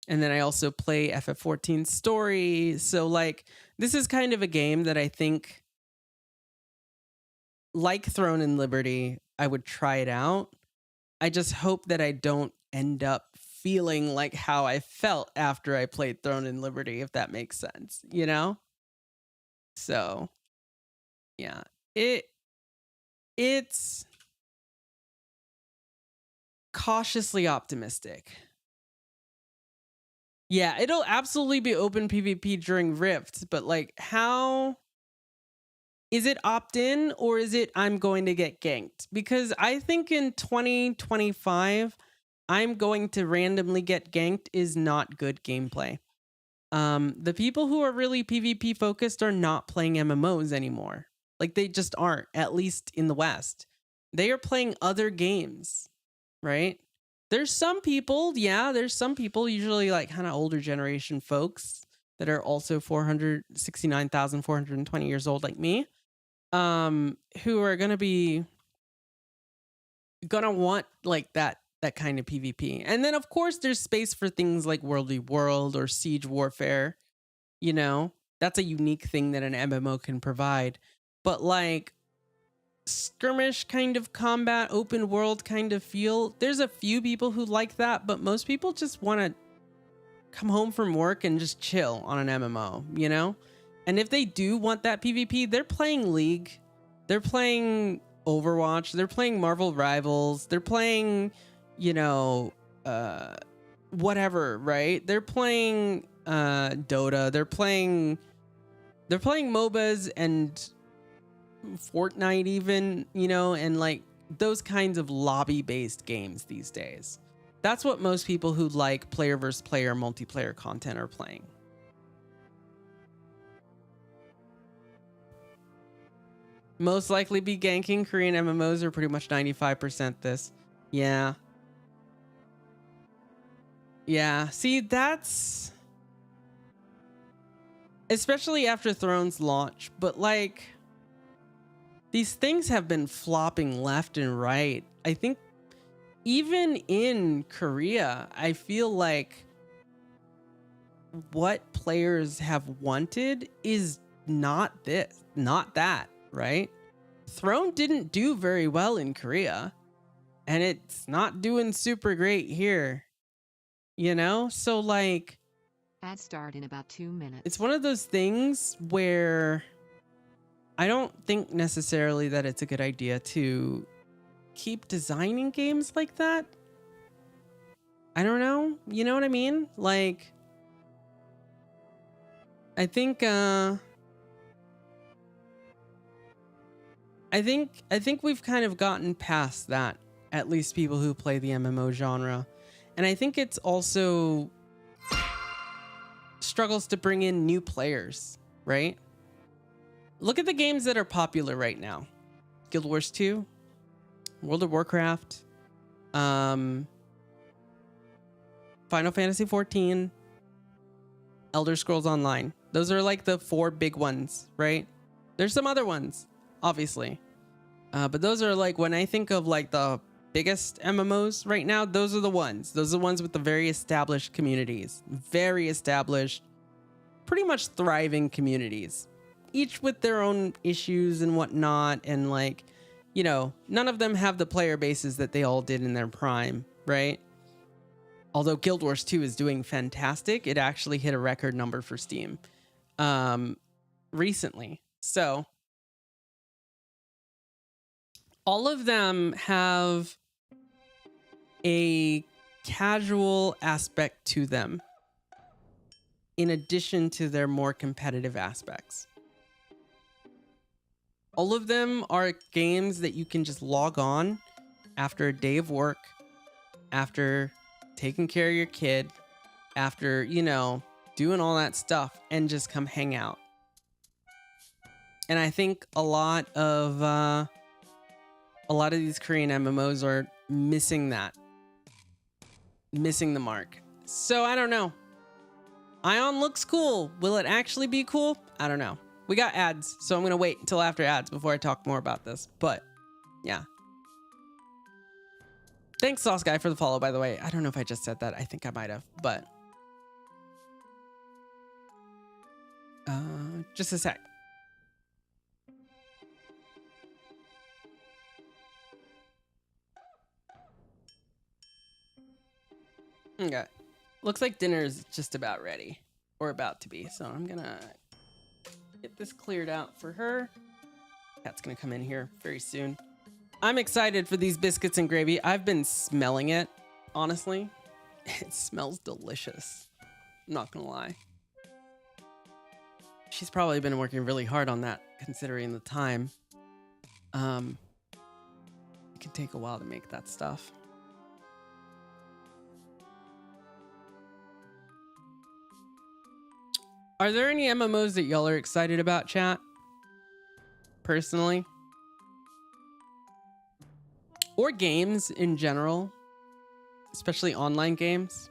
And then I also play FF14 story. So like this is kind of a game that I think, like Throne and Liberty, I would try it out. I just hope that I don't end up feeling like how I felt after I played Throne and Liberty, if that makes sense, you know? So, yeah. It's cautiously optimistic. Yeah, it'll absolutely be open PvP during Rift, but like how... Is it opt-in or is it I'm going to get ganked? Because I think in 2025, I'm going to randomly get ganked is not good gameplay. The people who are really PvP focused are not playing MMOs anymore. Like they just aren't, at least in the West. They are playing other games, right? There's some people, usually like kind of older generation folks that are also 469,420 years old like me. Who are gonna want like that kind of PvP. And then of course there's space for things like World v World or Siege Warfare. You know, that's a unique thing that an MMO can provide. But like skirmish kind of combat, open world kind of feel, there's a few people who like that, but most people just want to come home from work and just chill on an MMO, you know? And if they do want that PvP, they're playing League, they're playing Overwatch, they're playing Marvel Rivals, they're playing, you know, whatever, right? They're playing Dota, they're playing MOBAs and Fortnite even, you know, and like those kinds of lobby-based games these days. That's what most people who like player versus player multiplayer content are playing. Most likely be ganking. Korean MMOs are pretty much 95% this. Yeah. Yeah. See, that's... especially after Throne's launch. But like... these things have been flopping left and right. I think even in Korea, I feel like what players have wanted is not that, right? Throne didn't do very well in Korea. and it's not doing super great here, you know? So like, Ads start in about 2 minutes. it's one of those things where I don't think necessarily that it's a good idea to keep designing games like that. I don't know. You know what I mean? Like, I think we've kind of gotten past that, at least people who play the MMO genre. And I think it's also struggles to bring in new players, right? Look at the games that are popular right now. Guild Wars 2, World of Warcraft, Final Fantasy 14, Elder Scrolls Online. Those are like the 4 big ones, right? There's some other ones, obviously. But those are like, when I think of like the biggest MMOs right now, those are the ones. Those are the ones with the very established communities. Very established, pretty much thriving communities. Each with their own issues and whatnot. And like, you know, none of them have the player bases that they all did in their prime, right? Although Guild Wars 2 is doing fantastic. It actually hit a record number for Steam recently. So all of them have a casual aspect to them in addition to their more competitive aspects. All of them are games that you can just log on after a day of work, after taking care of your kid, after, you know, doing all that stuff, and just come hang out. And I think a lot of these Korean MMOs are missing that. Missing the mark. So I don't know. Ion looks cool. Will it actually be cool? I don't know. We got ads, so I'm going to wait until after ads before I talk more about this. But, yeah. Thanks, Sauce Guy, for the follow, by the way. I don't know if I just said that. I think I might have, but... just a sec. Okay. Looks like dinner is just about ready. Or about to be. So I'm gonna get this cleared out for her. Cat's gonna come in here very soon. I'm excited for these biscuits and gravy. I've been smelling it, honestly. It smells delicious. I'm not gonna lie. She's probably been working really hard on that, considering the time. It can take a while to make that stuff. Are there any MMOs that y'all are excited about, chat? Personally? Or games in general? Especially online games?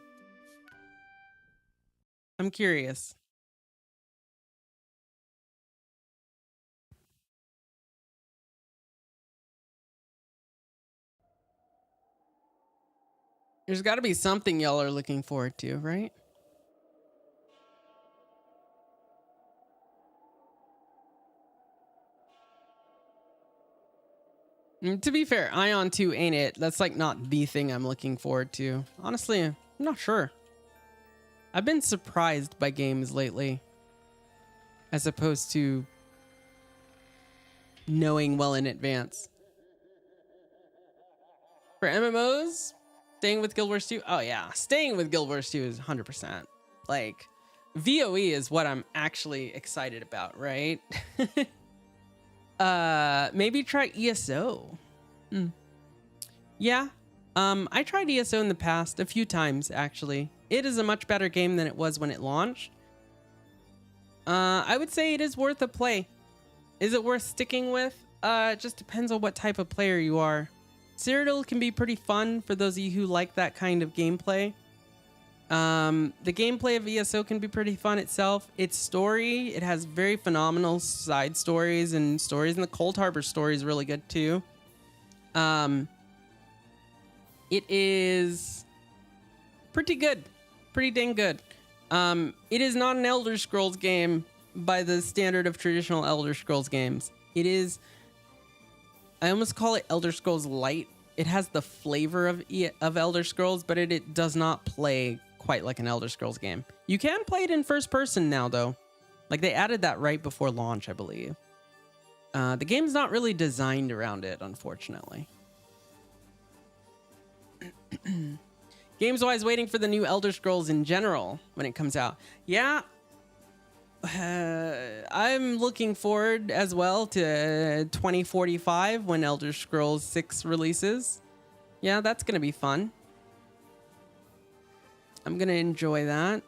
I'm curious. There's got to be something y'all are looking forward to, right? To be fair, Ion 2 ain't it. That's like not the thing I'm looking forward to. Honestly, I'm not sure. I've been surprised by games lately, as opposed to knowing well in advance. For MMOs, staying with Guild Wars 2. Oh yeah, staying with Guild Wars 2 is 100%. Like, VOE is what I'm actually excited about, right? Maybe try ESO. Yeah. I tried ESO in the past a few times, actually. It is a much better game than it was when it launched. I would say it is worth a play. Is it worth sticking with? It just depends on what type of player you are. Cyrodiil can be pretty fun for those of you who like that kind of gameplay. The gameplay of ESO can be pretty fun itself. Its story, it has very phenomenal side stories, and stories, and the Cold Harbor story is really good too. It is pretty good. Pretty dang good. It is not an Elder Scrolls game by the standard of traditional Elder Scrolls games. It is, I almost call it Elder Scrolls Light it has the flavor of Elder Scrolls, but it does not play quite like an Elder Scrolls game. You can play it in first person now, though. Like, they added that right before launch, I believe. The game's not really designed around it, unfortunately. Games-wise, waiting for the new Elder Scrolls in general when it comes out. Yeah, I'm looking forward as well to 2045 when Elder Scrolls 6 releases. Yeah, that's going to be fun. I'm going to enjoy that.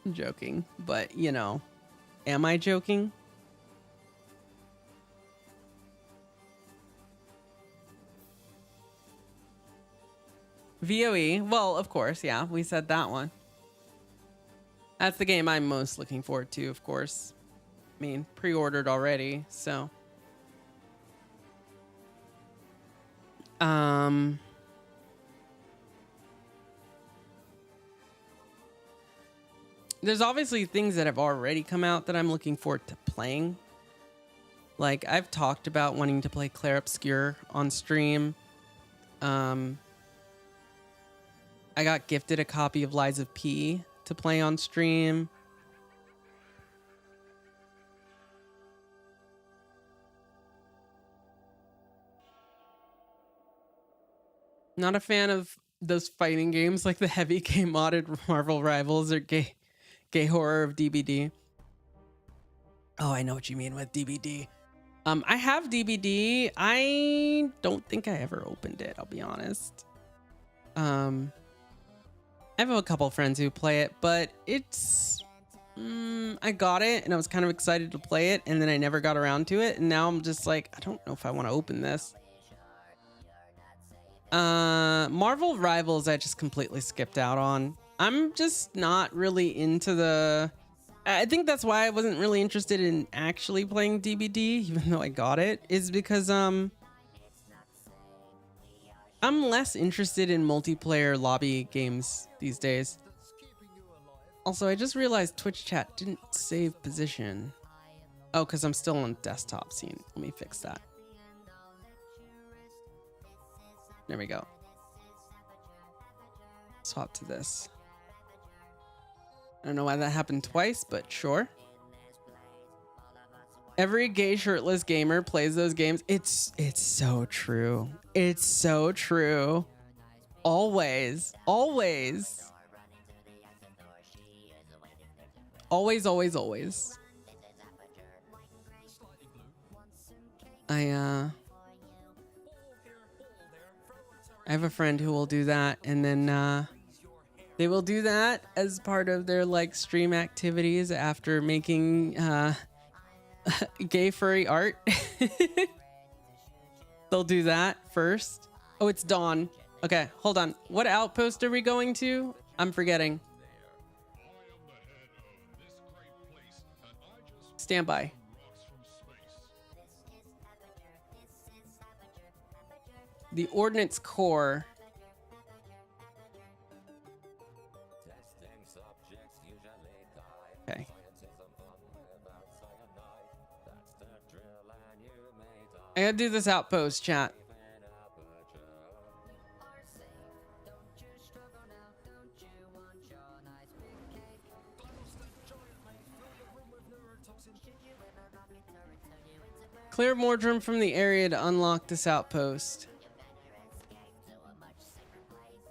I'm joking, but you know, am I joking? VOE, well, of course, yeah, we said that one. That's the game I'm most looking forward to, of course. I mean, pre-ordered already, so. There's obviously things that have already come out that I'm looking forward to playing. Like, I've talked about wanting to play Clair Obscur on stream. I got gifted a copy of Lies of P to play on stream. Not a fan of those fighting games like the heavy game modded Marvel Rivals or gay horror of DBD. Oh, I know what you mean with DBD. I have DBD. I don't think I ever opened it, I'll be honest. I have a couple friends who play it, but it's... I got it, and I was kind of excited to play it, and then I never got around to it, and now I'm just like, I don't know if I want to open this. Marvel Rivals I just completely skipped out on. I'm just not really into the... I think that's why I wasn't really interested in actually playing DBD, even though I got it, is because, I'm less interested in multiplayer lobby games these days. Also, I just realized Twitch chat didn't save position. Oh, because I'm still on desktop scene. Let me fix that. There we go. Swap to this. I don't know why that happened twice, but sure. Every gay shirtless gamer plays those games. It's so true. It's so true. Always. Always. Always, always, always. I have a friend who will do that, and then they will do that as part of their like stream activities after making gay furry art. They'll do that first. Oh, it's dawn. Okay, hold on. What outpost are we going to? I'm forgetting. Stand by. The Ordnance Corps. Okay. I gotta do this outpost, chat. Clear Mordrum from the area to unlock this outpost.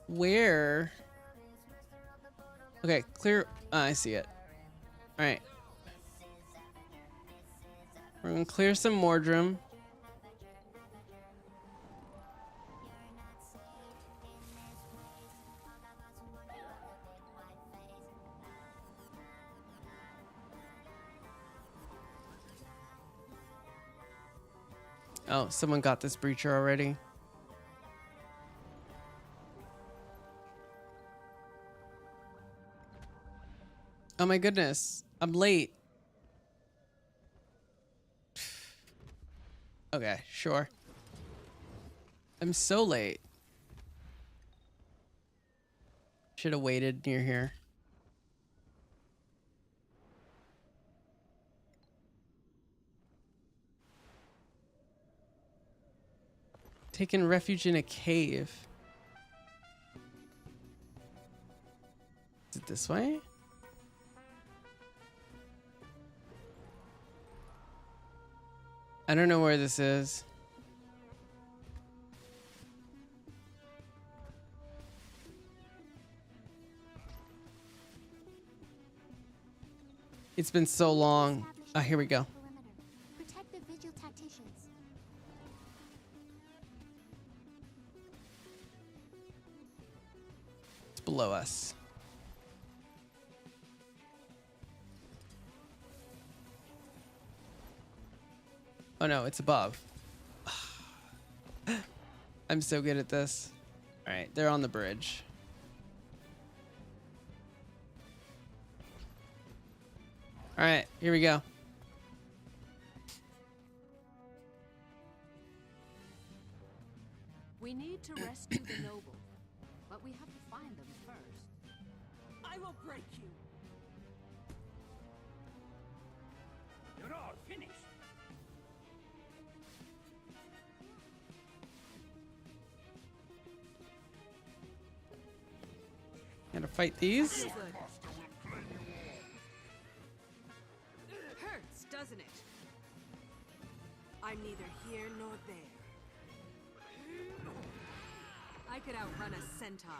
Where? Okay, clear. I see it. All right. We're gonna clear some Mordrum. Oh, someone got this breacher already. Oh my goodness, I'm late. Okay, sure. I'm so late. Should have waited near here. Taking refuge in a cave. Is it this way? I don't know where this is. It's been so long. Ah, here we go. Protect the vigil tacticians. It's below us. Oh no, it's above. I'm so good at this. All right, they're on the bridge. All right, here we go. We need to rescue the noble, but we have to find them first. I will break you. You're all finished. Gotta fight these. Hurts, doesn't it? I'm neither here nor there. I could outrun a centaur.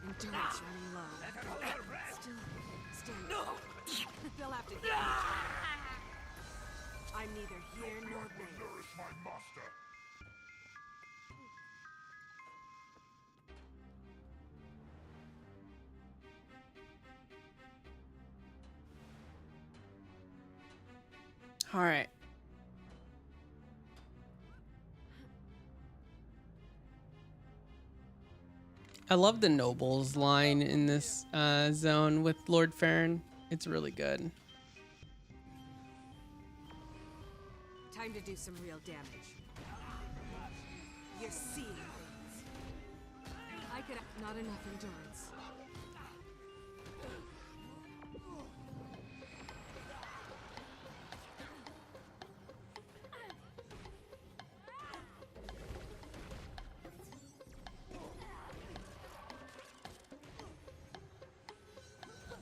Endurance running low. Still. They'll have to get me. I'm neither here nor there. Nourish my master. All right. I love the nobles line in this zone with Lord Farron. It's really good. Time to do some real damage. You're seeing things. I could have not enough endurance.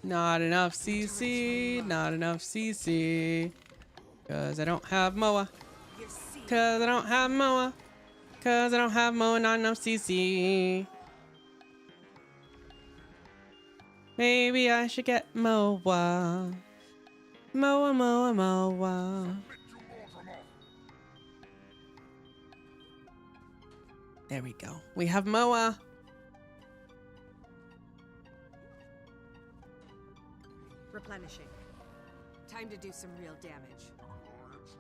Not enough CC, not enough CC. Cause I don't have Moa. Cause I don't have Moa. Cause I don't have Moa, not enough CC. Maybe I should get Moa. Moa, Moa, Moa. There we go. We have Moa. Replenishing. Time to do some real damage.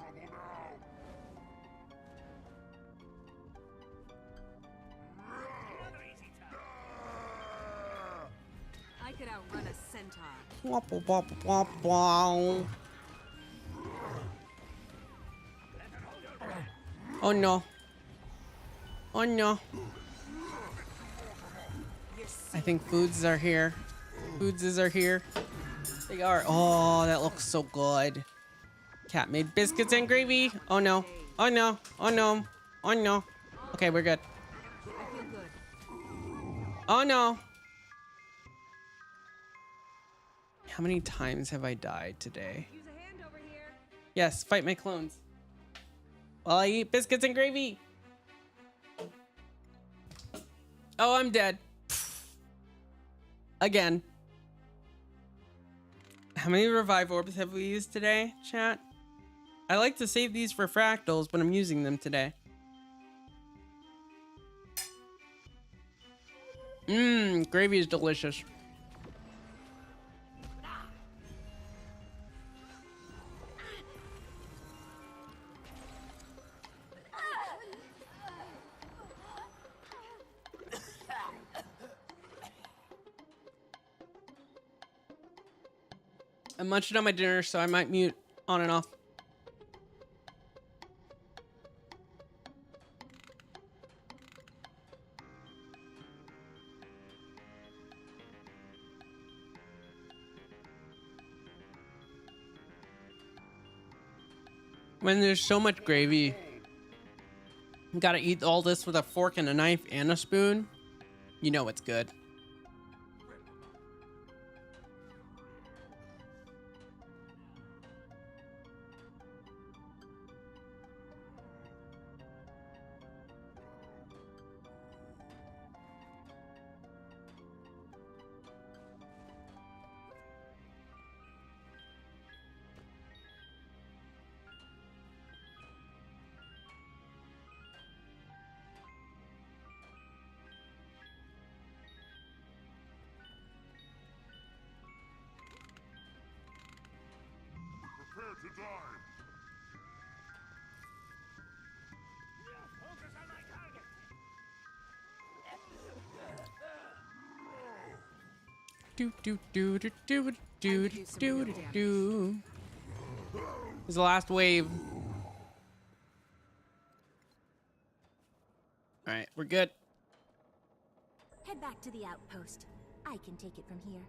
You're in trouble now. I could outrun a centaur. Wop, wop, wop, wop. Oh no. Oh no. I think foods are here. Foodses are here. They are. Oh, that looks so good. Cat made biscuits and gravy. Oh no. Oh no. Oh no. Oh no. Okay, we're good. I feel good. Oh no. How many times have I died today? Use a hand over here. Yes, fight my clones. While I eat biscuits and gravy. Oh, I'm dead. Again. How many revive orbs have we used today, chat? I like to save these for fractals, but I'm using them today. Gravy is delicious. I'm munching on my dinner, so I might mute on and off. When there's so much gravy, you gotta eat all this with a fork and a knife and a spoon. You know it's good. Prepare to die. Focus on my target. Do do do do do do do do do. This is the last wave. All right, we're good. Head back to the outpost. I can take it from here.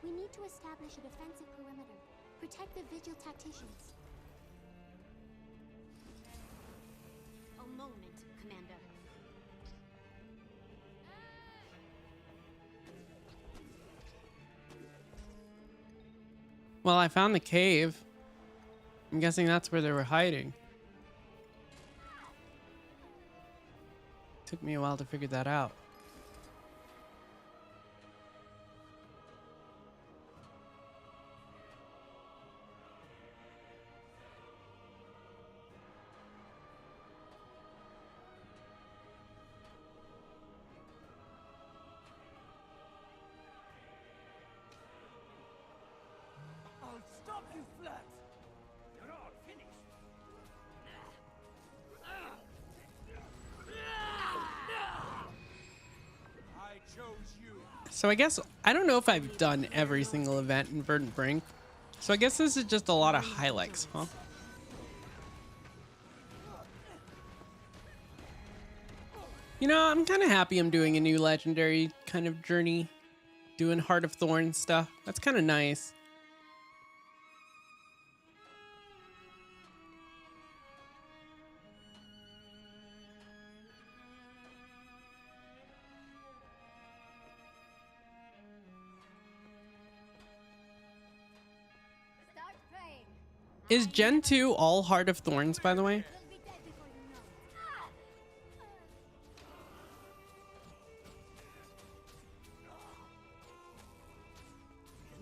We need to establish a defensive perimeter. Protect the vigil tacticians. A moment, Commander. Well, I found the cave. I'm guessing that's where they were hiding. Took me a while to figure that out. I'll stop you flat. You're all finished. I chose you. So I guess, I don't know if I've done every single event in Verdant Brink. So I guess this is just a lot of highlights, huh? You know, I'm kind of happy I'm doing a new legendary kind of journey. Doing Heart of Thorns stuff. That's kind of nice. Start praying. Is Gen 2 all Heart of Thorns, by the way? You'll be dead before you know it.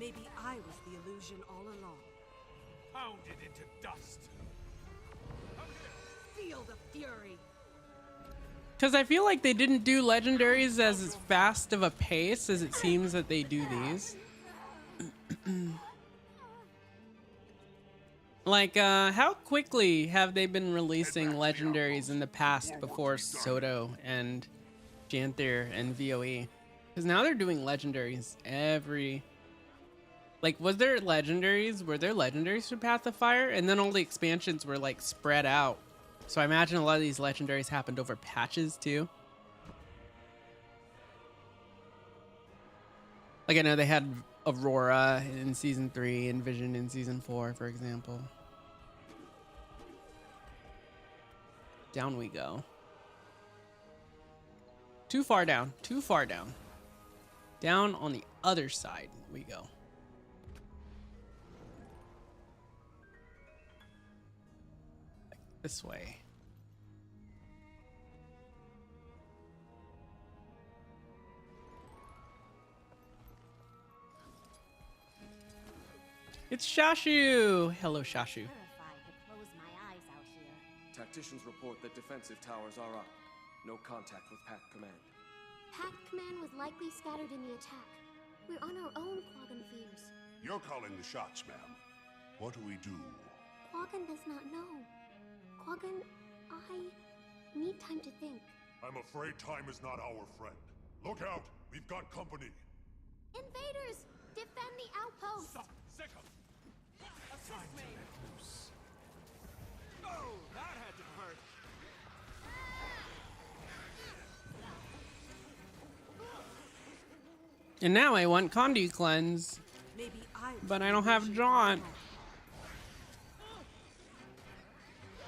Maybe I was the illusion all along. Pounded into dust. Feel the fury. Because I feel like they didn't do legendaries as fast of a pace as it seems that they do these. Like, how quickly have they been releasing legendaries in the past before Soto and Janther and VOE? Because now they're doing legendaries every... Like, were there legendaries for Path of Fire? And then all the expansions were, like, spread out. So I imagine a lot of these legendaries happened over patches, too. Like, I know they had Aurora in Season 3 and Vision in Season 4, for example. Down we go. Too far down. Too far down. Down on the other side we go. Like this way. It's Shashu! Hello, Shashu. Terrified to close my eyes out here. Tacticians report that defensive towers are up. No contact with Pack Command. Pack Command was likely scattered in the attack. We're on our own, Quaggan fears. You're calling the shots, ma'am. What do we do? Quaggan does not know. Quaggan, I need time to think. I'm afraid time is not our friend. Look out! We've got company. Invaders! Defend the outpost! Assist me! Oh, that had to hurt. And now I want Condi Cleanse. Maybe I was But the I don't have illusion Jaunt. all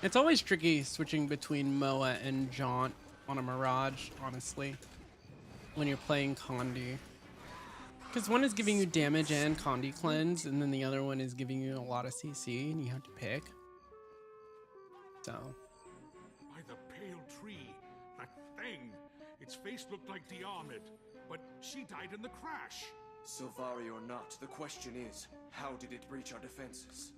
It's always tricky switching between Moa and Jaunt on a Mirage, honestly, when you're playing Condi. Because one is giving you damage and Condi Cleanse, and then the other one is giving you a lot of CC, and you have to pick. So. By the pale tree, that thing. Its face looked like Diarmid, but she died in the crash. Sylvari or not, the question is, how did it breach our defenses?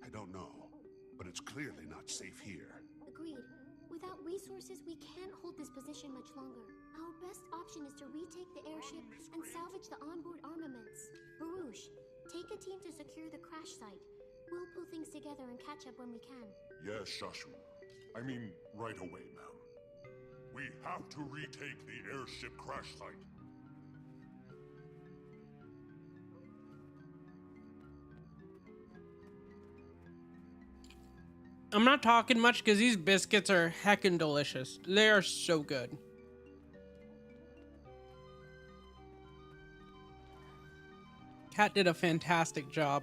I don't know, but it's clearly not safe here. Agreed. Without resources, we can't hold this position much longer. Our best option is to retake the airship and salvage the onboard armaments. Baruch, take a team to secure the crash site. We'll pull things together and catch up when we can. Yes, Shashu. I mean, right away, ma'am. We have to retake the airship crash site. I'm not talking much because these biscuits are heckin' delicious. They are so good. Kat did a fantastic job.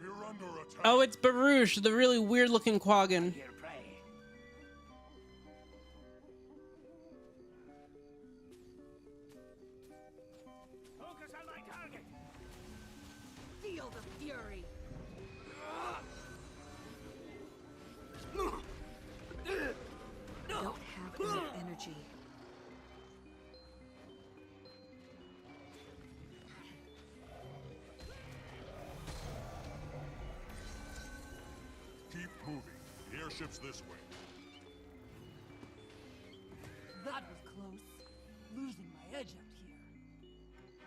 We're under attack. Oh, it's Baruch, the really weird looking Quaggan. Your prey. Focus on my target. Feel the fury. Don't have enough energy. Keep moving. The airship's this way. That was close. Losing my edge out here.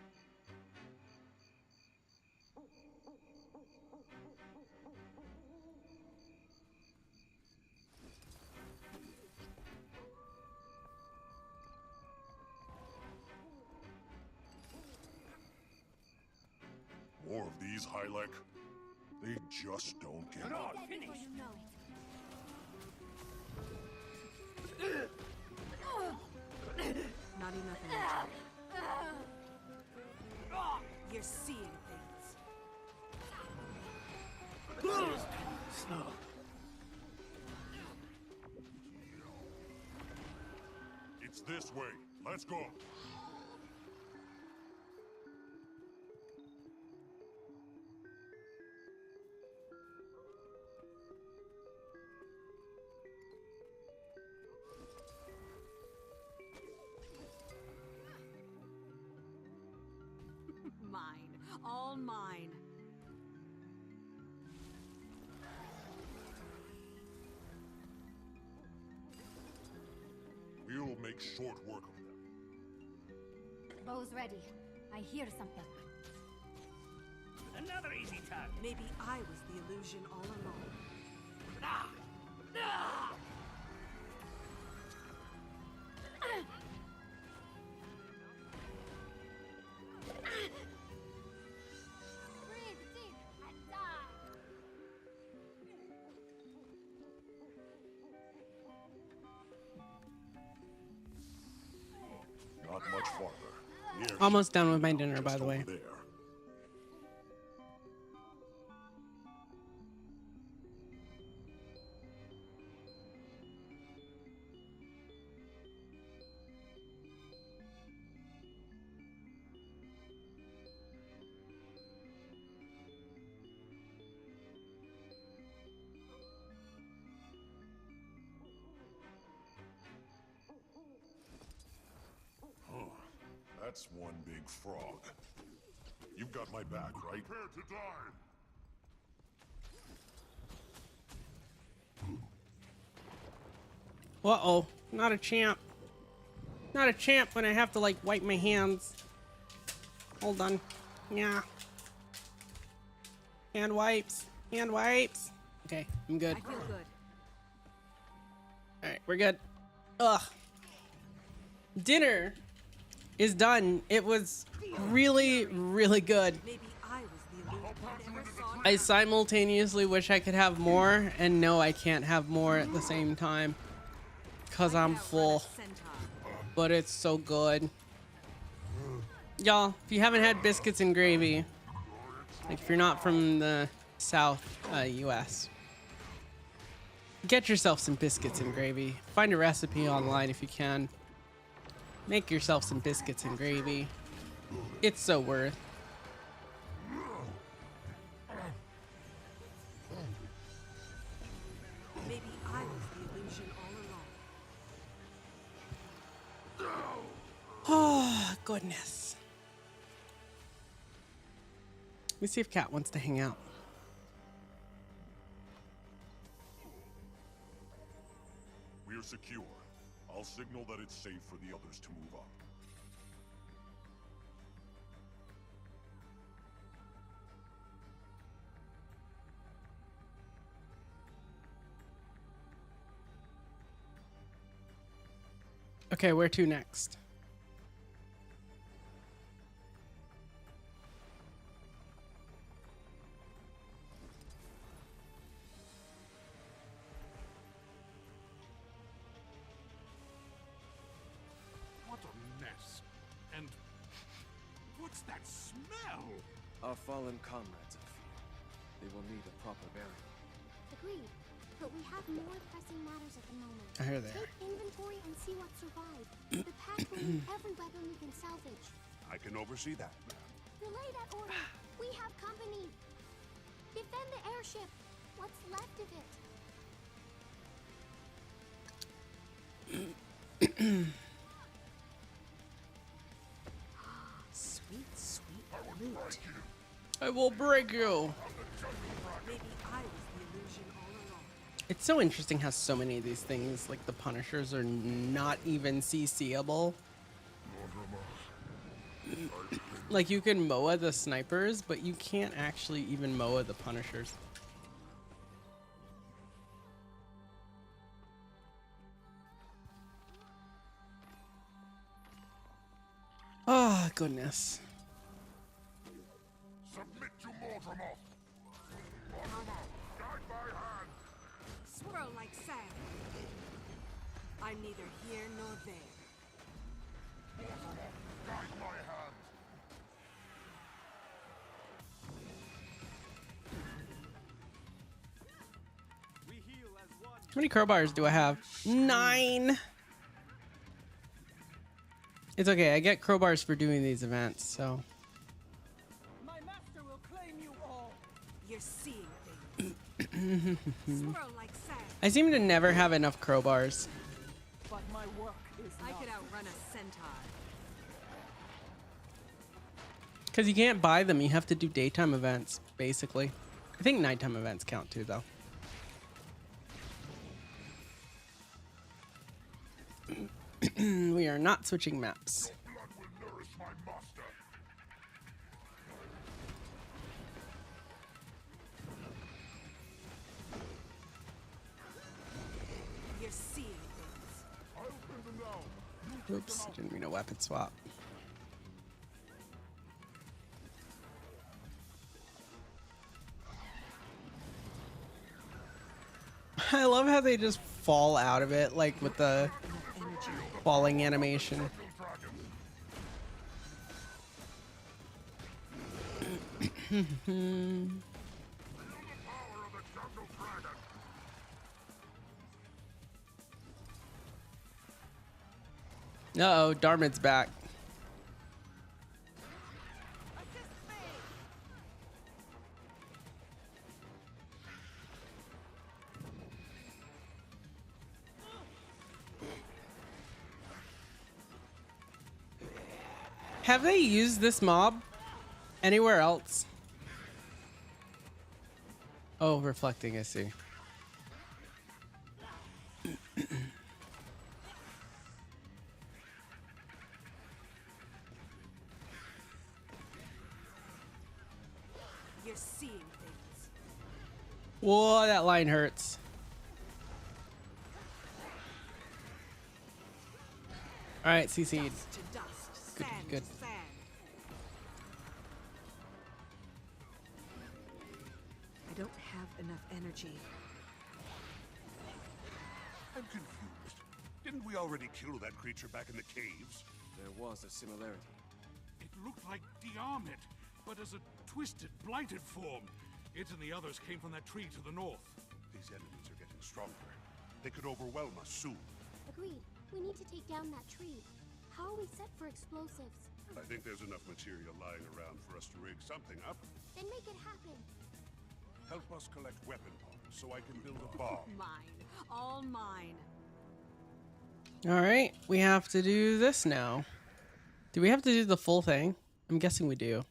More of these, Hylek. They just don't get You're all Dead before finished. you know it. Not enough energy. You're seeing things. Snow. It's this way. Let's go. Mine. All mine. We'll make short work of them. Bow's ready. I hear something. Another easy target. Maybe I was the illusion all along. Ah! Ah! Breathe deep and die. Not much farther. The airship Almost done with my dinner, by just the way. over there. That's one big frog. You've got my back, right? Prepare to die. Uh-oh. Not a champ. Not a champ when I have to, like, wipe my hands. Hold on. Yeah. Hand wipes. Hand wipes. Okay, I'm good. I feel good. Alright, we're good. Ugh. Dinner is done. It was really, really good. Maybe I was the illusion that never saw I simultaneously wish I could have more, and no, I can't have more at the same time because I'm full. But it's so good. Y'all, if you haven't had biscuits and gravy, like if you're not from the South US, get yourself some biscuits and gravy. Find a recipe online if you can. Make yourself some biscuits and gravy. It's so worth. Maybe I was the illusion all along. Oh, goodness. Let me see if Kat wants to hang out. We are secure. I'll signal that it's safe for the others to move up. Okay, where to next? What a mess. And what's that smell? Our fallen comrades, I fear. They will need a proper burial. Agreed. But we have more pressing matters at the moment. I hear that. Take inventory and see what survived. The pack will need every weapon we can salvage. I can oversee that. Relay that order. We have company. Defend the airship. What's left of it. Sweet, sweet loot. I will break you. Maybe I was the illusion all along. It's so interesting how so many of these things, like the Punishers, are not even CCable. Like you can MOA the snipers, but you can't actually even MOA the Punishers. Oh, goodness. Submit to Mordremoth! Mordremoth, guide my hand! Swirl like sand. I'm neither here nor there. Mordremoth, guide my hand! How many crowbars do I have? 9. It's okay. I get crowbars for doing these events, so. My master will claim you all. You're seeing things. Swirl like sand. I seem to never have enough crowbars. But my work is I not could outrun a centaur. Because you can't buy them. You have to do daytime events, basically. I think nighttime events count too, though. We are not switching maps. Your blood will nourish my master. You're seeing things. I'll pin them down. Oops, didn't mean a weapon swap. I love how they just fall out of it, like with the falling animation. Uh-oh, Darmid's back. Have they used this mob anywhere else? Oh, reflecting, I see. You're seeing things. Whoa, that line hurts. All right, CC. Dust to dust, Good, sand good. to sand. I don't have enough energy. I'm confused. Didn't we already kill that creature back in the caves? There was a similarity. It looked like Diarmid, but as a twisted, blighted form. It and the others came from that tree to the north. These enemies are getting stronger. They could overwhelm us soon. Agreed. We need to take down that tree. How are we set for explosives? I think there's enough material lying around for us to rig something up. Then make it happen. Help us collect weapon parts so I can build a bomb. Mine. All mine. All right, we have to do this now. Do we have to do the full thing? I'm guessing we do.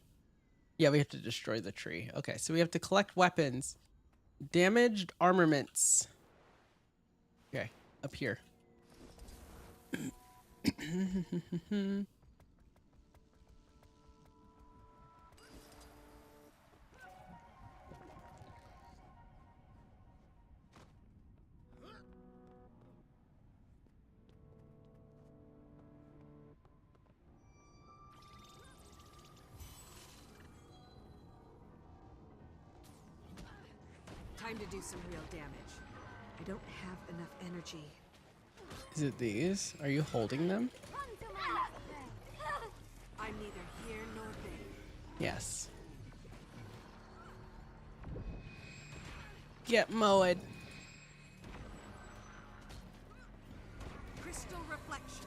Yeah, we have to destroy the tree. Okay, so we have to collect weapons. Damaged armaments. Okay, up here. Time to do some real damage. I don't have enough energy. Is it these? Are you holding them? I'm neither here nor there. Yes. Get mowed. Crystal reflections.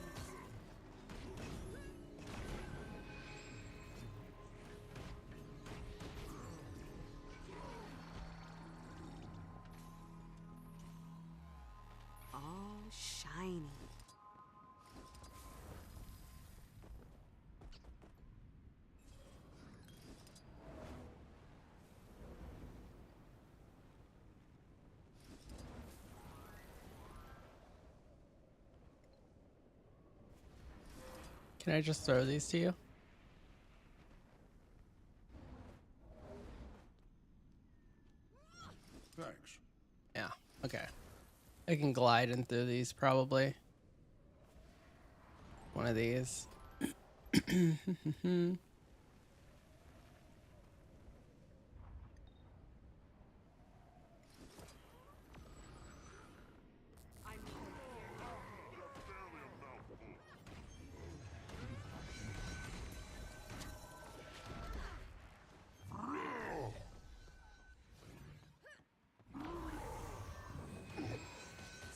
All shiny. Can I just throw these to you? Thanks. Yeah, okay. I can glide in through these probably. One of these.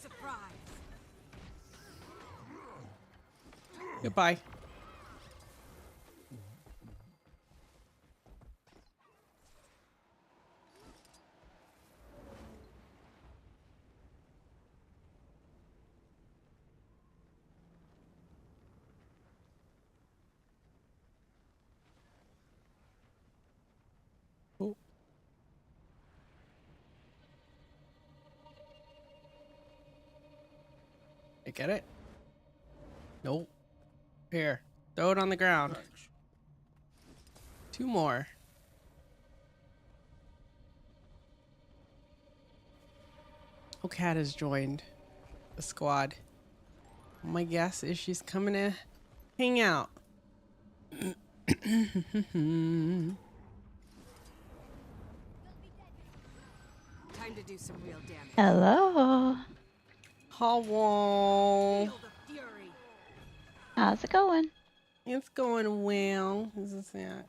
Surprise. Goodbye. Oh. I get it? Nope. Here. Throw it on the ground. Thanks. 2 more. Oh, Cat has joined the squad. My guess is she's coming to hang out. Time to do some real damage. Hello. Hello. Feel the fury. How's it going? It's going well. Is this that?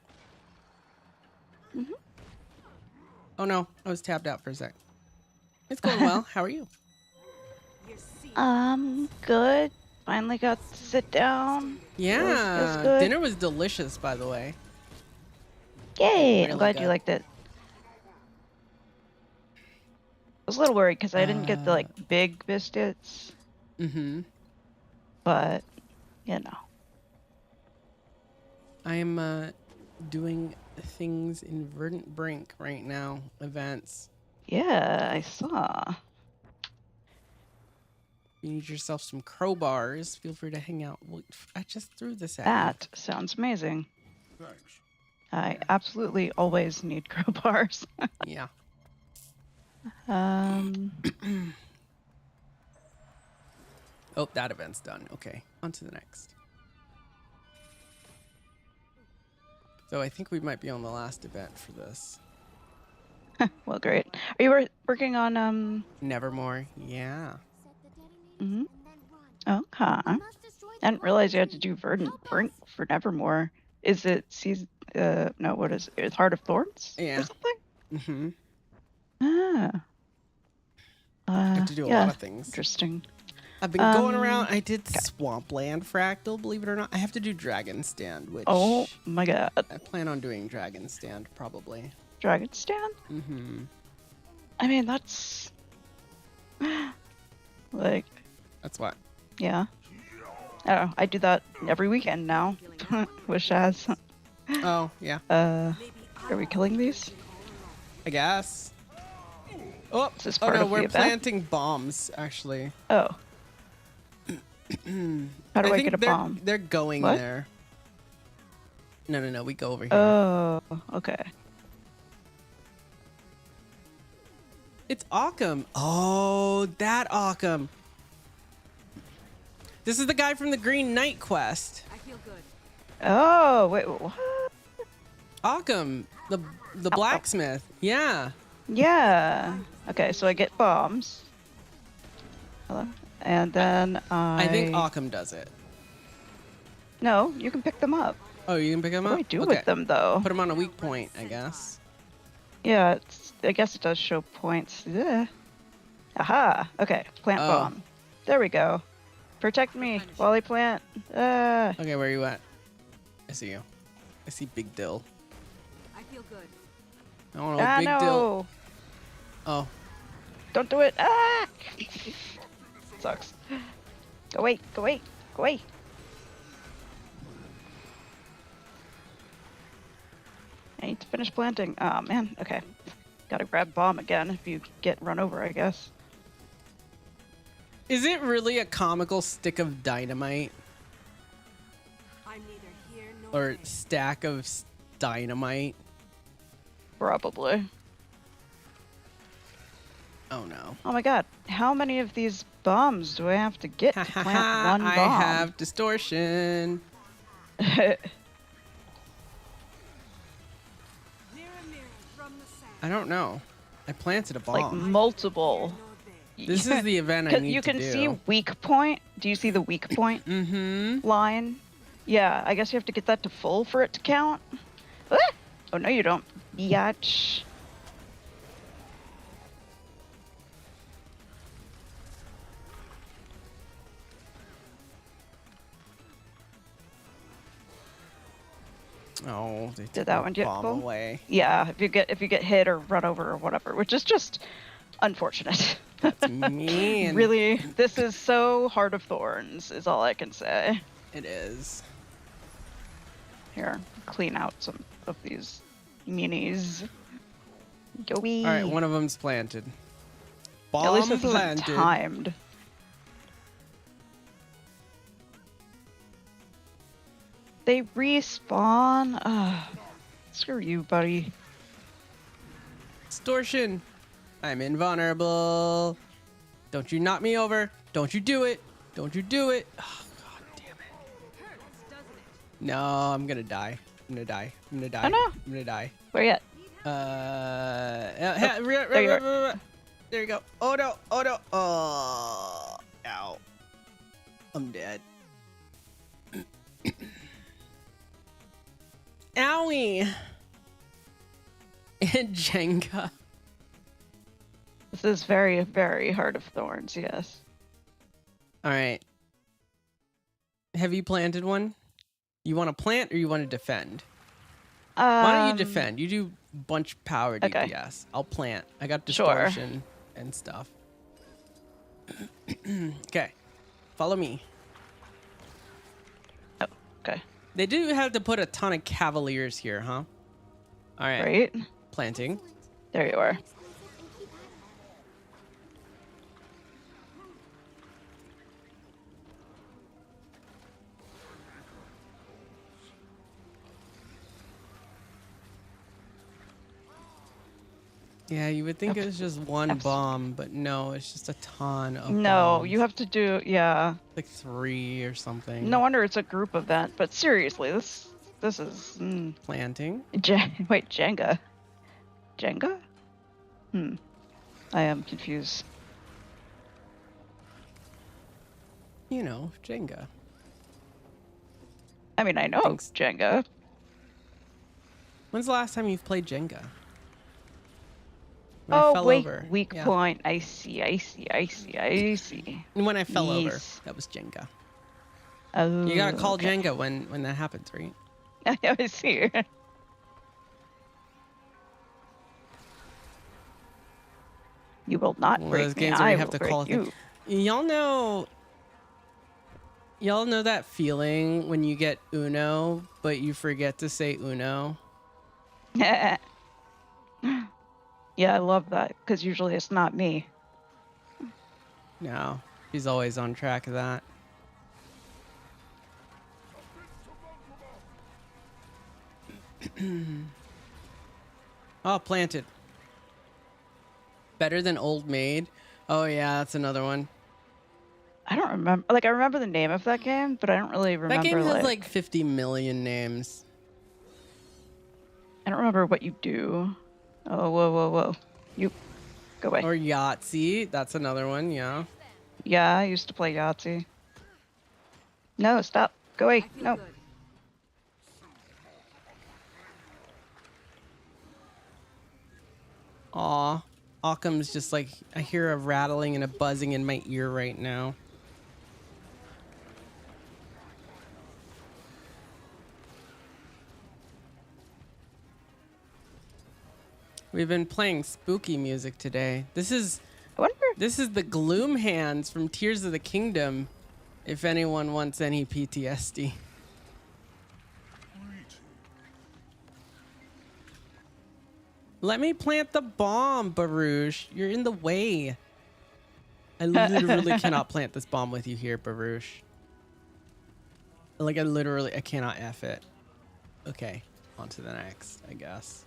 Mhm. Oh no, I was tapped out for a sec. It's going well. How are you? Good. Finally got to sit down. Yeah, Feels good. dinner was delicious, by the way. Yay! Really I'm glad good. you liked it. I was a little worried because I didn't get the like big biscuits, Mm-hmm. but you know. I am doing things in Verdant Brink right now. Events. Yeah, I saw. You need yourself some crowbars. Feel free to hang out. Well, I just threw this at That sounds amazing. Thanks. I absolutely always need crowbars. you. Yeah. Um, Oh, that event's done. Okay. On to the next. So I think we might be on the last event for this. Well, great. Are you working on Nevermore? Yeah. Mm-hmm. Okay. I didn't realize you had to do Verdant Brink for Nevermore. Is it season? No. What is it? It's Heart of Thorns Yeah. or something? Mm-hmm. Ah. I have to do a Yeah. lot of things. Interesting. I've been going around. I did Swampland Fractal, believe it or not. I have to do Dragon Stand, which... Oh my god. I plan on doing Dragon Stand, probably. Dragon Stand? Mm-hmm. I mean, that's... like... That's what? Yeah. I don't know. I do that every weekend now with Shaz. Oh, yeah. Are we killing these? I guess. Oh, Is this oh part no, of the we're event? planting bombs, actually. Oh. How do I think get a bomb? They're going What? there. No, we go over here. Oh, okay. It's Occam. Oh, that Occam. This is the guy from the Green Knight quest. I feel good. Oh, wait, what? Occam, the blacksmith. Yeah. Yeah. Okay, so I get bombs. Hello? And then I think Occam does it. No, you can pick them up. Oh, you can pick them up? What do I do with them, though? Put them on a weak point, I guess. Yeah, I guess it does show points. Yeah. Aha. Okay, plant bomb. There we go. Protect me while I plant. Okay, where are you at? I see you. I see Big Dill. I feel good. Oh no, Big no. Dill. Oh. Don't do it. Ah! Sucks. Go away. Go away. Go away. I need to finish planting. Oh, man. Okay. Gotta grab bomb again if you get run over, I guess. Is it really a comical stick of dynamite? I'm neither here nor Or stack of dynamite? Probably. Oh no. Oh my god. How many of these bombs do I have to get to plant one bomb? I have distortion. I don't know. I planted a bomb. Like multiple. This is the event I need you to can do. see weak point. Do you see the weak point line? Yeah, I guess you have to get that to full for it to count. Ah! Oh, no, you don't. Biatch. Oh, they took Did that my one get bomb full? away. Yeah, if you get hit or run over or whatever, which is just unfortunate. That's mean. Really, this is so Heart of Thorns, is all I can say. It is. Here, clean out some of these minis. Go-wee. All right, one of them's planted. Bomb At least this isn't planted. timed. They respawn? Screw you, buddy. Distortion. I'm invulnerable. Don't you knock me over. Don't you do it. Don't you do it. Oh, god damn it. No, I'm gonna die. I'm gonna die. I'm gonna die. Oh, no. I'm gonna die. Where you at? There you are. There you go. Oh no. Oh no. Oh. Ow. I'm dead. Owie. And Jenga. This is very, very Heart of Thorns, yes. All right. Have you planted one? You want to plant or you want to defend? Why don't you defend? You do bunch power Okay. DPS. I'll plant. I got Sure. distortion and stuff. Okay. Follow me. Oh, okay. They do have to put a ton of cavaliers here, huh? All right. Right. Planting. There you are. Yeah, you would think it was just one bomb, but no, it's just a ton of bombs. No, you have to do, yeah. Like 3 or something. No wonder it's a group event, but seriously, this is... Planting? Wait, Jenga? Jenga? I am confused. You know, Jenga. I mean, I know Jenga. When's the last time you've played Jenga? When Oh, I fell wait, over. weak point. I see. And when I fell over, that was Jenga. Oh, you gotta call okay. Jenga when that happens, right? I see. You will not One of break those me. games where I you have will to call break you. Y'all know that feeling when you get Uno, but you forget to say Uno? Yeah, I love that, because usually it's not me. No, she's always on track of that. Oh, planted. Better than Old Maid. Oh yeah, that's another one. I don't remember. Like, I remember the name of that game, but I don't really remember. That game has like 50 million names. I don't remember what you do. Oh, whoa. You go away. Or Yahtzee. That's another one, yeah. Yeah, I used to play Yahtzee. No, stop. Go away. No. Good. Aw. Occam's just like, I hear a rattling and a buzzing in my ear right now. We've been playing spooky music today. This is the Gloom Hands from Tears of the Kingdom, if anyone wants any PTSD. Let me plant the bomb, Baruch. You're in the way. I literally cannot plant this bomb with you here, Baruch. Like, I cannot F it. Okay, on to the next, I guess.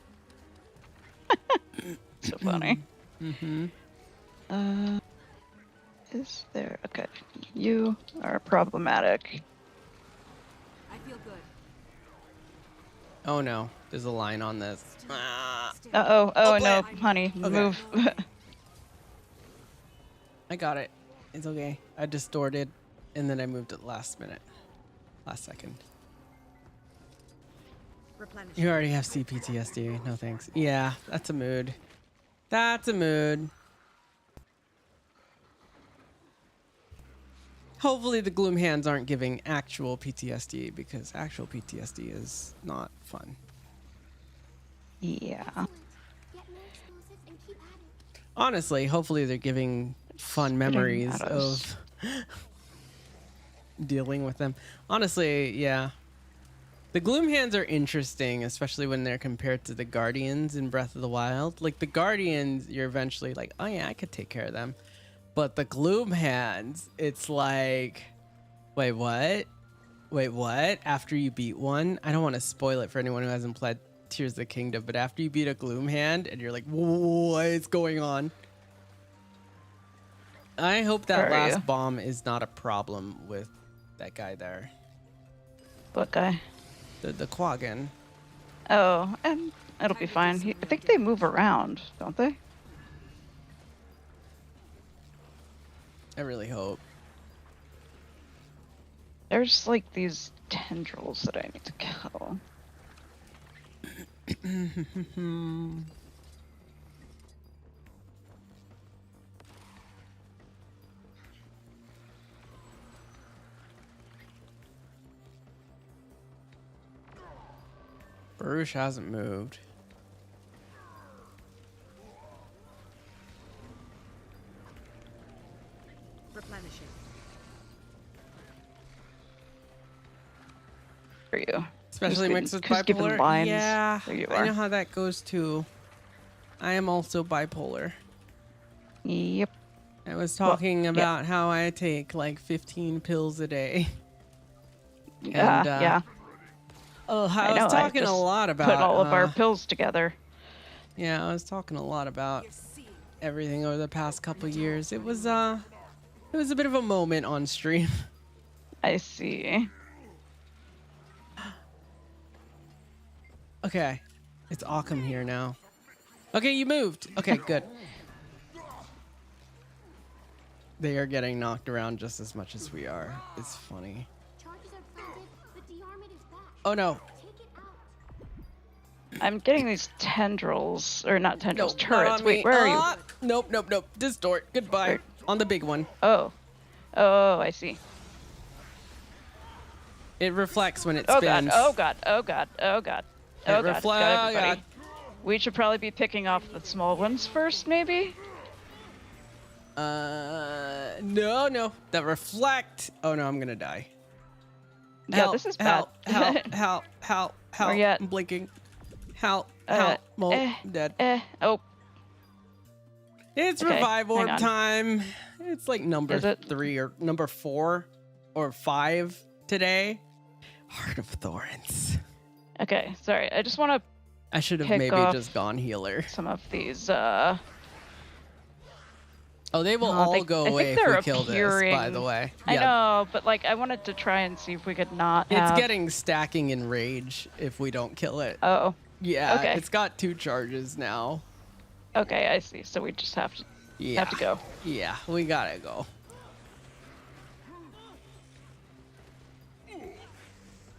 So funny. Mm-hmm. Is there... Okay. You are problematic. I feel good. Oh no, there's a line on this. Uh-oh. Oh, no, honey. Okay. Move. I got it. It's okay. I distorted, and then I moved it last second. Replenish. You already have CPTSD. No thanks. Yeah, that's a mood. That's a mood. Hopefully the Gloom Hands aren't giving actual PTSD, because actual PTSD is not fun. Yeah. Get more explosives and keep at it. Honestly, hopefully they're giving fun memories of dealing with them. Honestly, yeah. The Gloom Hands are interesting, especially when they're compared to the Guardians in Breath of the Wild. Like, the Guardians, you're eventually like, oh yeah, I could take care of them. But the Gloom Hands, it's like, wait, what? Wait, what? After you beat one? I don't want to spoil it for anyone who hasn't played Tears of the Kingdom, but after you beat a Gloom Hand and you're like, what is going on? I hope that last bomb is not a problem with that guy there. What guy? The Quaggan. Oh, it'll be fine. I think they move around, don't they? I really hope. There's like these tendrils that I need to kill. Baruch hasn't moved. Replenishing. For you. Especially mixed with bipolar. Yeah, I know how that goes too. I am also bipolar. Yep. I was talking about how I take like 15 pills a day. Yeah, and, yeah. Oh, I was talking a lot about put all of our pills together. Yeah, I was talking a lot about everything over the past couple years. It was a bit of a moment on stream. I see. Okay. It's Occam here now. Okay, you moved. Okay, good. They are getting knocked around just as much as we are. It's funny. Oh no. I'm getting these tendrils, or not tendrils, Nope, turrets. not on Wait, me. where are you? Nope, nope, nope. Distort. Goodbye. Where? On the big one. Oh. Oh, I see. It reflects when it Oh spins. god, oh god, oh god, oh god. Oh god, reflects. got everybody. We should probably be picking off the small ones first, maybe? No. That reflect. Oh no, I'm gonna die. Yeah, Help, this is help, bad. help. Where you at? I'm blinking. Help. Oh, I'm dead. Oh. It's Okay, revive orb hang on. time. It's like number Is it? 3 or number 4 or 5 today. Heart of Thorns. Okay, sorry. I just want to I should have pick maybe off just gone healer. some of these, Oh, they will Oh, all they- go I think away if they're we kill this, by appearing- the way. I know, but like I wanted to try and see if we could not It's have... getting stacking in rage if we don't kill it. Oh. Yeah, Okay. it's got 2 charges now. Okay, I see. So we just have to go. Yeah, we gotta go.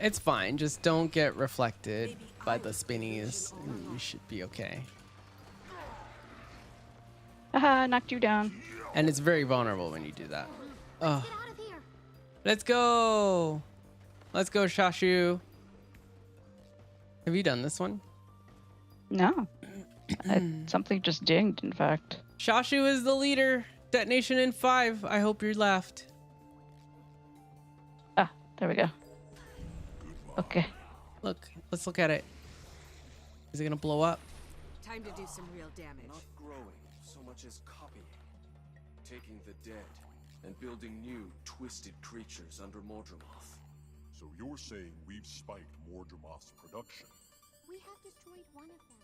It's fine. Just don't get reflected by the spinnies. You should be okay. Haha, knocked you down. And it's very vulnerable when you do that. Oh. Let's go. Let's go, Shashu. Have you done this one? No. Something just dinged, in fact. Shashu is the leader. Detonation in 5. I hope you're left. Ah, there we go. Okay. Look, let's look at it. Is it gonna blow up? Time to do some real damage. Not growing so much as copying. Taking the dead and building new, twisted creatures under Mordremoth. So you're saying we've spiked Mordremoth's production? We have destroyed one of them.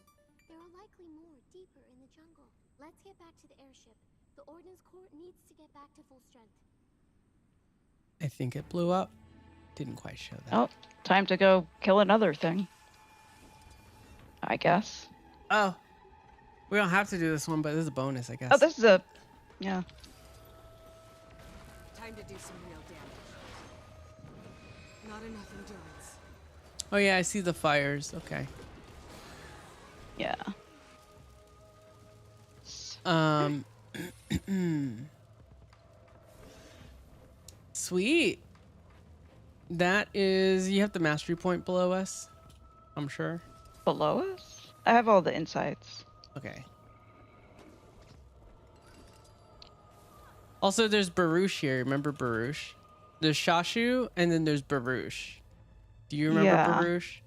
There are likely more deeper in the jungle. Let's get back to the airship. The Ordnance Corps needs to get back to full strength. I think it blew up. Didn't quite show that. Oh, time to go kill another thing. I guess. Oh. We don't have to do this one, but this is a bonus, I guess. Oh, this is a... Yeah. Time to do some real damage. Not enough endurance. Oh yeah, I see the fires. Okay. Yeah. Sweet. That is, you have the mastery point below us, I'm sure. Below us? I have all the insights. Okay. Also, there's Baruch here. Remember Baruch? There's Shashu, and then there's Baruch. Do you remember Yeah. Baruch?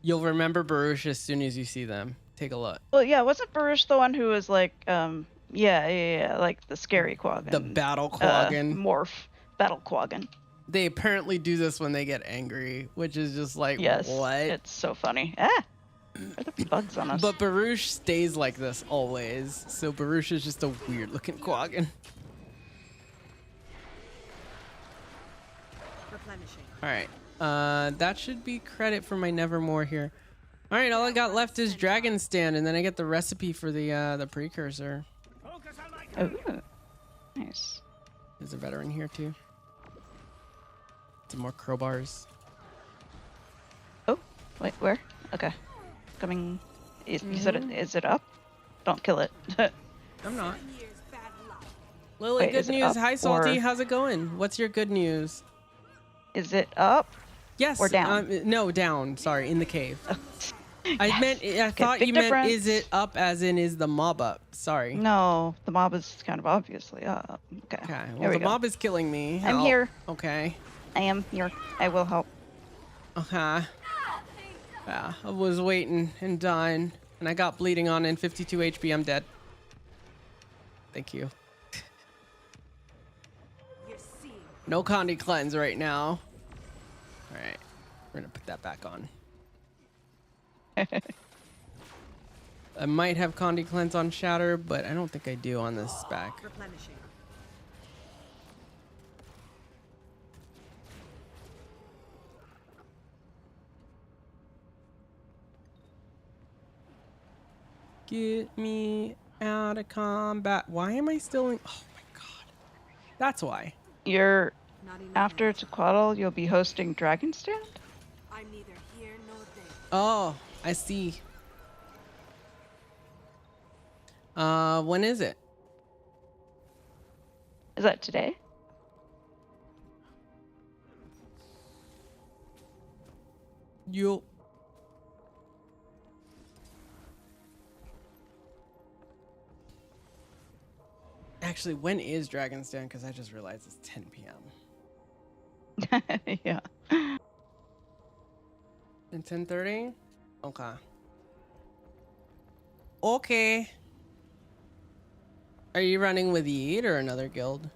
You'll remember Baruch as soon as you see them. Take a look. Well, yeah, wasn't Baruch the one who was like, yeah, like the scary Quaggan. The battle Quaggan. Morph. Battle Quaggan. They apparently do this when they get angry, which is just like, Yes. what? It's so funny. Ah! Are the bugs on us? But Baruch stays like this always. So Baruch is just a weird looking Quaggan. Replenishing. Alright. That should be credit for my Nevermore here. Alright, all I got left is Dragon Stand, and then I get the recipe for the precursor. Oh, nice. There's a veteran here too. Some more crowbars. Oh, wait, where? Okay. Coming. You said it. Is it up? Don't kill it. I'm not. Lily, Wait, good is it news. up Hi, Salty. or- How's it going? What's your good news? Is it up? Yes. Or down? No, down. Sorry, in the cave. I Yes. meant. I thought big you meant. difference. Is it up? As in, is the mob up? Sorry. No, the mob is kind of obviously up. Okay. Okay. Here Well, we the go. mob is killing me. I'm Help. here. Okay. I am here. I will help. Okay. Yeah, I was waiting and dying, and I got bleeding on in 52 HP. I'm dead. Thank you. No Condi cleanse right now. All right, we're gonna put that back on. I might have Condi Cleanse on Shatter, but I don't think I do on this spec. Replenishing. Get me out of combat. Why am I still in? Oh my god. That's why. You're after Tequatl, you'll be hosting Dragon Stand? I'm neither here nor there. Oh, I see. When is it? Is that today? Yo. Actually, when is Dragon's Den? Because I just realized it's 10 p.m. Yeah. And 10:30? Okay. Okay. Are you running with Yeet or another guild?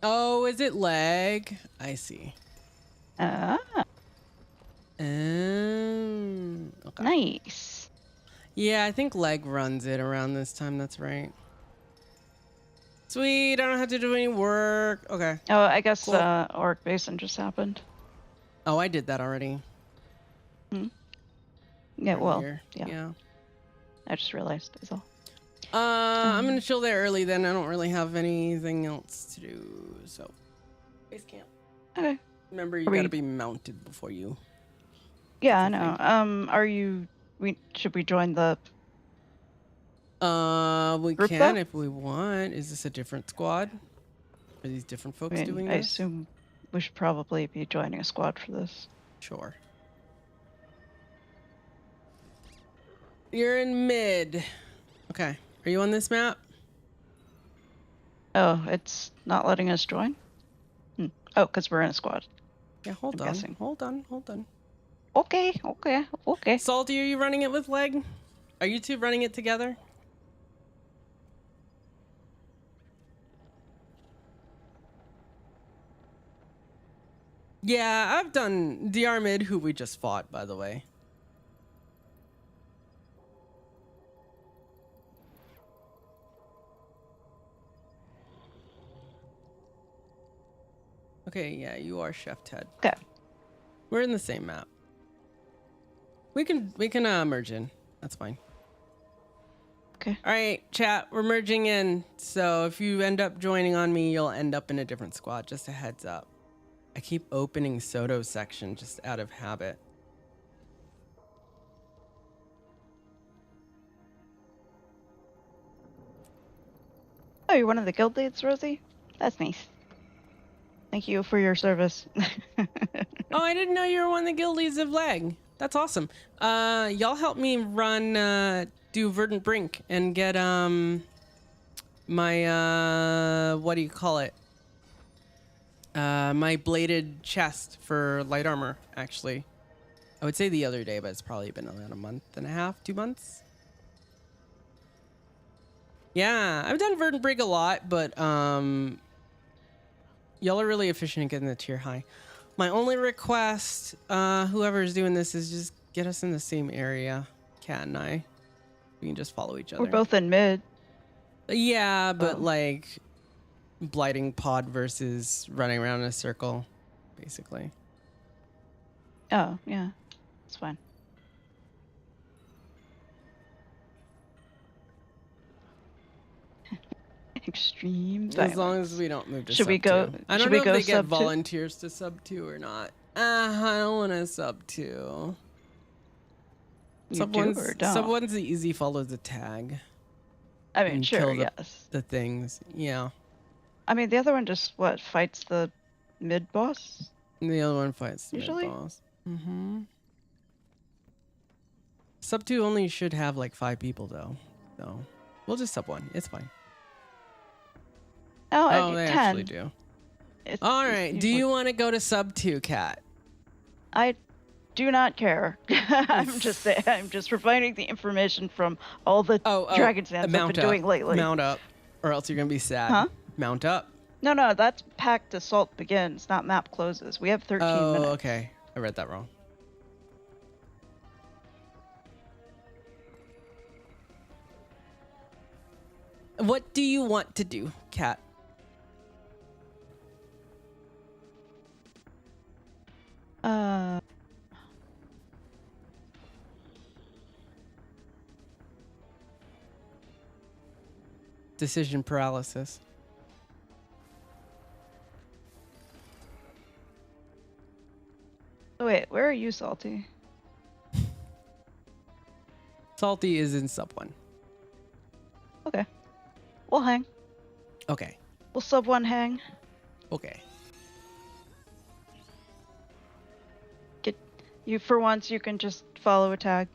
Oh, is it leg? I see. Ah. Okay. Nice. Yeah, I think leg runs it around this time. That's right. Sweet. I don't have to do any work. Okay. Oh, I guess Cool. Orc Basin just happened. Oh, I did that already. Hmm. Yeah, well, Earlier. yeah. I just realized is all. I'm gonna chill there early then. I don't really have anything else to do. So, base camp. Okay. Remember, you gotta be mounted before you. Yeah, I know. Are you? Should we join the? We group can though? if we want. Is this a different squad? Are these different folks doing I this? assume we should probably be joining a squad for this. Sure. You're in mid. Okay. Are you on this map? Oh, it's not letting us join? Oh, because we're in a squad. Yeah, hold I'm on. guessing. Hold on. Okay. Salty, are you running it with leg? Are you two running it together? Yeah, I've done DR mid, who we just fought, by the way. Okay, yeah, you are Chef Ted. Okay. We're in the same map. We can merge in. That's fine. Okay. All right, chat, we're merging in. So if you end up joining on me, you'll end up in a different squad. Just a heads up. I keep opening Soto's section just out of habit. Oh, you're one of the guild leads, Rosie? That's nice. Thank you for your service. Oh, I didn't know you were one of the guild leads of leg. That's awesome. Y'all help me run, do Verdant Brink and get, my, what do you call it? My bladed chest for light armor, actually. I would say the other day, but it's probably been around a month and a half, 2 months. Yeah, I've done Verdant Brink a lot, but, y'all are really efficient at getting the tier high. My only request, whoever's doing this, is just get us in the same area, Kat and I. We can just follow each other. We're both in mid. Yeah, but like blighting pod versus running around in a circle, basically. Oh, yeah. It's fine. Extreme violence. As long as we don't move to Should sub we go? 2. I don't should know we go if they get sub 2? volunteers to sub 2 or not. I don't want to sub 2. You Sub do one's, or don't? Sub 1's the easy follow the tag. I mean, and sure, kill the, yes. the things. Yeah. I mean, the other one just, what, fights the mid boss? And the other one fights the Usually? mid-boss. Mm-hmm. Sub 2 only should have like 5 people, though. So we'll just sub 1. It's fine. Oh, they 10. actually do. All right. Do you want to go to sub 2, Kat? I do not care. I'm just providing the information from all the Dragon Stands I've been doing lately. Mount up, or else you're gonna be sad. Huh? Mount up. No, that's Pact Assault begins, not map closes. We have 13 minutes. Okay. I read that wrong. What do you want to do, Kat? Decision paralysis. Oh, wait, where are you, Salty? Salty is in sub 1. Okay. We'll hang. Okay. We'll sub 1 hang. Okay. Get you for once. You can just follow a tag.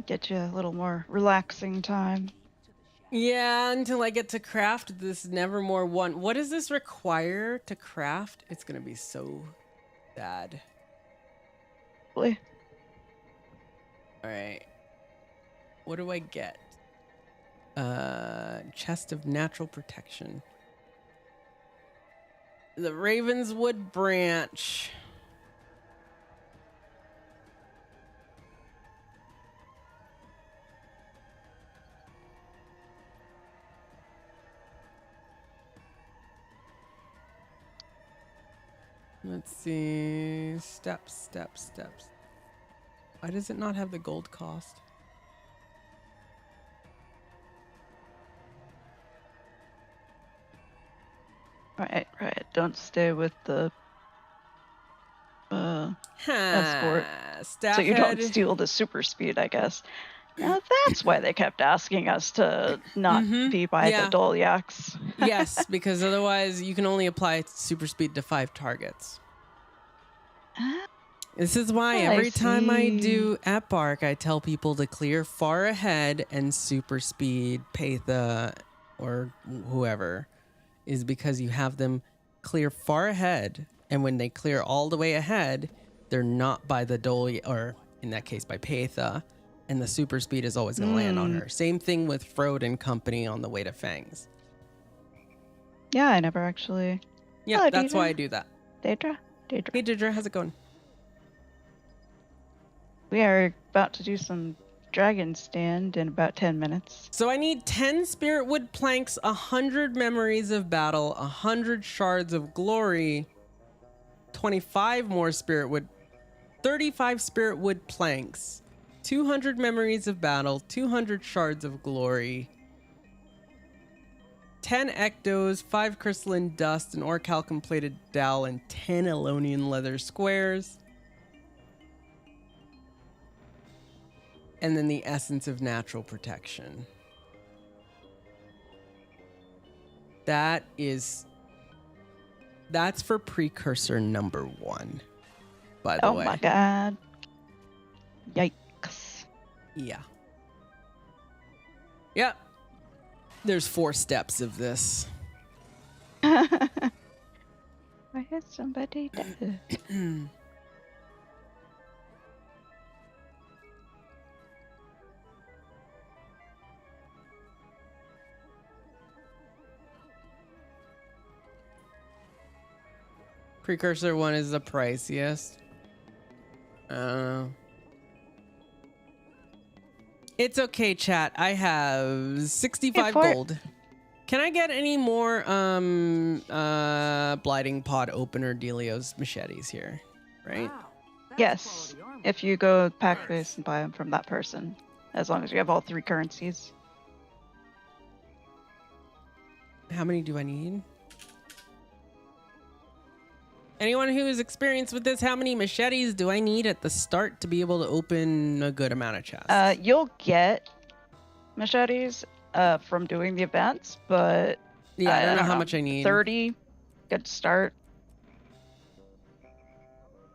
Get you a little more relaxing time. Yeah, until I get to craft this Nevermore 1. What does this require to craft? It's gonna be so sad. Really? Alright. What do I get? Chest of natural protection. The Ravenswood branch. Let's see. Steps. Why does it not have the gold cost? Right. Don't stay with the escort. Staff so you head. don't steal the super speed, I guess. Now that's why they kept asking us to not be by the Dolyaks. Yes, because otherwise you can only apply super speed to 5 targets. This is why every time I do at Bark, I tell people to clear far ahead and super speed Patha or whoever, is because you have them clear far ahead, and when they clear all the way ahead, they're not by the Dolly, or in that case by Patha, and the super speed is always going to land on her. Same thing with Frode and company on the way to Fangs. Yeah, I never actually. Yeah, Hello, that's Deidre. why I do that. Deidre. Hey, Deidre, how's it going? We are about to do some dragon stand in about 10 minutes. So I need 10 spirit wood planks, 100 memories of battle, 100 shards of glory, 25 more spirit wood, 35 spirit wood planks, 200 memories of battle, 200 shards of glory, 10 ectos, 5 crystalline dust, an orichalcum plated dowel, and 10 Elonian leather squares. And then the essence of natural protection. That's for precursor number 1, by the way. Oh my god. Yikes. Yeah. Yep. There's 4 steps of this. I had somebody die. Precursor 1 is the priciest. It's okay, chat. I have 65 gold. Can I get any more Blighting Pod opener Delios machetes here? Right? Yes. If you go pack base and buy them from that person. As long as you have all 3 currencies. How many do I need? Anyone who is experienced with this, how many machetes do I need at the start to be able to open a good amount of chests? You'll get machetes from doing the events, but yeah, I don't know how much I need. 30, good start.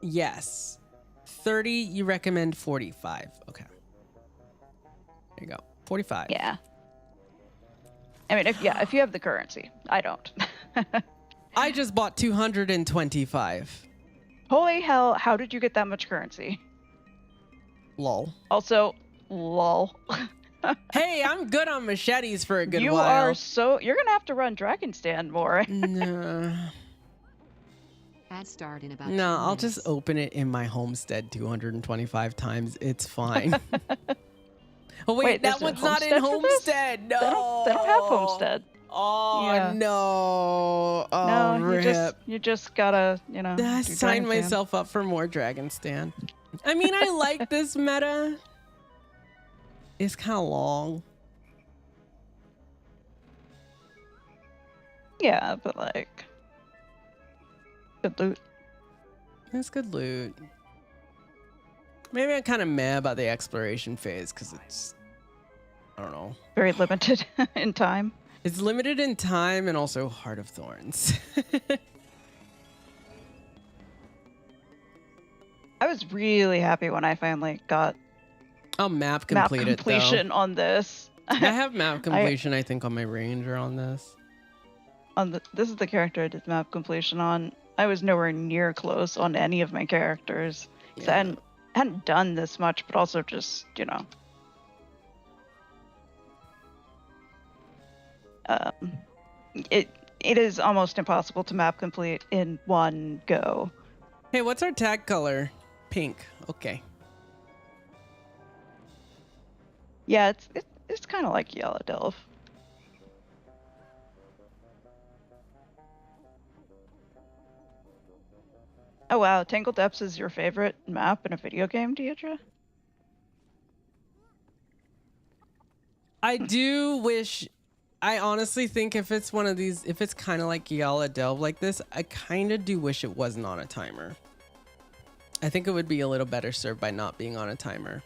Yes. 30, you recommend 45. Okay. There you go. 45. Yeah. I mean, if you have the currency. I don't. I just bought 225. Holy hell, how did you get that much currency? Lol. Also, lol. Hey, I'm good on machetes for a good You while. are so... You're gonna have to run Dragon Stand more. No. Add start in about 2 No, I'll minutes. just open it in my homestead 225 times. It's fine. Oh, wait, that there's a one's not in homestead for this? homestead. No. They don't have homestead. Oh, Yeah. no. Oh, No, rip. you just gotta, you know. I do Dragon signed Stand. myself up for more Dragon Stand. I mean, I like this meta. It's kind of long. Yeah, but like, good loot. It's good loot. Maybe I'm kind of mad about the exploration phase because it's, I don't know. Very limited in time. It's limited in time and also Heart of Thorns. I was really happy when I finally got map completed, completion on this. I have map completion, I think, on my ranger on this. This is the character I did map completion on. I was nowhere near close on any of my characters. 'Cause I hadn't done this much, but also just, you know. It is almost impossible to map complete in one go. Hey, what's our tag color? Pink. Okay. Yeah, it's kind of like Yellow Delve. Oh wow, Tangled Depths is your favorite map in a video game, Deidre? I do wish... I honestly think if it's one of these... If it's kind of like Yala Delve like this, I kind of do wish it wasn't on a timer. I think it would be a little better served by not being on a timer.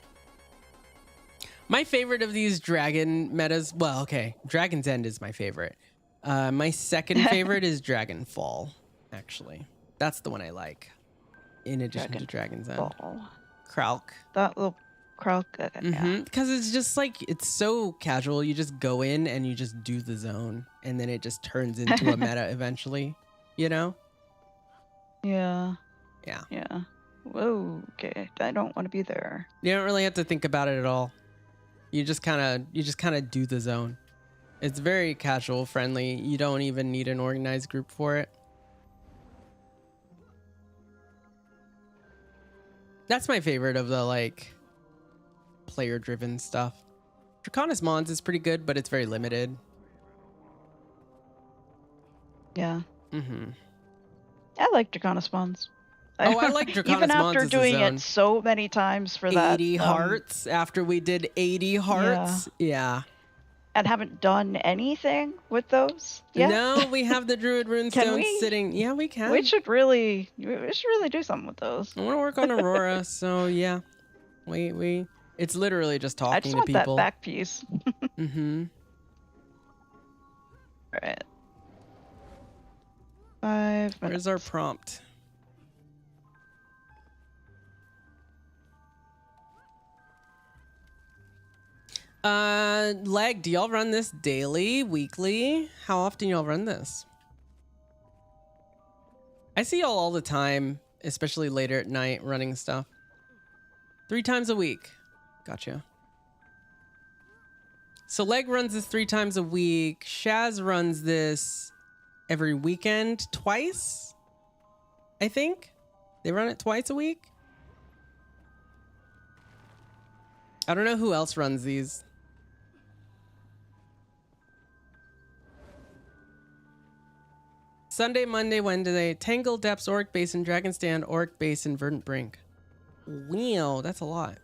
My favorite of these dragon metas... Well, okay. Dragon's End is my favorite. My second favorite is Dragonfall, actually. That's the one I like. In addition to Dragon's End. Krauk. That little Krauk. Yeah. Because it's just like, it's so casual. You just go in and you just do the zone. And then it just turns into a meta eventually. You know? Yeah. Yeah. Yeah. Whoa. Okay. I don't want to be there. You don't really have to think about it at all. You just kind of do the zone. It's very casual friendly. You don't even need an organized group for it. That's my favorite of the like player driven stuff. Draconis Mons is pretty good, but it's very limited. Yeah. Mm-hmm. I like Draconis Mons. Oh, I like Draconis Even Mons after as a doing zone. it so many times for that. 80 hearts after we did 80 hearts. Yeah. And haven't done anything with those yet. No, we have the Druid Runestone sitting. Yeah, we can. We should really do something with those. I want to work on Aurora, so yeah. It's literally just talking I just to want people. that back piece. Mm-hmm. All right. 5 minutes. Where's our prompt? Leg, do y'all run this daily, weekly? How often y'all run this? I see y'all all the time, especially later at night running stuff. 3 times a week. Gotcha. So Leg runs this 3 times a week. Shaz runs this every weekend, twice. I think they run it twice a week. I don't know who else runs these. Sunday, Monday, Wednesday, Tangle, Depths, Auric Basin, Dragon Stand, Auric Basin, Verdant Brink. Wow, that's a lot.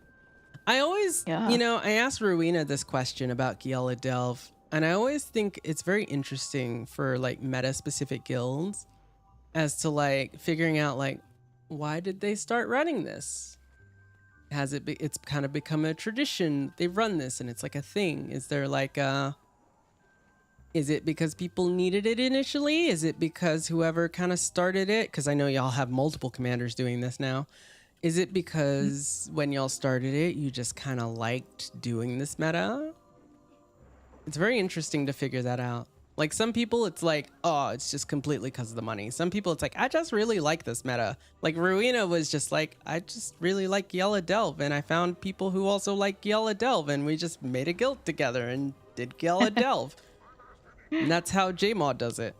I always, I asked Rowena this question about Giala Delve, and I always think it's very interesting for like meta-specific guilds as to like figuring out like, why did they start running this? It's kind of become a tradition. They run this and it's like a thing. Is there like is it because people needed it initially? Is it because whoever kind of started it? Because I know y'all have multiple commanders doing this now. Is it because when y'all started it, you just kind of liked doing this meta? It's very interesting to figure that out. Like some people, it's like, oh, it's just completely because of the money. Some people, it's like, I just really like this meta. Like Ruina was just like, I just really like Yella Delve, and I found people who also like Yella Delve, and we just made a guild together and did Yella Delve. And that's how JMod does it.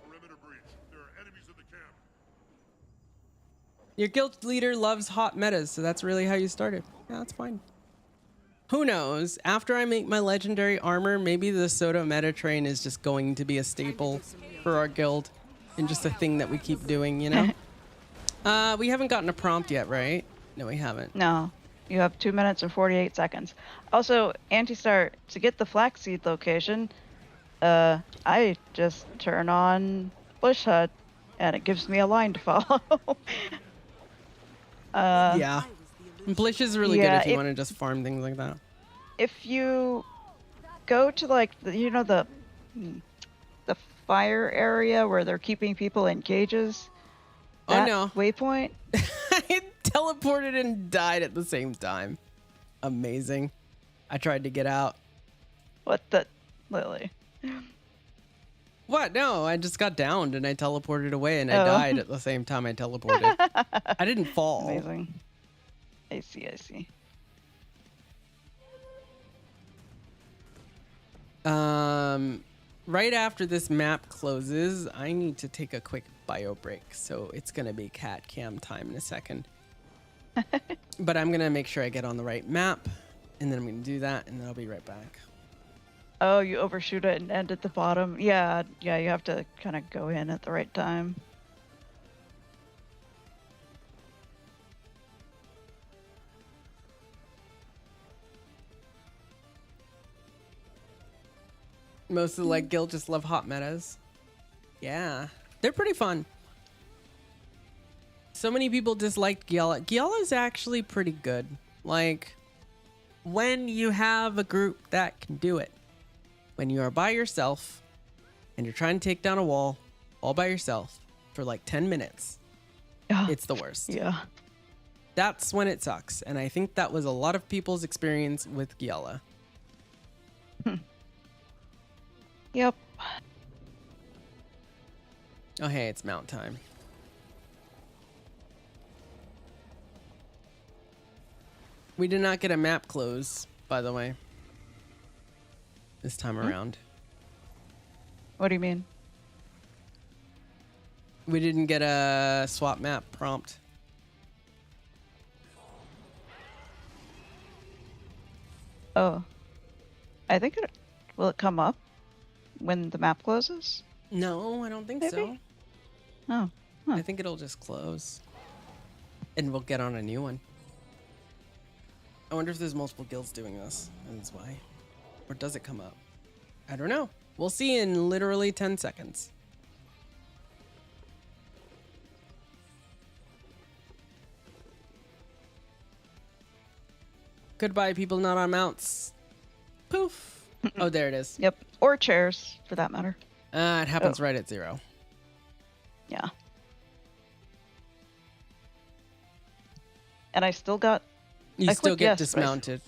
Perimeter breach. There are enemies in the camp. Your guild leader loves hot metas, so that's really how you started. Yeah, that's fine. Who knows? After I make my legendary armor, maybe the Soda meta train is just going to be a staple for our guild and just a thing that we keep doing, you know? We haven't gotten a prompt yet, right? No, we haven't. No. You have 2 minutes or 48 seconds. Also, Anti-Star, to get the flaxseed location, I just turn on Bush Hut and it gives me a line to follow. Yeah. Blish is really good if you want to just farm things like that. If you go to like the fire area where they're keeping people in cages, that waypoint. I teleported and died at the same time. Amazing. I tried to get out. What the Lily? What? No, I just got downed and I teleported away and I died at the same time I teleported. I didn't fall. Amazing. I see. Right after this map closes, I need to take a quick bio break. So it's going to be cat cam time in a second. But I'm going to make sure I get on the right map and then I'm going to do that and then I'll be right back. Oh, you overshoot it and end at the bottom. Yeah, you have to kind of go in at the right time. Most of the like guild just love hot metas. Yeah, they're pretty fun. So many people disliked Giella. Giella is actually pretty good. Like, when you have a group that can do it. When you are by yourself and you're trying to take down a wall all by yourself for like 10 minutes, it's the worst. Yeah. That's when it sucks. And I think that was a lot of people's experience with Giella. Yep. Oh, hey, it's mount time. We did not get a map close, by the way, this time around. What do you mean? We didn't get a swap map prompt. Oh. I think will it come up when the map closes? No, I don't think so. Oh. I think it'll just close. And we'll get on a new one. I wonder if there's multiple guilds doing this. And that's why. Or does it come up? I don't know. We'll see in literally 10 seconds. Goodbye, people not on mounts. Poof. Oh, there it is. Yep. Or chairs, for that matter. It happens right at 0. Yeah. And I still got... You still get dismounted,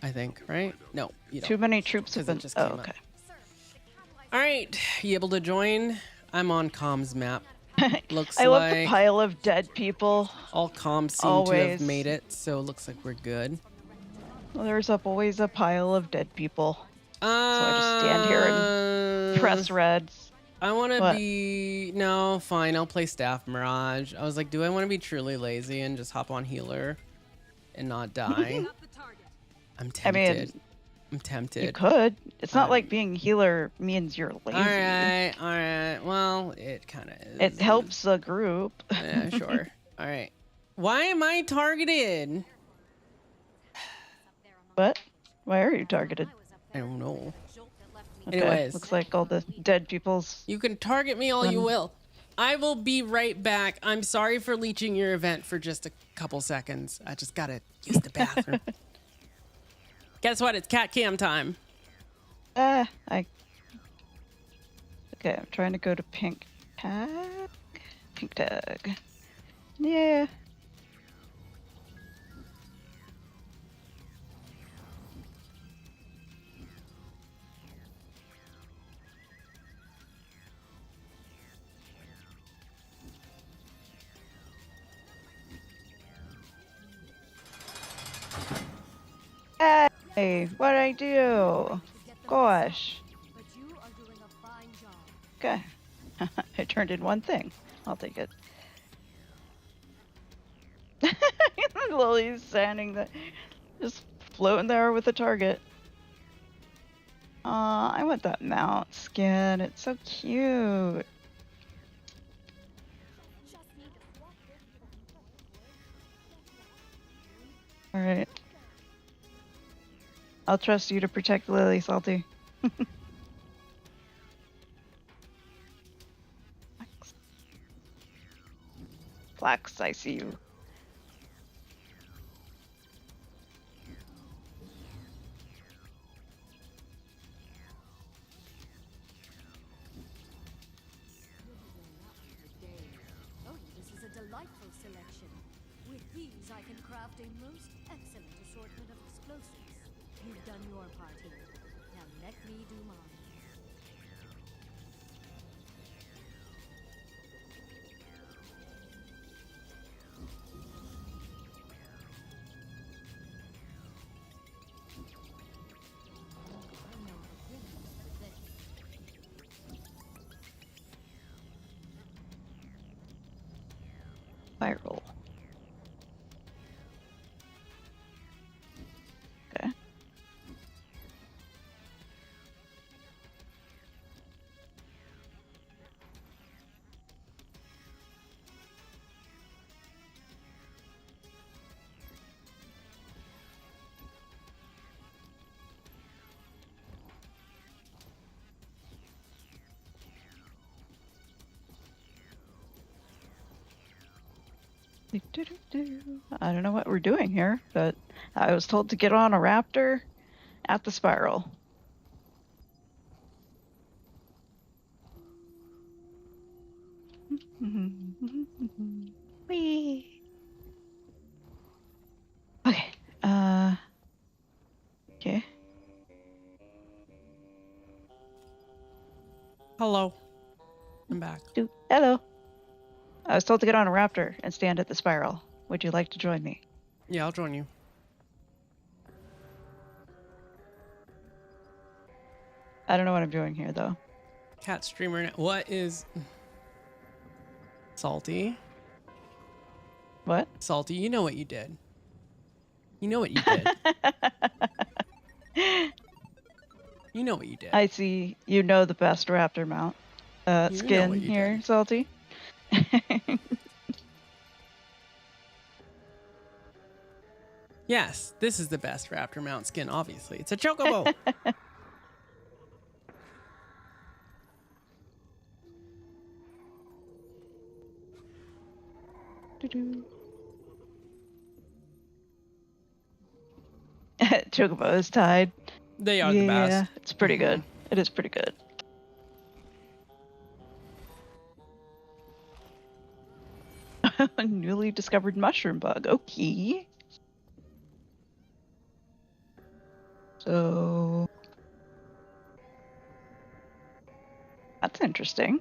I think, right? No, you don't. Too many troops have been... Oh, okay. All right, you able to join? I'm on comms map. Looks I love like the pile of dead people. All comms seem to have made it, so it looks like we're good. Well, there's always a pile of dead people. So I just stand here and press reds. I want to be... No, fine, I'll play Staff Mirage. I was like, do I want to be truly lazy and just hop on healer and not die? I'm tempted. I'm tempted. You could. It's not like being healer means you're lazy. All right. Well, it kind of is. It helps the group. Yeah, sure. All right. Why am I targeted? What? Why are you targeted? I don't know. Okay. Anyways. Looks like all the dead people's... You can target me all you will. I will be right back. I'm sorry for leeching your event for just a couple seconds. I just gotta use the bathroom. Guess what? It's cat cam time. Okay, I'm trying to go to pink tag. Pink tag. Yeah. Hey, what'd I do? Gosh. But you are doing a fine job. Okay. It turned in one thing. I'll take it. Lily's standing there, just floating there with a target. Aw, I want that mount skin. It's so cute. Alright. I'll trust you to protect Lily, Salty. Flax, I see you. Oh, this is a delightful selection. With these, I can craft a most excellent assortment of explosives. You've done your part here. Now let me do mine. Viral. Okay. I don't know what we're doing here, but I was told to get on a raptor at the spiral. Whee! Okay. Okay. Hello. I'm back. Hello. I was told to get on a raptor and stand at the spiral. Would you like to join me? Yeah, I'll join you. I don't know what I'm doing here, though. Cat streamer. What is... Salty? What? Salty, you know what you did. You know what you did. You know what you did. I see you know the best raptor mount. Skin here, Salty. Yes, this is the best raptor mount skin, obviously. It's a chocobo. Chocobo is tied. They are the best. Yeah, it's pretty good. It is pretty good. Newly discovered mushroom bug. Okay. So that's interesting.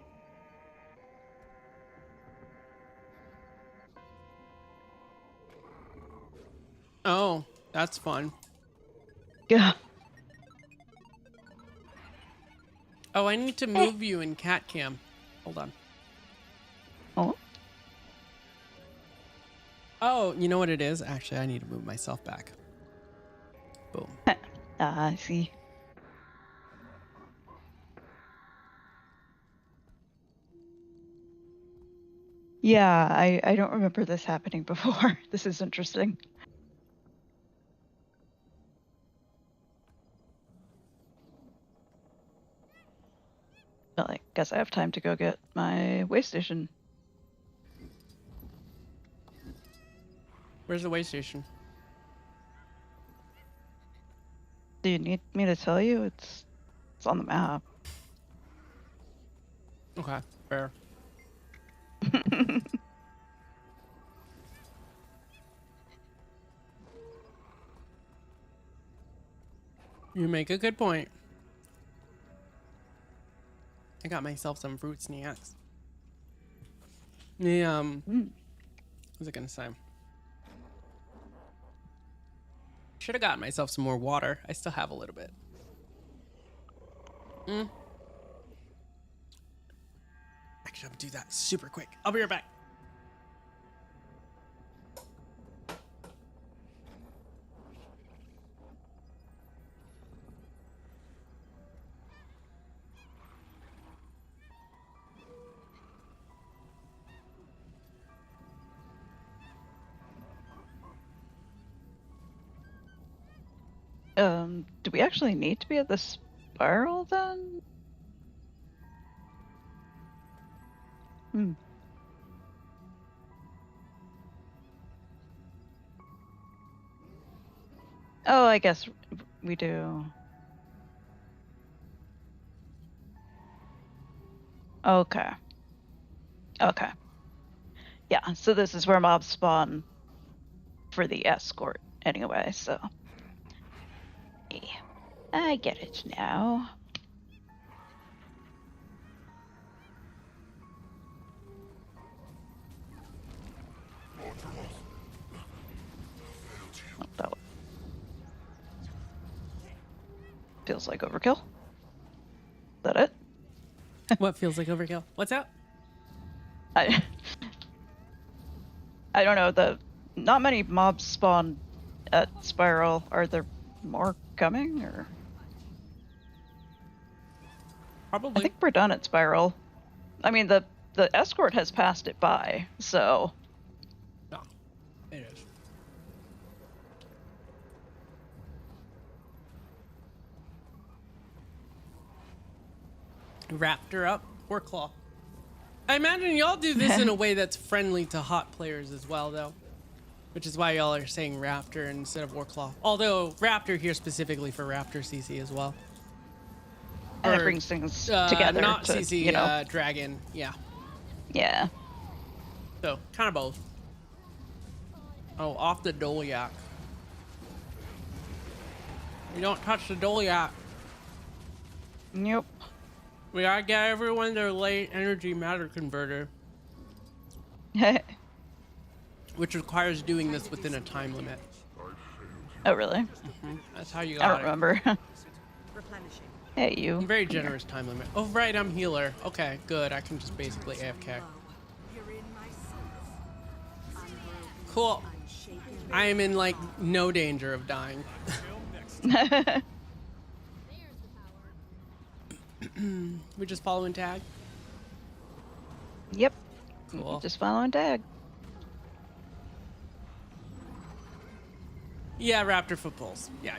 Oh, that's fun. Yeah. Oh, I need to move you in cat cam. Hold on. Oh. Oh, you know what it is? Actually, I need to move myself back. Boom. I see. Yeah, I don't remember this happening before. This is interesting. Well, I guess I have time to go get my way station. Where's the way station? Do you need me to tell you? It's on the map. Okay, fair. You make a good point. I got myself some fruit snacks. Yeah, what was I gonna say? Should have gotten myself some more water. I still have a little bit. Actually, I'm gonna do that super quick. I'll be right back. Do we actually need to be at the spiral then? Oh, I guess we do. Okay. Okay. Yeah, so this is where mobs spawn for the escort anyway, so. Yeah, I get it now. Oh, that feels like overkill. Is that it? What feels like overkill? What's that? I don't know. Not many mobs spawn at Spiral. Are there more coming, or? Probably. I think we're done at Spiral. I mean, the escort has passed it by, so. No, it is. Raptor up, Warclaw. I imagine y'all do this in a way that's friendly to hot players as well, though. Which is why y'all are saying Raptor instead of Warclaw. Although Raptor here specifically for Raptor CC as well. And it brings things together. Not to, CC, you know. Dragon, yeah. Yeah. So, kind of both. Oh, off the Doliac. You don't touch the Doliac. Nope. We gotta get everyone their late energy matter converter. Which requires doing this within a time limit. Oh, really? Mm-hmm. That's how you got I don't remember. Hey, you. Very generous time limit. Oh, right, I'm healer. Okay, good. I can just basically AFK. Cool. I am in, like, no danger of dying. We just following tag? Yep. Cool. Just following tag. Yeah, Raptor footballs. Yeah.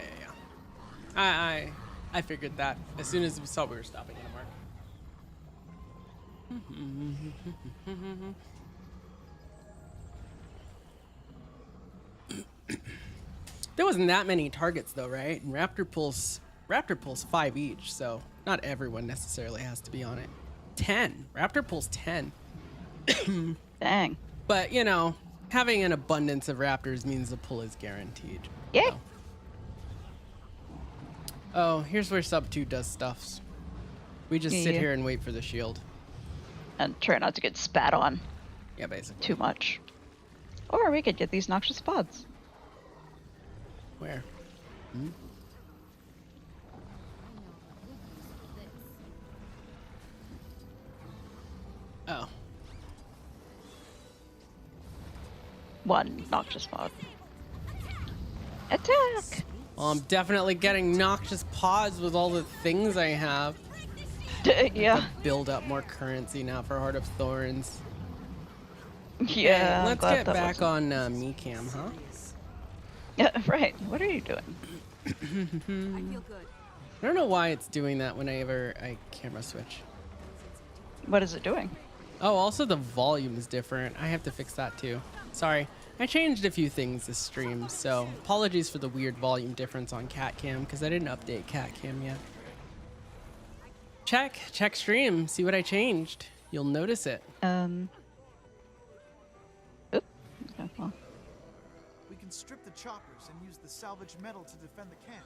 I figured that as soon as we saw we were stopping at a mark. There wasn't that many targets though, right? And Raptor pulls 5 each, so not everyone necessarily has to be on it. 10. Raptor pulls 10. Dang. But you know, having an abundance of raptors means the pull is guaranteed. Yeah. So. Oh, here's where sub 2 does stuffs. We just sit here and wait for the shield. And try not to get spat on. Yeah, basically. Too much. Or we could get these noxious pods. Where? Hmm? Oh. One noxious pod. Attack! Well, I'm definitely getting noxious pods with all the things I have. Yeah. Build up more currency now for Heart of Thorns. Yeah. Hey, let's get back on me cam, huh? Yeah, right. What are you doing? I feel good. I don't know why it's doing that whenever I camera switch. What is it doing? Oh, also the volume is different. I have to fix that too. Sorry. I changed a few things this stream, so apologies for the weird volume difference on CatCam because I didn't update CatCam yet. Check stream, see what I changed. You'll notice it. Oop. Okay, well. We can strip the choppers and use the salvaged metal to defend the camp.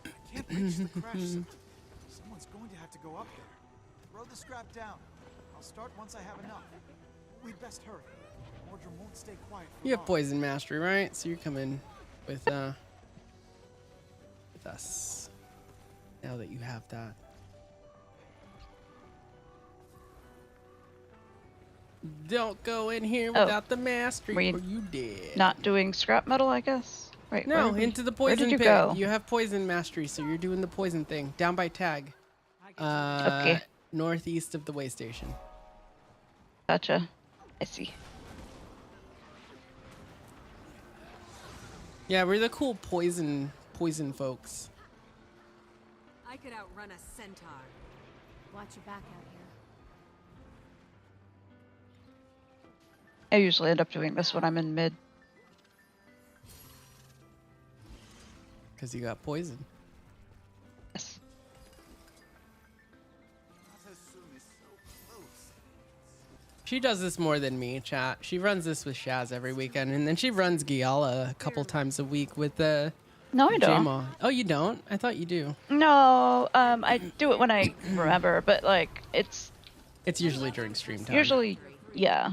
I can't reach the crash site. Someone's going to have to go up there. Throw the scrap down. I'll start once I have enough. We'd best hurry. Mordrum won't stay quiet for You have long. poison mastery, right? So you're coming with with us. Now that you have that. Don't go in here without the mastery, or you dead. Not doing scrap metal, I guess. Right. No, into the poison did you pit. go? You have poison mastery, so you're doing the poison thing. Down by Tag. Okay. Northeast of the way station. Gotcha. I see. Yeah, we're the cool poison folks. I could outrun a centaur. Watch your back out here. I usually end up doing this when I'm in mid. Because you got poison. Yes. She does this more than me, chat. She runs this with Shaz every weekend, and then she runs Giala a couple times a week with the. No, I don't. J-Maw. Oh, you don't? I thought you do. No, I do it when I remember, but like it's usually during stream time. usually, yeah.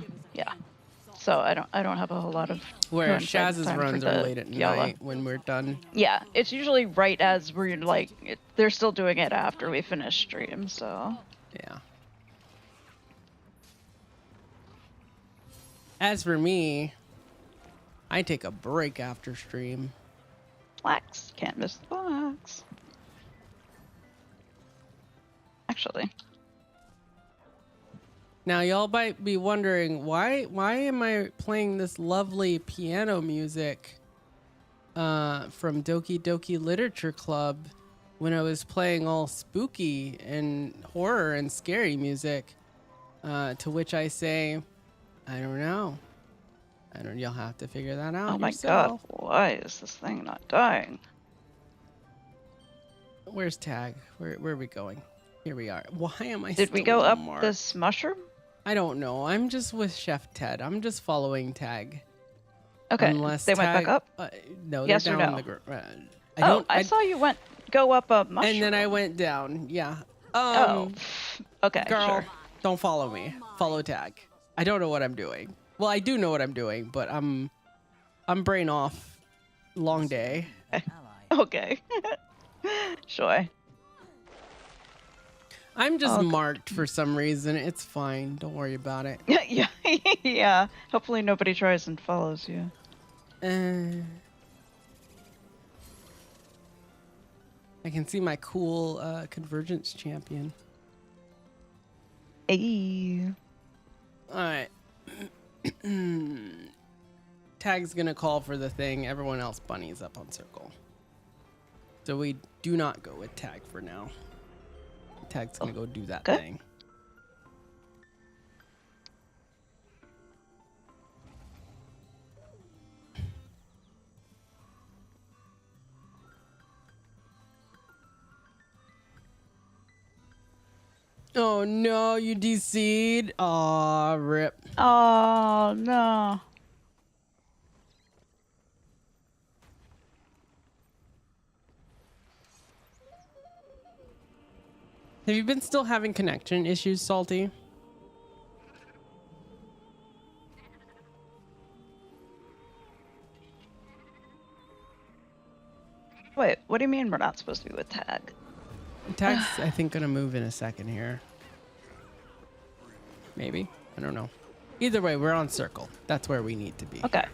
So I don't have a whole lot of. Where coincide Shaz's time runs for are the late at Giala. night when we're done. Yeah, it's usually right as we're like they're still doing it after we finish stream, so. Yeah. As for me, I take a break after stream. Flax. Can't miss the flax. Actually. Now y'all might be wondering why am I playing this lovely piano music from Doki Doki Literature Club when I was playing all spooky and horror and scary music? To which I say, I don't know. You'll have to figure that out. Oh my yourself. god, why is this thing not dying? Where's Tag? Where are we going? Here we are. Why am I Did we still go up Mark? this mushroom? I don't know. I'm just with Chef Ted. I'm just following Tag. Okay. Unless they went Tag, back up? No, Yes they're or down no? on the ground. I saw you go up a mushroom. And then I went down. Yeah. Okay. Girl, Sure. don't follow me. Follow Tag. I don't know what I'm doing. Well, I do know what I'm doing, but I'm brain off. Long day. Okay. Sure. I'm just marked for some reason. It's fine. Don't worry about it. Yeah. Yeah. Hopefully nobody tries and follows you. I can see my cool convergence champion. Hey. All right. Tag's gonna call for the thing. Everyone else bunnies up on circle. So we do not go with Tag for now. Tag's gonna go do that thing. Oh no, you DC'd. Aw, rip. Oh no. Have you been still having connection issues, Salty? Wait, what do you mean we're not supposed to be with Tag? Tag's, I think, gonna move in a second here. Maybe. I don't know. Either way, we're on circle. That's where we need to be. Okay.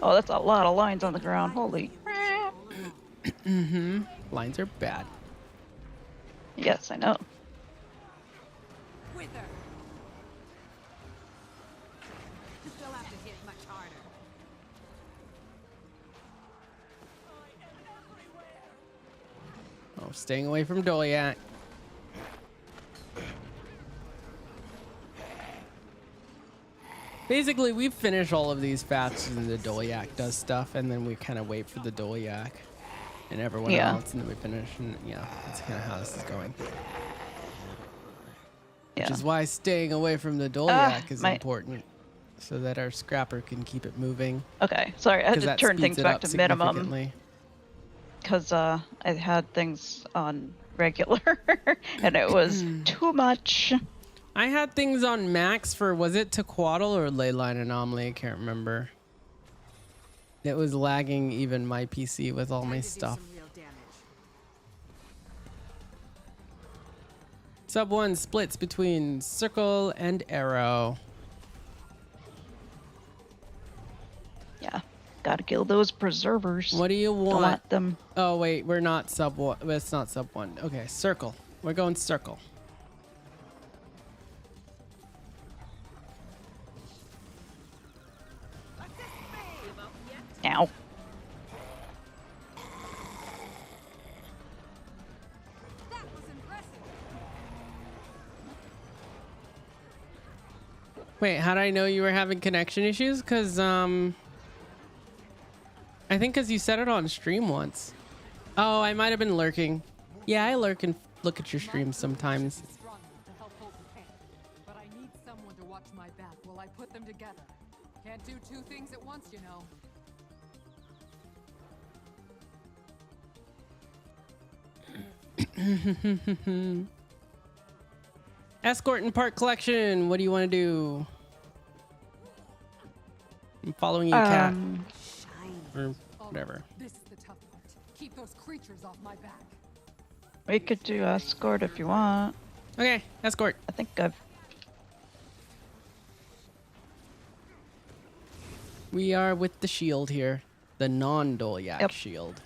Oh, that's a lot of lines on the ground. Holy crap. Mm-hmm. Lines are bad. Yes, I know. With her. They'll have to hit much harder. Oh, staying away from Dolyak. Basically, we finish all of these faster than the Dolyak does stuff, and then we kind of wait for the Dolyak and everyone else, and then we finish, and yeah, that's kind of how this is going. Which is why staying away from the Dolyak is important, so that our scrapper can keep it moving. Okay, sorry, I had to turn things back to minimum. Because I had things on regular, and it was too much. I had things on max for, was it Tequaddle or Leyline Anomaly? I can't remember. It was lagging even my PC with all my stuff. Sub 1 splits between circle and arrow. Yeah. Gotta kill those preservers. What do you want? Don't want them. Oh, wait. We're not sub 1. It's not sub 1. Okay, circle. We're going circle. Ow. Wait, how did I know you were having connection issues? Because, I think because you said it on stream once. Oh, I might have been lurking. Yeah, I lurk and look at your streams sometimes. But I need someone to watch my back while I put them together. Can't do two things at once, you know. Escort and park collection. What do you want to do? I'm following you, cat. Or whatever. This is the tough part. Keep those creatures off my back. We could do escort if you want. Okay, escort. I think I've... We are with the shield here. The non-Dolyak Yep. shield.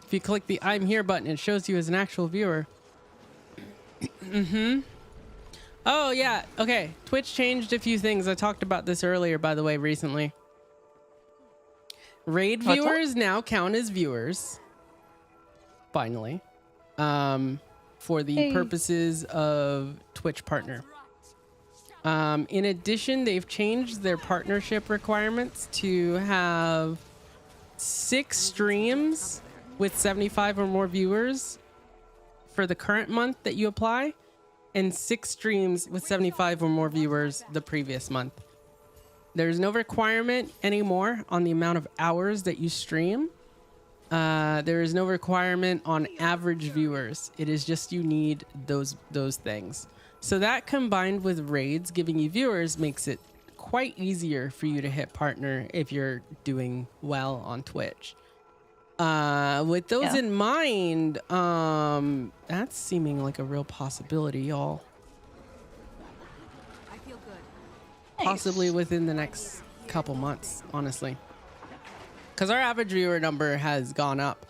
If you click the I'm here button, it shows you as an actual viewer. Oh, yeah. Okay. Twitch changed a few things. I talked about this earlier, by the way, recently. Raid What's viewers now count as viewers. Finally. For the purposes of Twitch partner. In addition, they've changed their partnership requirements to have 6 streams with 75 or more viewers for the current month that you apply, and 6 streams with 75 or more viewers the previous month. There's no requirement anymore on the amount of hours that you stream. There is no requirement on average viewers. It is just you need those things. So that combined with raids giving you viewers makes it quite easier for you to hit partner if you're doing well on Twitch. With those in mind, that's seeming like a real possibility, y'all. I feel good. Possibly within the next couple months, honestly. Because our average viewer number has gone up.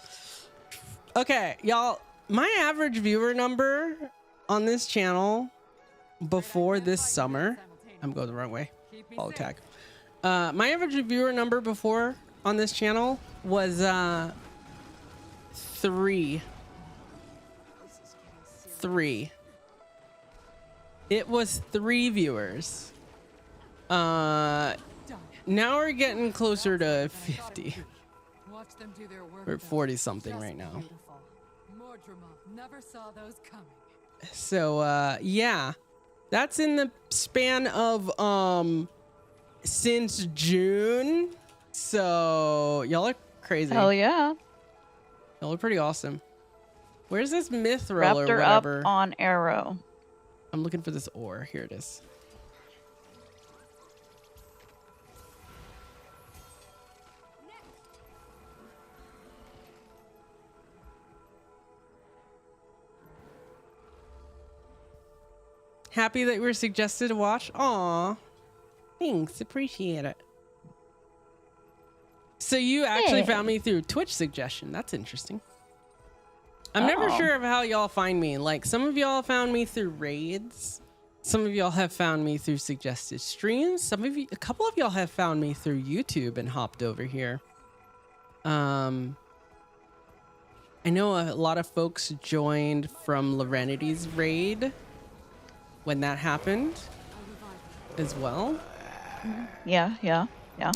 Okay, y'all, my average viewer number on this channel before this summer, I'm going the wrong way, follow tag. My average viewer number before on this channel was 3. It was 3 viewers. Now we're getting closer to 50. Watch them do their work. We're at 40 something right now. Never saw those coming. So yeah, that's in the span of since June. So y'all are crazy. Hell yeah. Y'all are pretty awesome. Where's this mithril or Raptor whatever? up on arrow. I'm looking for this ore. Here it is. Happy that we were suggested to watch. Aw, thanks, appreciate it. So you actually found me through Twitch suggestion. That's interesting. I'm never sure of how y'all find me. Like, some of y'all found me through raids. Some of y'all have found me through suggested streams. A couple of y'all have found me through YouTube and hopped over here. I know a lot of folks joined from Lorenity's raid when that happened as well. Yeah.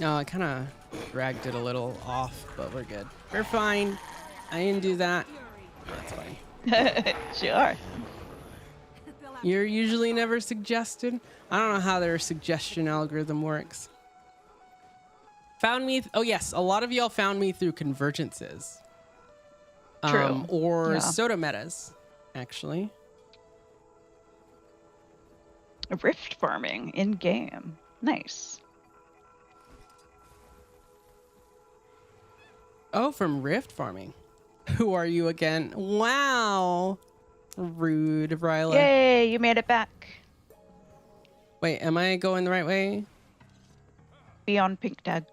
No, I kind of dragged it a little off, but we're good. We're fine. I didn't do that. That's fine. Sure. You're usually never suggested. I don't know how their suggestion algorithm works. Found me. Oh yes, a lot of y'all found me through convergences. True. Or soda metas, actually. Rift farming in game. Nice. Oh, from Rift Farming. Who are you again? Wow. Rude, Ryla. Yay, you made it back. Wait, am I going the right way? Be on pink tag.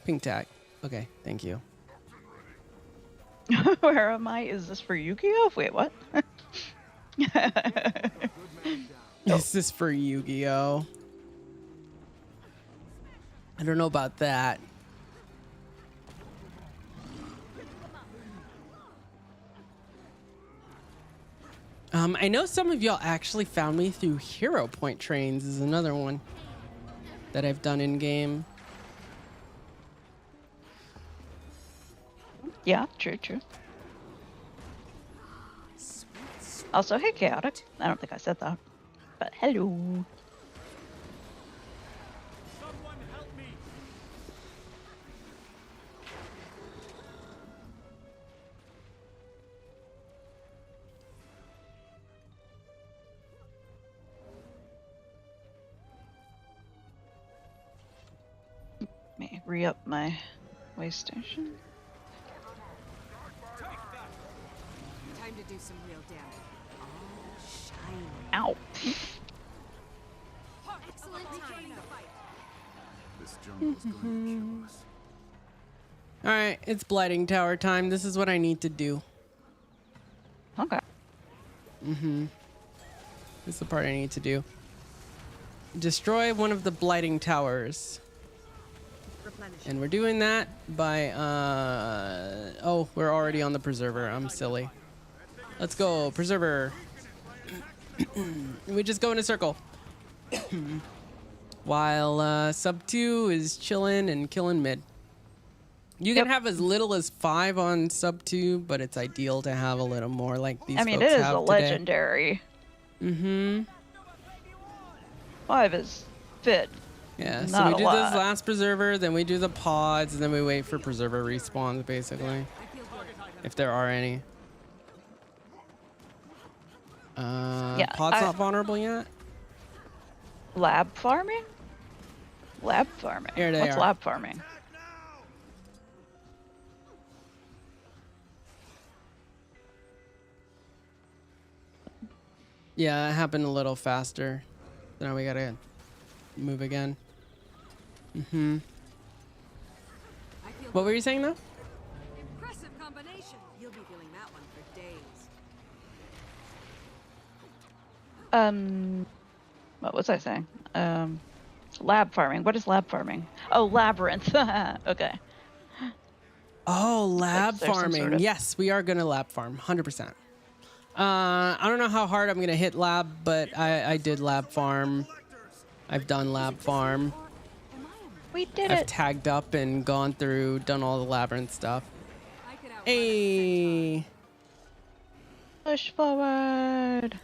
Pink tag. Okay, thank you. Where am I? Is this for Yu-Gi-Oh? Wait, what? Is this for Yu-Gi-Oh? I don't know about that. I know some of y'all actually found me through Hero Point trains is another one that I've done in game. Yeah, true. Also, hey, Chaotic. I don't think I said that. But hello. Let me re-up my way station. Time to do some real damage. Oh, shiny. Ow. Excellent time to fight. This jungle's going to kill us. All right, it's Blighting Tower time. This is what I need to do. Okay. This is the part I need to do. Destroy one of the Blighting Towers. And we're doing that by, oh, we're already on the Preserver. I'm silly. Let's go, Preserver. We just go in a circle. While sub 2 is chilling and killing mid. You can have as little as 5 on sub 2, but it's ideal to have a little more like these folks have it is a today. legendary. 5 is fit. Yeah, so Not we do a this lot. last Preserver, then we do the pods, and then we wait for Preserver respawns, basically. If there are any. Pod's not vulnerable yet? Lab farming? Lab farming? Here they What's are. lab farming? Yeah, it happened a little faster. Now we gotta move again. What were you saying, though? Impressive combination. You'll be feeling that one for days. What was I saying? Lab farming. What is lab farming? Oh, labyrinth. Okay. Oh, lab Like, there's some farming. sort of- Yes, we are gonna lab farm, 100%. I don't know how hard I'm gonna hit lab, but I did lab farm. I've done lab farm. We did I've it. tagged up and gone through, done all the labyrinth stuff. Hey. Push forward.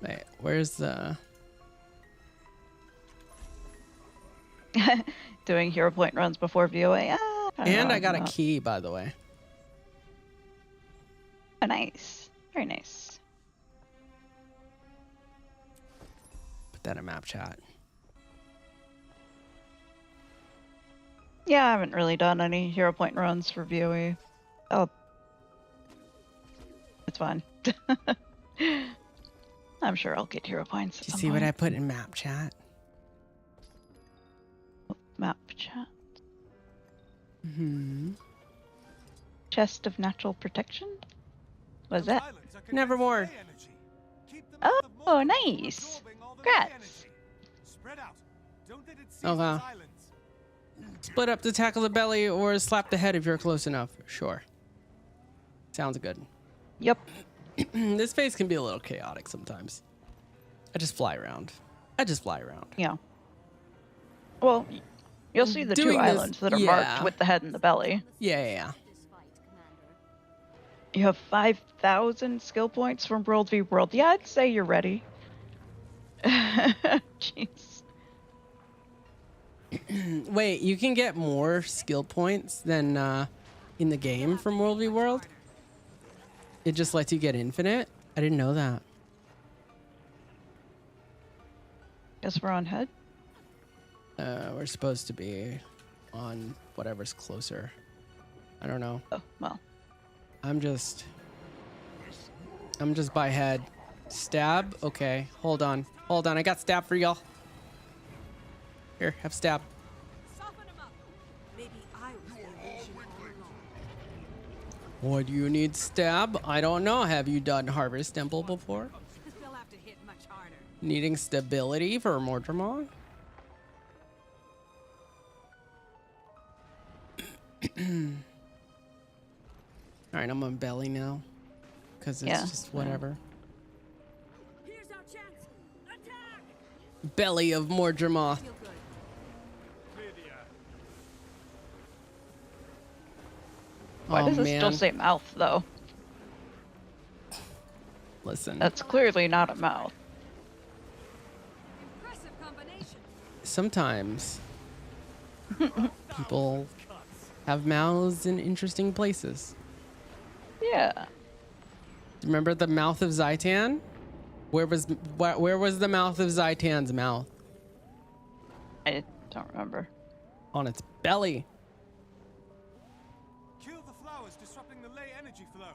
Wait, where's the... Doing hero point runs before VOA. And I got a key, by the way. Oh, nice. Very nice. Put that in map chat. Yeah, I haven't really done any hero point runs for VOA. Oh. It's fine. I'm sure I'll get hero points. Did you see what I put in map chat? Map chat. Chest of natural protection? What is that? Nevermore. Oh, nice. Congrats. Okay. Split up to tackle the belly or slap the head if you're close enough. Sure. Sounds good. Yep. This phase can be a little chaotic sometimes. I just fly around. Yeah. Well, you'll see the Doing two this- islands that are yeah. marked with the head and the belly. Yeah. You have 5,000 skill points from World v World. Yeah, I'd say you're ready. Jeez. Wait, you can get more skill points than in the game from World v World? It just lets you get infinite? I didn't know that. Guess we're on head. We're supposed to be on whatever's closer. I don't know. Oh, well. I'm just by head. Stab? Okay. Hold on. Hold on. I got stab for y'all. Here, have stab. Soften him up. Maybe I was the illusion all along. What do you need stab? I don't know. Have you done Harvest Temple before? They'll have to hit much harder. Needing stability for Mordramon? Alright, I'm on belly now. Because it's just whatever. Here's our chance. Attack! Belly of Mordramon. Feel good. Why Oh, does it still man. say mouth, though? Listen. That's clearly not a mouth. Impressive combination. Sometimes people have mouths in interesting places. Yeah. Remember the mouth of Zaitan? Where was the mouth of Zaitan's mouth? I don't remember. On its belly. Kill the flowers, disrupting the ley energy flow.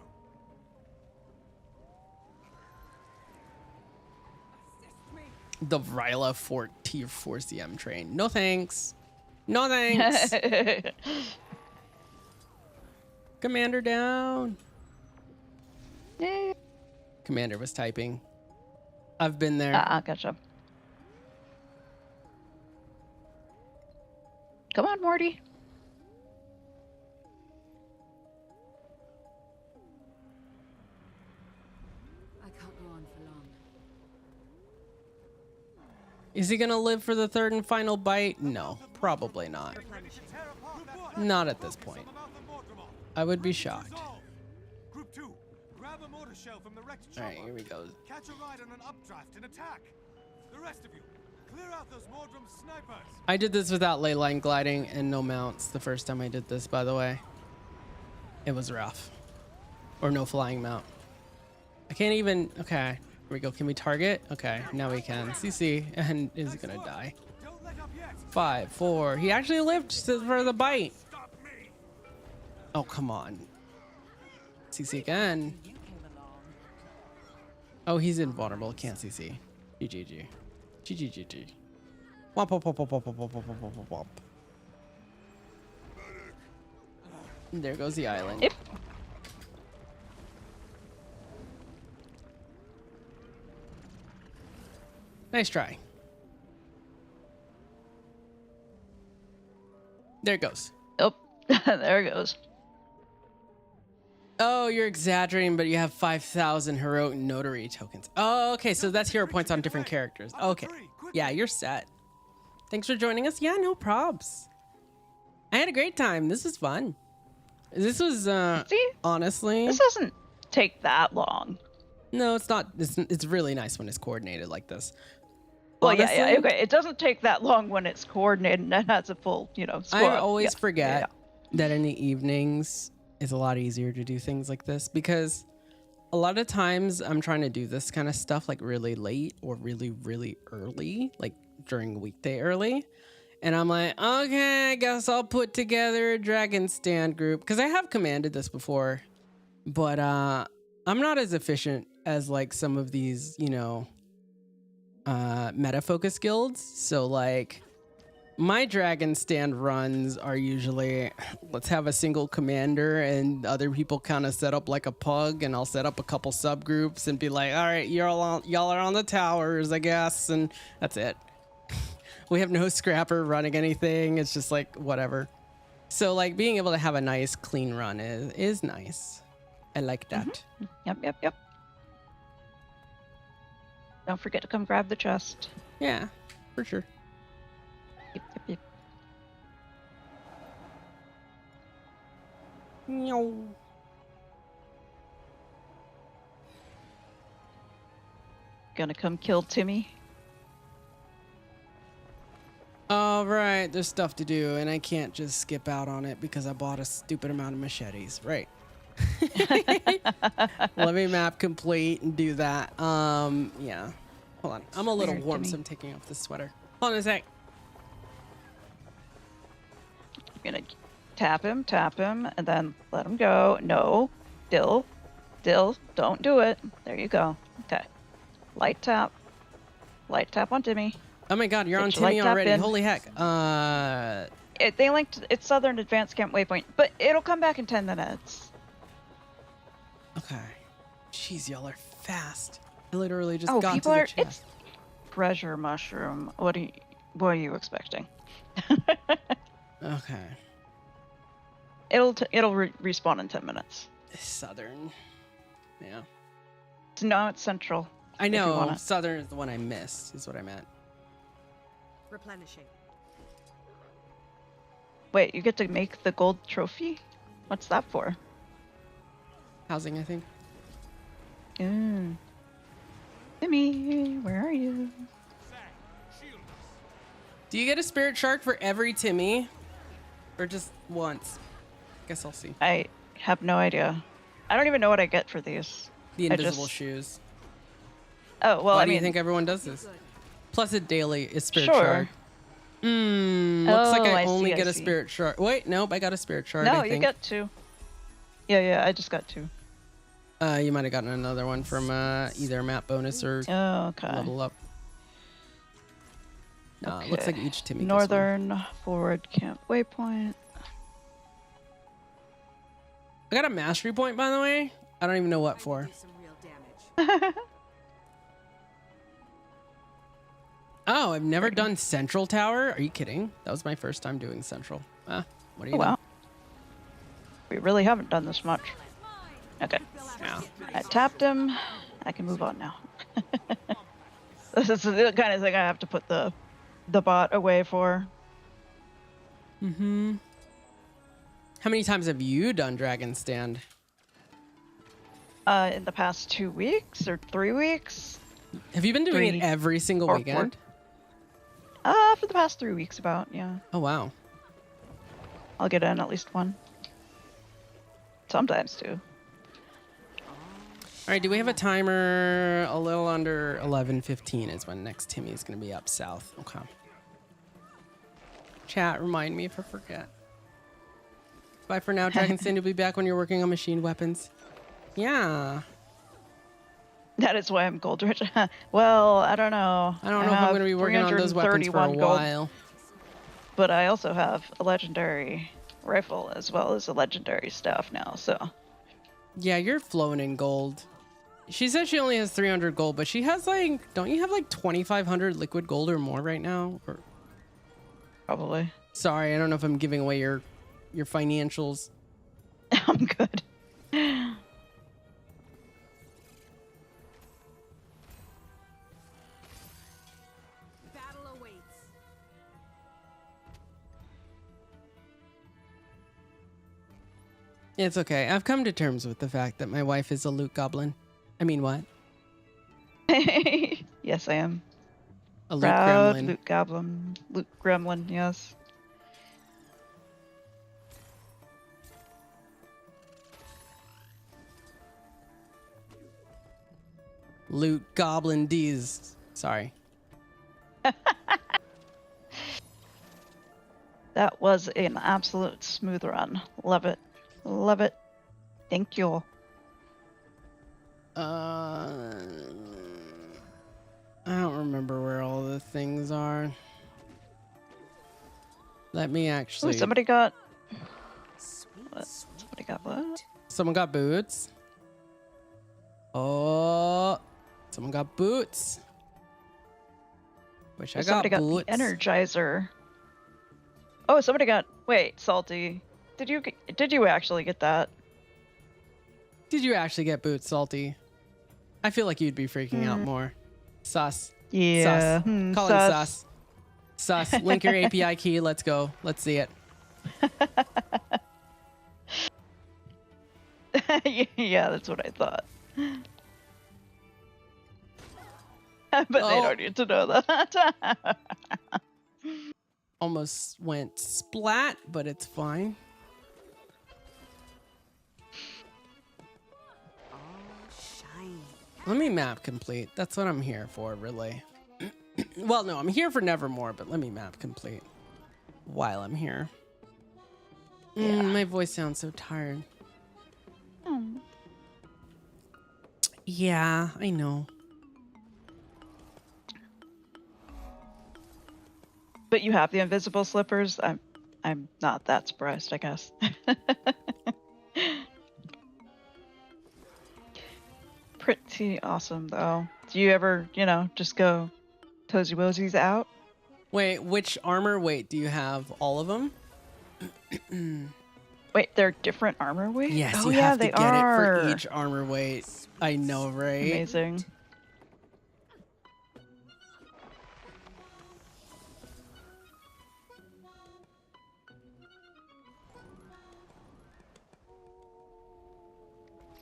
Assist me. The Ryla Fort Tier 4 CM train. No thanks. No thanks. Commander down. Yeah. Commander was typing. I've been there. Gotcha. Come on, Morty. I can't go on for long. Is he gonna live for the third and final bite? No, probably not. Not at this point. I would be shocked. Group 2, grab a mortar shell from the wrecked chopper. Alright, here we go. Catch a ride on an updraft and attack. The rest of you, clear out those Mordrum snipers. I did this without ley line gliding and no mounts the first time I did this, by the way. It was rough. Or no flying mount. I can't even... Okay, here we go. Can we target? Okay, now we can. CC, and is gonna die. 5, 4. He actually lived for the bite. Oh, come on. CC again. Oh, he's invulnerable. Can't CC. GGG. GGGG. Womp womp womp womp womp womp womp womp womp womp. There goes the island. Yep. Nice try. There it goes. Oh, there it goes. Oh, you're exaggerating, but you have 5,000 heroic notary tokens. Oh, okay, so that's hero points on different characters. Okay. Yeah, you're set. Thanks for joining us. Yeah, no probs. I had a great time. This was fun. This was, See? honestly... This doesn't take that long. No, it's not. It's really nice when it's coordinated like this. Well, Honestly, yeah, okay. It doesn't take that long when it's coordinated and has a full, squad. I always Yeah, forget yeah. that in the evenings it's a lot easier to do things like this because a lot of times I'm trying to do this kind of stuff like really late or really, really early, like during weekday early. And I'm like, okay, I guess I'll put together a Dragon Stand group because I have commanded this before, but I'm not as efficient as like some of these, meta focus guilds. So like my Dragon Stand runs are usually, let's have a single commander and other people kind of set up like a pug, and I'll set up a couple subgroups and be like, all right, y'all are on the towers, I guess. And that's it. We have no scrapper running anything. It's just like whatever. So like being able to have a nice clean run is nice. I like that. Mm-hmm. Yep. Don't forget to come grab the chest. Yeah, for sure. Yep. Meow. Gonna come kill Timmy. All right, there's stuff to do, and I can't just skip out on it because I bought a stupid amount of machetes. Right. Let me map complete and do that. Yeah. Hold on. I'm a little Weird, warm, Timmy. so I'm taking off this sweater. Hold on a sec. I'm gonna tap him, and then let him go. No. Dill, don't do it. There you go. Okay. Light tap on Timmy. Oh my god, you're Get on your light Timmy tap already. in. Holy heck. They linked. It's Southern Advanced Camp Waypoint, but it'll come back in 10 minutes. Okay. Jeez, y'all are fast. I literally just Oh, got people to the are. chest. It's treasure mushroom. What are you expecting? Okay. It'll respawn in 10 minutes. Southern. Yeah. No, it's Central. I if you want know. it. Southern is the one I missed, is what I meant. Replenishing. Wait, you get to make the gold trophy? What's that for? Housing, I think. Timmy, where are you? Do you get a spirit shark for every Timmy? Or just once? Guess I'll see. I have no idea. I don't even know what I get for these. The invisible shoes. Oh, well, Why I do mean... you think everyone does this? Plus a daily is spirit Sure. shark. Looks like I only get a see. spirit shark. Wait, nope, I got a spirit shark. No, I you think. get 2. Yeah, I just got 2. You might have gotten another one from either map bonus or okay. level up. No, it looks like each Timmy gets one. Northern Forward Camp Waypoint. I got a mastery point, by the way. I don't even know what for. Oh, I've never done Central Tower. Are you kidding? That was my first time doing Central. What do you know? Wow. We really haven't done this much. Okay. Yeah. I tapped him. I can move on now. This is the kind of thing I have to put the bot away for. Mm-hmm. How many times have you done Dragon Stand? In the past 2 weeks or 3 weeks. Have you been doing it every single weekend? For the past 3 weeks about, yeah. Oh, wow. I'll get in at least one. Sometimes too. All right, do we have a timer? A little under 11:15 is when next Timmy is going to be up south. Okay. Chat, remind me if I forget. Bye for now. Dragon Stand will be back when you're working on machine weapons. Yeah. That is why I'm gold rich. Well, I don't know. I don't know if I'm going to be working on those weapons for a while. But I also have a legendary rifle as well as a legendary staff now, so. Yeah, you're flowing in gold. She says she only has 300 gold, but she has like, don't you have like 2,500 liquid gold or more right now? Or probably. Sorry, I don't know if I'm giving away your financials. I'm good. Battle awaits. It's okay. I've come to terms with the fact that my wife is a loot goblin. I mean, what? Yes, I am. A loot Proud gremlin. loot goblin. Loot gremlin, yes. Loot goblin D's. Sorry. That was an absolute smooth run. Love it. Love it. Thank you. I don't remember where all the things are. Let me actually. Ooh, somebody got. What? Somebody got what? Someone got boots. Oh, someone got boots. Wish I got Somebody got boots. the Energizer. Oh, somebody got. Wait, Salty. Did you actually get that? Did you actually get boots, Salty? I feel like you'd be freaking out more. Sus. Yeah. Sus. Call it sus. Sus. Link your API key. Let's go. Let's see it. Yeah, that's what I thought. But they don't need to know that. Almost went splat, but it's fine. Let me map complete. That's what I'm here for, really. Well, no, I'm here for Nevermore, but let me map complete while I'm here. My voice sounds so tired. Yeah, I know. But you have the invisible slippers. I'm not that surprised, I guess. Pretty awesome, though. Do you ever, just go toesy woesies out? Wait, which armor weight do you have? All of them? Wait, they're different armor weight? Yes, oh, you yeah, have to they get are. it for each armor weight. I know, right? Amazing.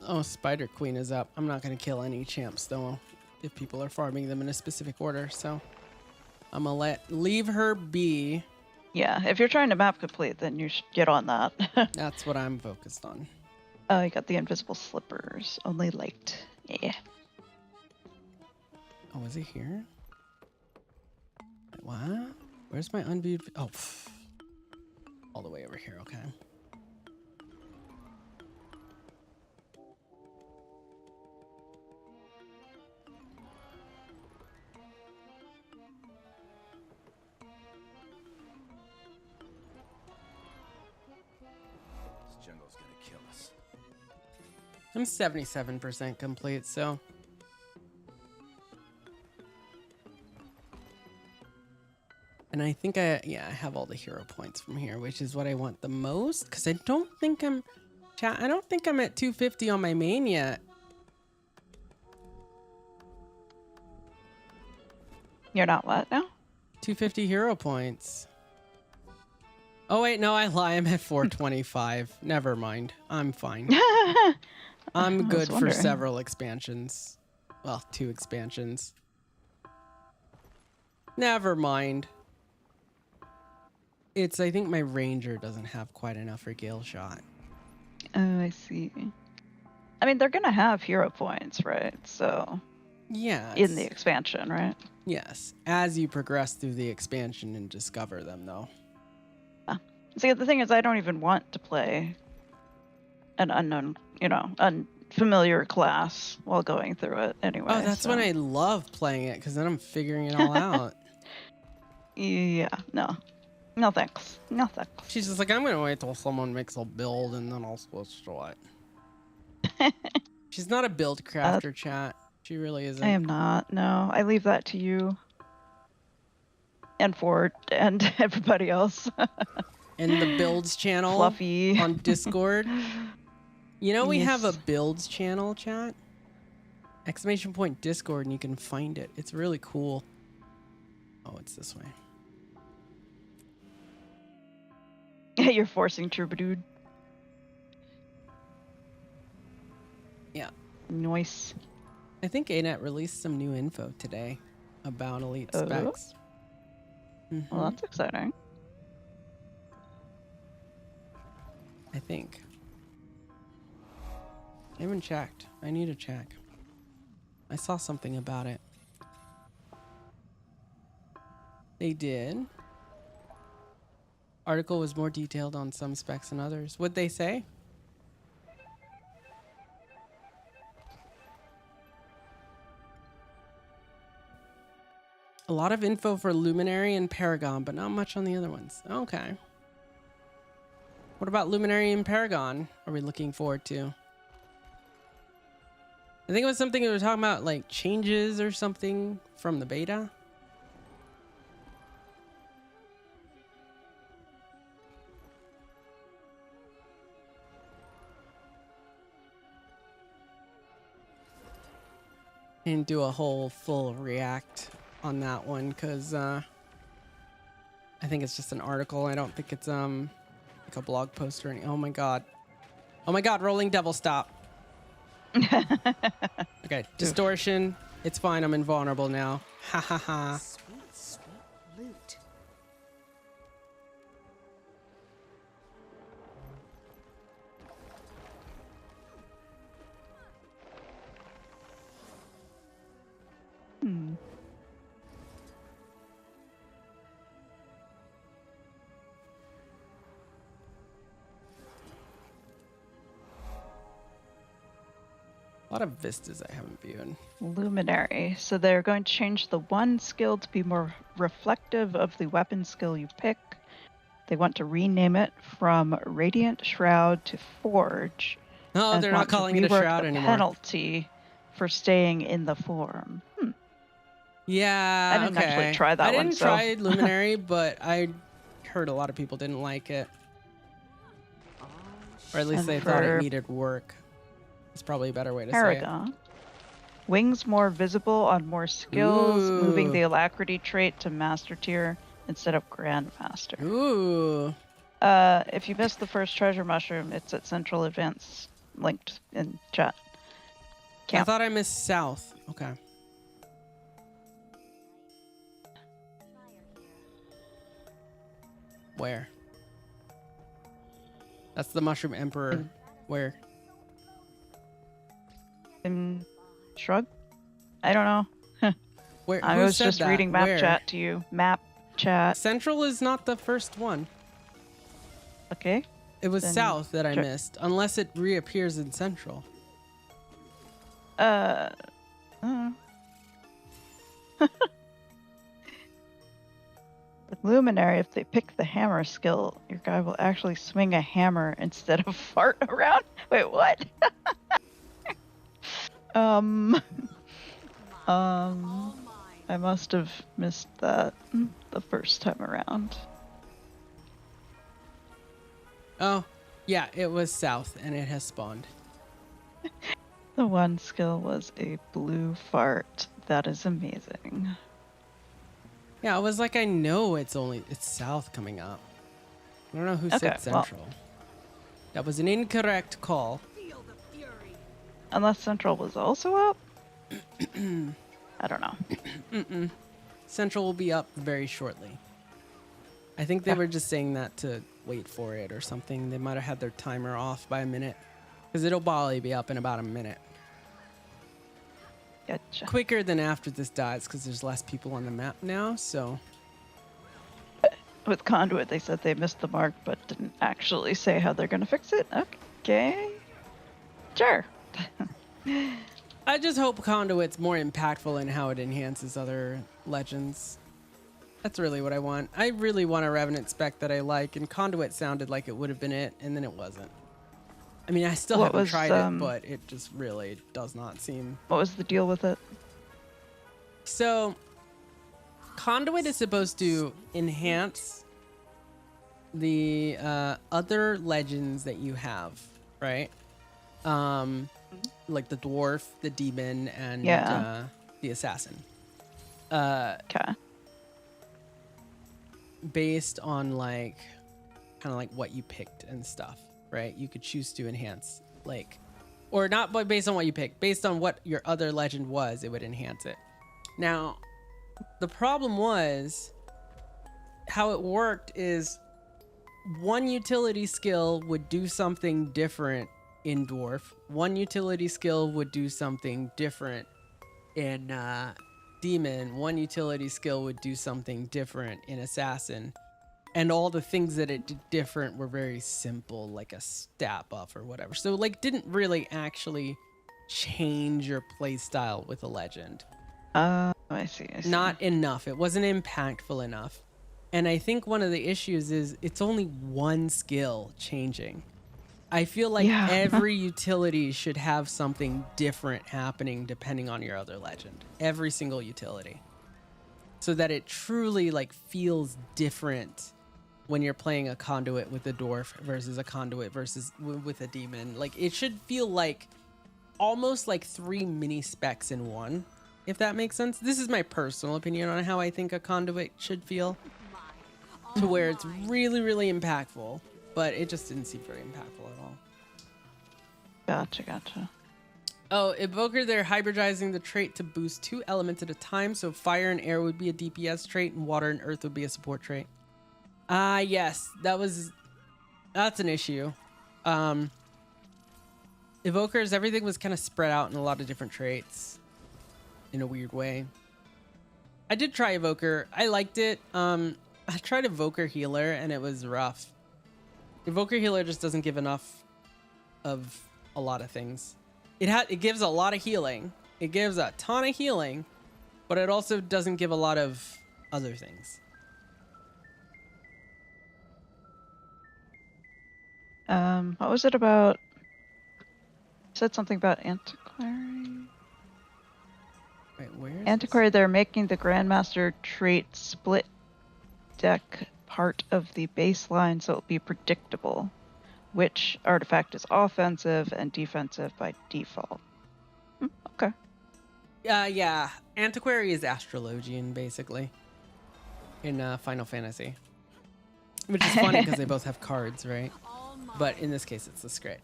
Oh, Spider Queen is up. I'm not going to kill any champs, though, if people are farming them in a specific order, so I'm going to leave her be. Yeah, if you're trying to map complete, then you should get on that. That's what I'm focused on. Oh, you got the invisible slippers. Only light. Yeah. Oh, is it here? What? Where's my unviewed? Oh, all the way over here. Okay. This jungle's gonna kill us. I'm 77% complete, so. And I think I have all the hero points from here, which is what I want the most. Because I don't think I'm at 250 on my main yet. You're not what now? 250 hero points. Oh, wait, no, I lie. I'm at 425. Never mind. I'm fine. I'm good for several expansions. Well, 2 expansions. Never mind. I think my ranger doesn't have quite enough for Gale Shot. Oh, I see. I mean, they're going to have hero points, right? So. Yeah. In the expansion, right? Yes. As you progress through the expansion and discover them, though. See, the thing is, I don't even want to play an unknown, unfamiliar class while going through it anyway. Oh, that's when I love playing it, because then I'm figuring it all out. Yeah, no. No thanks. No thanks. She's just like, I'm going to wait till someone makes a build, and then I'll switch to it. She's not a build crafter, chat. She really isn't. I am not, no. I leave that to you. And Fort, and everybody else. And the builds channel Fluffy. On Discord. We have a builds channel, chat. ! Discord, and you can find it. It's really cool. Oh, it's this way. You're forcing Troubadour. Yeah. Nice. I think ANET released some new info today about elite specs. Well, that's exciting. I think. I haven't checked. I need to check. I saw something about it. They did. Article was more detailed on some specs than others. What'd they say? A lot of info for Luminary and Paragon, but not much on the other ones. Okay. What about Luminary and Paragon are we looking forward to? I think it was something we were talking about, like changes or something from the beta. And do a whole full react on that one because I think it's just an article. I don't think it's like a blog post or anything. Oh my god. Oh my god, rolling devil, stop. Okay, distortion. It's fine, I'm invulnerable now. Ha ha ha. Sweet, sweet loot. lot of vistas I haven't viewed. Luminary. So they're going to change the one skill to be more reflective of the weapon skill you pick. They want to rename it from Radiant Shroud to Forge. Oh, and they're want not calling to it a rework shroud the anymore. penalty for staying in the form. Yeah, I didn't actually try that I one, didn't so- try Luminary, but I heard a lot of people didn't like it. Or at least And they thought it for needed work. It's probably a better way to say Paragon. Wings more visible on more skills, moving Ooh. the Alacrity trait to Master tier instead of Grandmaster. it. Ooh. If you missed the first treasure mushroom, it's at Central Advance, linked in chat. I thought I missed South. Okay. Where? That's the Mushroom Emperor. Where? Shrug? I don't know. Where? I who was said just that? reading map Where? chat to you. Map chat. Central is not the first one. Okay. It was Then South that I check. missed, unless it reappears in Central. With Luminary, if they pick the hammer skill, your guy will actually swing a hammer instead of fart around. Wait, what? I must have missed that the first time around. Oh, yeah, it was South, and it has spawned. The one skill was a blue fart. That is amazing. Yeah, I was like, I know it's South coming up. I don't know who Okay, said well- Central. That was an incorrect call. Unless Central was also up? I don't know. Central will be up very shortly. I think they were just saying that to wait for it or something. They might have had their timer off by a minute. Because it'll probably be up in about a minute. Gotcha. Quicker than after this dies because there's less people on the map now, so... With Conduit, they said they missed the mark, but didn't actually say how they're going to fix it. Okay. Sure. I just hope Conduit's more impactful in how it enhances other legends. That's really what I want. I really want a Revenant spec that I like, and Conduit sounded like it would have been it, and then it wasn't. I mean, I still What haven't was, tried it, but it just really does not seem... What was the deal with it? So, Conduit is supposed to enhance the other legends that you have, right? Like the dwarf, the demon, and the assassin. Okay. Based on like kind of like what you picked and stuff, right? You could choose to enhance like, or not based on what you picked, based on what your other legend was, it would enhance it. Now, the problem was how it worked is one utility skill would do something different in dwarf. One utility skill would do something different in demon. One utility skill would do something different in assassin. And all the things that it did different were very simple, like a stat buff or whatever. So like didn't really actually change your play style with a legend. I see. Not enough. It wasn't impactful enough. And I think one of the issues is it's only one skill changing. I feel like every utility should have something different happening depending on your other legend. Every single utility. So that it truly like feels different when you're playing a conduit with a dwarf versus a conduit versus with a demon. Like it should feel like almost like 3 mini specs in one, if that makes sense. This is my personal opinion on how I think a conduit should feel. To where it's really, really impactful, but it just didn't seem very impactful at all. Gotcha. Oh, Evoker, they're hybridizing the trait to boost 2 elements at a time, so fire and air would be a DPS trait, and water and earth would be a support trait. Yes, that's an issue. Evokers, everything was kind of spread out in a lot of different traits in a weird way. I did try Evoker. I liked it. I tried Evoker Healer, and it was rough. Evoker Healer just doesn't give enough of a lot of things. it gives a lot of healing. It gives a ton of healing, but it also doesn't give a lot of other things. What was it about? You said something about Antiquary. Wait, where is Antiquary, they're making the Grandmaster trait split deck part of the baseline so it'll be predictable which artifact is offensive and defensive by default. Okay. Yeah. Antiquary is Astrologian, basically, in Final Fantasy. Which is funny because they both have cards, right? But in this case, it's the script.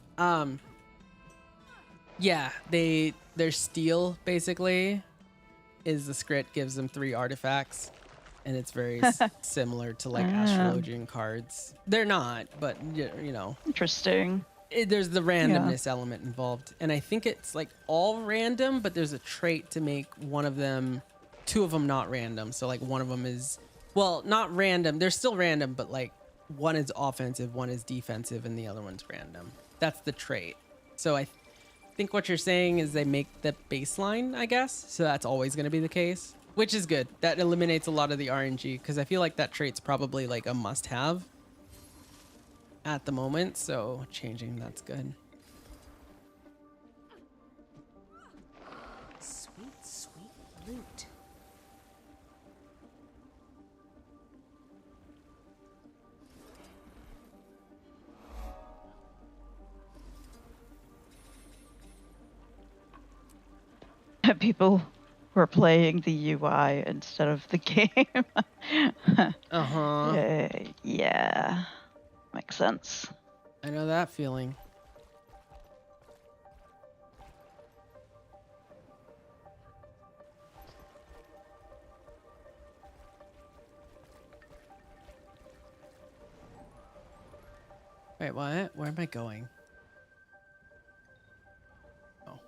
Yeah, their steel, basically, is the script, gives them 3 artifacts. And it's very similar to, like, Astrologian cards. They're not, but, you know. Interesting. There's the randomness element involved. And I think it's, like, all random, but there's a trait to make one of them, 2 of them not random. So, like, one of them is, well, not random. They're still random, but, like, one is offensive, one is defensive, and the other one's random. That's the trait. So I think what you're saying is they make the baseline, I guess. So that's always going to be the case. Which is good. That eliminates a lot of the RNG, because I feel like that trait's probably like a must-have at the moment, so changing that's good. Sweet, sweet loot. People were playing the UI instead of the game. Yeah. Makes sense. I know that feeling. Wait, what? Where am I going? Oh.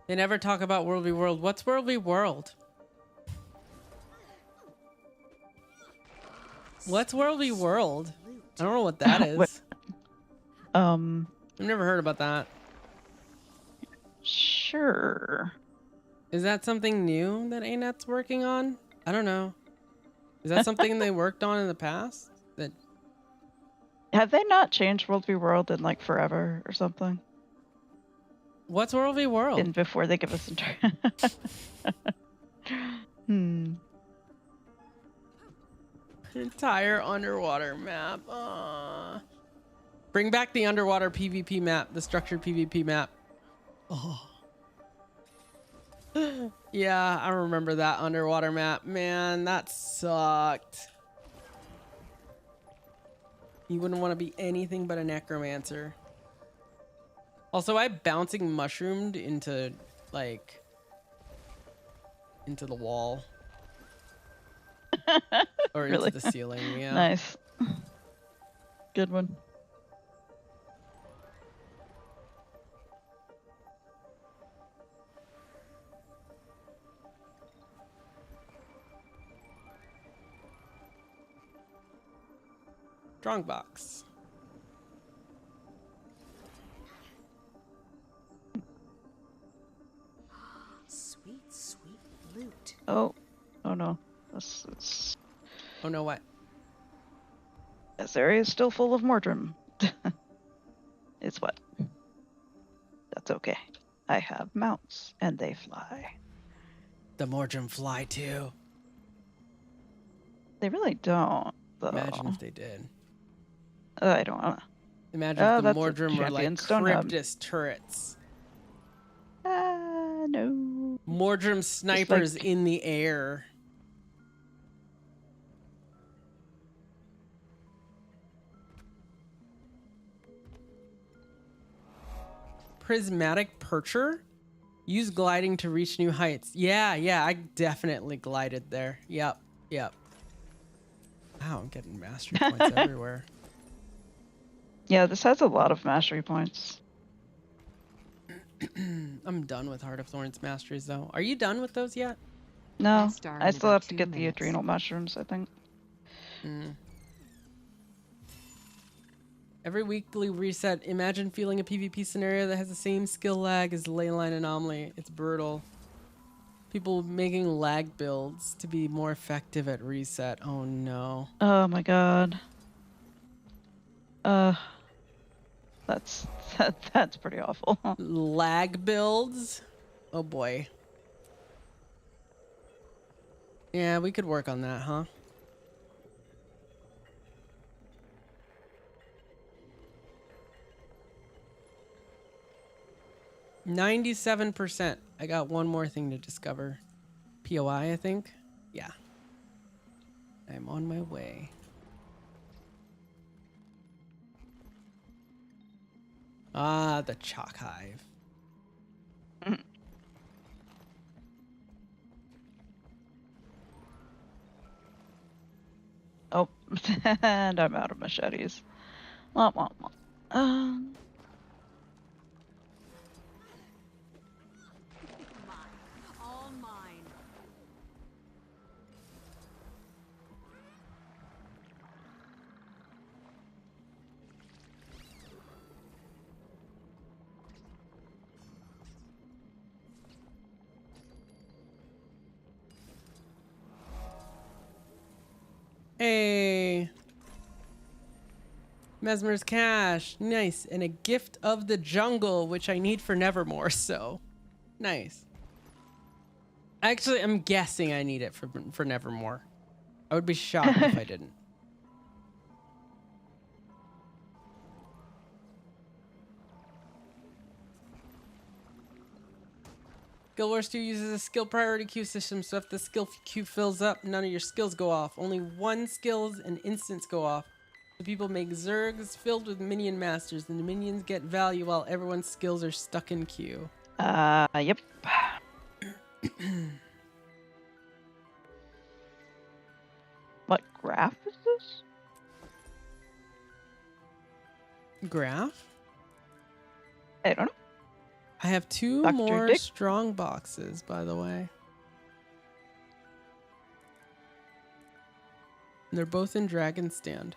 They never talk about World v. World. What's World v. World? What's World v. World? I don't know what that is. I've never heard about that. Sure. Is that something new that ANET's working on? I don't know. Is that something they worked on in the past? That Have they not changed World v. World in like forever or something? What's World v. World? And before they give us entire underwater map. Bring back the underwater PvP map, the structured PvP map. Oh. Yeah, I remember that underwater map. Man, that sucked. You wouldn't want to be anything but a necromancer. Also, I bouncing mushroomed into, like, into the wall. Or Really? into the ceiling, yeah. Nice. Good one. Strongbox. Sweet, sweet loot. Oh no. This Oh no, what? This area is still full of Mordrim. It's what? That's okay. I have mounts, and they fly. The Mordrim fly too. They really don't, though. Imagine if they did. I don't wanna. Imagine if the that's a Mordrim were like champion stone hub. Cryptus turrets. No. Mordrim snipers like- in the air. Prismatic Percher? Use gliding to reach new heights. Yeah, I definitely glided there. Yep. Wow, I'm getting mastery points everywhere. Yeah, this has a lot of mastery points. I'm done with Heart of Thorns masteries, though. Are you done with those yet? No, start I in still about have to 2 get the minutes. adrenal mushrooms, I think. Every weekly reset, imagine feeling a PvP scenario that has the same skill lag as the leyline anomaly. It's brutal. People making lag builds to be more effective at reset. Oh no. Oh my god. That's that's pretty awful. Lag builds? Oh boy. Yeah, we could work on that, huh? %. I got one more thing to discover. POI, I think. Yeah. I'm on my way. Ah, the chalk hive. Oh, and I'm out of machetes. Womp womp womp. All mine. Hey. Mesmer's cash. Nice. And a gift of the jungle, which I need for Nevermore, so nice. Actually, I'm guessing I need it for Nevermore. I would be shocked if I didn't. Guild Wars 2 uses a skill priority queue system, so if the skill queue fills up, none of your skills go off. Only one skills and instants go off. The people make zergs filled with minion masters, and the minions get value while everyone's skills are stuck in queue. Yep. What graph is this? Graph? I don't know. I have two Dr. more Dick? strong boxes, by the way. And they're both in Dragon Stand.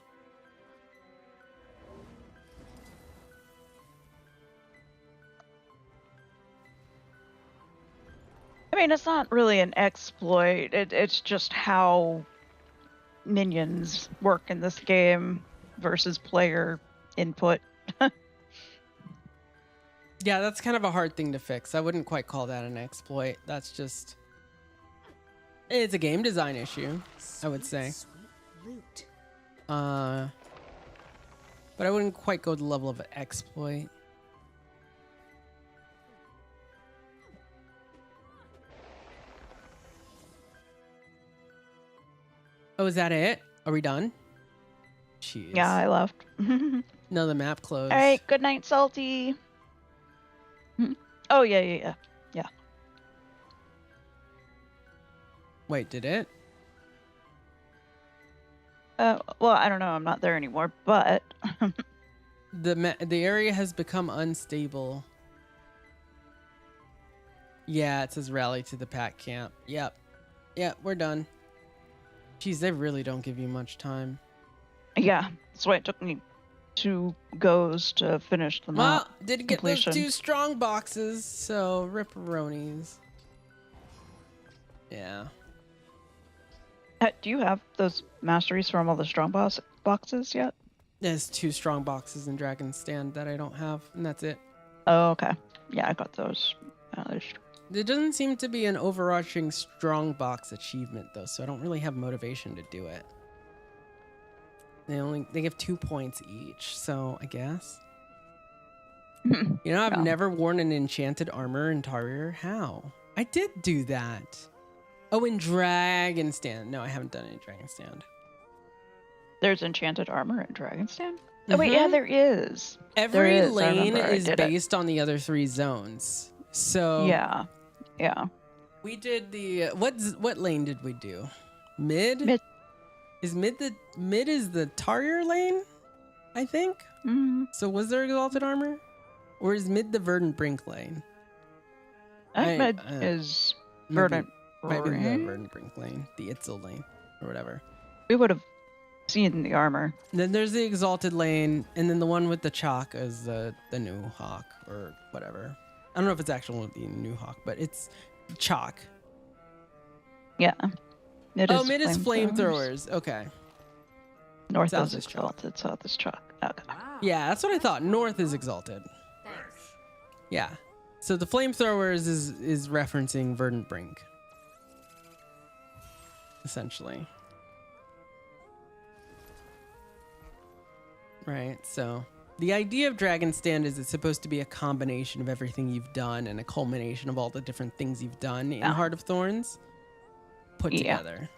I mean, it's not really an exploit. It's just how minions work in this game versus player input. Yeah, that's kind of a hard thing to fix. I wouldn't quite call that an exploit. That's just... It's a game design issue, I would say. Loot. But I wouldn't quite go to the level of an exploit. Oh, is that it? Are we done? Jeez. Yeah, I left. No, the map closed. All right, good night, Salty. Oh, yeah. Wait, did it? Well, I don't know. I'm not there anymore, but... The area has become unstable. Yeah, it says rally to the pack camp. Yep, we're done. Jeez, they really don't give you much time. Yeah, that's why it took me 2 goes to finish the map. Well, did get those completion. 2 strong boxes, so ripperonis. Yeah. Do you have those masteries from all the strong boxes yet? There's 2 strong boxes in Dragon's Stand that I don't have, and that's it. Oh, okay. Yeah, I got those. There doesn't seem to be an overarching strong box achievement though, so I don't really have motivation to do it. They give 2 points each, so I guess. You know, I've never worn an enchanted armor in Tarrier. How? I did do that. Oh, in Dragon Stand. No, I haven't done it in Dragon Stand. There's enchanted armor in Dragon's Den? Oh, wait, yeah, there is. Every There is. I lane remember I is did it. based on the other 3 zones. So Yeah. we did the what lane did we do? Mid? Is mid the Tarrier lane? I think. So was there exalted armor, or is mid the Verdant Brink lane? Mid is Verdant Might be the Brink. Verdant Brink lane, the Itzel lane, or whatever. We would have seen the armor. Then there's the Exalted Lane, and then the one with the chalk is the new hawk or whatever. I don't know if it's actually the new hawk, but it's chalk. Yeah. Mid is flamethrowers. Okay. North South is is chalk. exalted, south is chalk. Okay. Yeah, that's what I thought. North is Exalted. Thanks. Yeah. So the flamethrowers is referencing Verdant Brink. Essentially. Right, so the idea of Dragon Stand is it's supposed to be a combination of everything you've done and a culmination of all the different things you've done in Heart of Thorns put together.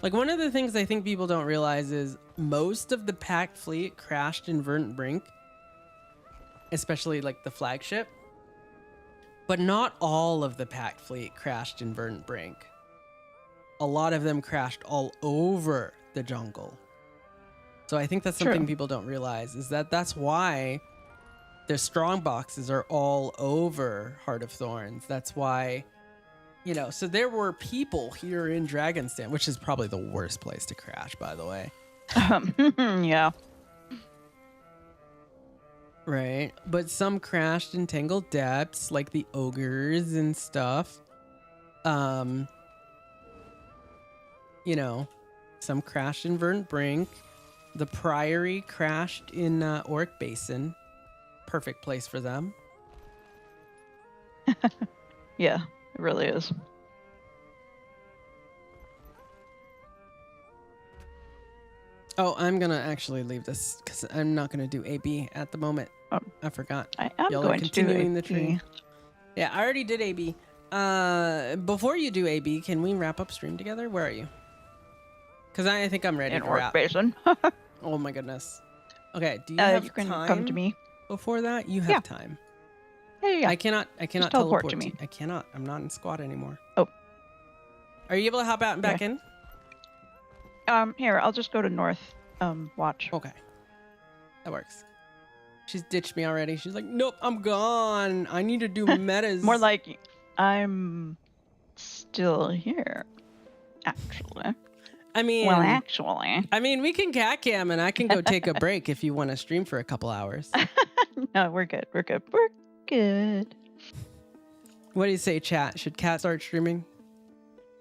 Like, one of the things I think people don't realize is most of the Pact fleet crashed in Verdant Brink, especially like the flagship, but not all of the Pact fleet crashed in Verdant Brink. A lot of them crashed all over the jungle. So I think that's something people don't realize, is that that's why the strong boxes are all over Heart of Thorns. That's why, you know, so there were people here in Dragonstand, which is probably the worst place to crash, by the way. Yeah. Right. But some crashed in Tangled Depths, like the ogres and stuff. You know, some crashed in Verdant Brink. The Priory crashed in Auric Basin. Perfect place for them. Yeah, it really is. Oh, I'm going to actually leave this because I'm not going to do AB at the moment. Oh, I forgot. I am Y'all going are to do continuing the AB. tree. Yeah, I already did AB. Before you do AB, can we wrap up stream together? Where are you? Because I think I'm ready In to Auric wrap. Basin. Oh my goodness. Okay, do you have you can time come to me. before that? You have time. Yeah. I cannot Just teleport to me. I cannot. I'm not in squad anymore. Oh. Are you able to hop out and back in? Here, I'll just go to North, watch. Okay. That works. She's ditched me already. She's like, nope, I'm gone. I need to do metas. More like, I'm still here, actually. I mean, well, actually. I mean, we can cat cam and I can go take a break if you want to stream for a couple hours. No, we're good. We're good. We're good. What do you say, chat? Should Kat start streaming?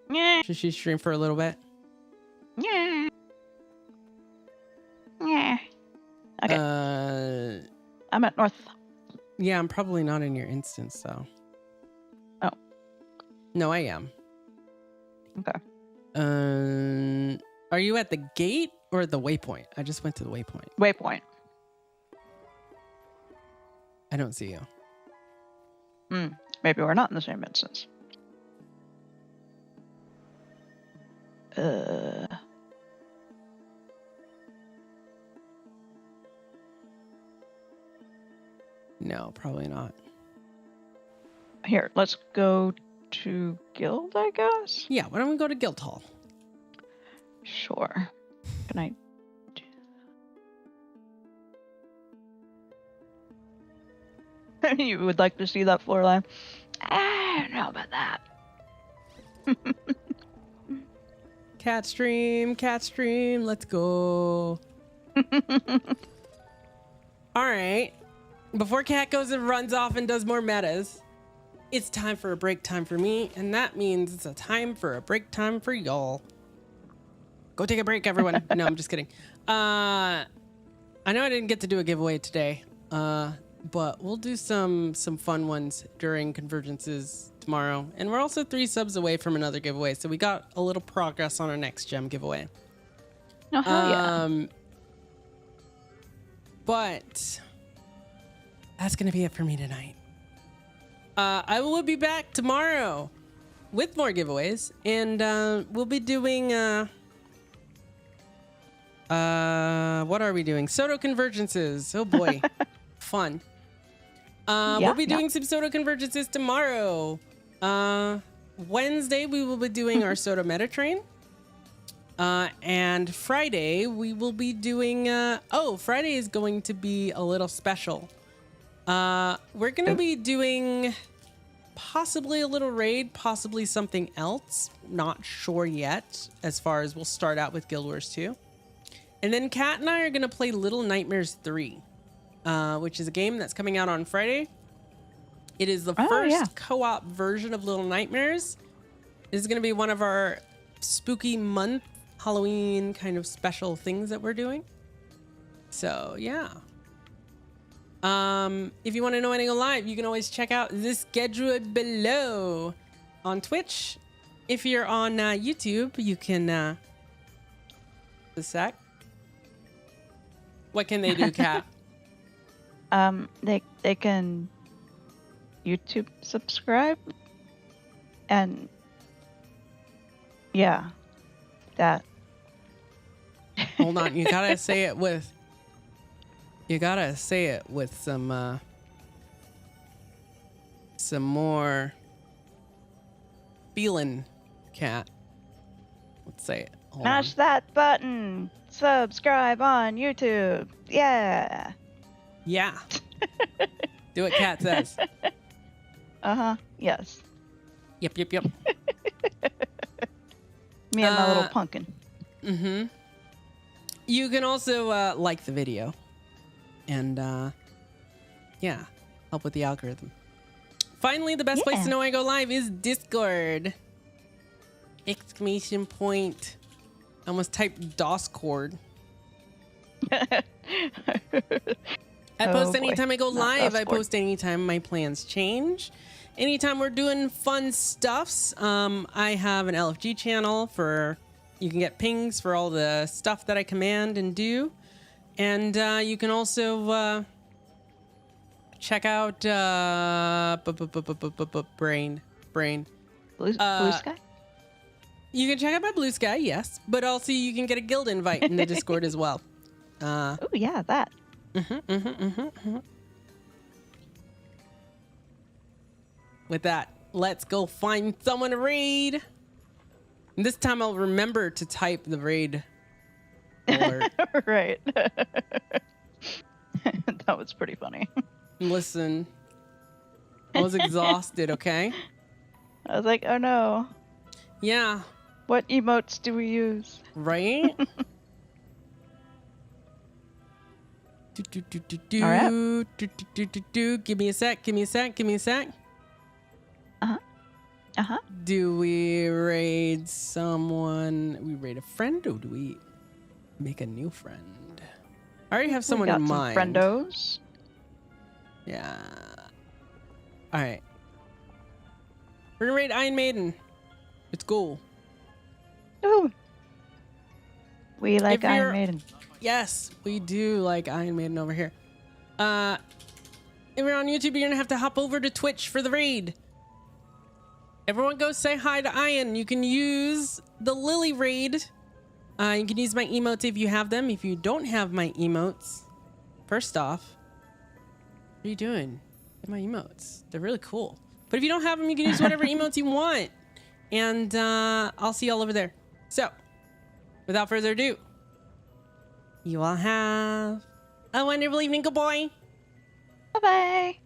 Yeah. Should she stream for a little bit? Yeah. Yeah. Okay. I'm at North. Yeah, I'm probably not in your instance, though. Oh. No, I am. Okay. Are you at the gate or at the waypoint? I just went to the waypoint. Waypoint. I don't see you. Maybe we're not in the same instance. No, probably not. Here, let's go to Guild, I guess? Yeah, why don't we go to Guild Hall? Sure. Can I... You would like to see that floor line? I don't know about that. Cat stream, let's go. All right. Before Cat goes and runs off and does more metas, it's time for a break time for me, and that means it's a time for a break time for y'all. Go take a break, everyone. No, I'm just kidding. I know I didn't get to do a giveaway today, but we'll do some fun ones during Convergences tomorrow. And we're also 3 subs away from another giveaway, so we got a little progress on our next gem giveaway. Oh, hell yeah. But that's going to be it for me tonight. I will be back tomorrow with more giveaways, and we'll be doing... what are we doing? Soto Convergences. Oh boy. Fun. We'll be doing some Soto Convergences tomorrow. Wednesday, we will be doing our Soto Meta Train. And Friday, we will be doing... Friday is going to be a little special. We're going to be doing possibly a little raid, possibly something else. Not sure yet, as far as we'll start out with Guild Wars 2. And then Kat and I are going to play Little Nightmares 3, which is a game that's coming out on Friday. It is the first co-op version of Little Nightmares. This is going to be one of our spooky month Halloween kind of special things that we're doing. So, yeah. If you want to know when I go live, you can always check out the schedule below on Twitch. If you're on YouTube, you can a sec. What can they do, Kat? They can YouTube subscribe and yeah, that. Hold on, you gotta say it with some more feeling, Kat. Let's say it. Hold Smash on. that button. Subscribe on YouTube. Yeah. Yeah. Do what Kat says. Yes. Yep. Me and my little pumpkin. Mm-hmm. You can also like the video and yeah, help with the algorithm. Finally, the best place to know I go live is Discord. Exclamation point. I almost typed DOScord. I post anytime I go live. I post anytime my plans change. Anytime we're doing fun stuffs. I have an LFG channel for you can get pings for all the stuff that I command and do. And you can also check out Brain. Blue Sky? You can check out my Blue Sky, yes. But also you can get a guild invite in the Discord as well. Oh, yeah, that. With that, let's go find someone to raid. And this time I'll remember to type the raid alert. Right. That was pretty funny. Listen, I was exhausted, okay? I was like, oh no. Yeah. What emotes do we use? Right? All right. Give me a sec. Uh-huh. Do we raid someone? We raid a friend, or do we make a new friend? I already have someone in mind. Friendos. Yeah. All right. We're gonna raid Iron Maiden. It's cool. Ooh. We like Iron Maiden. Yes, we do like Iron Maiden over here. If you're on YouTube, you're gonna have to hop over to Twitch for the raid. Everyone go say hi to Ian. You can use the Lily raid. You can use my emotes if you have them. If you don't have my emotes, first off, what are you doing? Get my emotes. They're really cool. But if you don't have them, you can use whatever emotes you want. And I'll see y'all over there. So, without further ado, you all have a wonderful evening. Goodbye. Bye-bye.